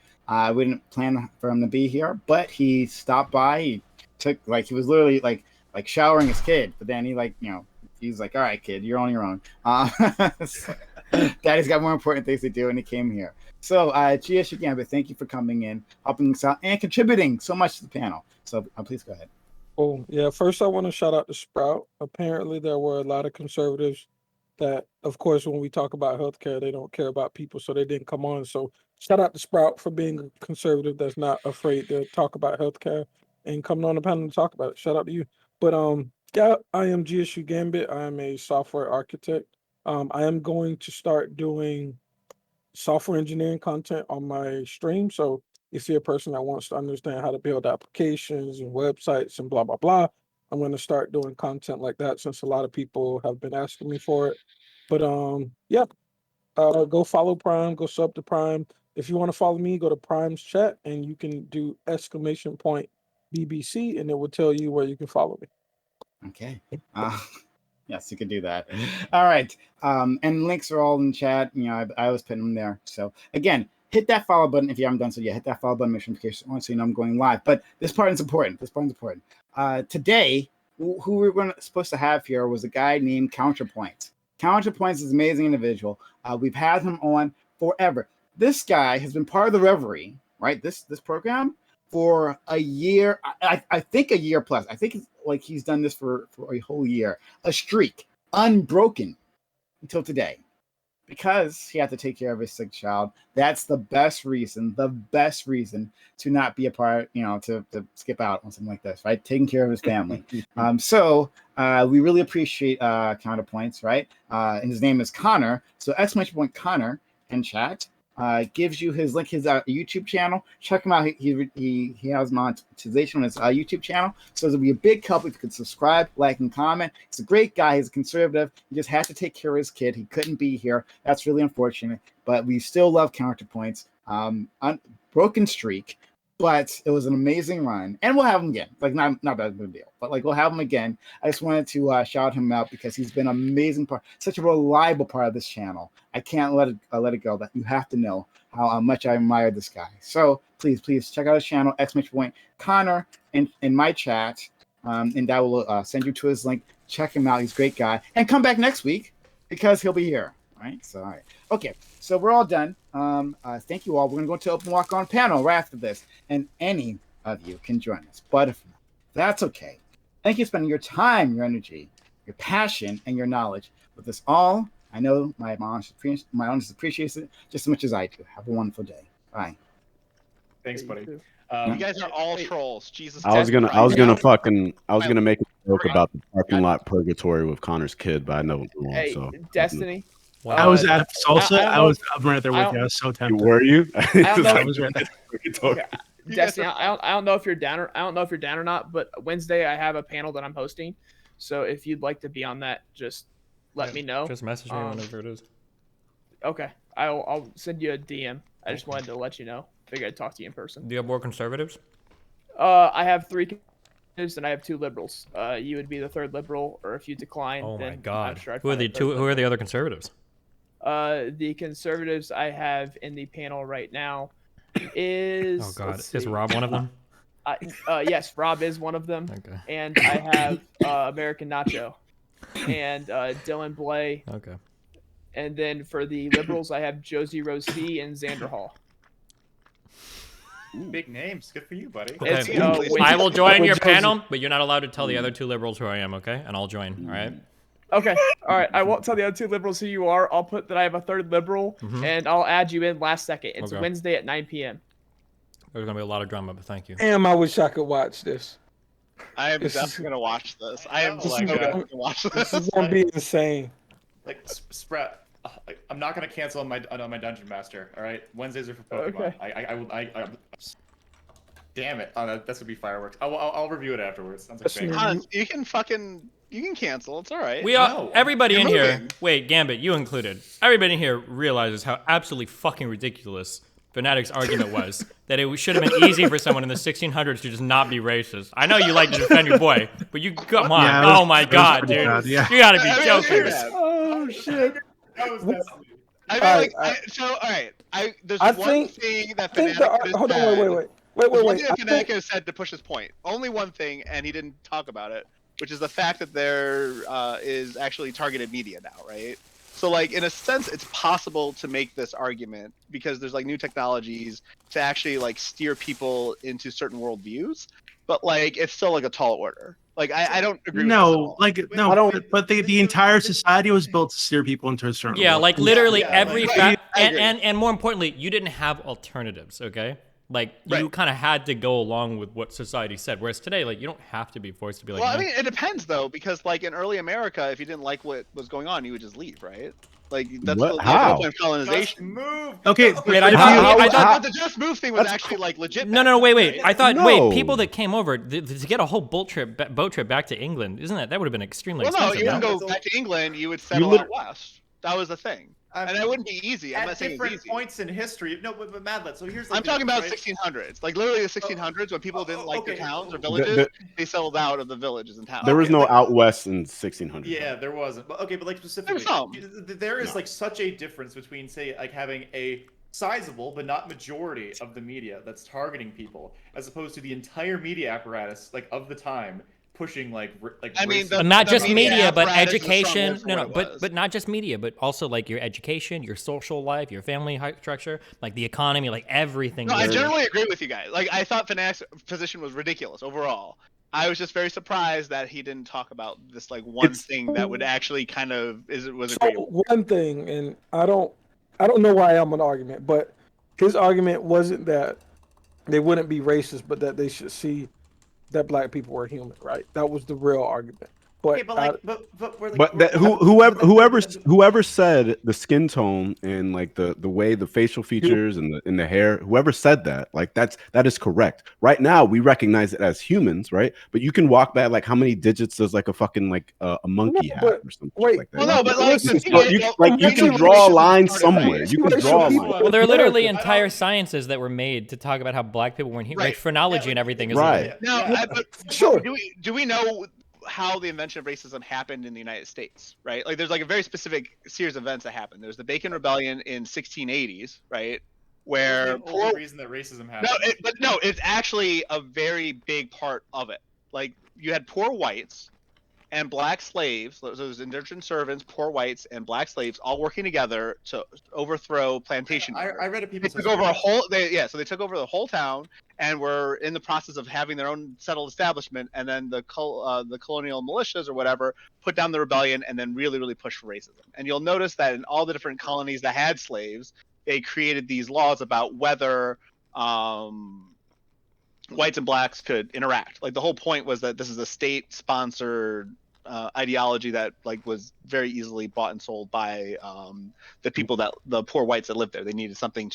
we didn't plan for him to be here, but he stopped by. He took he was literally like showering his kid, but then he he's like, all right, kid, you're on your own. Daddy's got more important things to do, and he came here. So GSU Gambit, thank you for coming in, helping us out, and contributing so much to the panel. So please go ahead. Oh yeah, first I want to shout out to Sprout. Apparently there were a lot of conservatives that, of course, when we talk about healthcare, they don't care about people, so they didn't come on. So shout out to Sprout for being a conservative that's not afraid to talk about healthcare and coming on the panel to talk about it. Shout out to you. But yeah, I am GSU Gambit. I am a software architect. I am going to start doing software engineering content on my stream. So you see a person that wants to understand how to build applications and websites and blah blah blah. I'm going to start doing content like that since a lot of people have been asking me for it. But yeah, go follow Prime, go sub to Prime. If you want to follow me, go to Prime's chat and you can do !BBC and it will tell you where you can follow me. Okay. Yes, you can do that. All right. And links are all in chat. You know, I always put them there. So again, hit that follow button if you haven't done so yet. Hit that follow button, make sure notifications on so you know I'm going live. But this part is important. Today, who we were supposed to have here was a guy named Counterpoint. Counterpoint is an amazing individual. We've had him on forever. This guy has been part of the Reverie, right? This program for a year. I think a year plus. I think it's like he's done this for a whole year, a streak, unbroken until today, because he had to take care of his sick child. That's the best reason to not be a part, you know, to skip out on something like this, right? Taking care of his family. So we really appreciate Counterpoints, right? And his name is Connor. So !point Connor in chat. Gives you his link, his YouTube channel. Check him out. He has monetization on his YouTube channel. So it'll be a big help if you could subscribe, like, and comment. He's a great guy. He's a conservative. He just had to take care of his kid. He couldn't be here. That's really unfortunate. But we still love Counterpoints. Broken streak. But it was an amazing run. And we'll have him again. Like, not that big a deal. But, like, we'll have him again. I just wanted to shout him out because he's been an amazing part, such a reliable part of this channel. I can't let it go. That you have to know how much I admire this guy. So, please check out his channel, !point Connor, in my chat. And that will send you to his link. Check him out. He's a great guy. And come back next week because he'll be here. Right? So, all right. Okay. So we're all done. Thank you all. We're going to go to open walk on panel right after this. And any of you can join us. But if not, that's okay. Thank you for spending your time, your energy, your passion, and your knowledge with us all. I know my audience appreciates it just as much as I do. Have a wonderful day. Bye. Thanks, buddy. You guys are all trolls. Jesus. I was gonna make a joke about the parking lot purgatory with Connor's kid, but I know it won't. Hey, So Destiny. I was at Salsa. I'm right there with you. I was so tempted. were you? I was right there. Okay. Destiny, I don't know if you're down or not, but Wednesday I have a panel that I'm hosting. So if you'd like to be on that, just let me know. Just message me whenever it is. Okay, I'll send you a DM. I just wanted to let you know. Figured I'd talk to you in person. Do you have more conservatives? I have 3 conservatives and I have 2 liberals. You would be the 3rd liberal, or if you decline, Oh my then God! I'm sure I'd Who are find the a 3rd two? Who are liberal. the other conservatives? The conservatives I have in the panel right now is. Oh God! let's Is see. Rob one of them? Yes, Rob is one of them. Okay. And I have American Nacho and Dylan Blay. Okay. And then for the liberals, I have Josie Rossi and Xander Hall. Big names. Good for you, buddy. Okay. It's, I will join your panel, but you're not allowed to tell the other 2 liberals who I am, okay? And I'll join, all right? Okay. All right. I won't tell the other 2 liberals who you are. I'll put that I have a 3rd liberal, and I'll add you in last second. It's Okay. Wednesday at 9 p.m. There's going to be a lot of drama, but thank you. Damn, I wish I could watch this. I am This is- definitely gonna watch this. I am Oh, just like, gonna watch This this. is gonna be insane. Like Sprat, I'm not gonna cancel on my Dungeon Master. All right, Wednesdays are for Pokemon. Okay. I damn it, that's gonna be fireworks. I'll review it afterwards. Sounds like That's fun. new. You can cancel. It's all right. We all, No, everybody you're in here, moving. wait, Gambit, you included. Everybody in here realizes how absolutely fucking ridiculous Fanatiq's argument was. That it should have been easy for someone in the 1600s to just not be racist. I know you like to defend your boy, but you, come on. Yeah, it was- Oh my it was God, pretty dude. bad, yeah. You gotta be I mean, joking. yeah. Oh shit! That was Destiny. I mean, Alright, all right. There's I one think- thing that I think the Fanatiq has hold on, said. wait. There's one thing I that think- Fanatiq has said to push his point. Only one thing, and he didn't talk about it, which is the fact that there is actually targeted media now, right? So, like, in a sense, it's possible to make this argument because there's like new technologies to actually like steer people into certain worldviews, but like it's still like a tall order. Like, I don't agree. with this at No, all. like no, I don't- but the entire society was built to steer people into a certain. Yeah, world. like literally Yeah, every like- fact, I agree. and more importantly, you didn't have alternatives, okay? Like you Right. kind of had to go along with what society said. Whereas today, like you don't have to be forced to be like. Well, I "No." mean, it depends though, because like in early America, if you didn't like what was going on, you would just leave, right? Like that's What? the How? whole point of Just colonization. move. Okay, No, Wait, I but- thought- But the just move thing was actually like legit. No, back wait, then, wait. right? I thought, No. wait, people that came over to get a whole boat trip back to England, isn't that would have been extremely Well, no, expensive? you wouldn't no? go back to England. You would settle out west. That was the thing, and that wouldn't be easy. I'm At not saying it's different easy. points in history. No, but Madlet. So here's. Like I'm the talking about difference, 1600s, like literally the 1600s when people didn't like their okay. towns or The- villages. They settled out of the villages and towns. There was Okay, no like- out west in 1600. Yeah, there wasn't. But okay, but like specifically, some. there is like such a difference between, say, like having a sizable but not majority of the media that's targeting people, as opposed to the entire media apparatus like of the time pushing like I mean, racism. But not the just media, but apparatus is a strong education. word for No, what it was. but not just media, but also like your education, your social life, your family structure, like the economy, like everything. No, I was- generally agree with you guys. Like, I thought Fanatiq's position was ridiculous overall. I was just very surprised that he didn't talk about this like one thing that would actually kind of was So agreeable. one thing, and I don't know why I'm an argument, but his argument wasn't that they wouldn't be racist, but that they should see that black people were human, right? That was the real argument. But, Okay, but like, but we're like, But that, we're- whoever said the skin tone and like the way the facial features and the hair, whoever said that, like that is correct. Right now we recognize it as humans, right? But you can walk back like how many digits does like a fucking like a monkey No, have but or something wait, like that. Well, no, but like, You can well, draw a line part of that. somewhere. You can draw a People- line. Well, there are literally America. entire sciences that were made to talk about how black people weren't human. Right. Like phrenology and everything is Right. No, Yeah. but Sure. do we know how the invention of racism happened in the United States, right? Like, there's like a very specific series of events that happened. There's the Bacon Rebellion in 1680s, right? Where That's the only reason that racism happened. no, it's actually a very big part of it. Like, you had poor whites and black slaves, so those indentured servants, poor whites, and black slaves all working together to overthrow plantation owners. I read a They people's took history. over a whole. So they took over the whole town, and were in the process of having their own settled establishment. And then the colonial militias or whatever put down the rebellion, and then really pushed for racism. And you'll notice that in all the different colonies that had slaves, they created these laws about whether whites and blacks could interact. Like, the whole point was that this is a state-sponsored ideology that like was very easily bought and sold by the people the poor whites that lived there. They needed something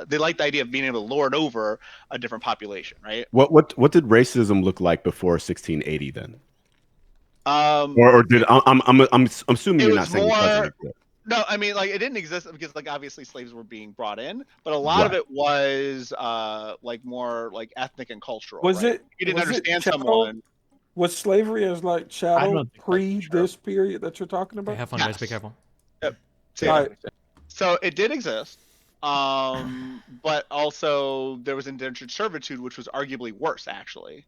they liked the idea of being able to lord over a different population, right? What did racism look like before 1680 then? Or did I'm assuming It you're not was saying it doesn't exist. No, I mean, like, it didn't exist because like obviously slaves were being brought in, but a lot of Right. it was like more like ethnic and cultural. Was right? it- You didn't was it understand chattel? someone. Was slavery as like I chattel don't think pre that's true. this period that you're talking Okay, about? have fun, guys. Be Yes. careful. So, All right. So it did exist, but also there was indentured servitude, which was arguably worse, actually.